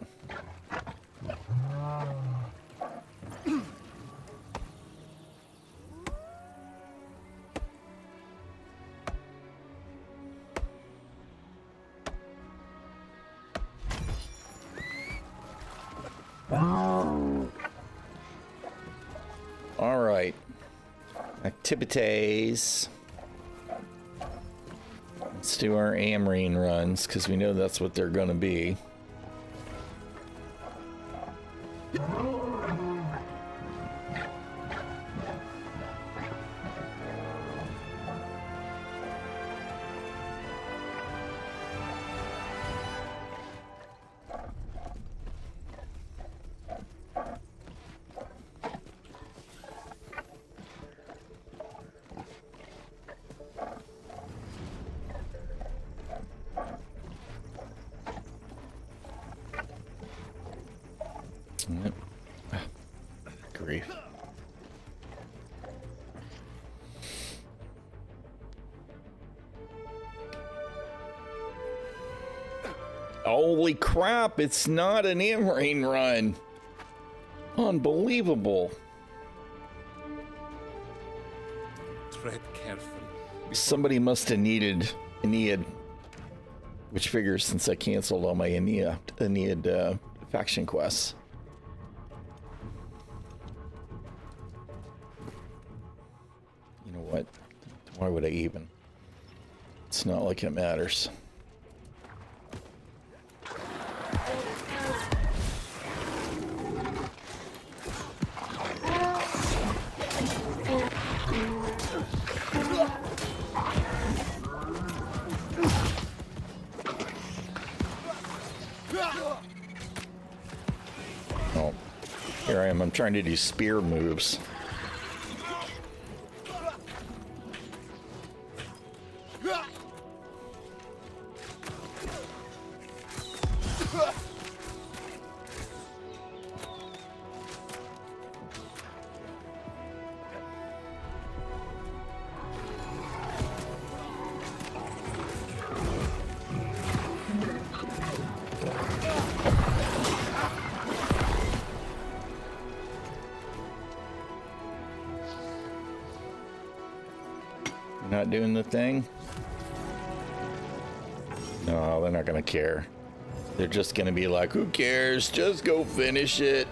All right, activities. Let's do our Amrine runs because we know that's what they're going to be. Grief. Holy crap, it's not an Amrine run. Unbelievable. Tread carefully. Somebody must have needed Aeneid, which figures since I canceled all my Aeneid faction quests. You know what? Why would I even? It's not like it matters. Oh, here I am. I'm trying to do spear moves. Not doing the thing? No, they're not gonna care. They're just gonna be like, who cares? Just go finish it.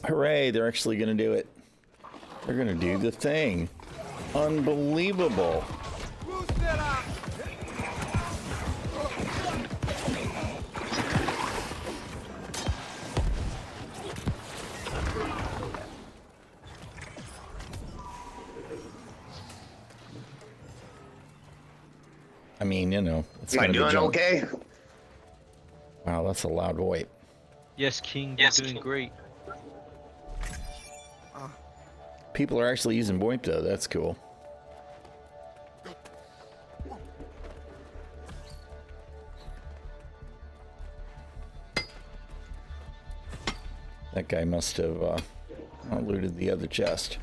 Hooray, they're actually gonna do it. They're gonna do the thing. Unbelievable. I mean, you know, it's Am I gonna be doing jump. okay? Wow, that's a loud voice. Yes, King, you're doing great. People are actually using VoIP though, that's cool. That guy must have looted the other chest.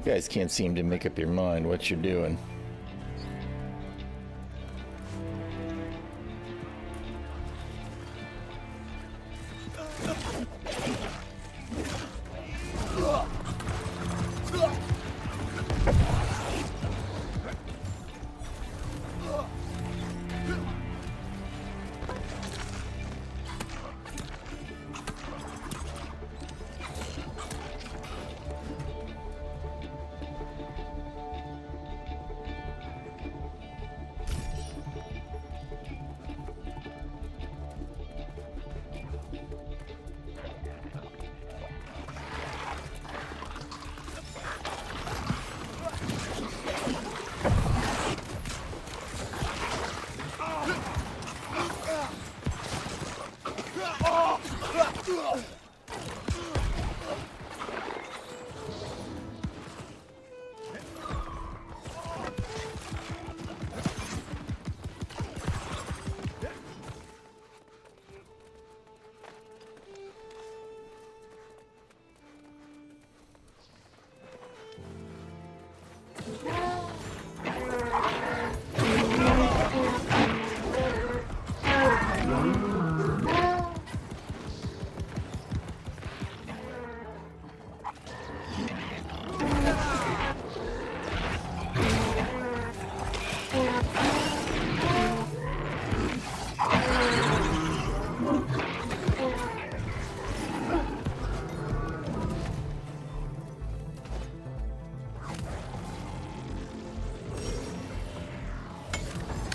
You guys can't seem to make up your mind what you're doing.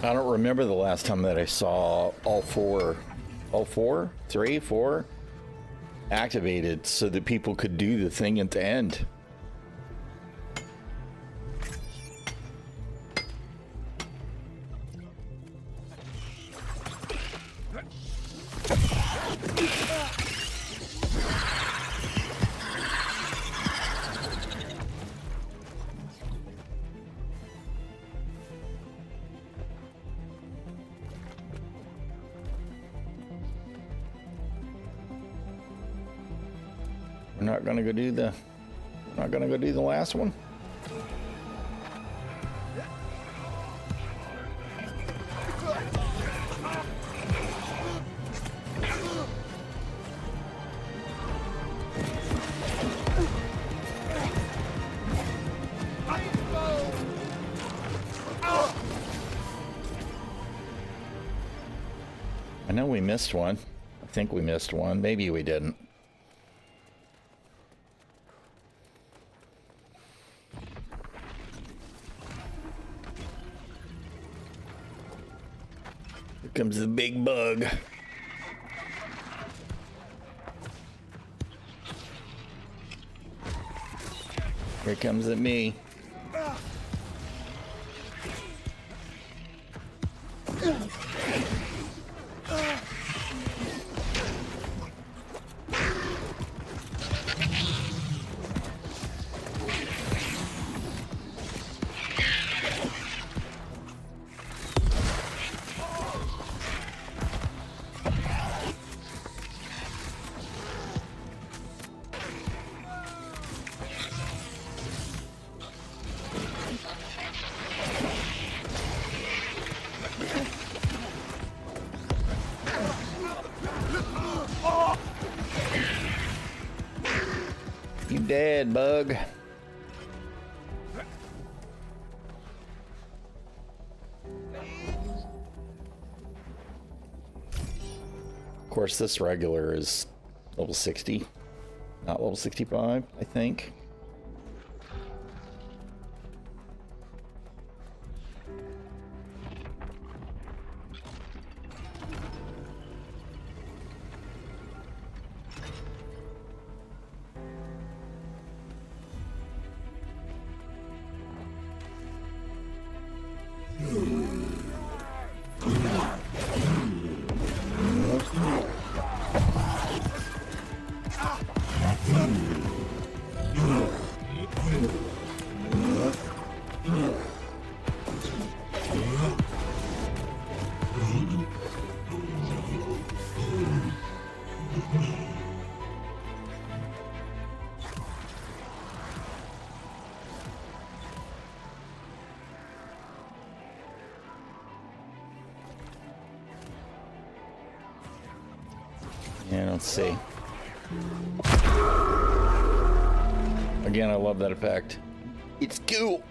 I don't remember the last time that I saw all four activated so that people could do the thing at the end. We're not gonna go do the last one. know we missed one. I think we missed one. Maybe we didn't. Here comes the big bug. Here comes at me. You dead, bug. Of course, this regular is level 60, not level 65, I think. Yeah, let's see. Again, I love that effect. It's cool.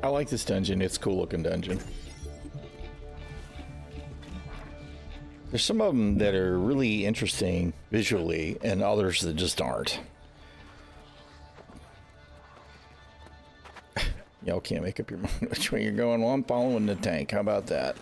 I like this dungeon. It's a cool looking dungeon. There's some of them that are really interesting visually and others that just aren't. Y'all can't make up your mind which way you're going. Well, I'm following the tank. How about that?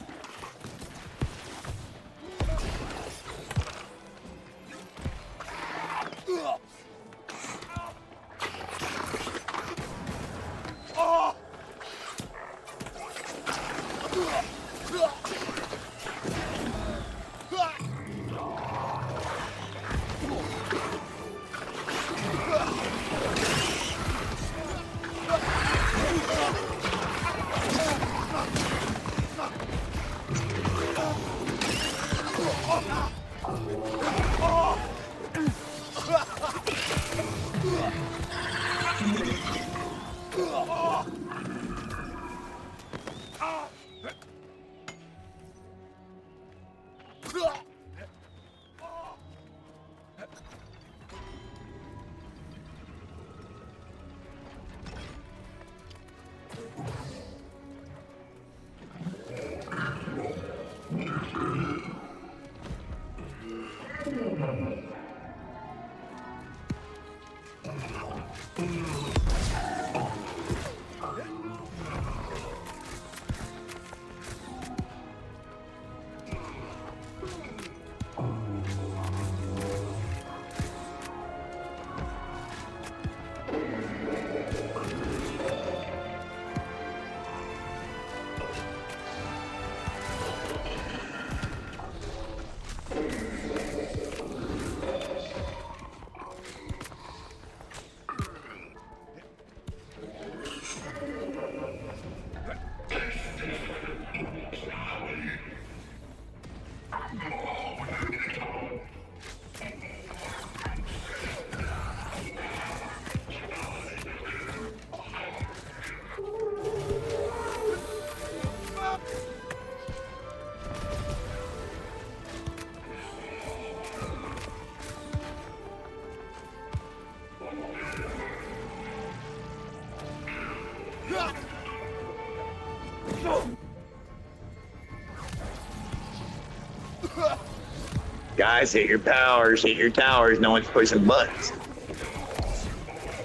Guys, hit your powers, hit your towers. No one's pushing buttons.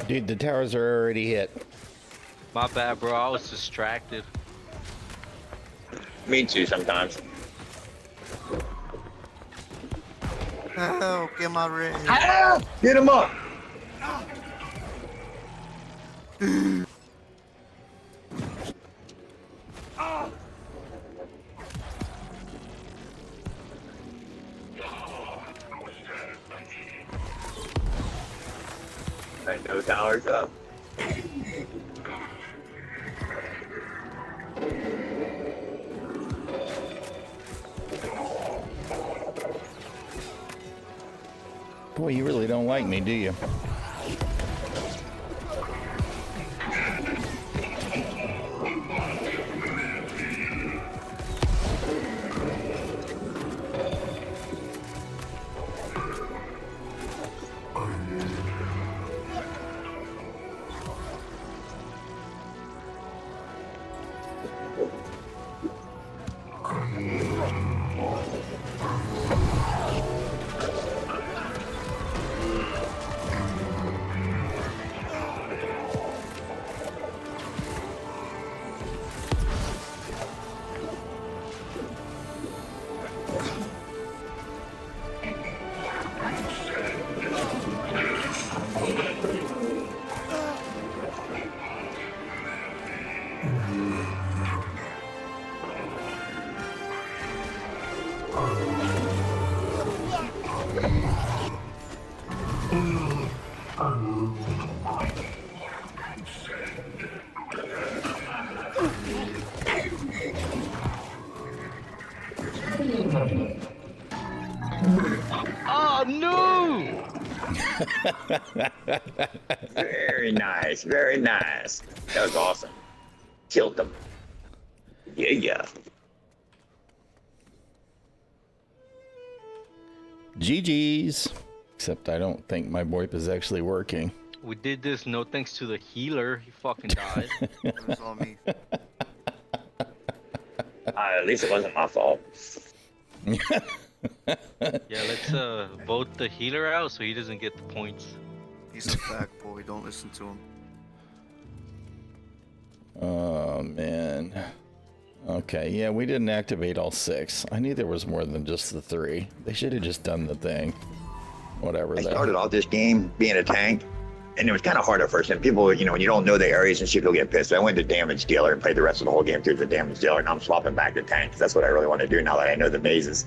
Dude, the towers are already hit. My bad, bro. I was distracted. Me too, sometimes. Oh, get my ring. Ah! Get him up! No towers up. Boy, you really don't like me, do you? Oh no! Very nice, very nice. That was awesome. Killed them. Yeah, yeah. GG's. Except I don't think my VoIP is actually working. We did this no thanks to the healer. He fucking died. It was all me. At least it wasn't my fault. Yeah, let's vote the healer out so he doesn't get the points. He's a fag boy. Don't listen to him. Oh, man. Okay, yeah, we didn't activate all 6. I knew there was more than just the 3. They should have just done the thing. Whatever. I started off this game being a tank, and it was kind of hard at first. And people, you know, when you don't know the areas and shit, you'll get pissed. So I went to damage dealer and played the rest of the whole game through the damage dealer, and I'm swapping back to tanks. That's what I really want to do now that I know the mazes.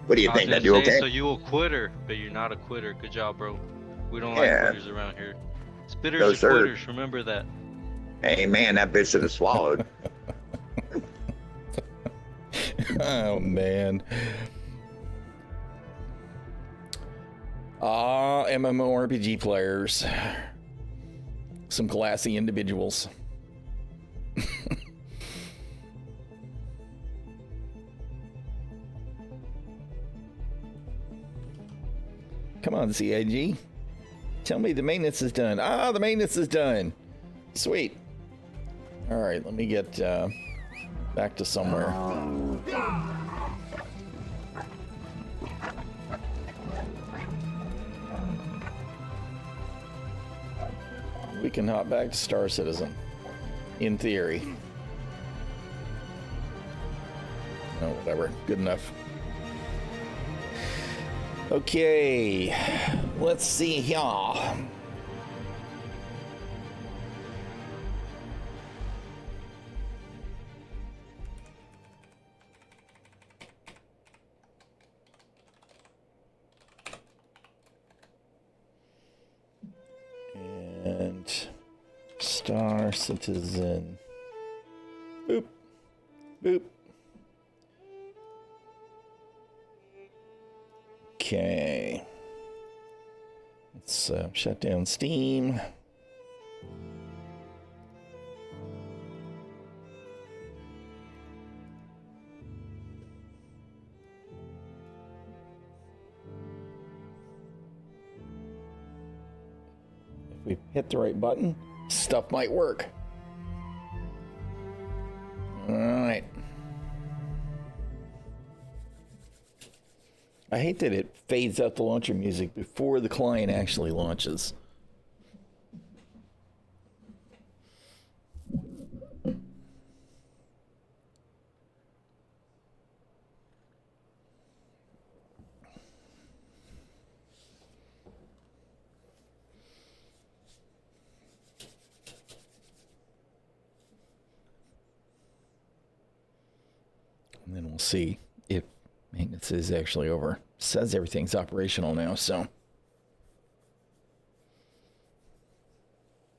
What do you think? That do okay? So you a quitter, but you're not a quitter. Good job, bro. We don't like quitters around here. Spitters are quitters. Remember that. Hey, man, that bitch should have swallowed. Oh, man. MMORPG players. Some classy individuals. Come on, CIG. Tell me the maintenance is done. Ah, the maintenance is done. Sweet. All right, let me get back to somewhere. We can hop back to Star Citizen. In theory. No, whatever. Good enough. Okay. Let's see here. And Star Citizen. Boop. Boop. Okay. Let's shut down Steam. If we hit the right button, stuff might work. All right. I hate that it fades out the launcher music before the client actually launches. And then we'll see if maintenance is actually over. Says everything's operational now, so.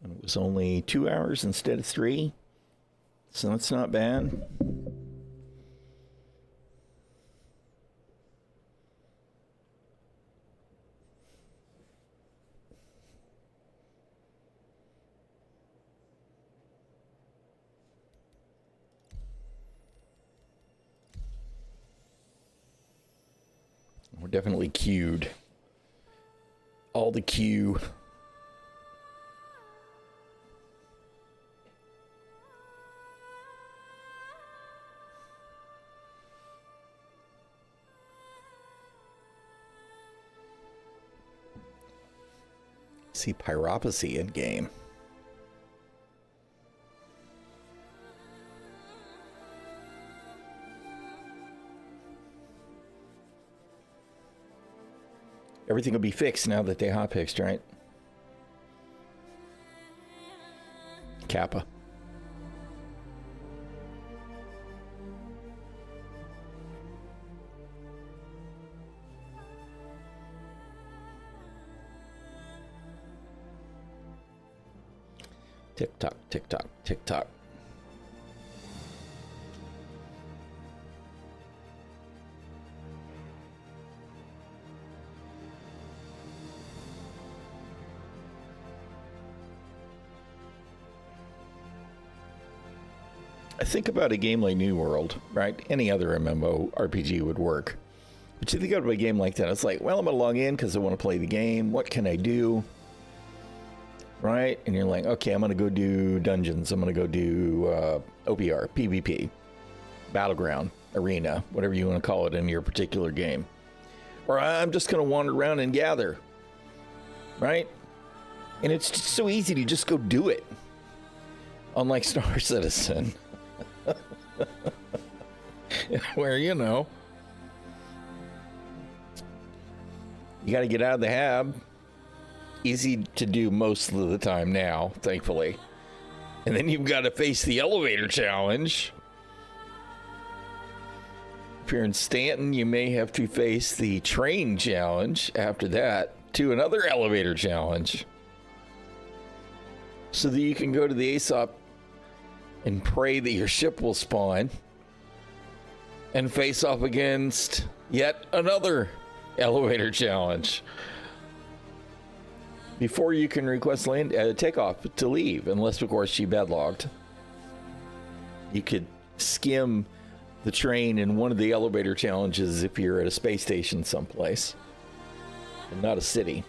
And it was only 2 hours instead of 3. So that's not bad. We're definitely queued. All the queue. See pyropathy in game. Everything will be fixed now that they hotfixed, right? Kappa. Tick tock, tick tock, tick tock. I think about a game like New World, right? Any other MMO RPG would work. But you think about a game like that, it's like, well, I'm going to log in because I want to play the game. What can I do? right? And you're like, okay, I'm going to go do dungeons. I'm going to go do OPR, PvP, battleground, arena, whatever you want to call it in your particular game. Or I'm just going to wander around and gather, right? And it's just so easy to just go do it. Unlike Star Citizen, where, you know, you got to get out of the hab. Easy to do most of the time now, thankfully. And then you've got to face the elevator challenge. If you're in Stanton, you may have to face the train challenge after that to another elevator challenge. So that you can go to the ASOP and pray that your ship will spawn and face off against yet another elevator challenge before you can request takeoff to leave, unless, of course, she bedlogged. You could skim the train in one of the elevator challenges if you're at a space station someplace and not a city.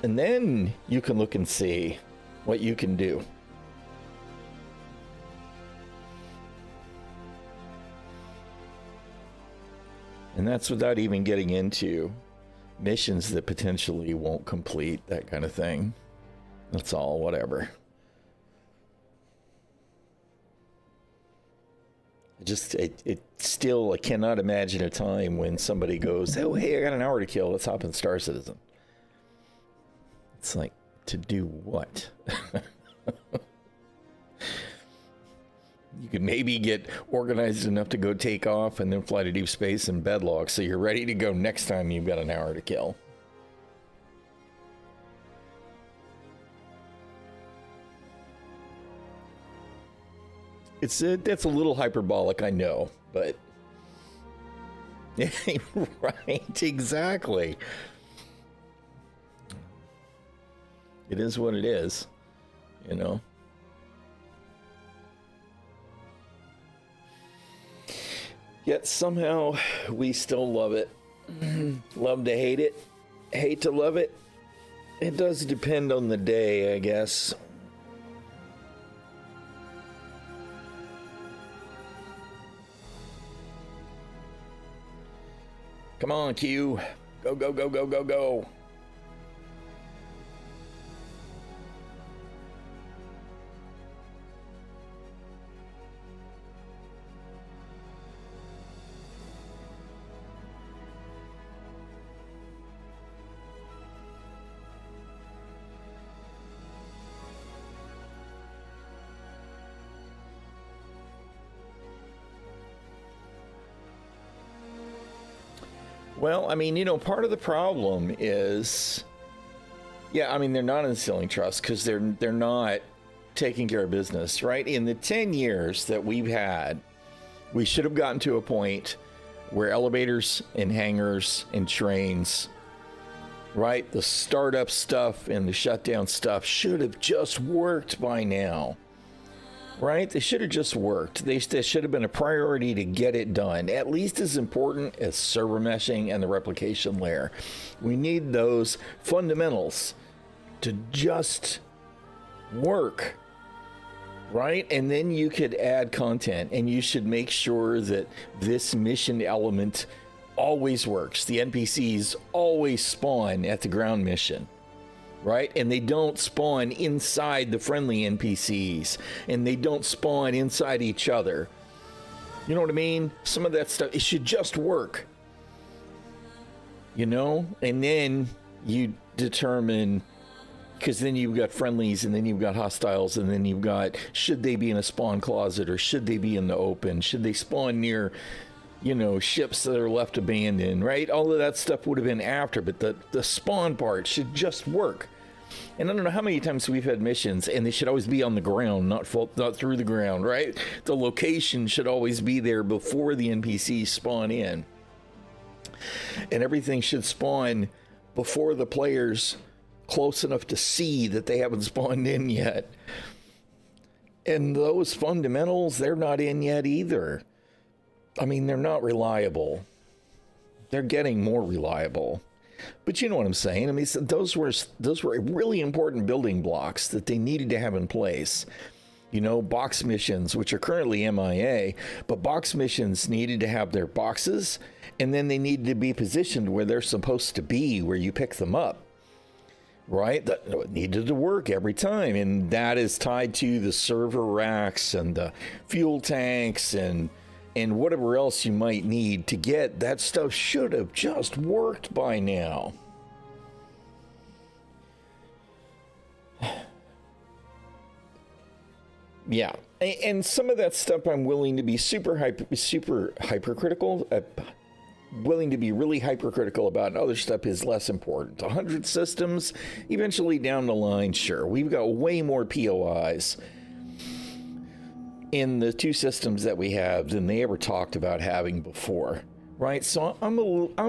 And then you can look and see what you can do. And that's without even getting into missions that potentially won't complete, that kind of thing. That's all, whatever. It still, I cannot imagine a time when somebody goes, oh, hey, I got an hour to kill. Let's hop in Star Citizen. It's like, to do what? You could maybe get organized enough to go take off and then fly to deep space and bedlock, so you're ready to go next time you've got an hour to kill. That's a little hyperbolic, I know, but right, exactly. It is what it is, you know. Yet somehow we still love it. Love to hate it, hate to love it. It does depend on the day, I guess. Come on, Q. Go, go, go, go, go, go. Well, I mean, you know, part of the problem is, yeah, I mean, they're not instilling trust because they're not taking care of business, right? In the 10 years that we've had, we should have gotten to a point where elevators and hangars and trains, right, the startup stuff and the shutdown stuff should have just worked by now. Right? They should have just worked. They should have been a priority to get it done. At least as important as server meshing and the replication layer. We need those fundamentals to just work. Right? And then you could add content, and you should make sure that this mission element always works. The NPCs always spawn at the ground mission. Right? And they don't spawn inside the friendly NPCs. And they don't spawn inside each other. You know what I mean? Some of that stuff, it should just work. You know? And then you determine, because then you've got friendlies, and then you've got hostiles, and then you've got, should they be in a spawn closet, or should they be in the open? Should they spawn near, you know, ships that are left abandoned, right? All of that stuff would have been after, but the spawn part should just work. And I don't know how many times we've had missions, and they should always be on the ground, not through the ground, right? The location should always be there before the NPCs spawn in. And everything should spawn before the player's close enough to see that they haven't spawned in yet. And those fundamentals, they're not in yet either. I mean, they're not reliable. They're getting more reliable. But you know what I'm saying. I mean, so those were really important building blocks that they needed to have in place. You know, box missions, which are currently MIA, but box missions needed to have their boxes, and then they needed to be positioned where they're supposed to be, where you pick them up. Right? That needed to work every time, and that is tied to the server racks and the fuel tanks and whatever else you might need to get. That stuff should have just worked by now. Yeah, and some of that stuff I'm willing to be super hypercritical. Willing to be really hypercritical about, and other stuff is less important. 100 systems, eventually down the line, sure. We've got way more POIs in the 2 systems that we have than they ever talked about having before, right? So I'm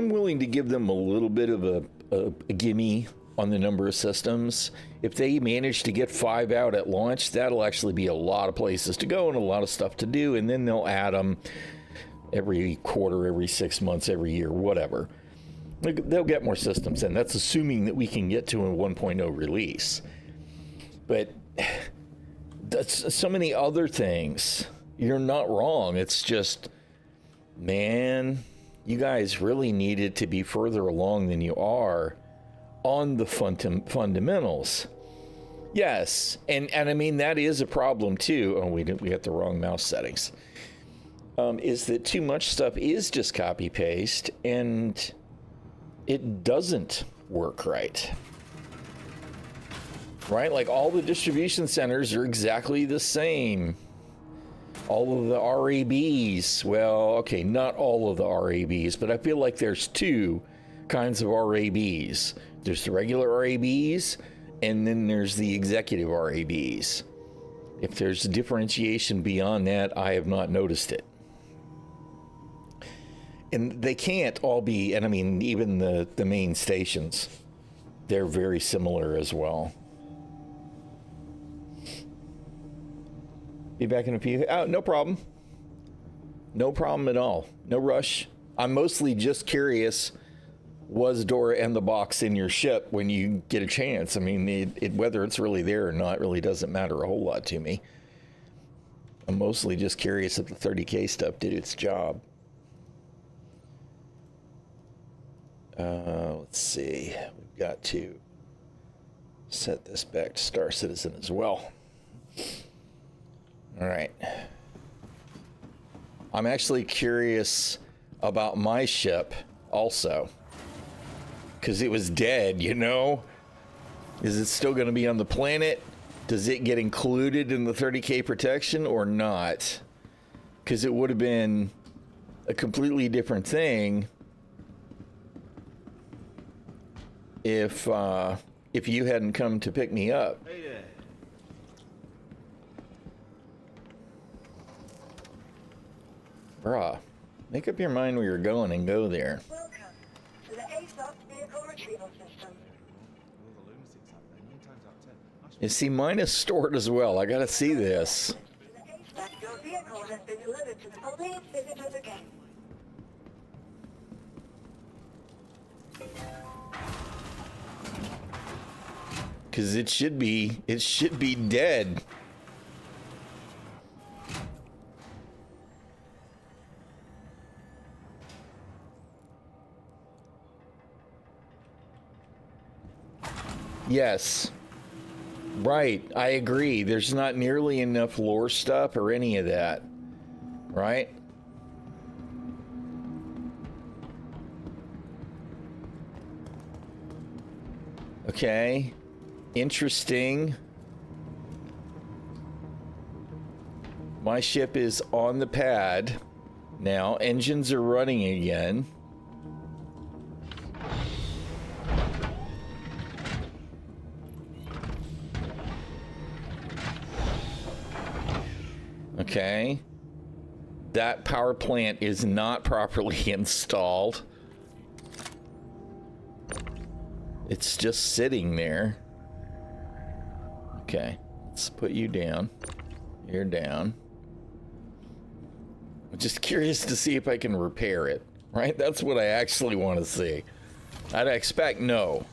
willing to give them a little bit of a gimme on the number of systems. If they manage to get 5 out at launch, that'll actually be a lot of places to go and a lot of stuff to do, and then they'll add them every quarter, every 6 months, every year, whatever. They'll get more systems, and that's assuming that we can get to a 1.0 release. But that's so many other things. You're not wrong. It's just, man, you guys really needed to be further along than you are on the fundamentals. Yes, and I mean, that is a problem too. Oh, we got the wrong mouse settings. Is that too much stuff is just copy paste and it doesn't work right. Right? Like all the distribution centers are exactly the same. All of the RABs, well, okay, not all of the RABs, but I feel like there's 2 kinds of RABs. There's the regular RABs, and then there's the executive RABs. If there's a differentiation beyond that, I have not noticed it. And they can't all be, and I mean, even the main stations, they're very similar as well. Be back in a few. Oh, no problem. No problem at all. No rush. I'm mostly just curious, was Dora and the box in your ship when you get a chance? I mean, whether it's really there or not really doesn't matter a whole lot to me. I'm mostly just curious if the 30K stuff did its job. Let's see. We've got to set this back to Star Citizen as well. All right. I'm actually curious about my ship also, because it was dead, you know? Is it still going to be on the planet? Does it get included in the 30K protection or not? Because it would have been a completely different thing if you hadn't come to pick me up. Hey there. Bruh, make up your mind where you're going and go there. Welcome to the ASOP vehicle retrieval system. You see, mine is stored as well. I gotta see this. Your vehicle has been delivered to the police visitors again. Because it should be dead. Yes. Right, I agree. There's not nearly enough lore stuff or any of that. Right? Okay. Interesting. My ship is on the pad now. Engines are running again. Okay. That power plant is not properly installed. It's just sitting there. Okay, let's put you down. You're down. I'm just curious to see if I can repair it, right? That's what I actually want to see. I'd expect no.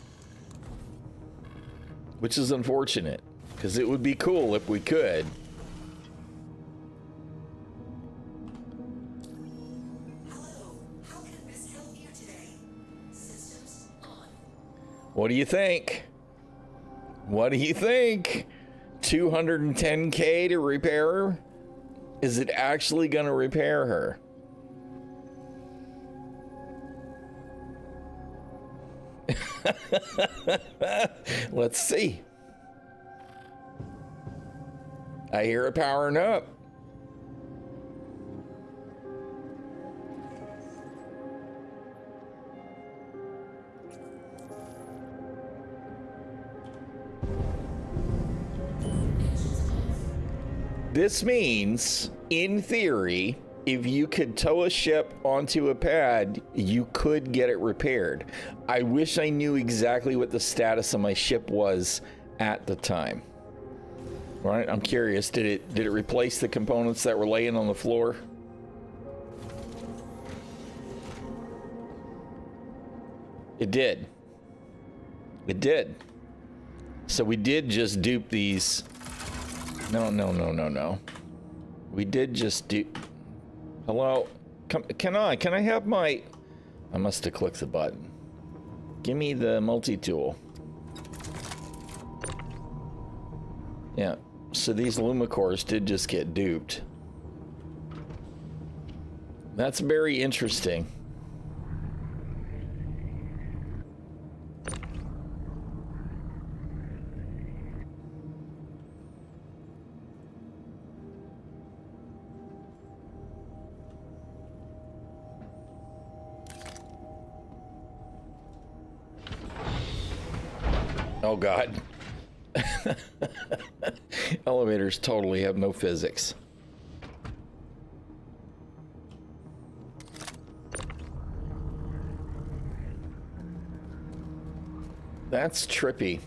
Which is unfortunate, because it would be cool if we could. Hello, how can I best help you today? Systems on. What do you think? What do you think? 210K to repair her? Is it actually going to repair her? Let's see. I hear it powering up. This means, in theory, if you could tow a ship onto a pad, you could get it repaired. I wish I knew exactly what the status of my ship was at the time. All right, I'm curious. Did it replace the components that were laying on the floor? It did. It did. So we did just dupe these. No. We did just do. Hello? Can I have my... I must have clicked the button. Give me the multi-tool. Yeah, so these Lumicores did just get duped. That's very interesting. Oh God. Elevators totally have no physics. That's trippy,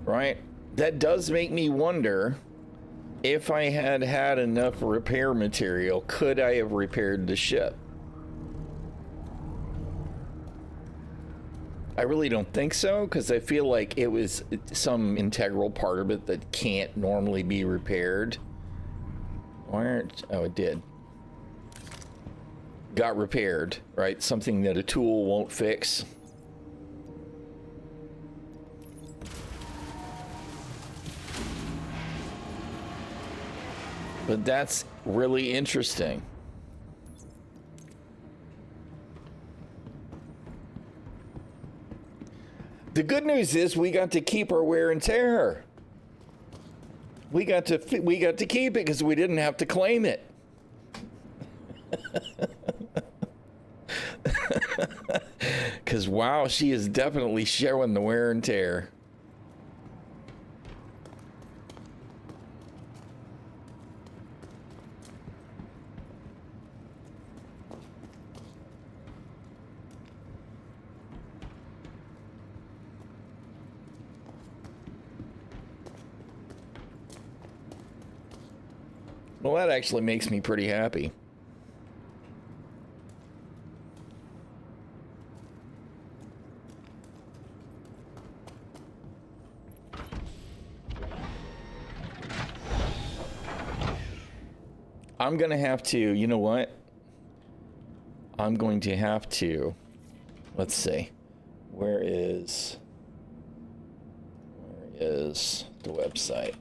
right? That does make me wonder if I had had enough repair material, could I have repaired the ship? I really don't think so, because I feel like it was some integral part of it that can't normally be repaired. Why aren't... Oh, it did. Got repaired, right? Something that a tool won't fix. But that's really interesting. The good news is we got to keep our wear and tear. We got to keep it because we didn't have to claim it. Because wow, she is definitely showing the wear and tear. Well, that actually makes me pretty happy. I'm gonna have to, you know what? I'm going to have to, let's see, where is the website?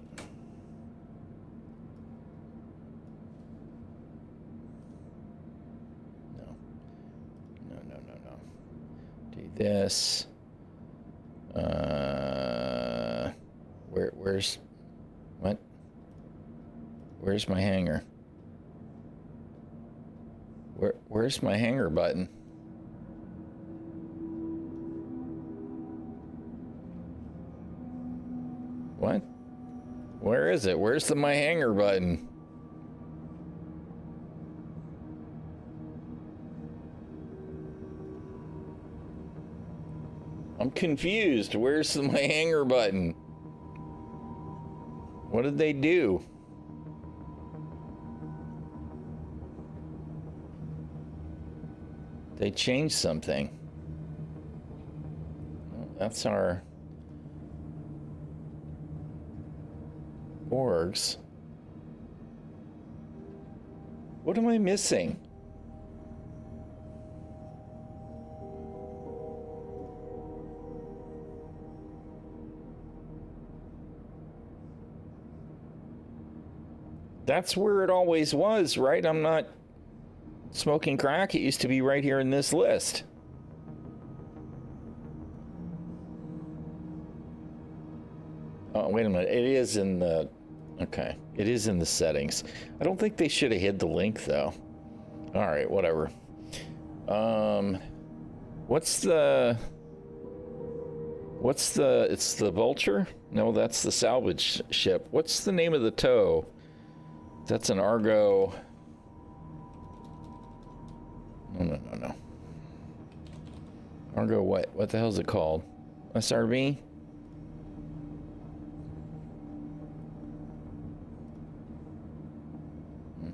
Do this. Where's what? Where's my hanger? Where's my hanger button? What? Where is it? Where's my hanger button? I'm confused. Where's my hanger button? What did they do? They changed something. That's our orgs. What am I missing? That's where it always was, right? I'm not smoking crack. It used to be right here in this list. Oh, wait a minute. It is in the... Okay. It is in the settings. I don't think they should have hid the link, though. All right, whatever. What's the... It's the Vulture? No, that's the salvage ship. What's the name of the tow? That's an Argo... No. Argo what? What the hell is it called? SRV?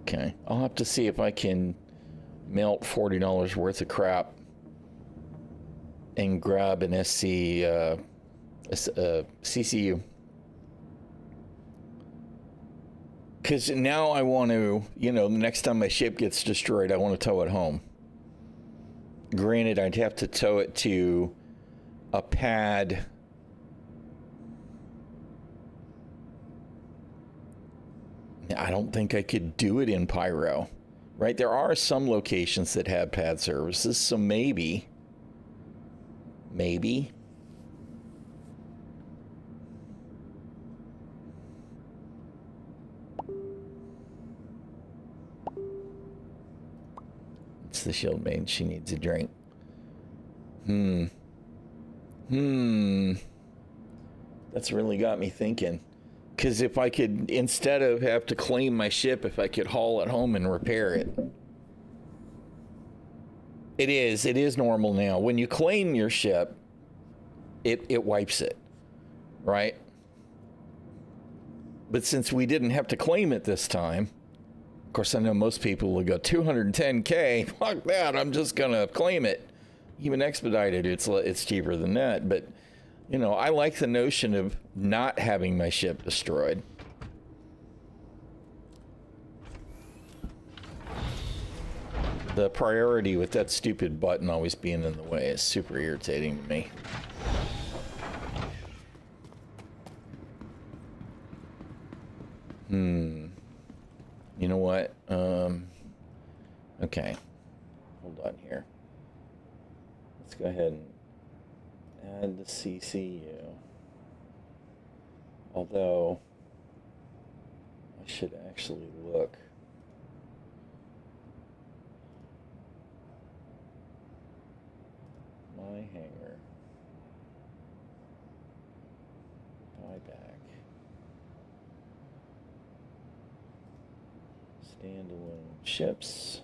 Okay. I'll have to see if I can melt $40 worth of crap and grab an CCU. Because now I want to, the next time my ship gets destroyed, I want to tow it home. Granted, I'd have to tow it to a pad. I don't think I could do it in Pyro, right? There are some locations that have pad services, so maybe. It's the shield maiden. She needs a drink. That's really got me thinking. Because if I could, instead of have to claim my ship, if I could haul it home and repair it. It is normal now. When you claim your ship, it wipes it, right? But since we didn't have to claim it this time, of course, I know most people will go, 210K, fuck that, I'm just going to claim it. Even expedited, it's cheaper than that. But, I like the notion of not having my ship destroyed. The priority with that stupid button always being in the way is super irritating to me. You know what? Okay. Hold on here. Let's go ahead and add the CCU. Although, I should actually look. My hangar. Buyback. Standalone ships.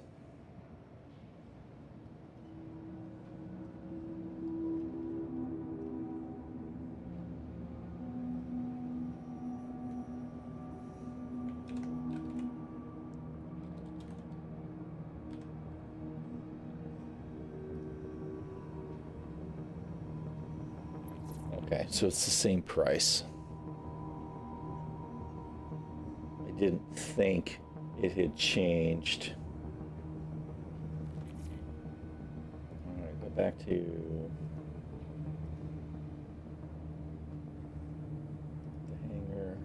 Okay, so it's the same price. I didn't think it had changed. All right, go back to the hangar.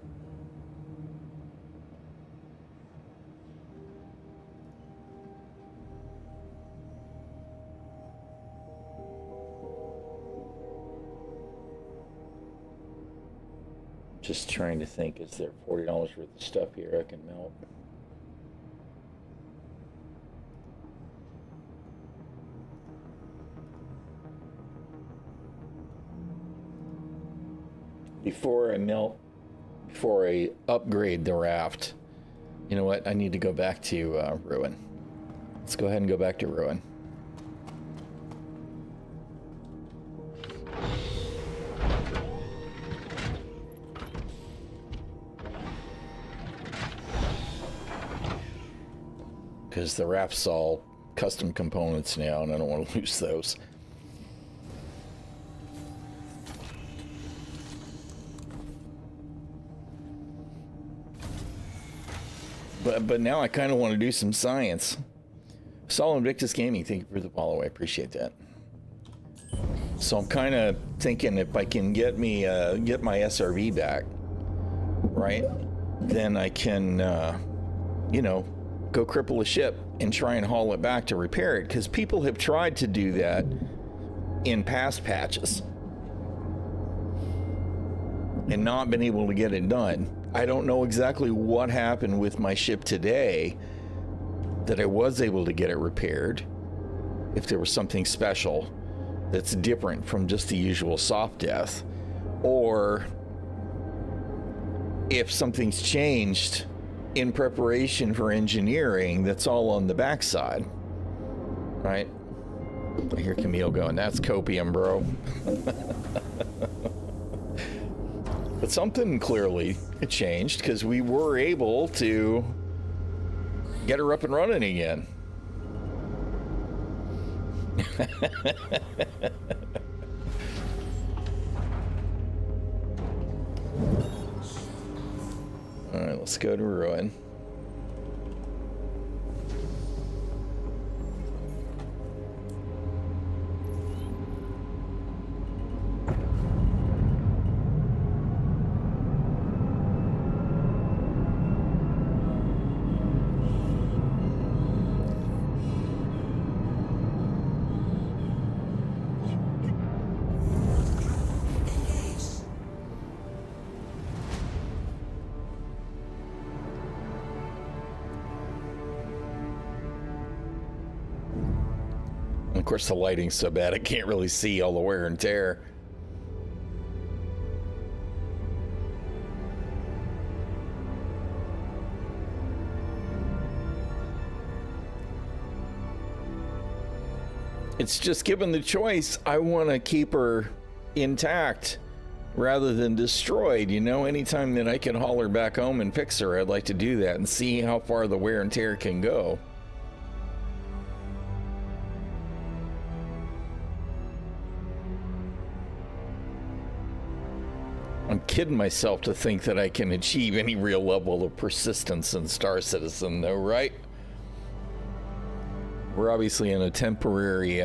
Just trying to think, is there $40 worth of stuff here I can melt? Before I upgrade the raft, you know what? I need to go back to Ruin. Let's go ahead and go back to Ruin. Because the raft's all custom components now, and I don't want to lose those. But now I kind of want to do some science. Sol Invictus Gaming, thank you for the follow. I appreciate that. So I'm kind of thinking if I can get my SRV back, right, then I can, go cripple a ship and try and haul it back to repair it, because people have tried to do that in past patches and not been able to get it done. I don't know exactly what happened with my ship today that I was able to get it repaired, if there was something special that's different from just the usual soft death, or if something's changed in preparation for engineering that's all on the backside, right? I hear Camille going, that's copium, bro. But something clearly changed, because we were able to get her up and running again. All right, let's go to Ruin. Of course, the lighting's so bad I can't really see all the wear and tear. It's just, given the choice, I want to keep her intact rather than destroyed. You know, anytime that I can haul her back home and fix her, I'd like to do that and see how far the wear and tear can go. I'm kidding myself to think that I can achieve any real level of persistence in Star Citizen, though, right? We're obviously in a temporary,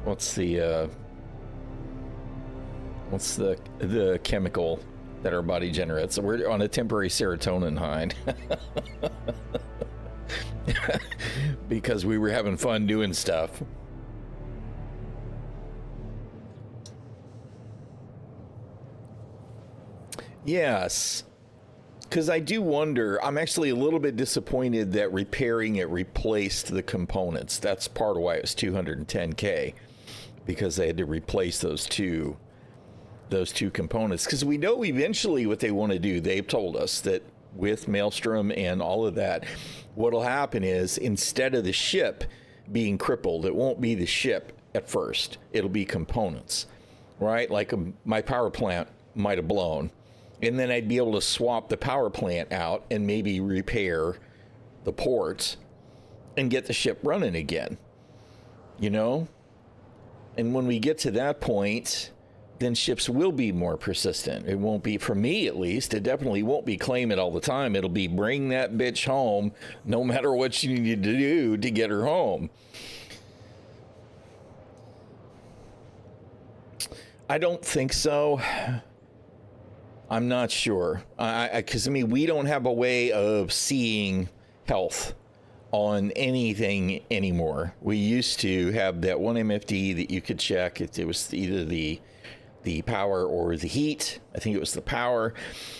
what's the chemical that our body generates? So we're on a temporary serotonin high. Because we were having fun doing stuff. Yes, because I do wonder, I'm actually a little bit disappointed that repairing it replaced the components. That's part of why it was $210K, because they had to replace those two components. Because we know eventually what they want to do. They've told us that with Maelstrom and all of that, what'll happen is, instead of the ship being crippled, it won't be the ship at first. It'll be components, right? Like my power plant might have blown. And then I'd be able to swap the power plant out and maybe repair the ports and get the ship running again, you know? And when we get to that point, then ships will be more persistent. It won't be, for me at least, it definitely won't be claim it all the time. It'll be bring that bitch home no matter what you need to do to get her home. I don't think so. I'm not sure. Because, I mean, we don't have a way of seeing health on anything anymore. We used to have that one MFD that you could check. It was either the power or the heat. I think it was the power,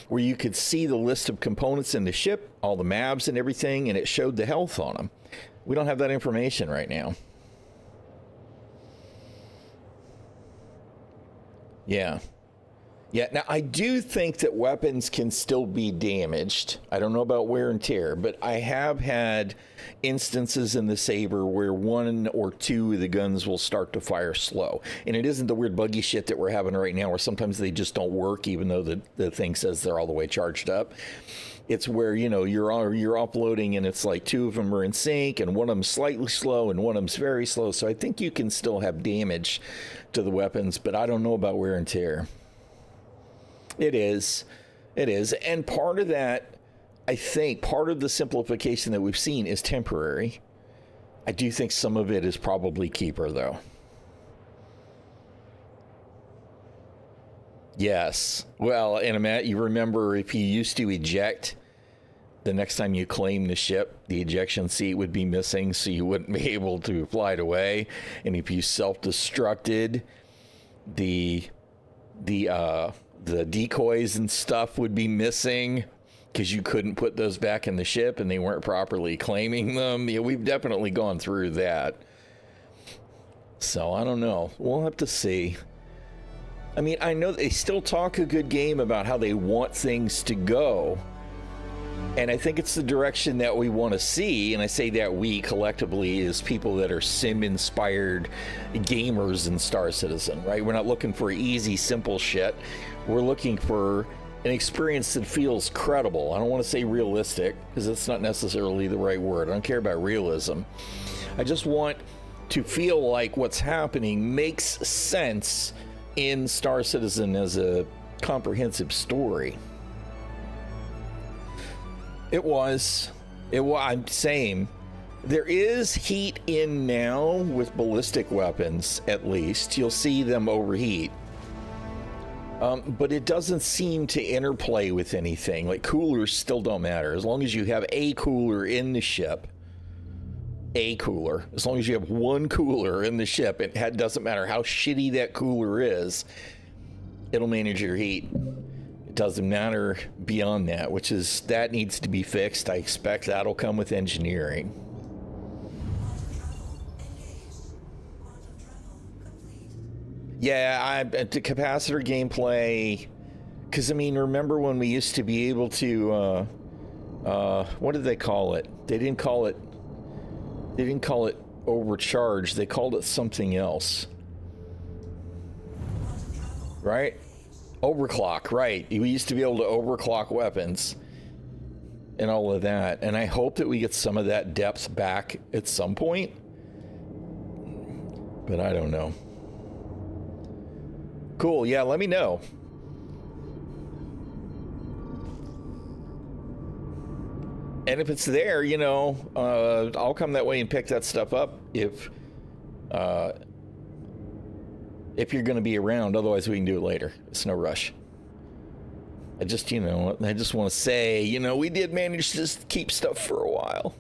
where you could see the list of components in the ship, all the maps and everything, and it showed the health on them. We don't have that information right now. Yeah. Yeah, now I do think that weapons can still be damaged. I don't know about wear and tear, but I have had instances in the Saber where one or two of the guns will start to fire slow. And it isn't the weird buggy shit that we're having right now, where sometimes they just don't work even though the thing says they're all the way charged up. It's where, you know, you're uploading and it's like two of them are in sync and one of them's slightly slow and one of them's very slow. So I think you can still have damage to the weapons, but I don't know about wear and tear. It is. And part of that, I think part of the simplification that we've seen is temporary. I do think some of it is probably keeper, though. Yes. Well, and Matt, you remember if you used to eject, the next time you claim the ship, the ejection seat would be missing, so you wouldn't be able to fly it away. And if you self-destructed, the decoys and stuff would be missing because you couldn't put those back in the ship and they weren't properly claiming them. Yeah, we've definitely gone through that. So I don't know. We'll have to see. I mean, I know they still talk a good game about how they want things to go. And I think it's the direction that we want to see. And I say that we collectively is people that are sim-inspired gamers in Star Citizen, right? We're not looking for easy, simple shit. We're looking for an experience that feels credible. I don't want to say realistic because that's not necessarily the right word. I don't care about realism. I just want to feel like what's happening makes sense in Star Citizen as a comprehensive story. I'm saying there is heat in now with ballistic weapons, at least. You'll see them overheat. But it doesn't seem to interplay with anything. Like coolers still don't matter. As long as you have a cooler in the ship, as long as you have one cooler in the ship, it doesn't matter how shitty that cooler is, it'll manage your heat. It doesn't matter beyond that, that needs to be fixed. I expect that'll come with engineering. Yeah, the capacitor gameplay, because I mean, remember when we used to be able to, what did they call it? They didn't call it overcharge. They called it something else. Right? Overclock, right. We used to be able to overclock weapons and all of that. And I hope that we get some of that depth back at some point. But I don't know. Cool, yeah, let me know. And if it's there, I'll come that way and pick that stuff up if you're going to be around. Otherwise, we can do it later. It's no rush. I just want to say, we did manage to keep stuff for a while.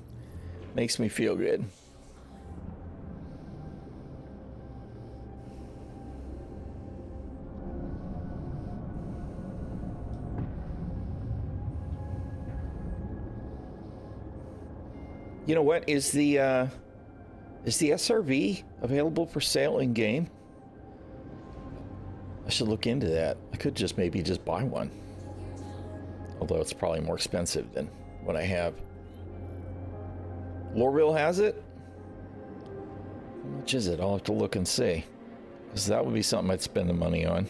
Makes me feel good. You know what? Is the SRV available for sale in game? I should look into that. I could maybe just buy one. Although it's probably more expensive than what I have. Lorville has it? How much is it? I'll have to look and see. Because that would be something I'd spend the money on.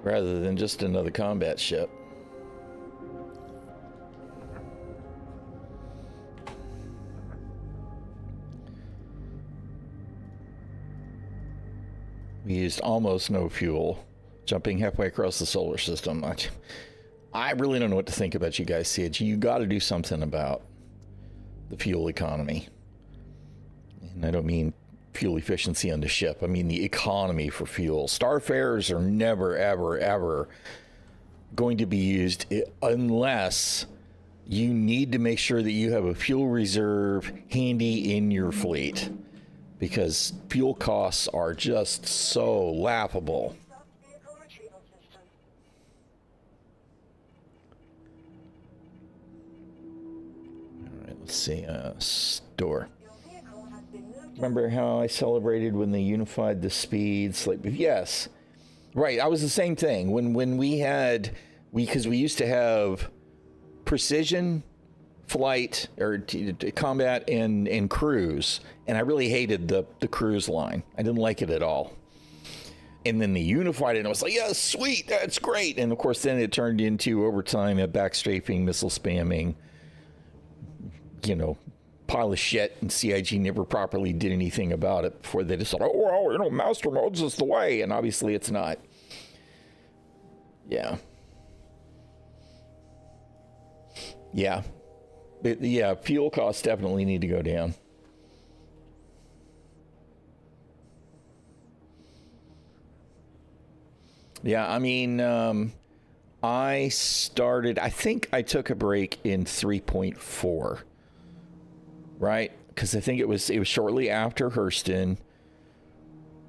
Rather than just another combat ship. We used almost no fuel, jumping halfway across the solar system. I really don't know what to think about you guys, Siege. You got to do something about the fuel economy. And I don't mean fuel efficiency on the ship. I mean the economy for fuel. Starfarers are never, ever, ever going to be used unless you need to make sure that you have a fuel reserve handy in your fleet. Because fuel costs are just so laughable. All right, let's see. Store. Remember how I celebrated when they unified the speeds? Yes, right. I was the same thing when because we used to have precision flight or combat and cruise, and I really hated the cruise line. I didn't like it at all. And then they unified it, and I was like, yeah, sweet, that's great. And of course, then it turned into overtime at backstrafing, missile spamming, pile of shit, and CIG never properly did anything about it before they decided, oh, well, master modes is the way, and obviously it's not. Yeah. Yeah. Yeah, fuel costs definitely need to go down. Yeah, I mean, I think I took a break in 3.4, right? Because I think it was shortly after Ḥursten,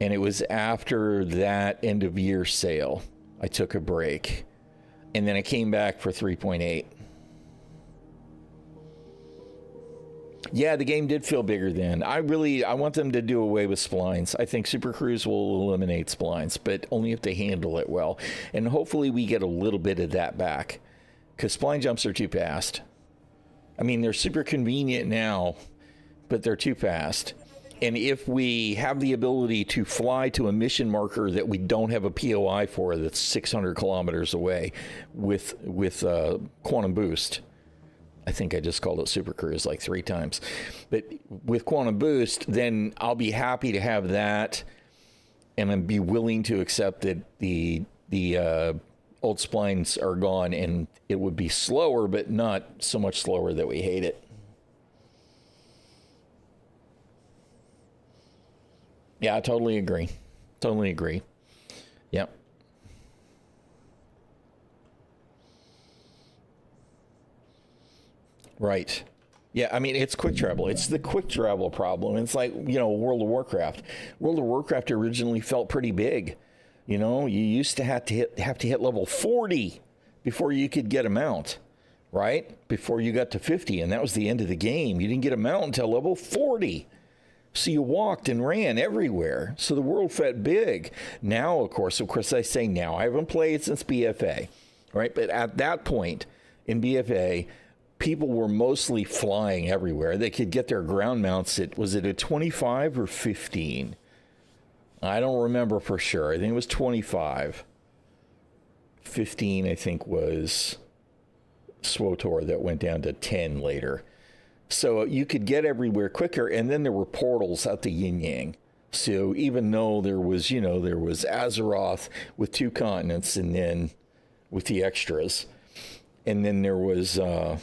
and it was after that end of year sale. I took a break, and then I came back for 3.8. Yeah, the game did feel bigger then. I want them to do away with splines. I think Super Cruise will eliminate splines, but only if they handle it well. And hopefully we get a little bit of that back, because spline jumps are too fast. I mean, they're super convenient now, but they're too fast. And if we have the ability to fly to a mission marker that we don't have a POI for, that's 600 kilometers away with Quantum Boost, I think I just called it Super Cruise like 3 times. But with Quantum Boost, then I'll be happy to have that, and I'd be willing to accept that the old splines are gone, and it would be slower, but not so much slower that we hate it. Yeah, I totally agree. Totally agree. Yep. Right. Yeah, I mean, it's quick travel. It's the quick travel problem. It's like, World of Warcraft. World of Warcraft originally felt pretty big. You used to have to hit level 40 before you could get a mount, right? Before you got to 50, and that was the end of the game. You didn't get a mount until level 40. So you walked and ran everywhere. So the world felt big. Now, of course, I say now. I haven't played since BFA, right? But at that point in BFA, people were mostly flying everywhere. They could get their ground mounts was it a 25 or 15? I don't remember for sure. I think it was 25. 15, I think, was SWTOR that went down to 10 later. So you could get everywhere quicker, and then there were portals at the Yin Yang. So even though there was Azeroth with 2 continents, and then with the extras, and then there was the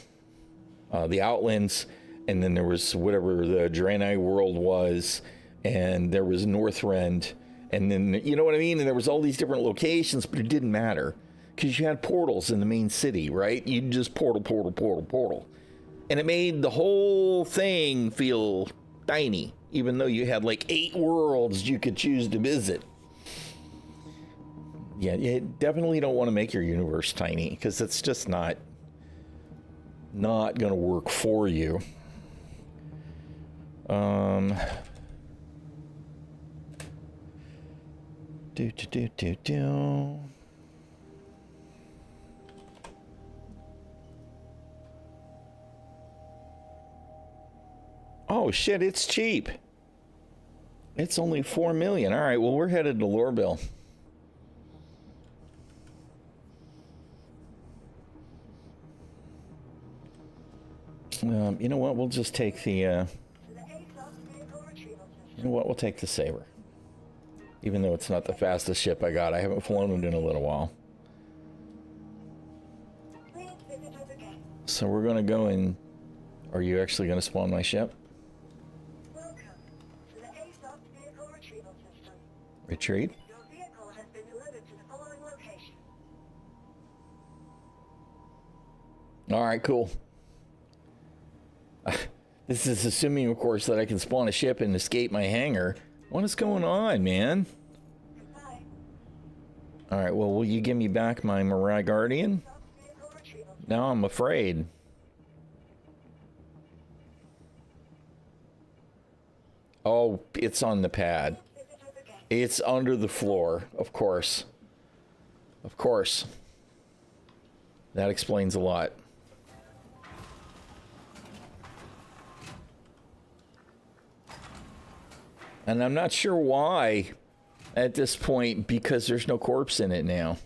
Outlands, and then there was whatever the Draenei world was, and there was Northrend, and then, you know what I mean? And there was all these different locations, but it didn't matter, because you had portals in the main city, right? You just portal. And it made the whole thing feel tiny, even though you had like 8 worlds you could choose to visit. Yeah, you definitely don't want to make your universe tiny, because it's just not going to work for you. Oh shit, it's cheap. It's only 4 million. All right, well, we're headed to Lorville. You know what? We'll just take the. You know what? We'll take the Saber. Even though it's not the fastest ship I got, I haven't flown it in a little while. So we're gonna go in. Are you actually gonna spawn my ship? Retreat. Your vehicle has been delivered to the following location. All right, cool. This is assuming, of course, that I can spawn a ship and escape my hangar. What is going on, man? Goodbye. All right, well, will you give me back my Mirai Guardian? Now I'm afraid. Oh, it's on the pad. It's under the floor, of course. Of course. That explains a lot. And I'm not sure why at this point, because there's no corpse in it now.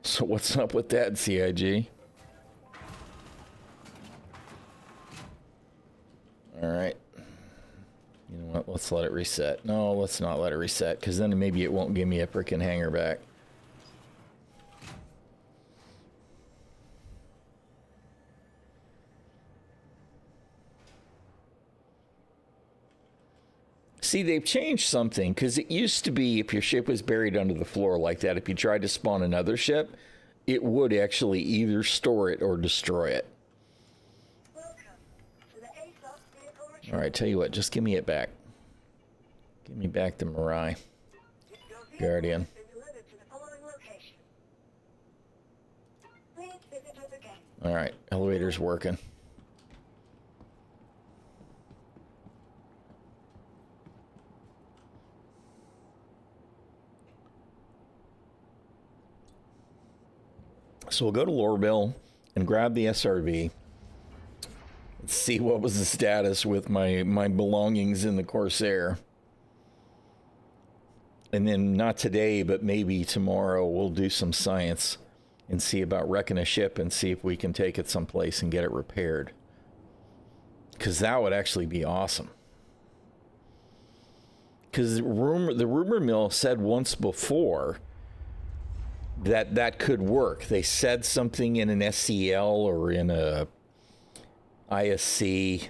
So what's up with that, CIG? All right. You know what? Let's let it reset. No, let's not let it reset, because then maybe it won't give me a frickin' hanger back. See, they've changed something, because it used to be if your ship was buried under the floor like that, if you tried to spawn another ship, it would actually either store it or destroy it. All right, tell you what, just give me it back. Give me back the Mirai Guardian. All right, elevator's working. So we'll go to Lorville and grab the SRV. Let's see what was the status with my belongings in the Corsair. And then not today, but maybe tomorrow, we'll do some science and see about wrecking a ship and see if we can take it someplace and get it repaired. Because that would actually be awesome. Because the rumor mill said once before that could work. They said something in an SCL or in a ISC.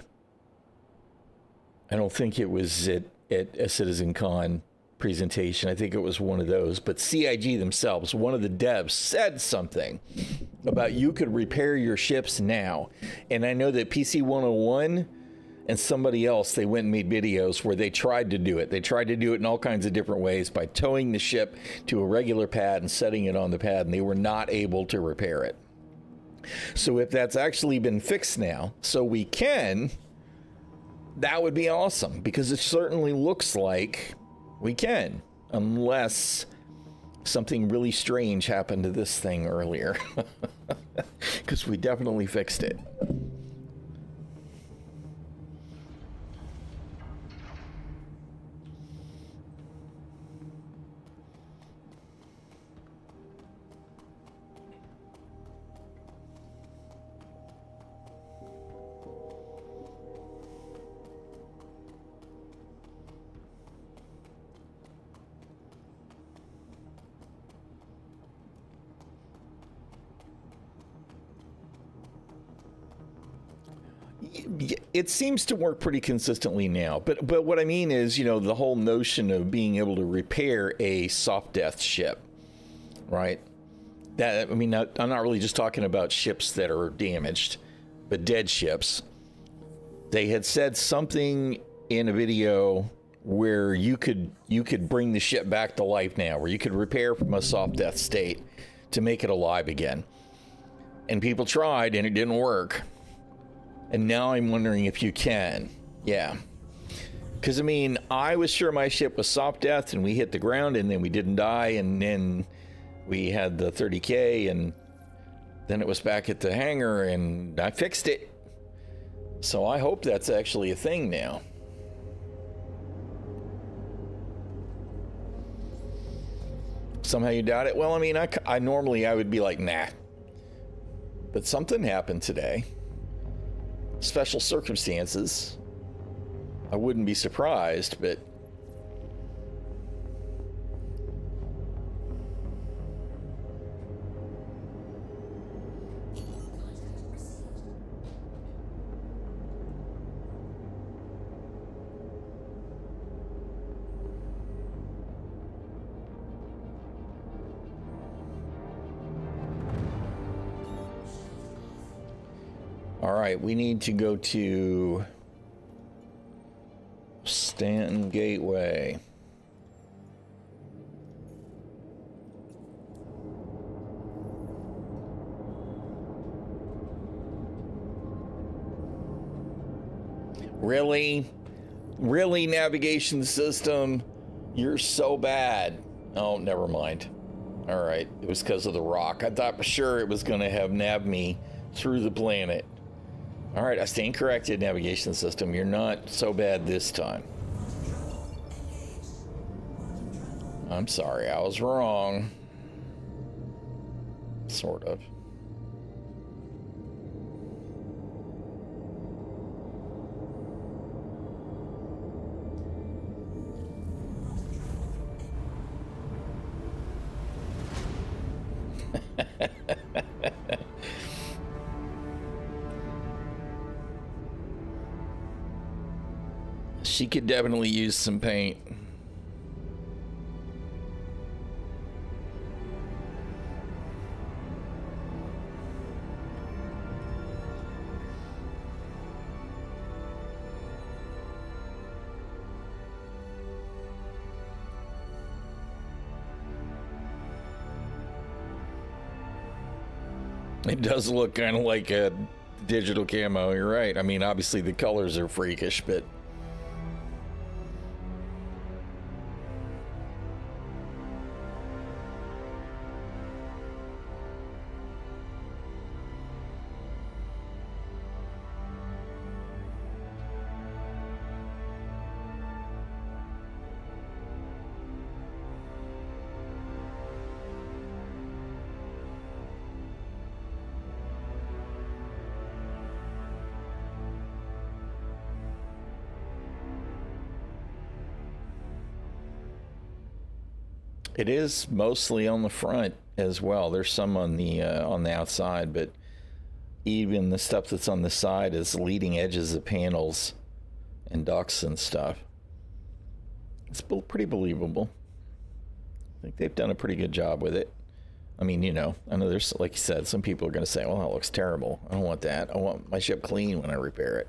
I don't think it was at a CitizenCon presentation. I think it was one of those. But CIG themselves, one of the devs, said something about you could repair your ships now. And I know that PC 101 and somebody else, they went and made videos where they tried to do it. They tried to do it in all kinds of different ways by towing the ship to a regular pad and setting it on the pad, and they were not able to repair it. So if that's actually been fixed now, so we can, that would be awesome, because it certainly looks like we can, unless something really strange happened to this thing earlier, because we definitely fixed it. It seems to work pretty consistently now, but what I mean is, you know, the whole notion of being able to repair a soft death ship, right? That, I mean, I'm not really just talking about ships that are damaged, but dead ships. They had said something in a video where you could bring the ship back to life now, where you could repair from a soft death state to make it alive again. And people tried and it didn't work. And now I'm wondering if you can. Yeah. Because, I mean, I was sure my ship was soft death and we hit the ground and then we didn't die, and then we had the 30K and then it was back at the hangar and I fixed it. So I hope that's actually a thing now. Somehow you doubt it? Well, I mean, I normally I would be like, nah. But something happened today. Special circumstances. I wouldn't be surprised, but all right, we need to go to Stanton Gateway. Really? Really, navigation system? You're so bad. Oh, never mind. All right, it was because of the rock. I thought for sure it was going to have nav me through the planet. All right, I stand corrected, navigation system. You're not so bad this time. I'm sorry, I was wrong. Sort of. She could definitely use some paint. It does look kind of like a digital camo, you're right. I mean, obviously the colors are freakish, but... It is mostly on the front as well. There's some on the outside, but even the stuff that's on the side is leading edges of panels and ducts and stuff. It's pretty believable. I think they've done a pretty good job with it. I mean, you know, I know there's, like you said, some people are going to say, well, that looks terrible. I don't want that. I want my ship clean when I repair it.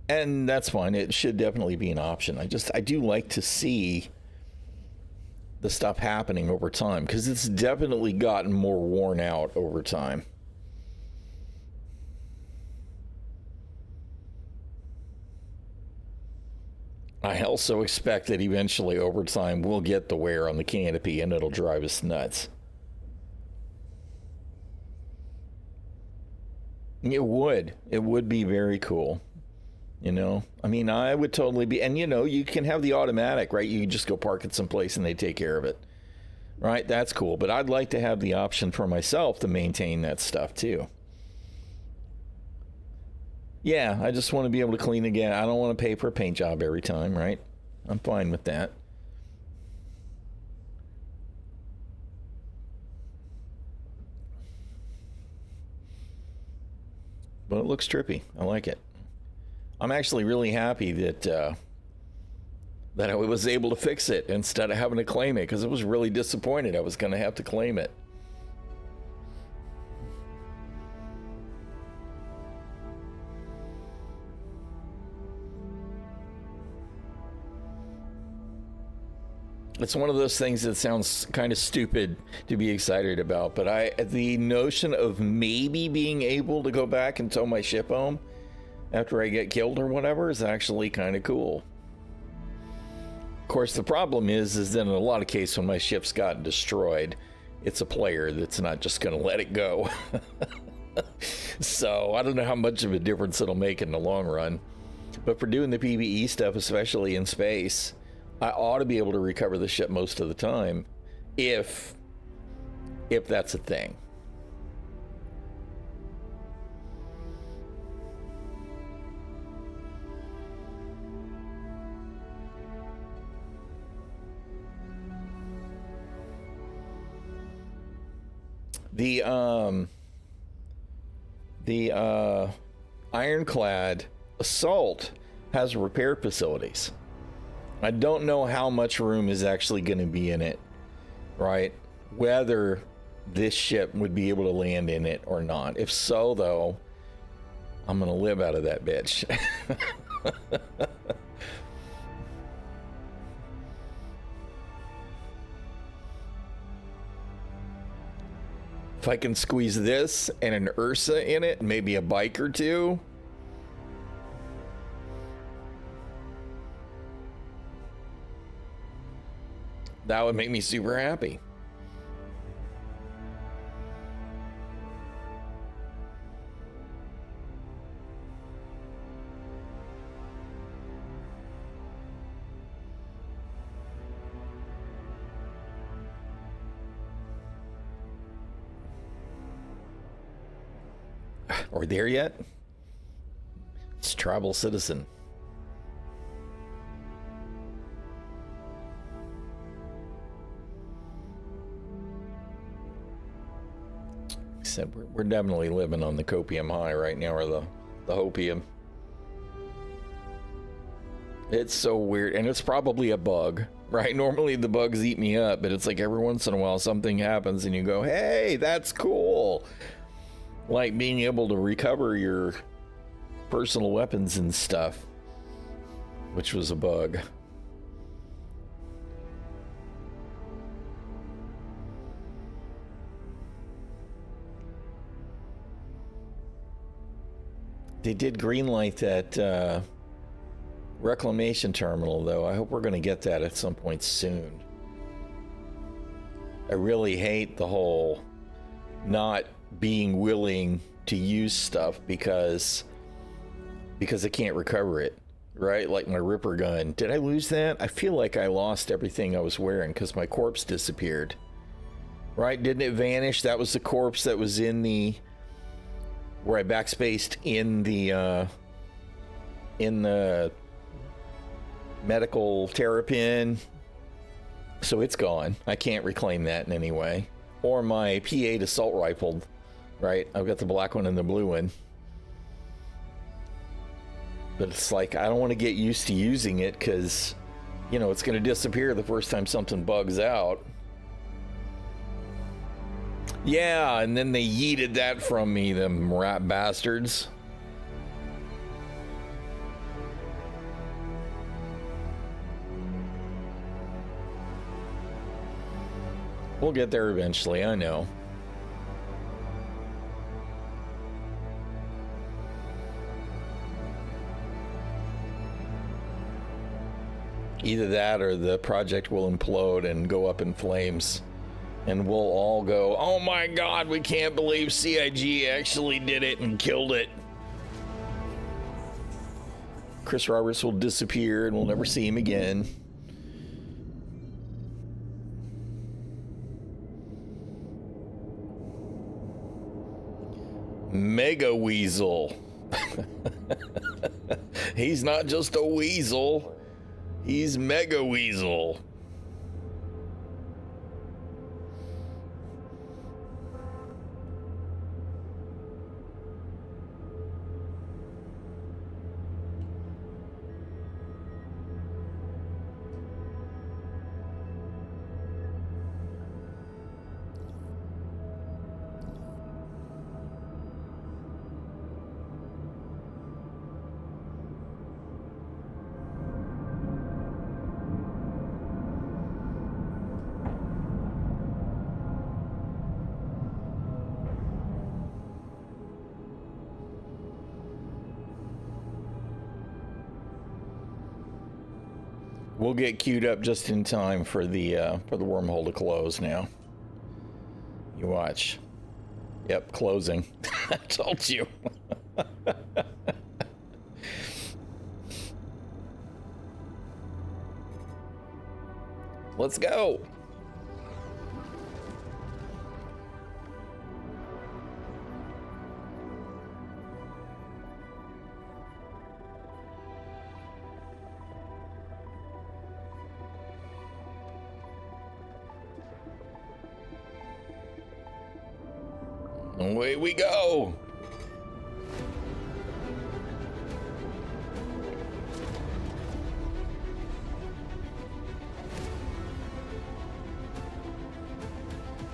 And that's fine. It should definitely be an option. I do like to see the stuff happening over time, because it's definitely gotten more worn out over time. I also expect that eventually over time we'll get the wear on the canopy and it'll drive us nuts. It would be very cool. You know, I mean, I would totally be, and you know, you can have the automatic, right? You can just go park it someplace and they take care of it, right? That's cool. But I'd like to have the option for myself to maintain that stuff too. Yeah, I just want to be able to clean again. I don't want to pay for a paint job every time, right? I'm fine with that. But it looks trippy. I like it. I'm actually really happy that that I was able to fix it instead of having to claim it, because I was really disappointed I was going to have to claim it. It's one of those things that sounds kind of stupid to be excited about, but the notion of maybe being able to go back and tow my ship home after I get killed or whatever is actually kind of cool. Of course, the problem is that in a lot of cases when my ship's gotten destroyed, it's a player that's not just going to let it go. So I don't know how much of a difference it'll make in the long run. But for doing the PvE stuff, especially in space, I ought to be able to recover the ship most of the time, if that's a thing. The ironclad assault has repair facilities. I don't know how much room is actually going to be in it, right? Whether this ship would be able to land in it or not. If so, though, I'm going to live out of that bitch. If I can squeeze this and an Ursa in it, maybe a bike or two. That would make me super happy. Are we there yet? It's Tribal Citizen. Except we're definitely living on the copium high right now, or the hopium. It's so weird, and it's probably a bug, right? Normally the bugs eat me up, but it's like every once in a while something happens and you go, hey, that's cool. Like being able to recover your personal weapons and stuff, which was a bug. They did greenlight that reclamation terminal, though. I hope we're going to get that at some point soon. I really hate the whole not being willing to use stuff because I can't recover it, right? Like my Ripper gun. Did I lose that? I feel like I lost everything I was wearing because my corpse disappeared. Right? Didn't it vanish? That was the corpse that was in the... where I backspaced in the medical terrapin. So it's gone. I can't reclaim that in any way. Or my P8 assault rifle, right? I've got the black one and the blue one. But it's like, I don't want to get used to using it because, you know, it's going to disappear the first time something bugs out. Yeah, and then they yeeted that from me, them rat bastards. We'll get there eventually, I know. Either that or the project will implode and go up in flames. And we'll all go, oh my God, we can't believe CIG actually did it and killed it. Chris Roberts will disappear and we'll never see him again. Mega Weasel. He's not just a weasel. He's Mega Weasel. We'll get queued up just in time for the wormhole to close now. You watch. Yep, closing. I told you. Let's go. Away we go.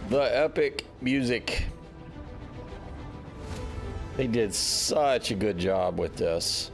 The epic music. They did such a good job with this.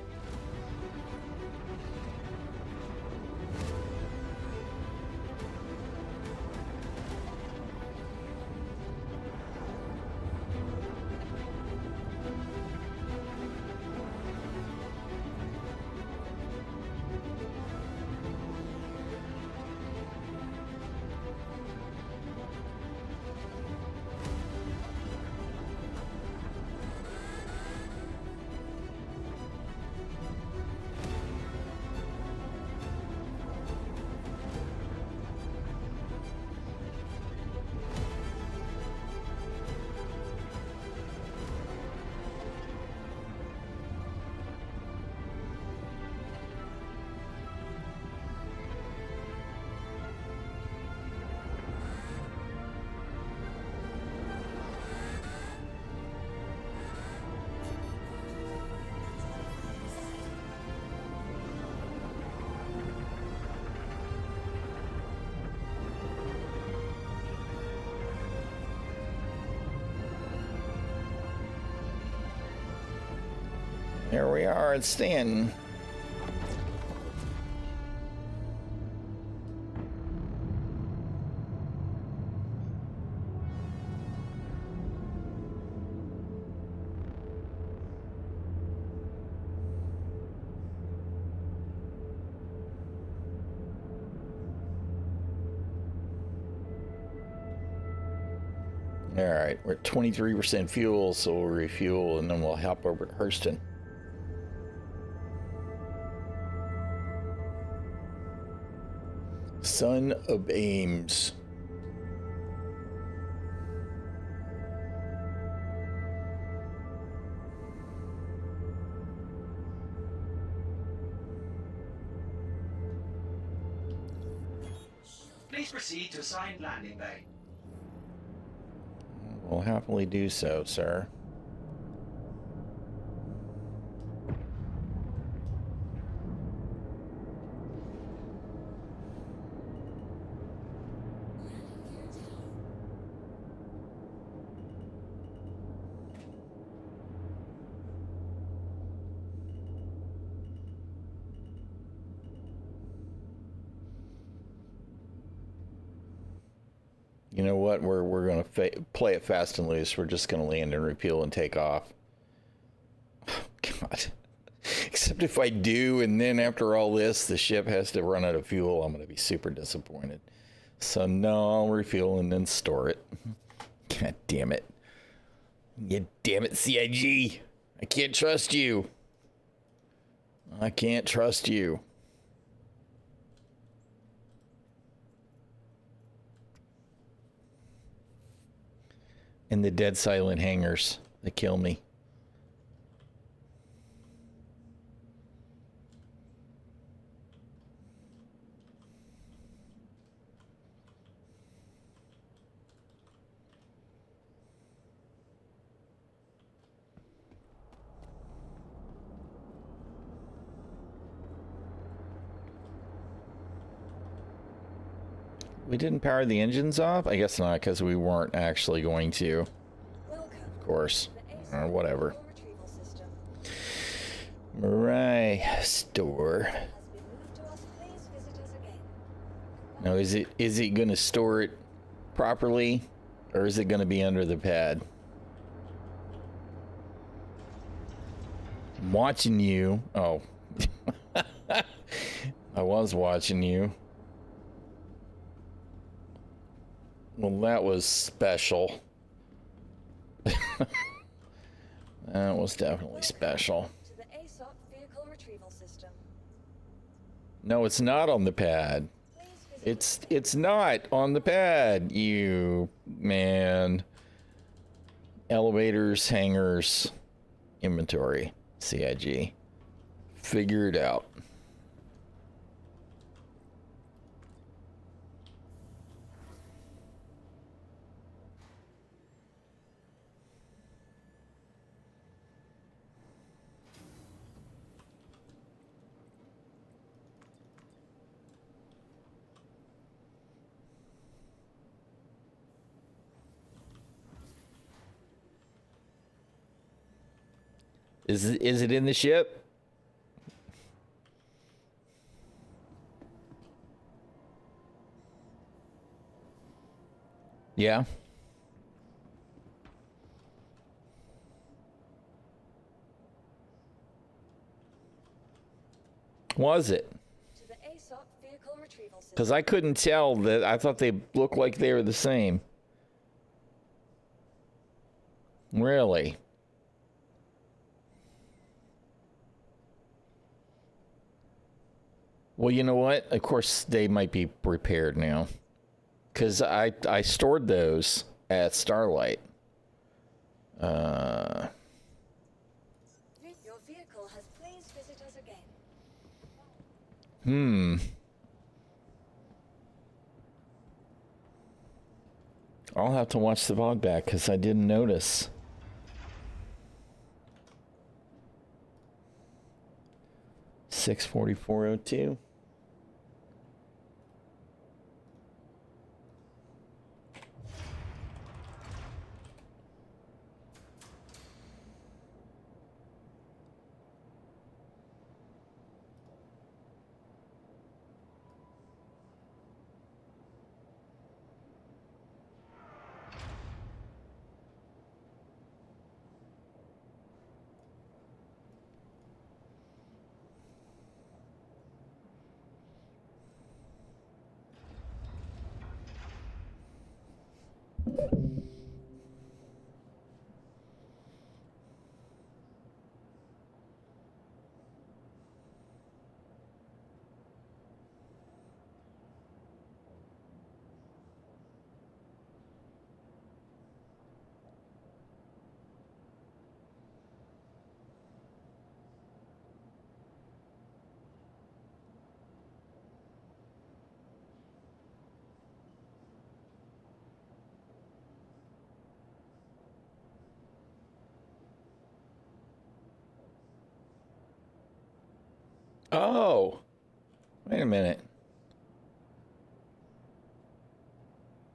Here we are at Stanton. All right, we're at 23% fuel, so we'll refuel and then we'll hop over to Hurston. Son of Ames. Please proceed to assigned landing bay. We'll happily do so, sir. You know what? We're gonna play it fast and loose. We're just gonna land and refuel and take off. Oh, God. Except if I do, and then after all this, the ship has to run out of fuel, I'm gonna be super disappointed. So no, I'll refuel and then store it. God damn it! You damn it, CIG! I can't trust you. I can't trust you. And the dead silent hangars that kill me. We didn't power the engines off? I guess not, because we weren't actually going to. Of course. Or whatever. Right. Store. Now, is it going to store it properly? Or is it going to be under the pad? I'm watching you. Oh. I was watching you. Well, that was special. That was definitely special. To the ASOP vehicle retrieval system. No, it's not on the pad. It's not on the pad, you man. Elevators, hangars, inventory, CIG. Figure it out. Is it in the ship? Yeah. Was it? To the ASOP vehicle retrieval system. Because I couldn't tell that. I thought they looked like they were the same. Really? Well, you know what? Of course, they might be repaired now. Because I stored those at Starlight. Your vehicle has please visit us again. I'll have to watch the VOD back because I didn't notice. $644.02. Oh, wait a minute.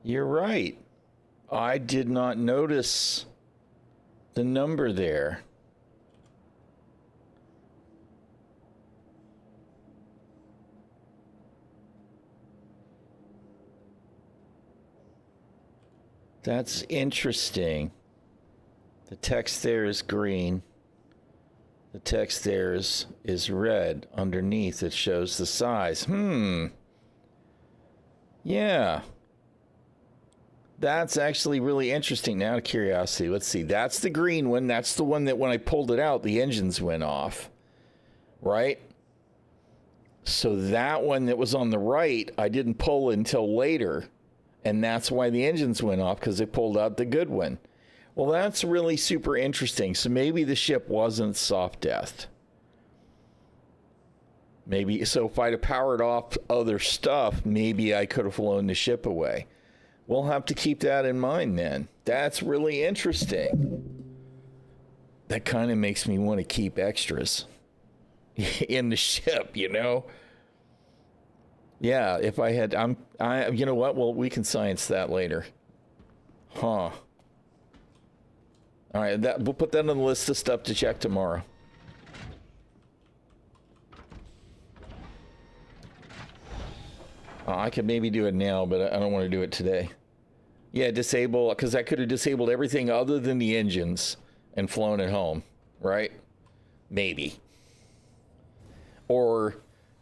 You're right. I did not notice the number there. That's interesting. The text there is green. The text there is red. Underneath it shows the size. Yeah. That's actually really interesting. Now, out of curiosity, let's see. That's the green one. That's the one that when I pulled it out, the engines went off. Right? So that one that was on the right, I didn't pull until later. And that's why the engines went off, because it pulled out the good one. Well, that's really super interesting. So maybe the ship wasn't soft death. Maybe, so if I'd have powered off other stuff, maybe I could have flown the ship away. We'll have to keep that in mind then. That's really interesting. That kind of makes me want to keep extras in the ship, you know? Yeah, if I had, you know what? Well, we can science that later. Huh. All right, we'll put that on the list of stuff to check tomorrow. I could maybe do it now, but I don't want to do it today. Yeah, disable, because I could have disabled everything other than the engines and flown it home, right? Maybe. Or,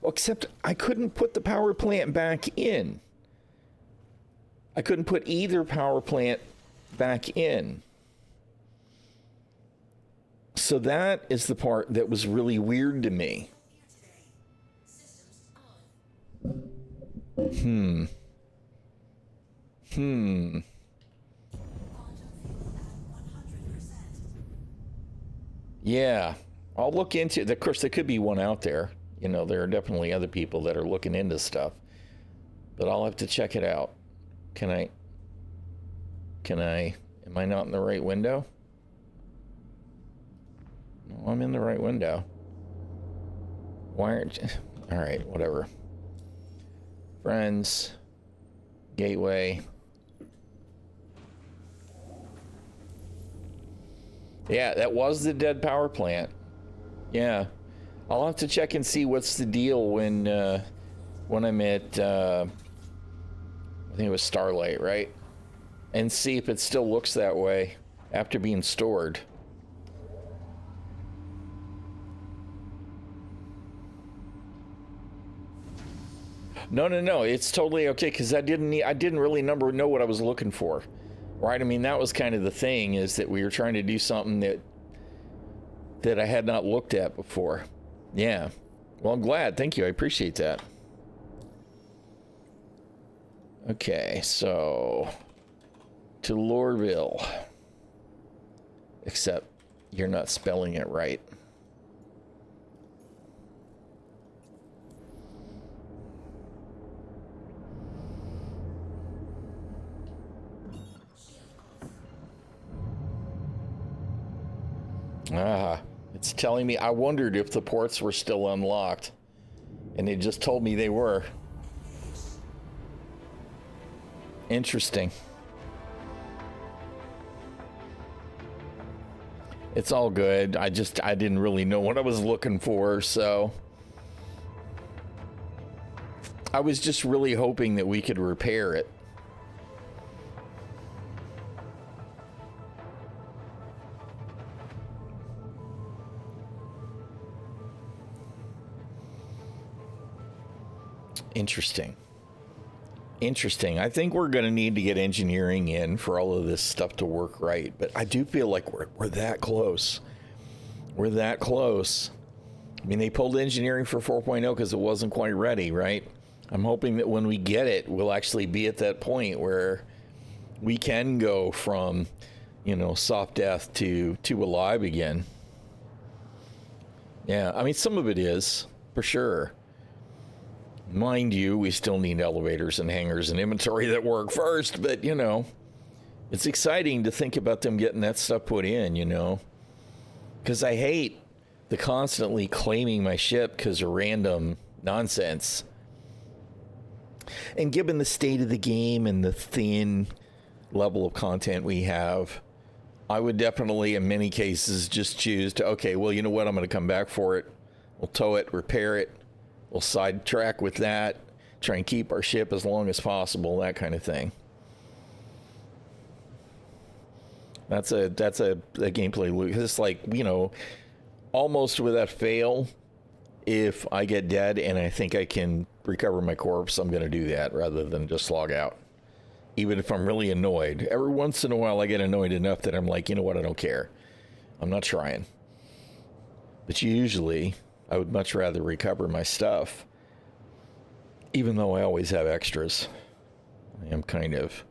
except I couldn't put the power plant back in. I couldn't put either power plant back in. So that is the part that was really weird to me. Yeah, I'll look into it. Of course, there could be one out there. You know, there are definitely other people that are looking into stuff. But I'll have to check it out. Am I not in the right window? No, I'm in the right window. Why aren't you? All right, whatever. Friends. Gateway. Yeah, that was the dead power plant. Yeah. I'll have to check and see what's the deal when I'm at, I think it was Starlight, right? And see if it still looks that way after being stored. No. It's totally okay, because I didn't really know what I was looking for. Right? I mean, that was kind of the thing, is that we were trying to do something that I had not looked at before. Yeah. Well, I'm glad. Thank you. I appreciate that. Okay, so to Lorville. Except you're not spelling it right. It's telling me, I wondered if the ports were still unlocked, and it just told me they were. Interesting. It's all good. I didn't really know what I was looking for, so I was just really hoping that we could repair it. Interesting. Interesting. I think we're going to need to get engineering in for all of this stuff to work right. But I do feel like we're that close. We're that close. I mean, they pulled engineering for 4.0 because it wasn't quite ready, right? I'm hoping that when we get it, we'll actually be at that point where we can go from, you know, soft death to alive again. Yeah, I mean, some of it is, for sure. Mind you, we still need elevators and hangars and inventory that work first, but, you know, it's exciting to think about them getting that stuff put in, you know, because I hate the constantly claiming my ship because of random nonsense. And given the state of the game and the thin level of content we have, I would definitely, in many cases, just choose to, okay, well, you know what, I'm going to come back for it. We'll tow it, repair it. We'll sidetrack with that, try and keep our ship as long as possible, that kind of thing. That's a gameplay loop. It's like, you know, almost without fail, if I get dead and I think I can recover my corpse, I'm going to do that rather than just log out. Even if I'm really annoyed. Every once in a while I get annoyed enough that I'm like, you know what, I don't care. I'm not trying. But usually I would much rather recover my stuff, even though I always have extras. I am kind of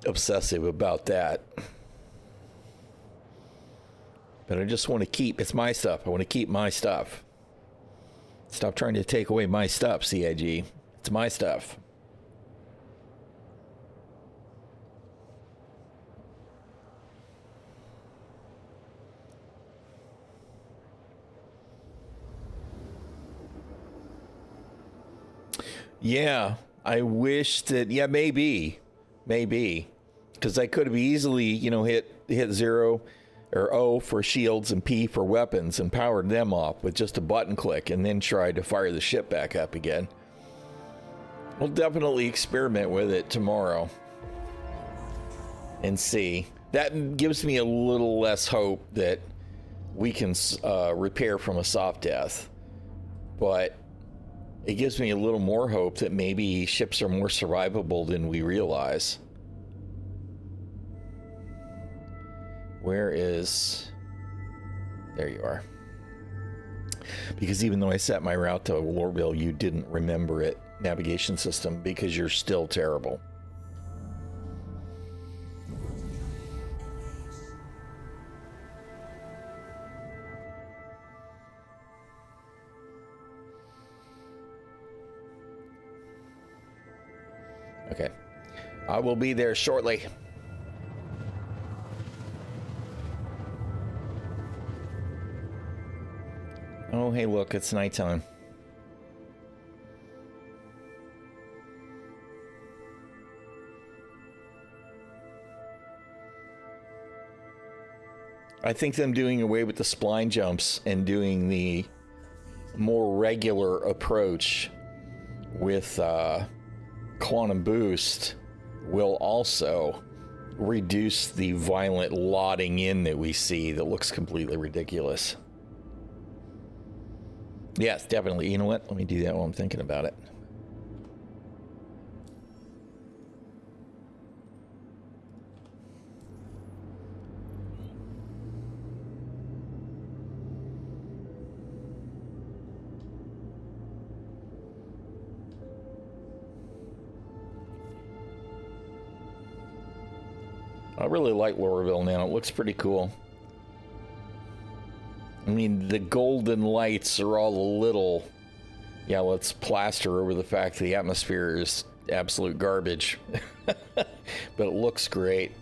obsessive about that. But I just want to keep, it's my stuff. I want to keep my stuff. Stop trying to take away my stuff, CIG. It's my stuff. Yeah, I wish that, yeah, maybe, because I could have easily, you know, hit 0 or O for shields and P for weapons and powered them off with just a button click and then tried to fire the ship back up again. We'll definitely experiment with it tomorrow and see. That gives me a little less hope that we can repair from a soft death, but it gives me a little more hope that maybe ships are more survivable than we realize. Where is... There you are. Because even though I set my route to Lorville, you didn't remember it, navigation system, because you're still terrible. Okay. I will be there shortly. Oh, hey, look, it's nighttime. I think them doing away with the spline jumps and doing the more regular approach with quantum boost will also reduce the violent lotting in that we see that looks completely ridiculous. Yes, definitely. You know what? Let me do that while I'm thinking about it. I really like Lorville now. It looks pretty cool. I mean, the golden lights are all a little... Yeah, let's plaster over the fact that the atmosphere is absolute garbage. But it looks great.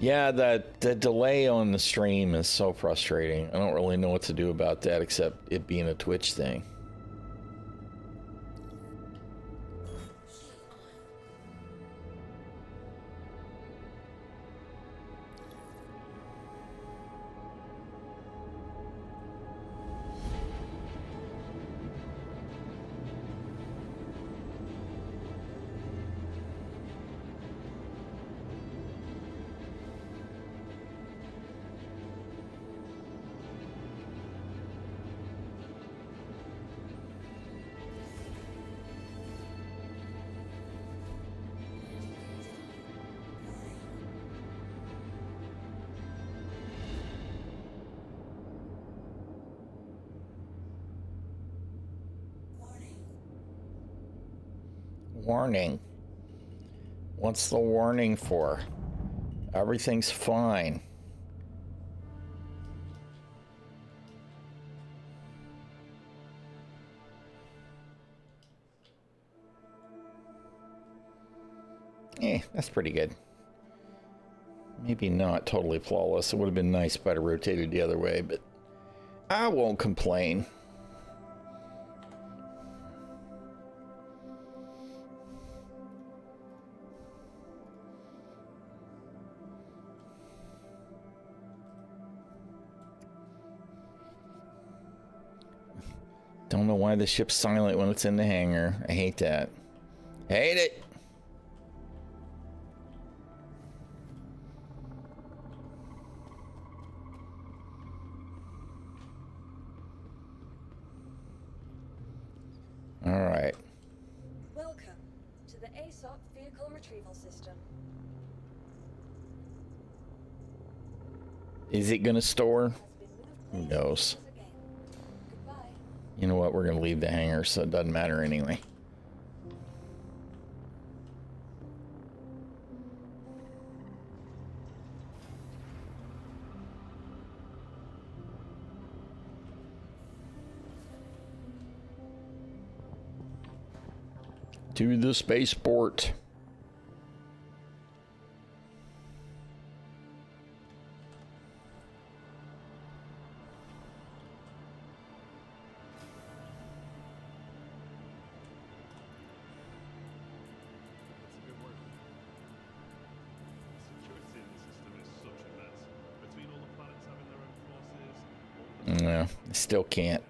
Yeah, the delay on the stream is so frustrating. I don't really know what to do about that except it being a Twitch thing. Warning. What's the warning for? Everything's fine. That's pretty good. Maybe not totally flawless. It would have been nice if I'd have rotated the other way, but I won't complain. Don't know why the ship's silent when it's in the hangar. I hate that. Hate it! All right. Welcome to the ᚻᚖᚪ᚞ᚻᚢᚾ vehicle retrieval system. Is it gonna store? Who knows? You know what? We're gonna leave the hangar, so it doesn't matter anyway. To the spaceport. No, I still can't.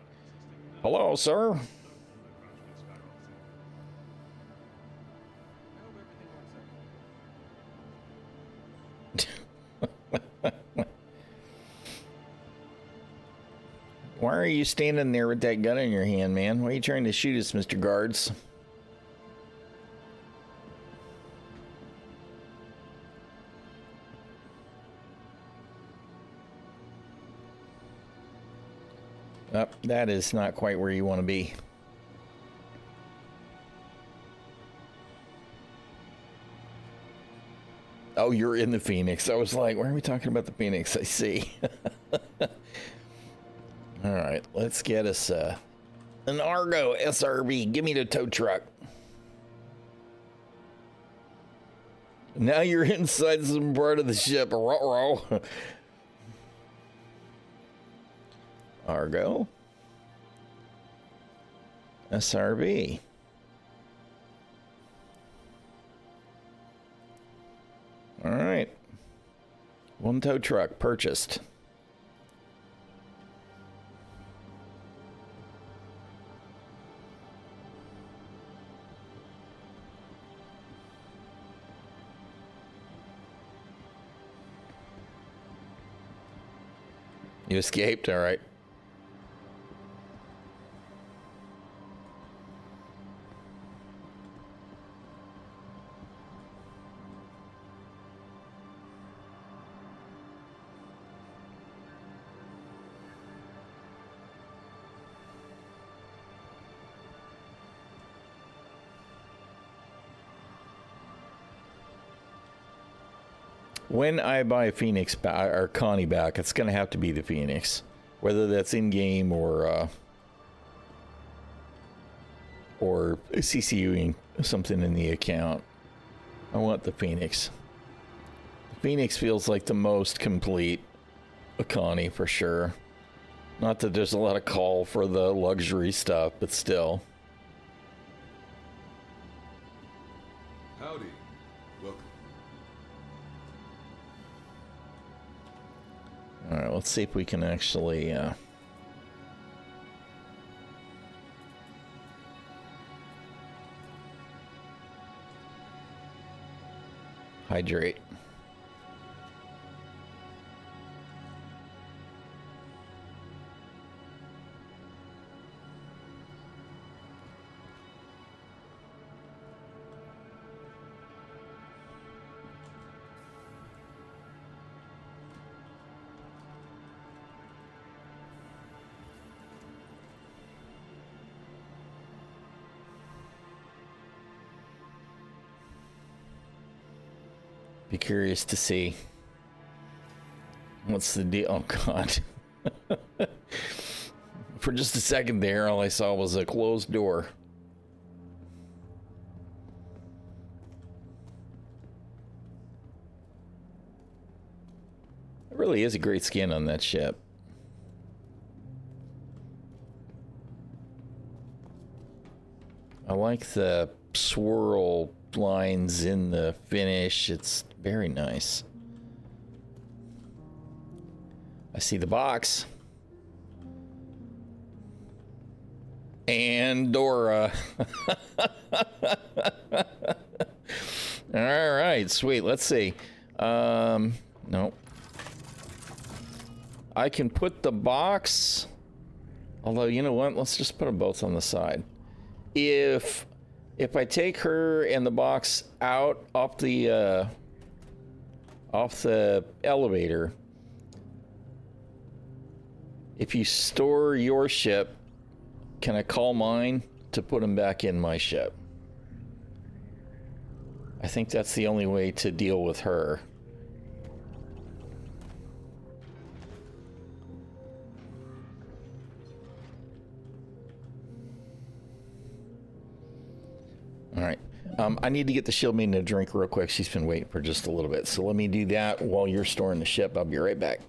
Hello, sir. Why are you standing there with that gun in your hand, man? Why are you trying to shoot us, Mr. Guards? Oh, that is not quite where you want to be. Oh, you're in the Phoenix. I was like, why are we talking about the Phoenix? I see. All right, let's get us an Argo SRB. Give me the tow truck. Now you're inside some part of the ship. Ruh-roh. Argo SRB. All right. One tow truck purchased. You escaped? All right. When I buy Phoenix or Connie back, it's going to have to be the Phoenix, whether that's in game or CCUing something in the account. I want the Phoenix. The Phoenix feels like the most complete Connie for sure. Not that there's a lot of call for the luxury stuff, but still. Howdy. Welcome. All right, let's see if we can actually hydrate. Be curious to see what's the deal. Oh God. For just a second there, all I saw was a closed door. It really is a great skin on that ship. I like the swirl lines in the finish. It's very nice. I see the box. And Dora. All right, sweet. Let's see. No. I can put the box. Although, you know what? Let's just put them both on the side. If I take her and the box out off the elevator, if you store your ship, can I call mine to put them back in my ship? I think that's the only way to deal with her. All right. I need to get the shield maiden a drink real quick. She's been waiting for just a little bit. So let me do that while you're storing the ship. I'll be right back.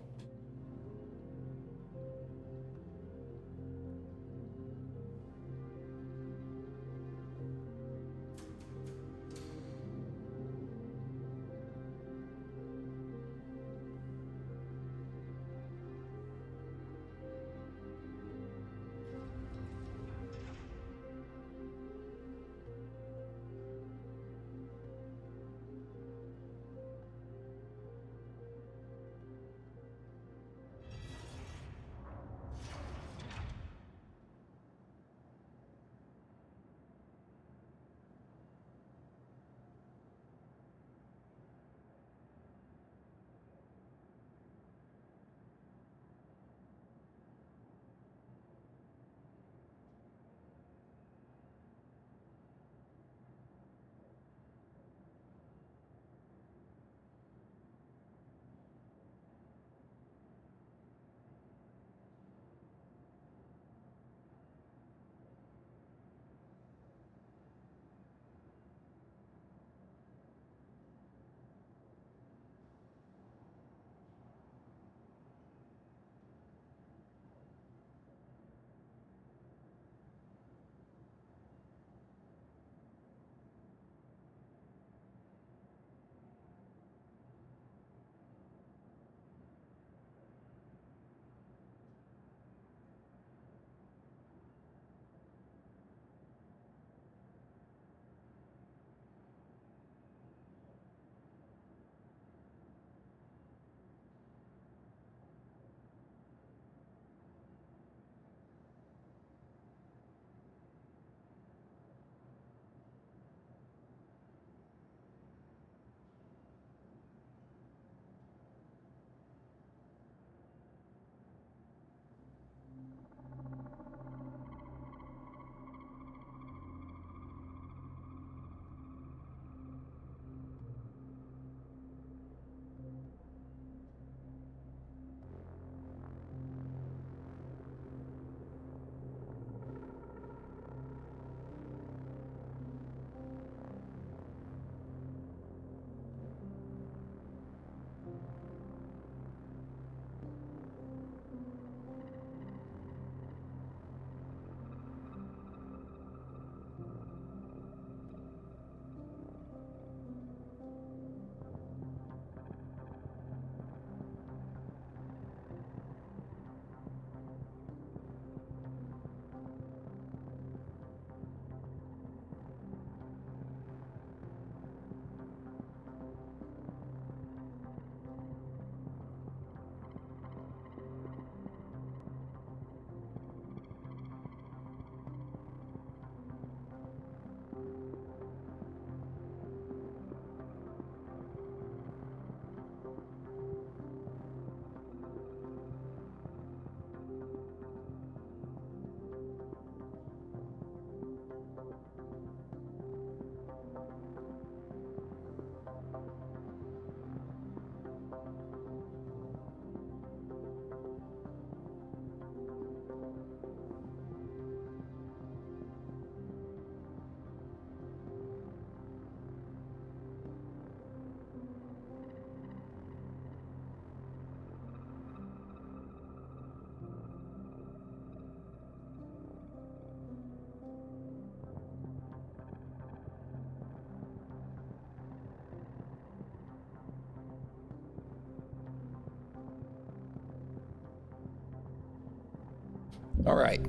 All right,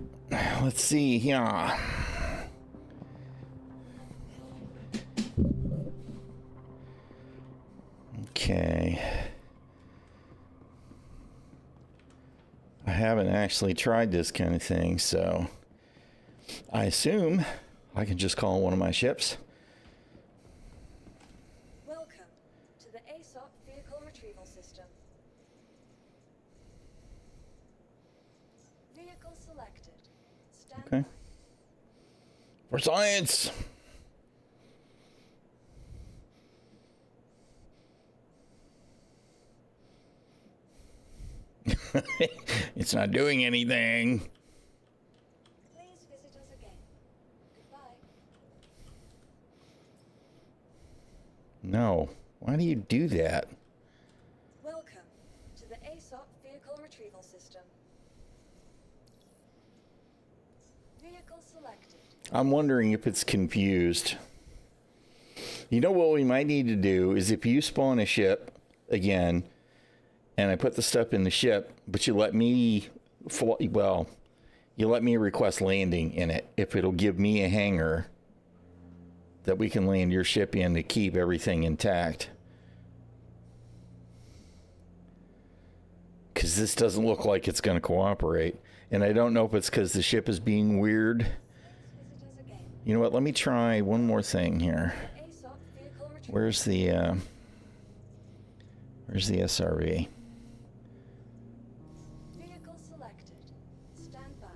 let's see here. Okay. I haven't actually tried this kind of thing, so I assume I can just call one of my ships. Welcome to the ASOP vehicle retrieval system. Vehicle selected. Stand Okay. For science! It's not doing anything. Please visit us again. Goodbye. No. Why do you do that? Welcome to the ASOP vehicle retrieval system. Vehicle selected. I'm wondering if it's confused. You know what we might need to do is if you spawn a ship again, and I put the stuff in the ship, but you let me, you let me request landing in it. If it'll give me a hangar that we can land your ship in to keep everything intact. Because this doesn't look like it's going to cooperate. And I don't know if it's because the ship is being weird. You know what? Let me try one more thing here. Where's the SRV? Vehicle selected. Stand by.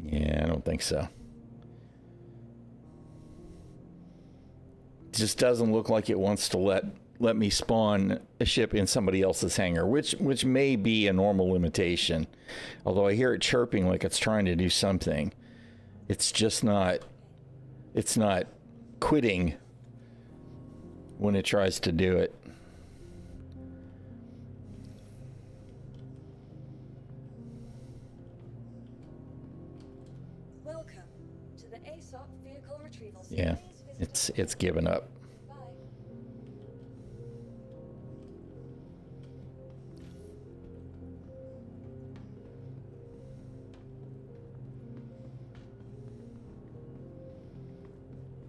Yeah, I don't think so. It just doesn't look like it wants to let me spawn a ship in somebody else's hangar, which may be a normal limitation. Although I hear it chirping like it's trying to do something. It's just not, it's not quitting when it tries to do it. Welcome to the ASOP vehicle retrieval system. Yeah, it's given up.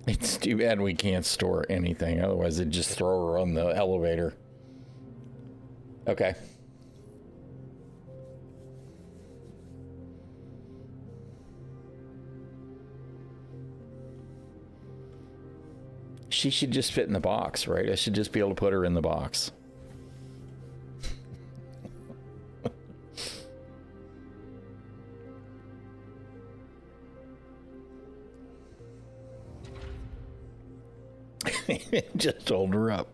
It's too bad we can't store anything. Otherwise, it'd just throw her on the elevator. Okay. She should just fit in the box, right? I should just be able to put her in the box. Just hold her up.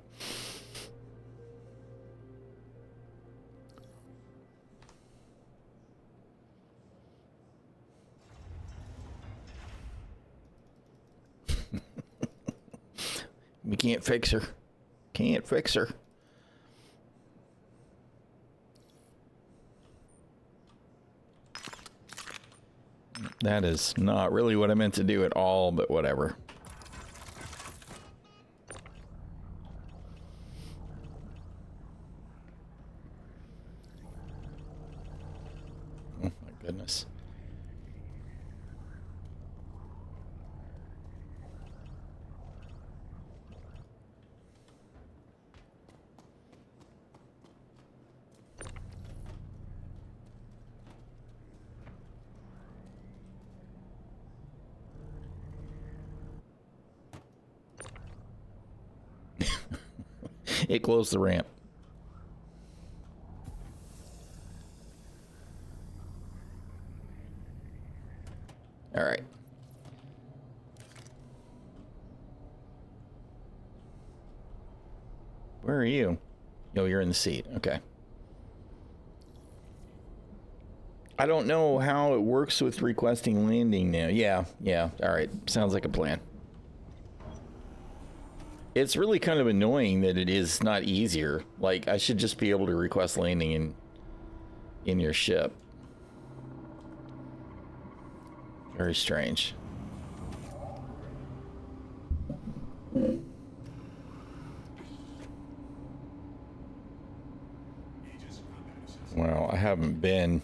We can't fix her. Can't fix her. That is not really what I meant to do at all, but whatever. Oh my goodness. It closed the ramp. All right. Where are you? Oh, you're in the seat. Okay. I don't know how it works with requesting landing now. Yeah. All right. Sounds like a plan. It's really kind of annoying that it is not easier. Like, I should just be able to request landing in your ship. Very strange. Aegis combat assist. Well, I haven't been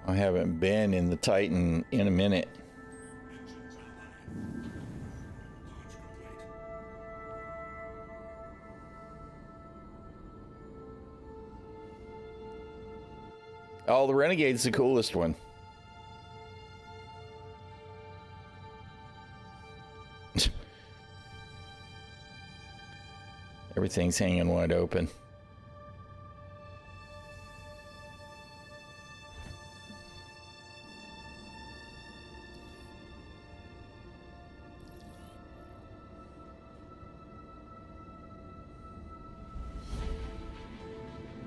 in the Titan in a minute. Oh, the Renegade's the coolest one. Everything's hanging wide open.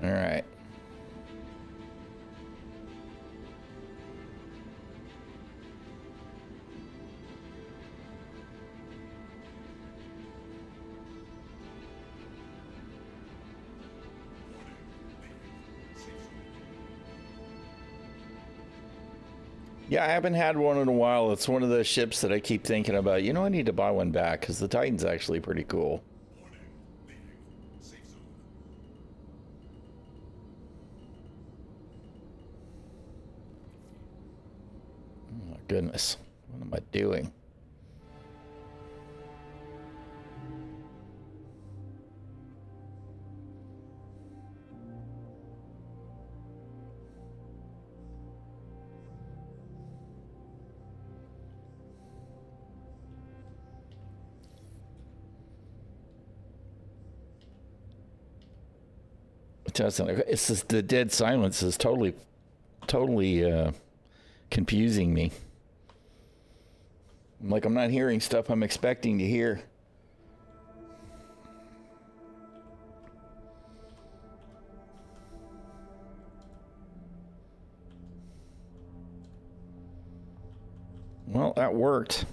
All right. Yeah, I haven't had one in a while. It's one of those ships that I keep thinking about. You know, I need to buy one back because the Titan's actually pretty cool. Oh my goodness. What am I doing? It's just, the dead silence is totally confusing me. Like I'm not hearing stuff I'm expecting to hear. Well, that worked.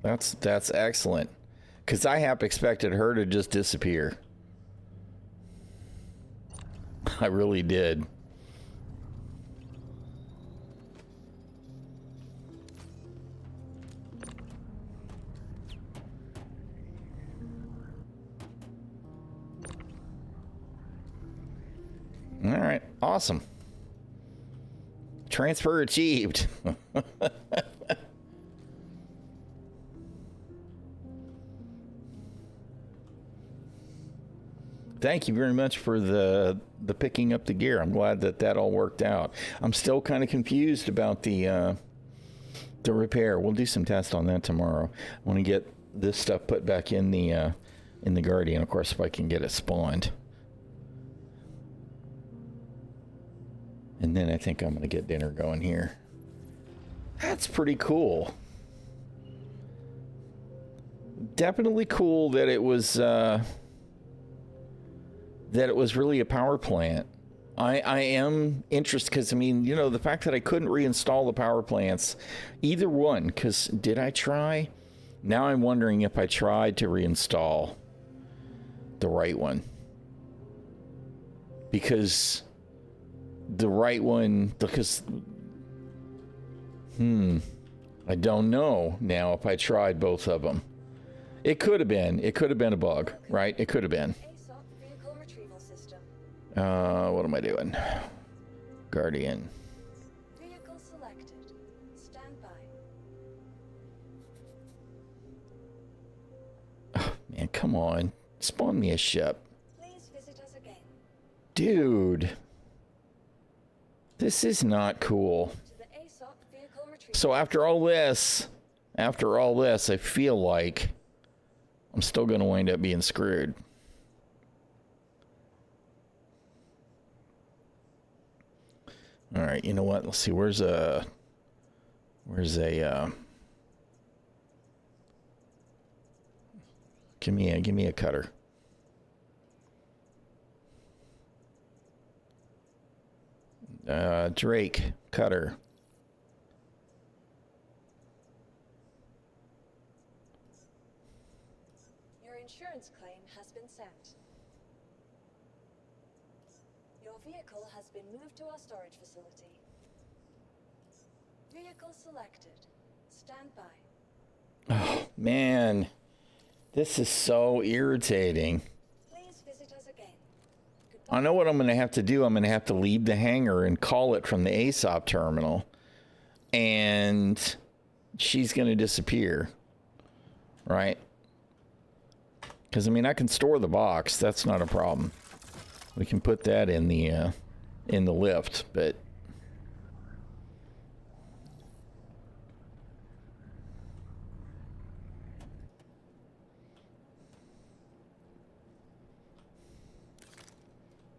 That's excellent. Because I half expected her to just disappear. I really did. All right, awesome. Transfer achieved. Thank you very much for the picking up the gear. I'm glad that all worked out. I'm still kind of confused about the repair. We'll do some tests on that tomorrow. I want to get this stuff put back in the Guardian, of course, if I can get it spawned. And then I think I'm going to get dinner going here. That's pretty cool. Definitely cool that it was really a power plant. I am interested because, I mean, you know, the fact that I couldn't reinstall the power plants, either one, because did I try? Now I'm wondering if I tried to reinstall the right one. Because the right one, because, I don't know now if I tried both of them. It could have been a bug, right? It could have been. What am I doing? Guardian. Vehicle selected. Stand by. Oh, man, come on. Spawn me a ship. Please visit us again. Dude. This is not cool. So after all this, I feel like I'm still going to wind up being screwed. All right, you know what? Let's see. Where's a give me a cutter. Drake cutter. Your insurance claim has been sent. Your vehicle has been moved to our storage facility. Vehicle selected. Stand by. Oh, man. This is so irritating. Please visit us again. I know what I'm going to have to do. I'm going to have to leave the hangar and call it from the ASOP terminal. And she's going to disappear. Right? Because, I mean, I can store the box. That's not a problem. We can put that in the lift, but...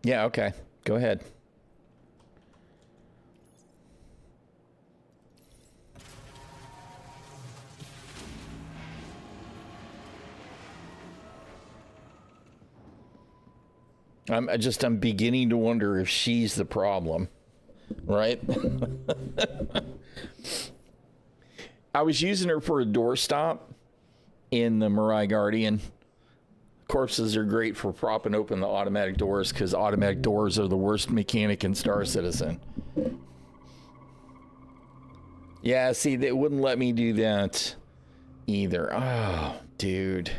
Yeah, okay. Go ahead. I'm beginning to wonder if she's the problem, right? I was using her for a doorstop in the Mirai Guardian. Corpses are great for propping open the automatic doors because automatic doors are the worst mechanic in Star Citizen. Yeah, see, they wouldn't let me do that either. Oh, dude.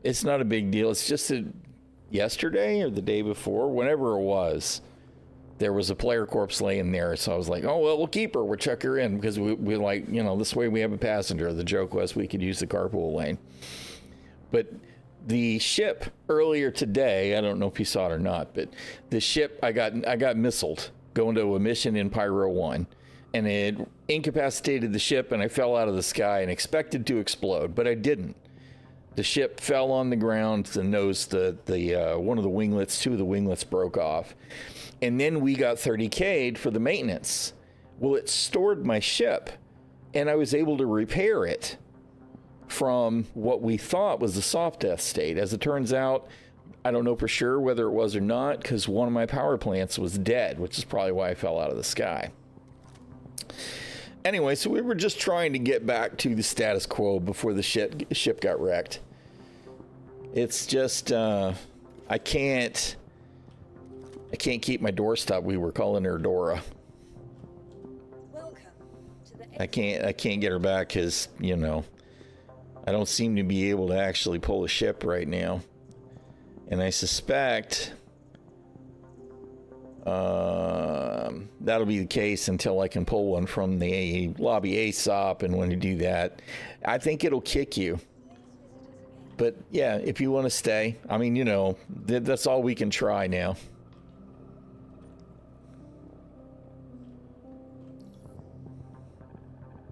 It's not a big deal. It's just that yesterday or the day before, whenever it was, there was a player corpse laying there. So I was like, oh, well, we'll keep her. We'll check her in because we like, you know, this way we have a passenger. The joke was we could use the carpool lane. But the ship earlier today, I don't know if you saw it or not, but the ship, I got missiled going to a mission in Pyro 1, and it incapacitated the ship, and I fell out of the sky and expected to explode, but I didn't. The ship fell on the ground, the nose, the one of the winglets, two of the winglets broke off, and then we got 30K'd for the maintenance. Well, it stored my ship, and I was able to repair it from what we thought was a soft death state. As it turns out, I don't know for sure whether it was or not, because one of my power plants was dead, which is probably why I fell out of the sky. Anyway, so we were just trying to get back to the status quo before the ship got wrecked. It's just, I can't keep my doorstop. We were calling her Dora. I can't get her back because, you know, I don't seem to be able to actually pull a ship right now. And I suspect that'll be the case until I can pull one from the lobby ASOP. And when you do that, I think it'll kick you. But yeah, if you want to stay, I mean, you know, that's all we can try now.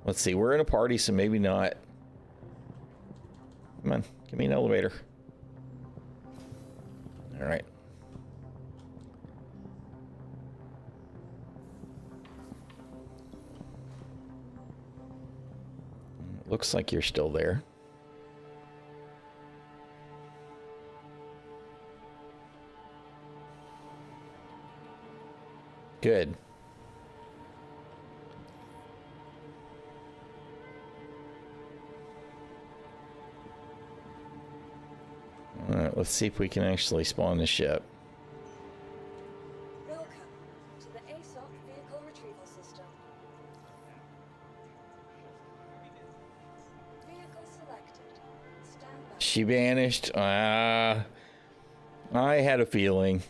Let's see, we're in a party, so maybe not. Come on, give me an elevator. All right. Looks like you're still there. Good. All right, let's see if we can actually spawn the ship. Welcome to the ASOP vehicle retrieval system. Vehicle selected. Stand by. She vanished. I had a feeling.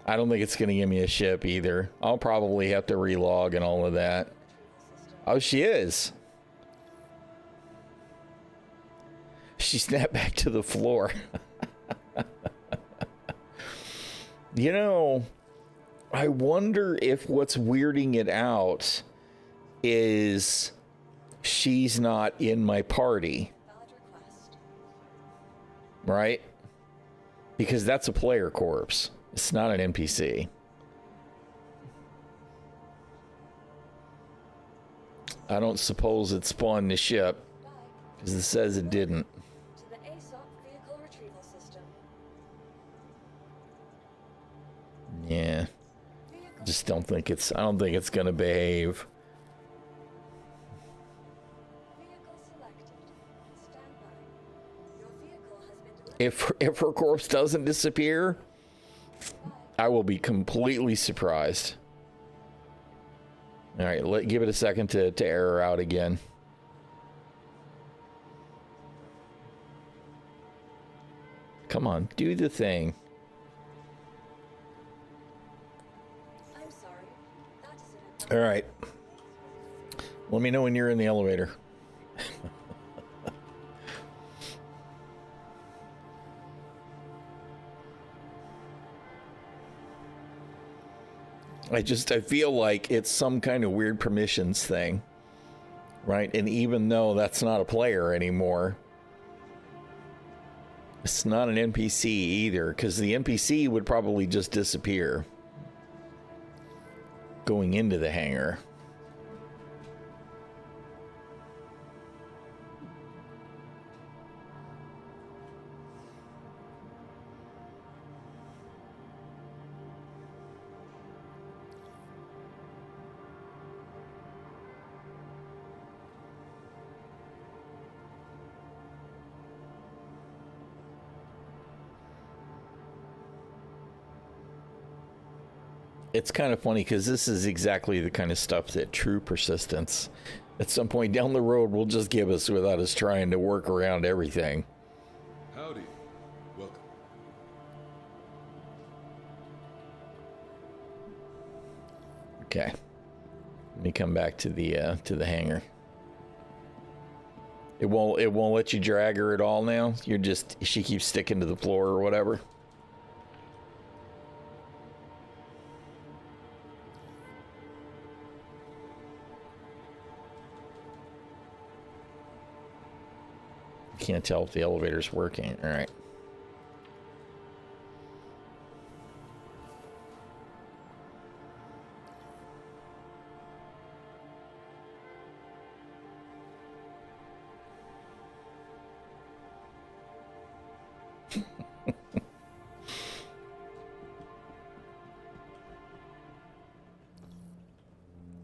I don't think it's going to give me a ship either. I'll probably have to relog and all of that. Oh, she is. She snapped back to the floor. You know, I wonder if what's weirding it out is she's not in my party. Right? Because that's a player corpse. It's not an NPC. I don't suppose it spawned the ship because it says it didn't. To the ASOP vehicle retrieval system. Yeah. Just don't think it's, I don't think it's gonna behave. Vehicle selected. Stand by. Your vehicle has been delivered. If her corpse doesn't disappear, I will be completely surprised. All right, give it a second to air her out again. Come on, do the thing. I'm sorry. That is an All right. Let me know when you're in the elevator. I feel like it's some kind of weird permissions thing, right? And even though that's not a player anymore, it's not an NPC either, because the NPC would probably just disappear going into the hangar. It's kind of funny because this is exactly the kind of stuff that true persistence at some point down the road will just give us without us trying to work around everything. Howdy. Welcome. Okay. Let me come back to the hangar. It won't let you drag her at all now. She keeps sticking to the floor or whatever. Can't tell if the elevator's working. All right.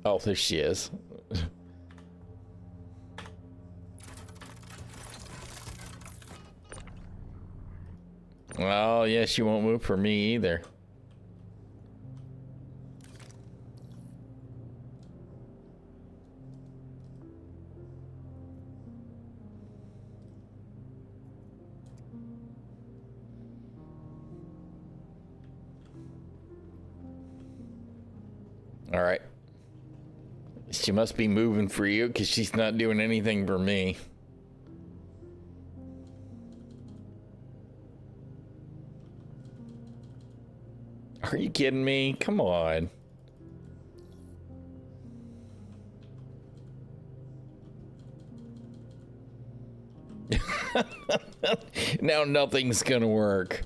Oh, there she is. Well, yeah, she won't move for me either. All right. She must be moving for you because she's not doing anything for me. Are you kidding me? Come on. Now nothing's gonna work.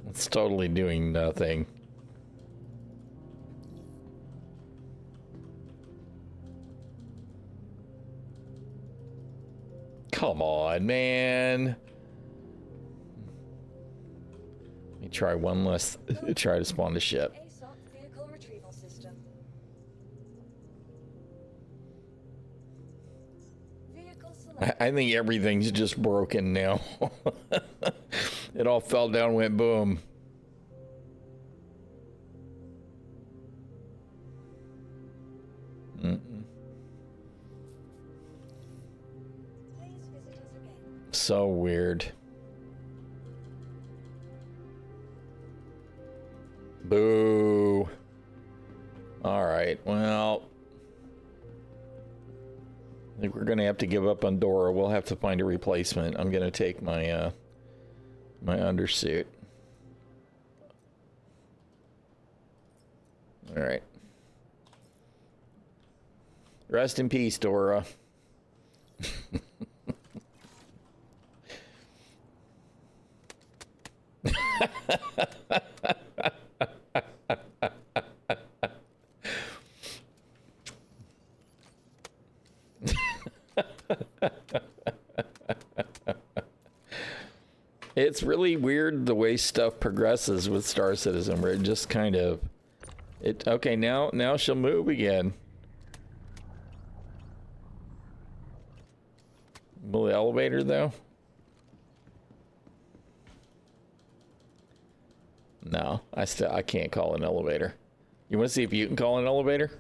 It's totally doing nothing. Come on, man. Let me try one less. Try to spawn the ship. ⚻ᚖᚪ᚞ᚻᚢᚾ vehicle retrieval system. Vehicle select. I think everything's just broken now. It all fell down, went boom. Please visit us again. So weird. Boo. All right, well, I think we're gonna have to give up on Dora. We'll have to find a replacement. I'm gonna take my my undersuit. All right. Rest in peace, Dora. It's really weird the way stuff progresses with Star Citizen, where it just kind of okay, now she'll move again. Will the elevator though? No, I can't call an elevator. You want to see if you can call an elevator?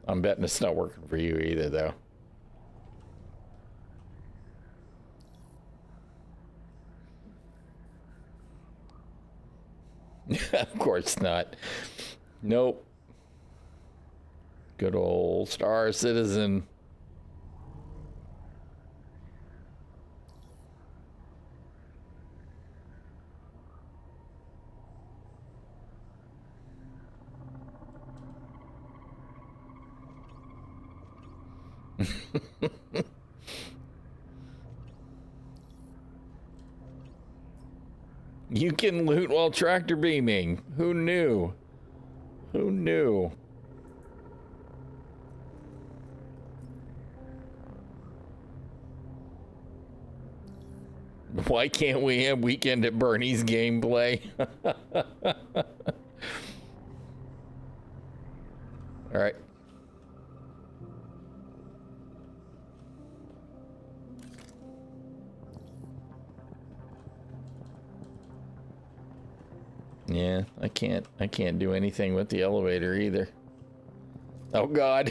I'm betting it's not working for you either, though. Of course not. Nope. Good old Star Citizen. You can loot while tractor beaming. Who knew? Who knew? Why can't we have Weekend at Bernie's gameplay? All right. Yeah, I can't do anything with the elevator either. Oh God.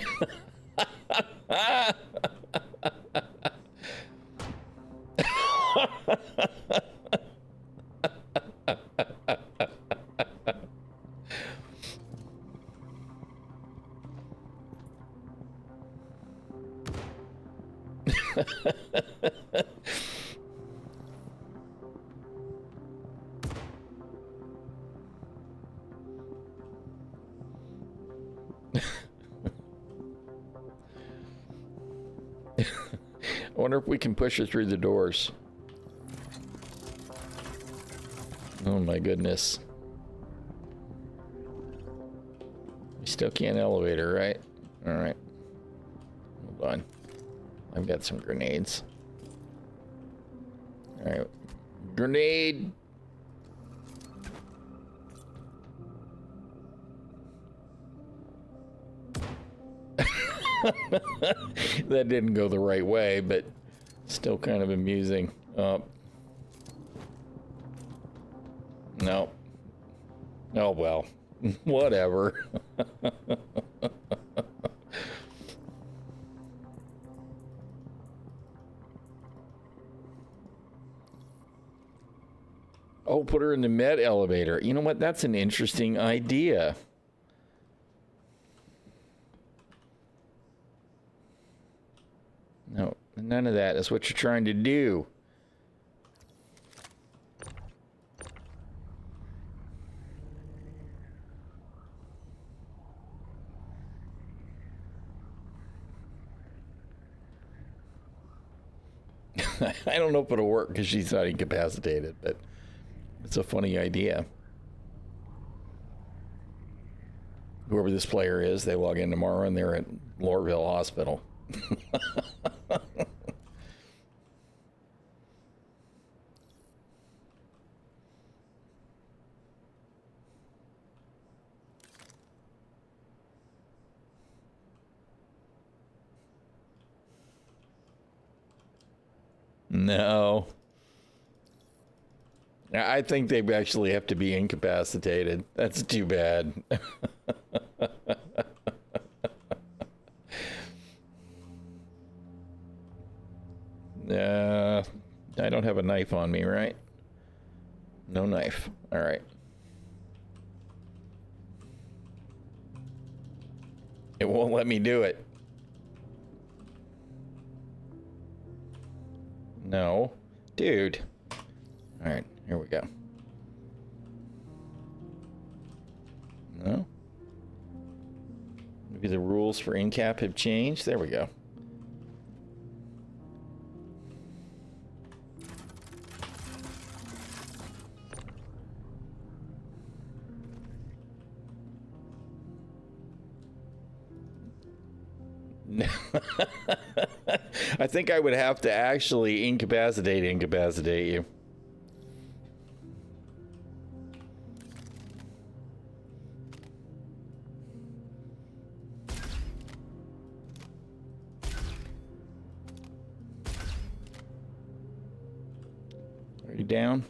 I wonder if we can push her through the doors. Oh my goodness. We still can't elevate her, right? All right. Hold on. I've got some grenades. All right. Grenade. That didn't go the right way, but still kind of amusing. No. Oh, well. Whatever. Oh, put her in the med elevator. You know what? That's an interesting idea. No, none of that is what you're trying to do. I don't know if it'll work because she's not incapacitated, but it's a funny idea. Whoever this player is, they log in tomorrow and they're at Lorville Hospital. No. I think they actually have to be incapacitated. That's too bad. I don't have a knife on me, right? No knife. All right. It won't let me do it. No. Dude. All right, here we go. No. Maybe the rules for incap have changed. There we go. I think I would have to actually incapacitate you. Are you down?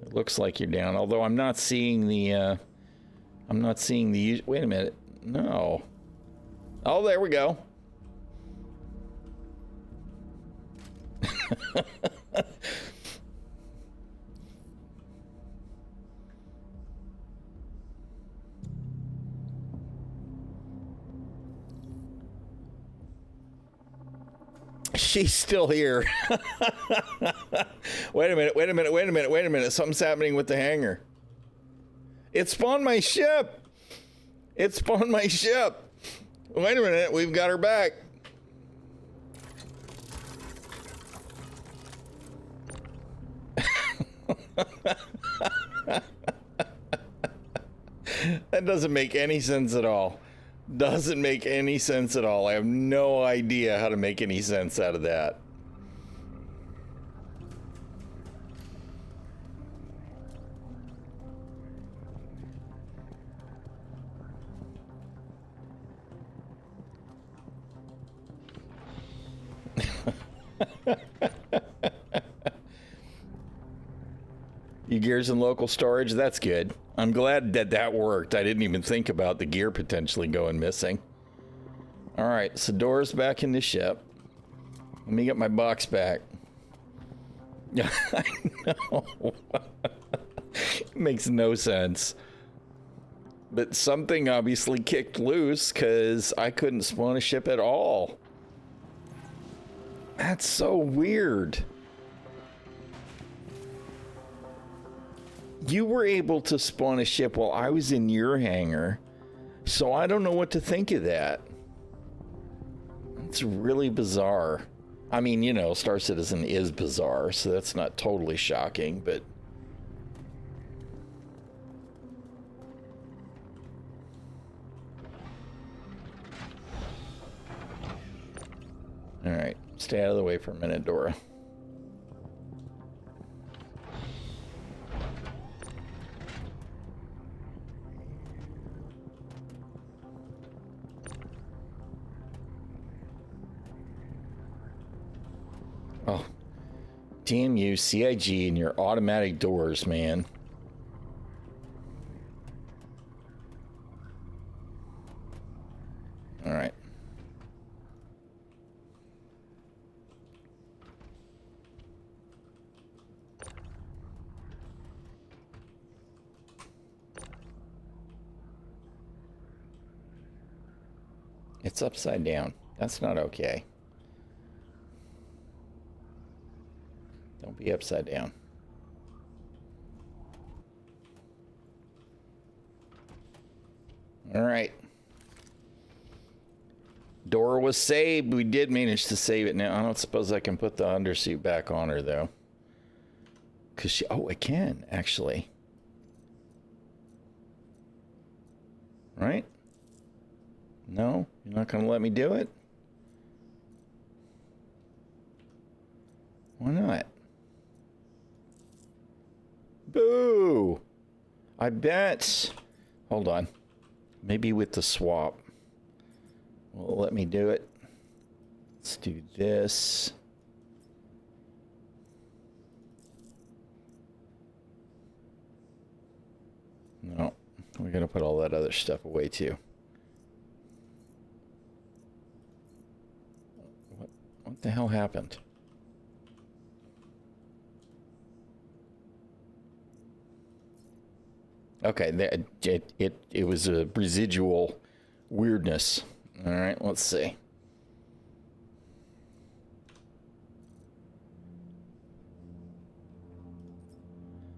It looks like you're down, although I'm not seeing the wait a minute. No. Oh, there we go. She's still here. Wait a minute. Something's happening with the hangar. It spawned my ship. Wait a minute, we've got her back. That doesn't make any sense at all. I have no idea how to make any sense out of that. You gears in local storage? That's good. I'm glad that worked. I didn't even think about the gear potentially going missing. All right, so door's back in the ship. Let me get my box back. Yeah, I know. It makes no sense. But something obviously kicked loose because I couldn't spawn a ship at all. That's so weird. You were able to spawn a ship while I was in your hangar, so I don't know what to think of that. It's really bizarre. I mean, you know, Star Citizen is bizarre, so that's not totally shocking, but... Alright, stay out of the way for a minute, Dora. Oh, damn you, CIG, and your automatic doors, man. All right. It's upside down. That's not okay. Don't be upside down. All right. Dora was saved. We did manage to save it. Now, I don't suppose I can put the undersuit back on her, though. Because she... Oh, I can, actually. Right? No? You're not going to let me do it? Why not? Boo! I bet... Hold on. Maybe with the swap. Well, let me do it. Let's do this. No. We're going to put all that other stuff away, too. What the hell happened? Okay, it was a residual weirdness. All right, let's see.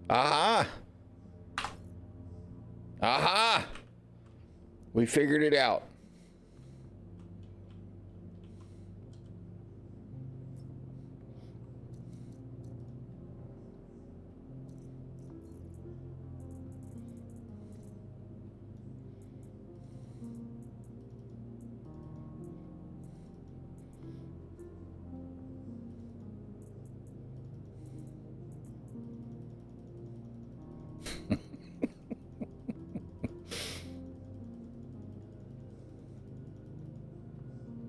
Aha! Aha! We figured it out.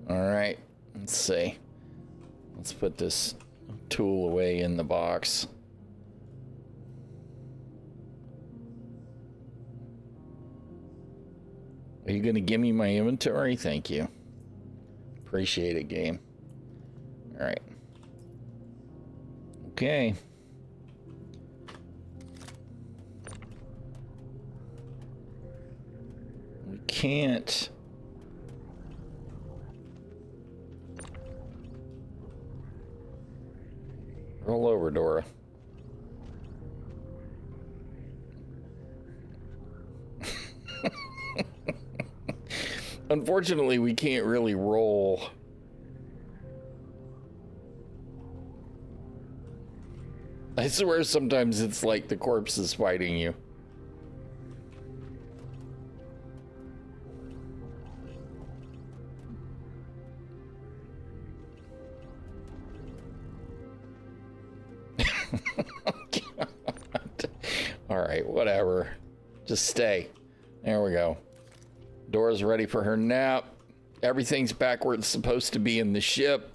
All right, let's see. Let's put this tool away in the box. Are you going to give me my inventory? Thank you. Appreciate it, game. All right. Okay. We can't. Roll over, Dora. Unfortunately, we can't really roll. I swear sometimes it's like the corpse is fighting you. All right, whatever. Just stay. There we go. Dora's ready for her nap. Everything's back where it's supposed to be in the ship.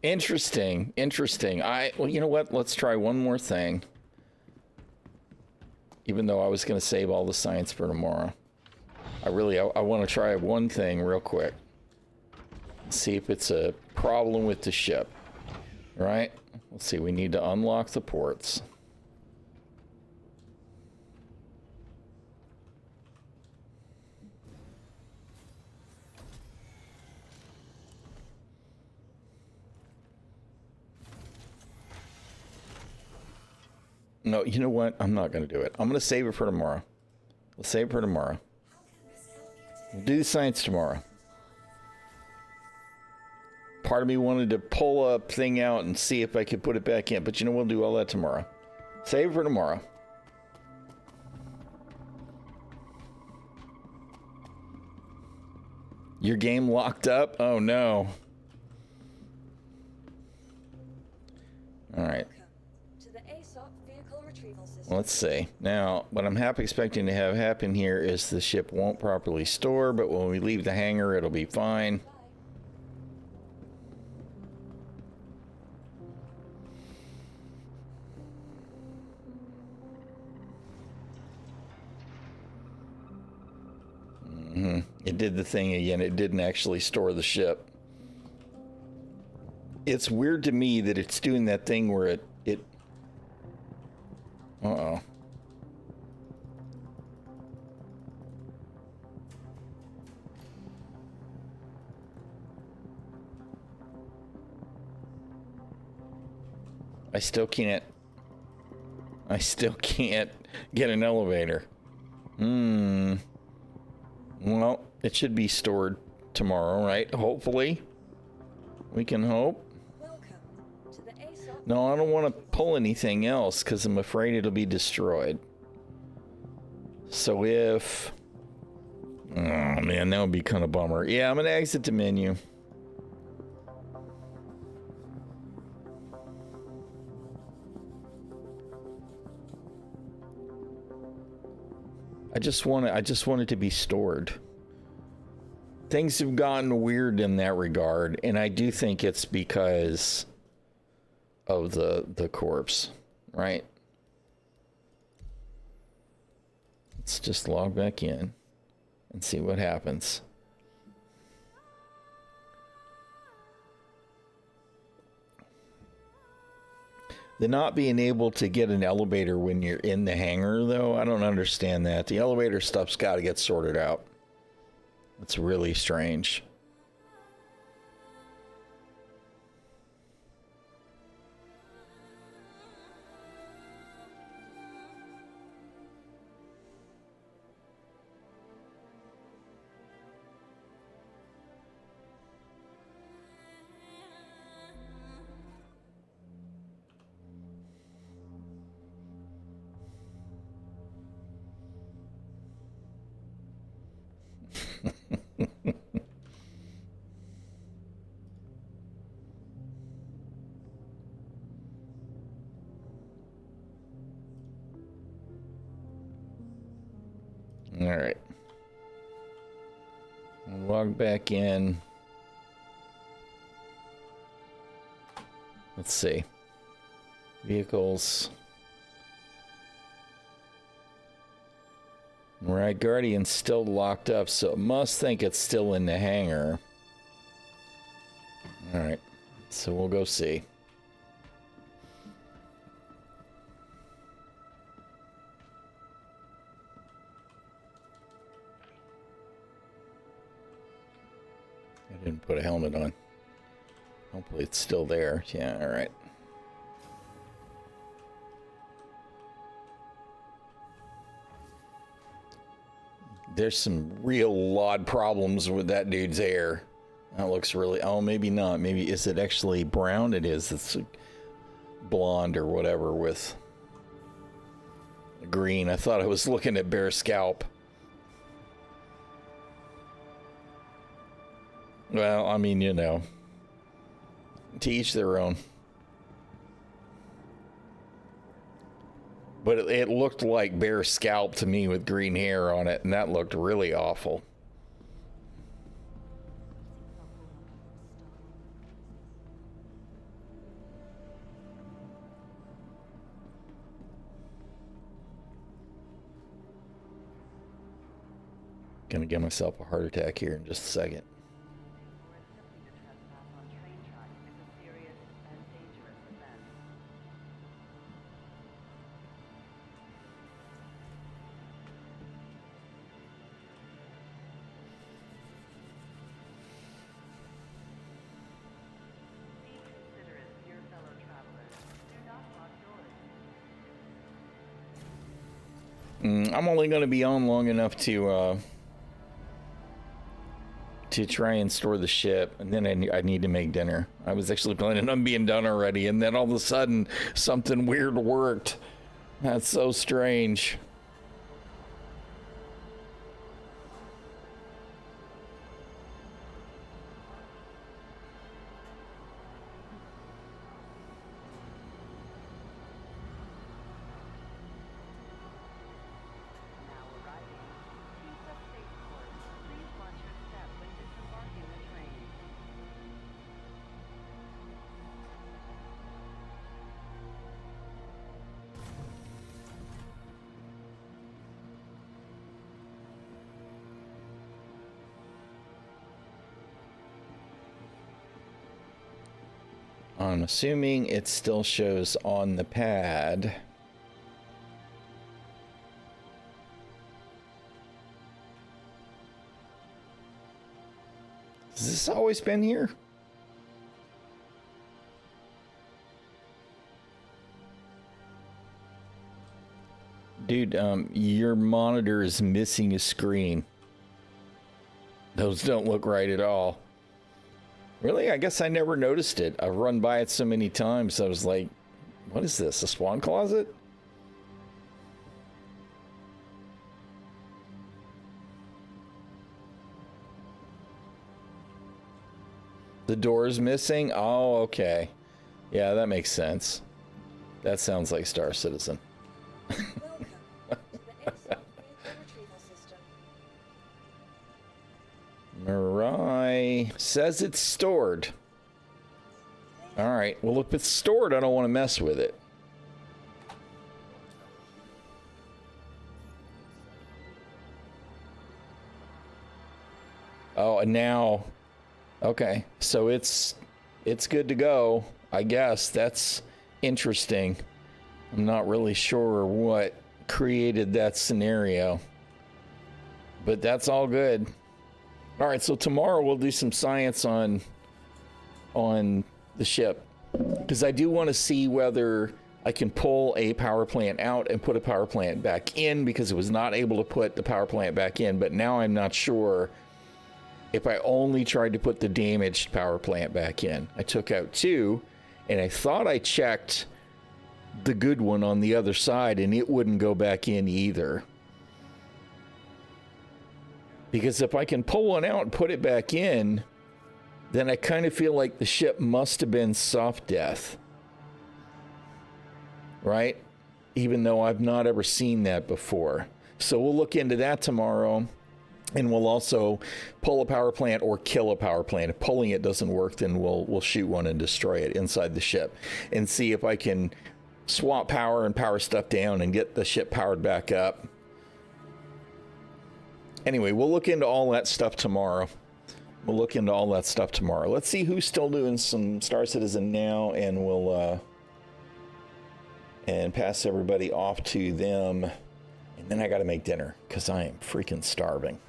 Interesting. Interesting. Well, you know what? Let's try one more thing. Even though I was going to save all the science for tomorrow. I want to try one thing real quick. See if it's a problem with the ship. Right? Let's see. We need to unlock the ports. No, you know what? I'm not going to do it. I'm going to save it for tomorrow. We'll save it for tomorrow. We'll do the science tomorrow. Part of me wanted to pull a thing out and see if I could put it back in. But you know, we'll do all that tomorrow. Save it for tomorrow. Your game locked up? Oh, no. All right. Let's see. Now, what I'm expecting to have happen here is the ship won't properly store, but when we leave the hangar, it'll be fine. It did the thing again. It didn't actually store the ship. It's weird to me that it's doing that thing where it uh-oh. I still can't get an elevator. Well, it should be stored tomorrow, right? Hopefully. We can hope. No, I don't want to pull anything else because I'm afraid it'll be destroyed. So if... Oh, man, that would be kind of bummer. Yeah, I'm going to exit the menu. I just want it to be stored. Things have gotten weird in that regard, and I do think it's because of the corpse, right? Let's just log back in and see what happens. The not being able to get an elevator when you're in the hangar, though, I don't understand that. The elevator stuff's got to get sorted out. It's really strange. All right. Log back in. Let's see. Vehicles. Right, Guardian's still locked up, so it must think it's still in the hangar. Alright, so we'll go see. I didn't put a helmet on. Hopefully it's still there. Yeah, alright. There's some real odd problems with that dude's hair. That looks really... Oh, maybe not. Maybe... Is it actually brown? It is. It's blonde or whatever with green. I thought I was looking at bare scalp. Well, I mean, you know. To each their own. But it looked like bare scalp to me with green hair on it, and that looked really awful. Gonna give myself a heart attack here in just a second. I'm only going to be on long enough to try and store the ship, and then I need to make dinner. I was actually planning on being done already, and then all of a sudden something weird worked. That's so strange. I'm assuming it still shows on the pad. Has this always been here? Dude, your monitor is missing a screen. Those don't look right at all. Really? I guess I never noticed it. I've run by it so many times. I was like, what is this? A spawn closet? The door's missing? Oh, okay. Yeah, that makes sense. That sounds like Star Citizen. Mirai says it's stored. Alright, well if it's stored, I don't want to mess with it. Oh, and now... Okay, so it's good to go, I guess. That's interesting. I'm not really sure what created that scenario. But that's all good. All right, so tomorrow we'll do some science on the ship, because I do want to see whether I can pull a power plant out and put a power plant back in, because it was not able to put the power plant back in. But now I'm not sure if I only tried to put the damaged power plant back in. I took out two, and I thought I checked the good one on the other side, and it wouldn't go back in either. Because if I can pull one out and put it back in, then I kind of feel like the ship must have been soft death. Right? Even though I've not ever seen that before. So we'll look into that tomorrow. And we'll also pull a power plant or kill a power plant. If pulling it doesn't work, then we'll shoot one and destroy it inside the ship. And see if I can swap power and power stuff down and get the ship powered back up. Anyway, we'll look into all that stuff tomorrow. Let's see who's still doing some Star Citizen now, and we'll and pass everybody off to them. And then I got to make dinner because I am freaking starving.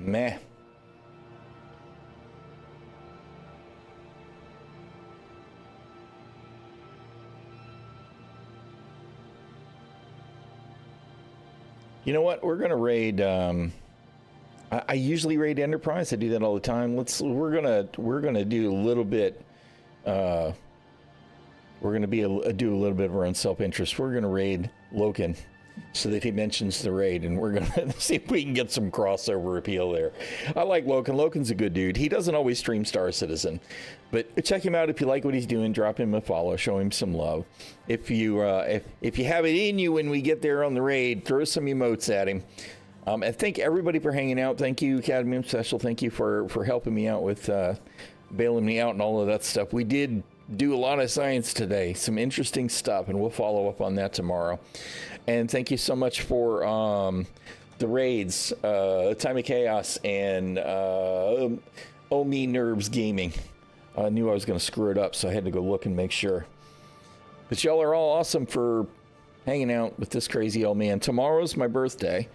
Meh. You know what? We're gonna raid. I usually raid Enterprise. I do that all the time. We're gonna do a little bit. We're gonna do a little bit of our own self-interest. We're gonna raid Loken, so that he mentions the raid, and we're gonna see if we can get some crossover appeal there. I like Loken. Loken's a good dude. He doesn't always stream Star Citizen, but check him out if you like what he's doing. Drop him a follow. Show him some love. If you have it in you when we get there on the raid, throw some emotes at him. And thank everybody for hanging out. Thank you, Cadmium Special. Thank you for helping me out with bailing me out and all of that stuff. We did do a lot of science today, some interesting stuff, and we'll follow up on that tomorrow. And thank you so much for the raids, Time of Chaos, and Me Nerves Gaming. I knew I was going to screw it up, so I had to go look and make sure. But y'all are all awesome for hanging out with this crazy old man. Tomorrow's my birthday,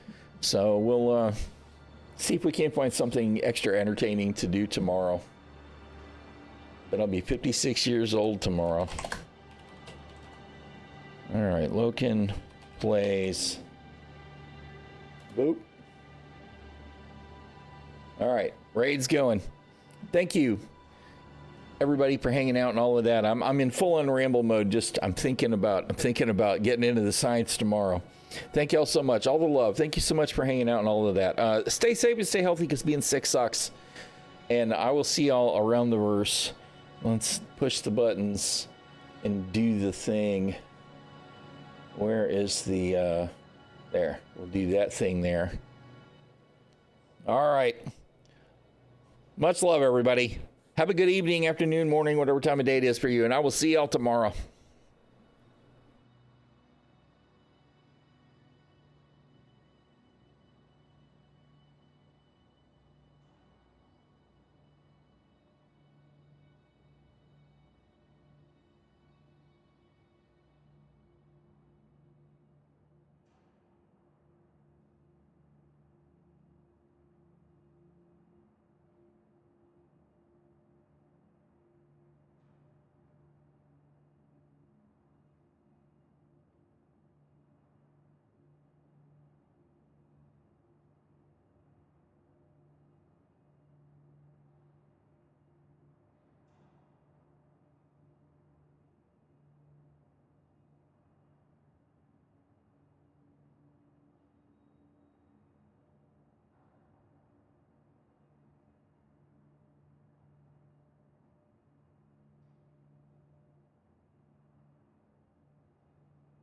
so we'll see if we can't find something extra entertaining to do tomorrow. But I'll be 56 years old tomorrow. All right, Loken plays. Boop. All right, raid's going. Thank you, everybody, for hanging out and all of that. I'm in full on ramble mode. I'm thinking about getting into the science tomorrow. Thank you all so much. All the love. Thank you so much for hanging out and all of that. Stay safe and stay healthy, because being sick sucks. And I will see y'all around the verse. Let's push the buttons and do the thing. Where is the, there. We'll do that thing there. All right. Much love, everybody. Have a good evening, afternoon, morning, whatever time of day it is for you. And I will see y'all tomorrow.